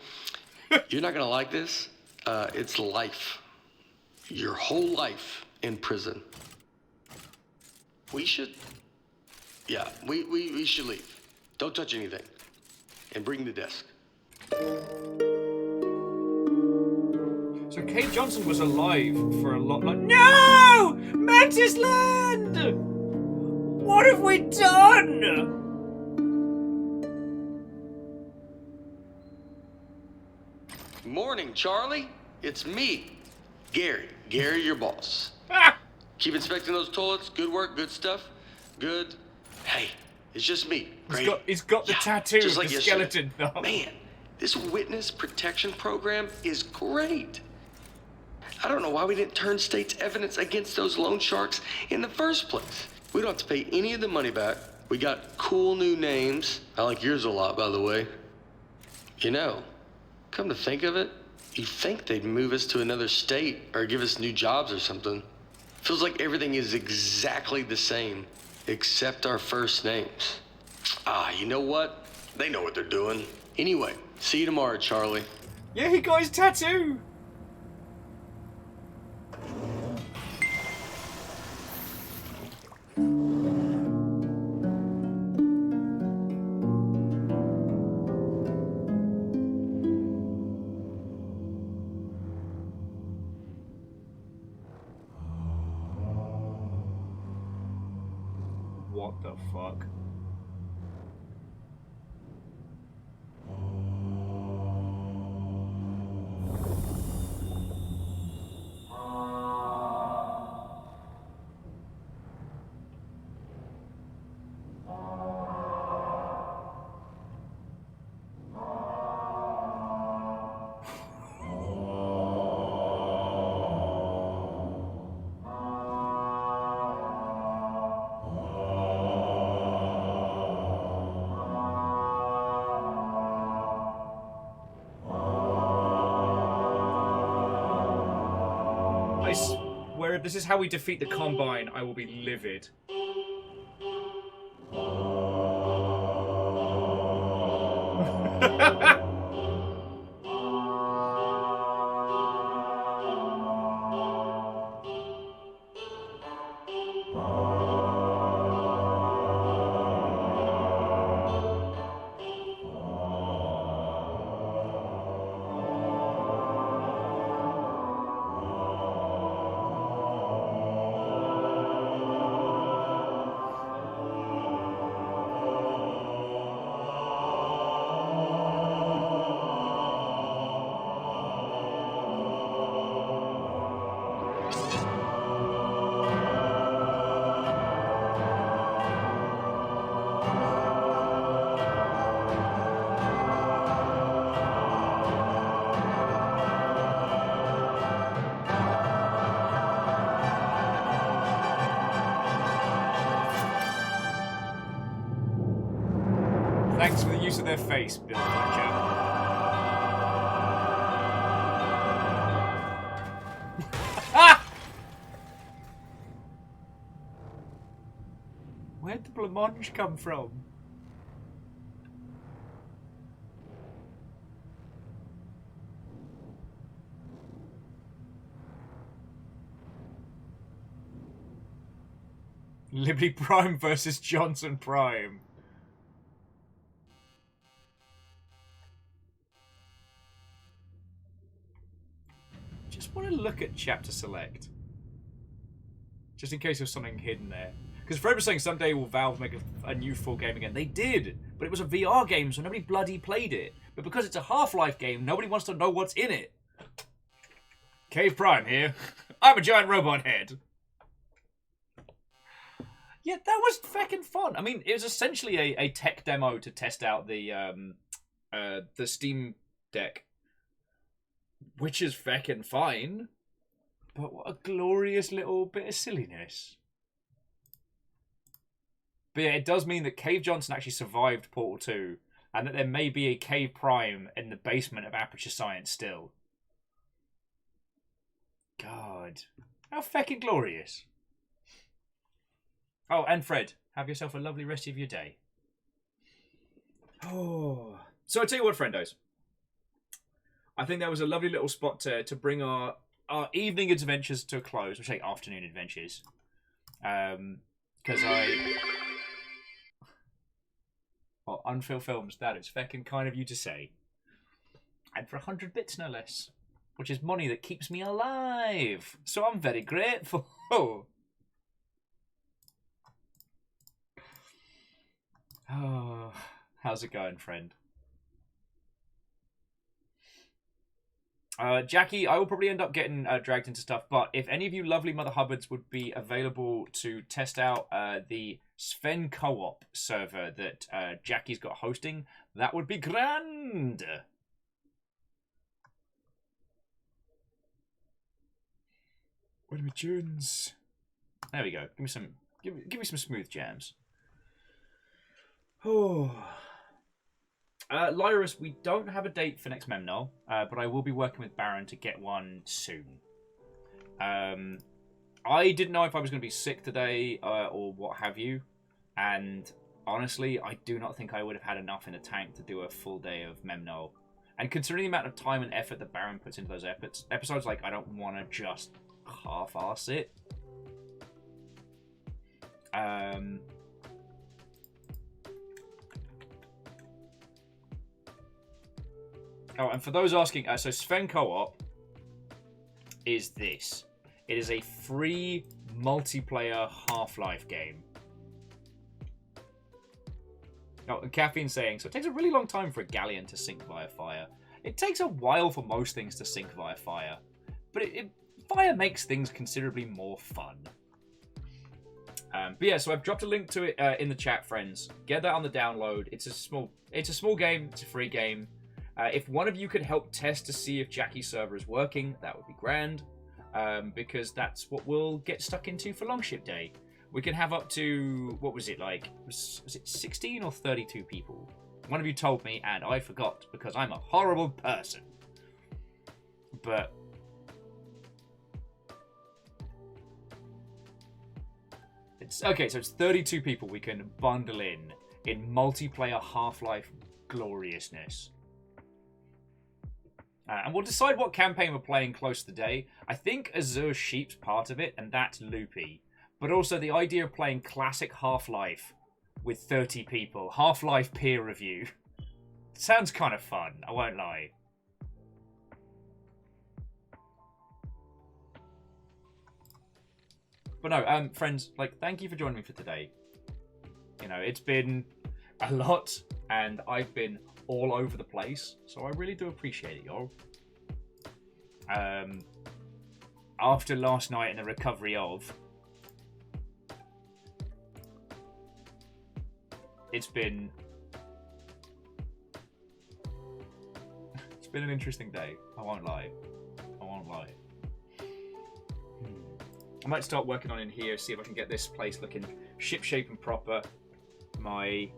you're not gonna like this. It's life. Your whole life in prison. We should, yeah, we should leave. Don't touch anything. And bring the desk. So Cave Johnson was alive for a lot. No! Mantis Land! What have we done? Morning, Charlie. It's me, Gary. Gary, your boss. Keep inspecting those toilets. Good work, good stuff. Good. Hey, it's just me. He's got the tattoo just of like the yesterday. skeleton thumb. Man, this witness protection program is great. I don't know why we didn't turn state's evidence against those loan sharks in the first place. We don't have to pay any of the money back. We got cool new names. I like yours a lot, by the way. You know, come to think of it, you'd think they'd move us to another state or give us new jobs or something. Feels like everything is exactly the same, except our first names. Ah, you know what? They know what they're doing. Anyway, see you tomorrow, Charlie. Yeah, he got his tattoo. What the fuck? if this is how we defeat the Combine, I will be livid. Thanks for the use of their face, Bill Fletcher. Ah! Where'd the blancmange come from? Liberty Prime versus Johnson Prime. Just want to look at chapter select. Just in case there's something hidden there. Because Fred was saying someday will Valve make a new full game again. They did, but it was a VR game, so nobody bloody played it. But because it's a Half-Life game, nobody wants to know what's in it. Cave Prime here. I'm a giant robot head. Yeah, that was fucking fun. I mean, it was essentially a tech demo to test out the Steam Deck. Which is feckin' fine. But what a glorious little bit of silliness. But yeah, it does mean that Cave Johnson actually survived Portal 2. And that there may be a Cave Prime in the basement of Aperture Science still. God. How feckin' glorious. Oh, and Fred, have yourself a lovely rest of your day. Oh. So I tell you what, friendos. I think that was a lovely little spot to bring our evening adventures to a close. We'll say afternoon adventures. Because Well, Unfilmed Films, that is feckin' kind of you to say. And for 100 bits, no less. Which is money that keeps me alive. So I'm very grateful. Oh, how's it going, friend? Jackie, I will probably end up getting dragged into stuff, but if any of you lovely Mother Hubbards would be available to test out the Sven Co-op server that Jackie's got hosting, that would be grand! What are my tunes? There we go. Give me some smooth jams. Oh. Lyrus, we don't have a date for next Memnol, but I will be working with Baron to get one soon. I didn't know if I was going to be sick today or what have you, and honestly, I do not think I would have had enough in the tank to do a full day of Memnol. And considering the amount of time and effort that Baron puts into those episodes, like, I don't want to just half-arse it. Oh, and for those asking, so Sven Co-op is this. It is a free multiplayer Half-Life game. Oh, and Caffeine's saying, so it takes a really long time for a galleon to sink via fire. It takes a while for most things to sink via fire. But fire makes things considerably more fun. But yeah, so I've dropped a link to it in the chat, friends. Get that on the download. It's a small game. It's a free game. If one of you could help test to see if Jackie's server is working, that would be grand. Because that's what we'll get stuck into for Longship Day. We can have up to, what was it like? Was it 16 or 32 people? One of you told me, and I forgot, because I'm a horrible person. But Okay, so it's 32 people we can bundle in multiplayer Half-Life gloriousness. And we'll decide what campaign we're playing close to the day. I think Azure Sheep's part of it, and that's loopy. But also the idea of playing classic Half-Life with 30 people. Half-Life peer review. Sounds kind of fun, I won't lie. But no, friends, like, thank you for joining me for today. You know, it's been a lot, and I've been all over the place, so I really do appreciate it, y'all. After last night and the recovery of, it's been an interesting day. I won't lie. I might start working on in here, see if I can get this place looking shipshape and proper. My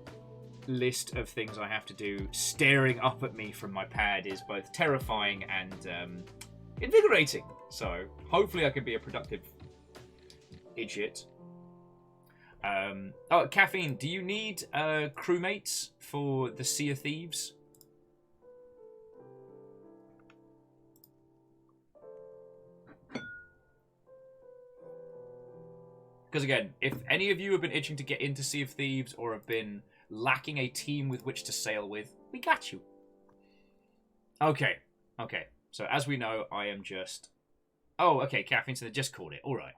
list of things I have to do staring up at me from my pad is both terrifying and invigorating. So hopefully I can be a productive idiot. Oh, Caffeine, do you need crewmates for the Sea of Thieves? Because again, if any of you have been itching to get into Sea of Thieves or have been lacking a team with which to sail with, we got you. Okay. So as we know, I am just... Oh, okay, Caffeine, so they just called it. All right.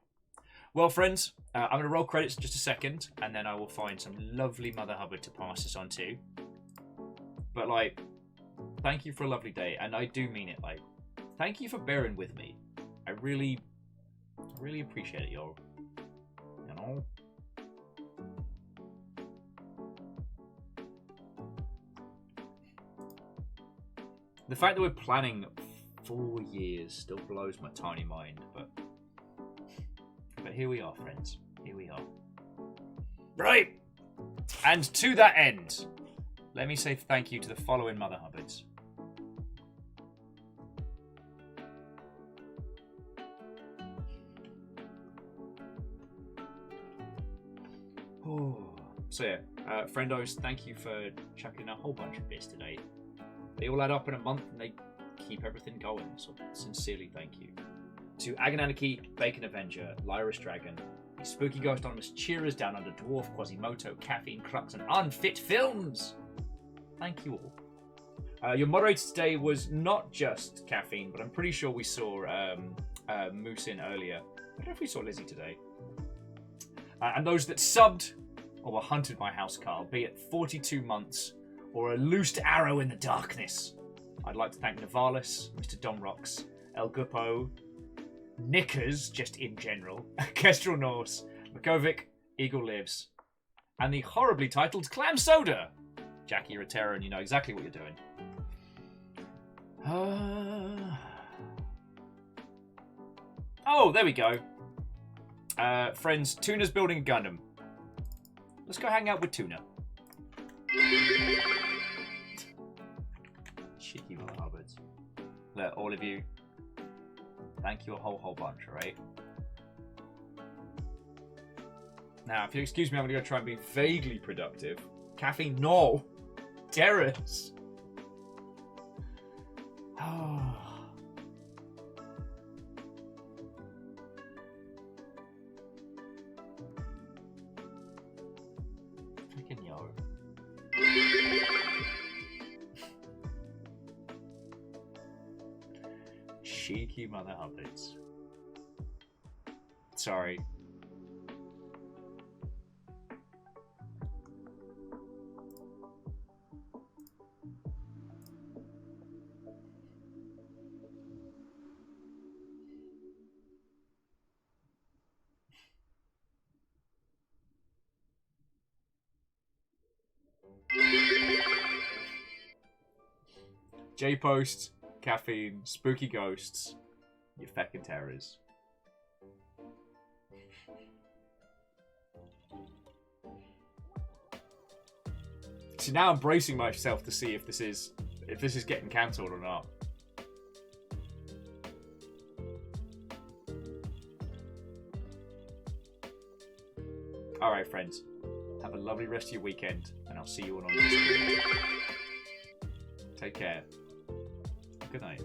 Well, friends, I'm going to roll credits in just a second, and then I will find some lovely Mother Hubbard to pass this on to. But, like, thank you for a lovely day, and I do mean it. Like, thank you for bearing with me. I really appreciate it, y'all. You know? The fact that we're planning 4 years still blows my tiny mind, but here we are, friends. Here we are. Right! And to that end, let me say thank you to the following Mother Hubbards. So yeah, friendos, thank you for chucking a whole bunch of bits today. They all add up in a month and they keep everything going, so sincerely thank you. To Agananaki, Bacon Avenger, Lyris Dragon, Spooky Ghost Anonymous, Cheerers, Down Under Dwarf, Quasimoto, Caffeine, Crux, and Unfit Films! Thank you all. Your moderator today was not just Caffeine, but I'm pretty sure we saw Moose in earlier. I don't know if we saw Lizzie today. And those that subbed or were hunted by Housecarl, be it 42 months or a loosed arrow in the darkness. I'd like to thank Navalis, Mr. Domrox, El Gupo, Knickers, just in general, Kestrel Norse, Makovic, Eagle Lives, and the horribly titled Clam Soda. Jackie, you're a terror and you know exactly what you're doing. Oh, there we go. Friends, Tuna's building a Gundam. Let's go hang out with Tuna. Cheeky little hubbards. Look, all of you, thank you a whole bunch, alright? Now, if you excuse me, I'm going to go try and be vaguely productive. Caffeine, no! Terrors! Oh. Freaking yo. Cheeky mother hubbards. Sorry. J-Post, Caffeine, Spooky Ghosts, you feckin' terrors. See, now I'm bracing myself to see if this is getting cancelled or not. All right, friends. Have a lovely rest of your weekend, and I'll see you all on Discord. Take care. Good night.